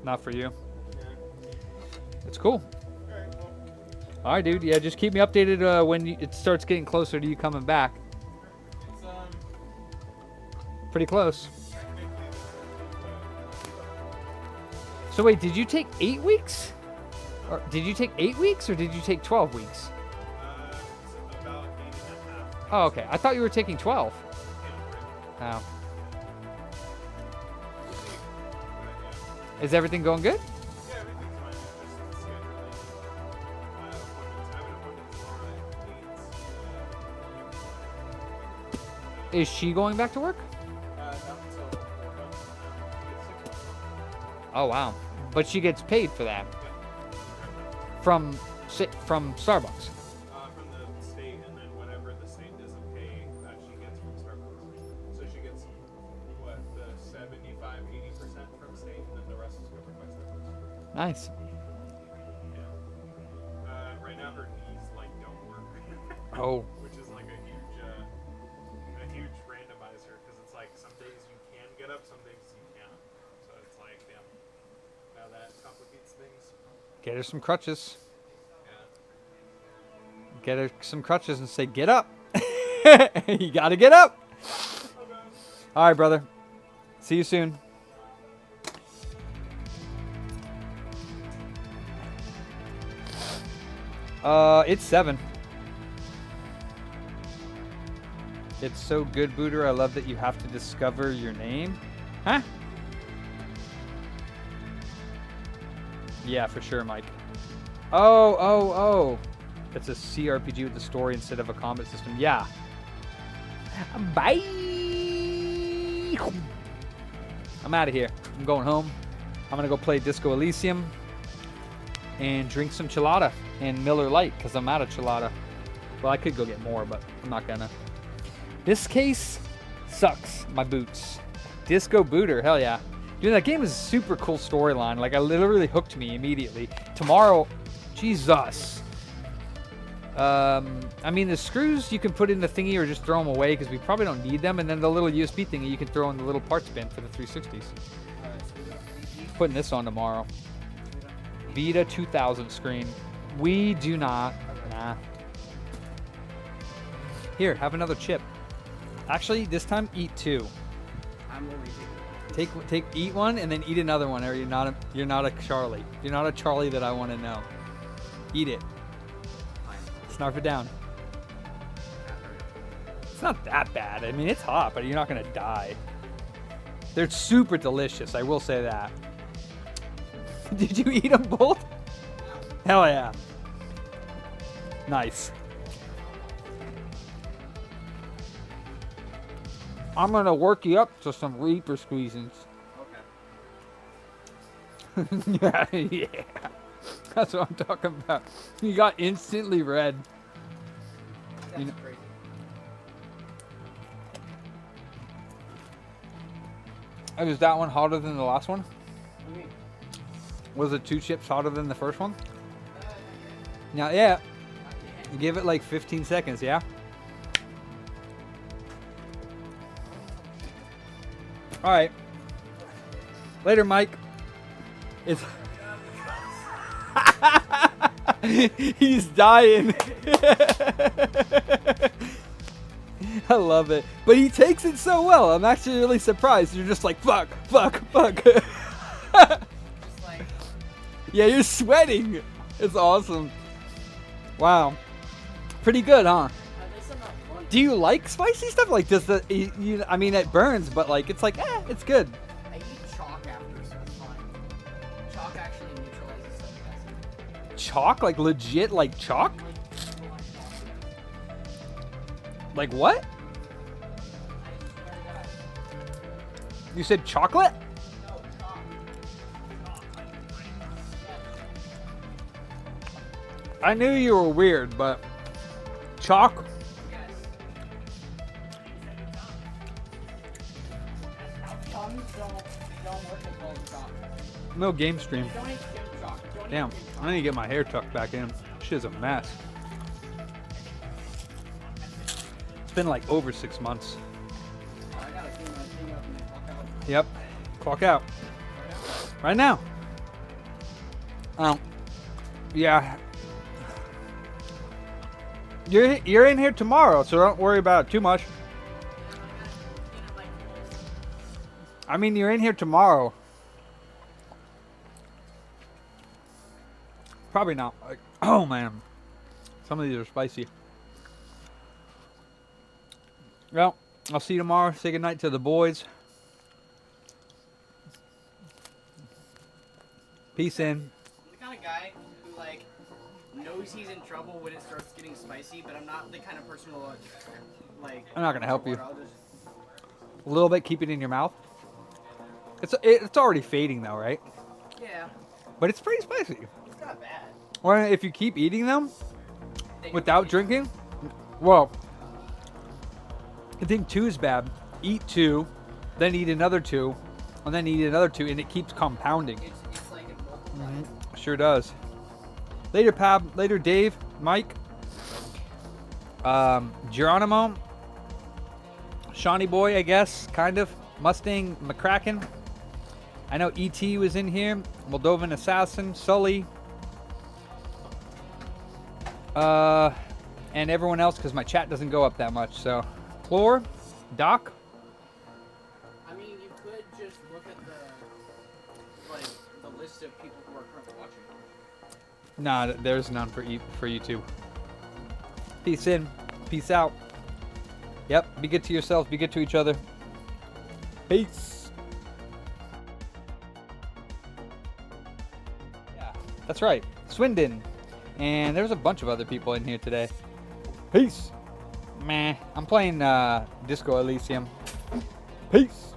Not for you. Yeah. It's cool. Alright, well. All right, dude. Yeah, just keep me updated when it starts getting closer to you coming back. It's Pretty close. technically So wait, did you take 8 weeks? Or did you take 8 weeks or did you take 12 weeks? it's about 8.5. Oh, okay. I thought you were taking 12. Oh. Is everything going good? Yeah, everything's fine. It's just scheduling. Appointments. I have an appointment tomorrow at 8. Is she going back to work? Not until 4 months. It's 6 months. Oh, wow. But she gets paid for that from Starbucks. From the state, and then whatever the state doesn't pay, that she gets from Starbucks. So she gets, what, the 75-80% from state, and then the rest is covered by Starbucks. Nice. Yeah. Right now her knees, like, don't work. Oh. Which is like a huge randomizer, because it's like some days you can get up, some days you can't. So it's like, damn. Now that complicates things. Get her some crutches. Yeah. Get her some crutches and say, get up. You got to get up. All right, brother. See you soon. It's 7. It's so good, Booter. I love that you have to discover your name. Huh? Yeah, for sure, Mike. Oh. It's a CRPG with a story instead of a combat system. Yeah. Bye. I'm out of here. I'm going home. I'm going to go play Disco Elysium and drink some Chelada and Miller Lite because I'm out of Chelada. Well, I could go get more, but I'm not going to. This case sucks. My boots. Disco Booter, hell yeah. Dude, that game is a super cool storyline. Like, I literally hooked me immediately. Tomorrow, Jesus. I mean, the screws you can put in the thingy or just throw them away because we probably don't need them. And then the little USB thingy you can throw in the little parts bin for the 360s. Putting this on tomorrow. Vita 2000 screen. We do not. Nah. Here, have another chip. Actually, this time eat 2. I'm only Eat one and then eat another one, or you're not a Charlie. You're not a Charlie that I want to know. Eat it. Snarf it down. It's not that bad. I mean, it's hot, but you're not gonna die. They're super delicious. I will say that. Did you eat them both? Hell yeah. Nice. I'm gonna work you up to some Reaper squeezings. Okay. Yeah. That's what I'm talking about. You got instantly red. That's You know- crazy. Is that one hotter than the last one? What do you mean? Was it 2 chips hotter than the first one? Now, yeah. Give it like 15 seconds, yeah? All right. Later, Mike. It's he's dying. I love it. But he takes it so well. I'm actually really surprised. You're just like, fuck, fuck, fuck. Just like, Yeah, you're sweating. It's awesome. Wow. Pretty good, huh? at least I'm not fun. Do you like spicy stuff? Like, does the, I mean, it burns, but like, it's like, it's good. I eat chalk after, so it's fine. Chalk actually neutralizes some acid. Chalk? Like, legit, like chalk? Like what? You said chocolate? No, chalk. I knew you were weird, but chalk? Yes. Tums don't work as well as chalk. No game stream. Don't eat gym chalk. Don't Damn, eat gym I need to get my hair tucked back in. Shit's a mess. It's been like over 6 months. I gotta clean my thing up and then walk out. Yep. Clock out. Right now. Yeah. You're in here tomorrow, so don't worry about it too much. I mean, you're in here tomorrow. Probably not. Like, oh man, some of these are spicy. Well, I'll see you tomorrow. Say goodnight to the boys. Peace in. I'm the kind of guy who like knows he's in trouble when it starts getting spicy, but I'm not the kind of person who like. I'm not gonna help you. I'll just, A little bit. Keep it in your mouth. It's already fading though, right? yeah, But it's pretty spicy. it's not bad. Or if you keep eating them Then without you- drinking, well, I think 2 is bad. Eat 2, then eat another 2, and then eat another 2, and it keeps compounding. It's like it multiplies. Sure does. Later, Pab. Later, Dave. Mike. Geronimo. Shawnee Boy, I guess. Kind of. Mustang McCracken. I know E.T. was in here. Moldovan Assassin. Sully. And everyone else, because my chat doesn't go up that much. So, Chlor. Doc. I mean, you could just look at the list of people who are currently watching. Nah, there's none for YouTube. Peace in. Peace out. Yep. Be good to yourselves. Be good to each other. Peace. Yeah, that's right. Swindon. And there's a bunch of other people in here today. Peace. Meh. I'm playing Disco Elysium. Peace.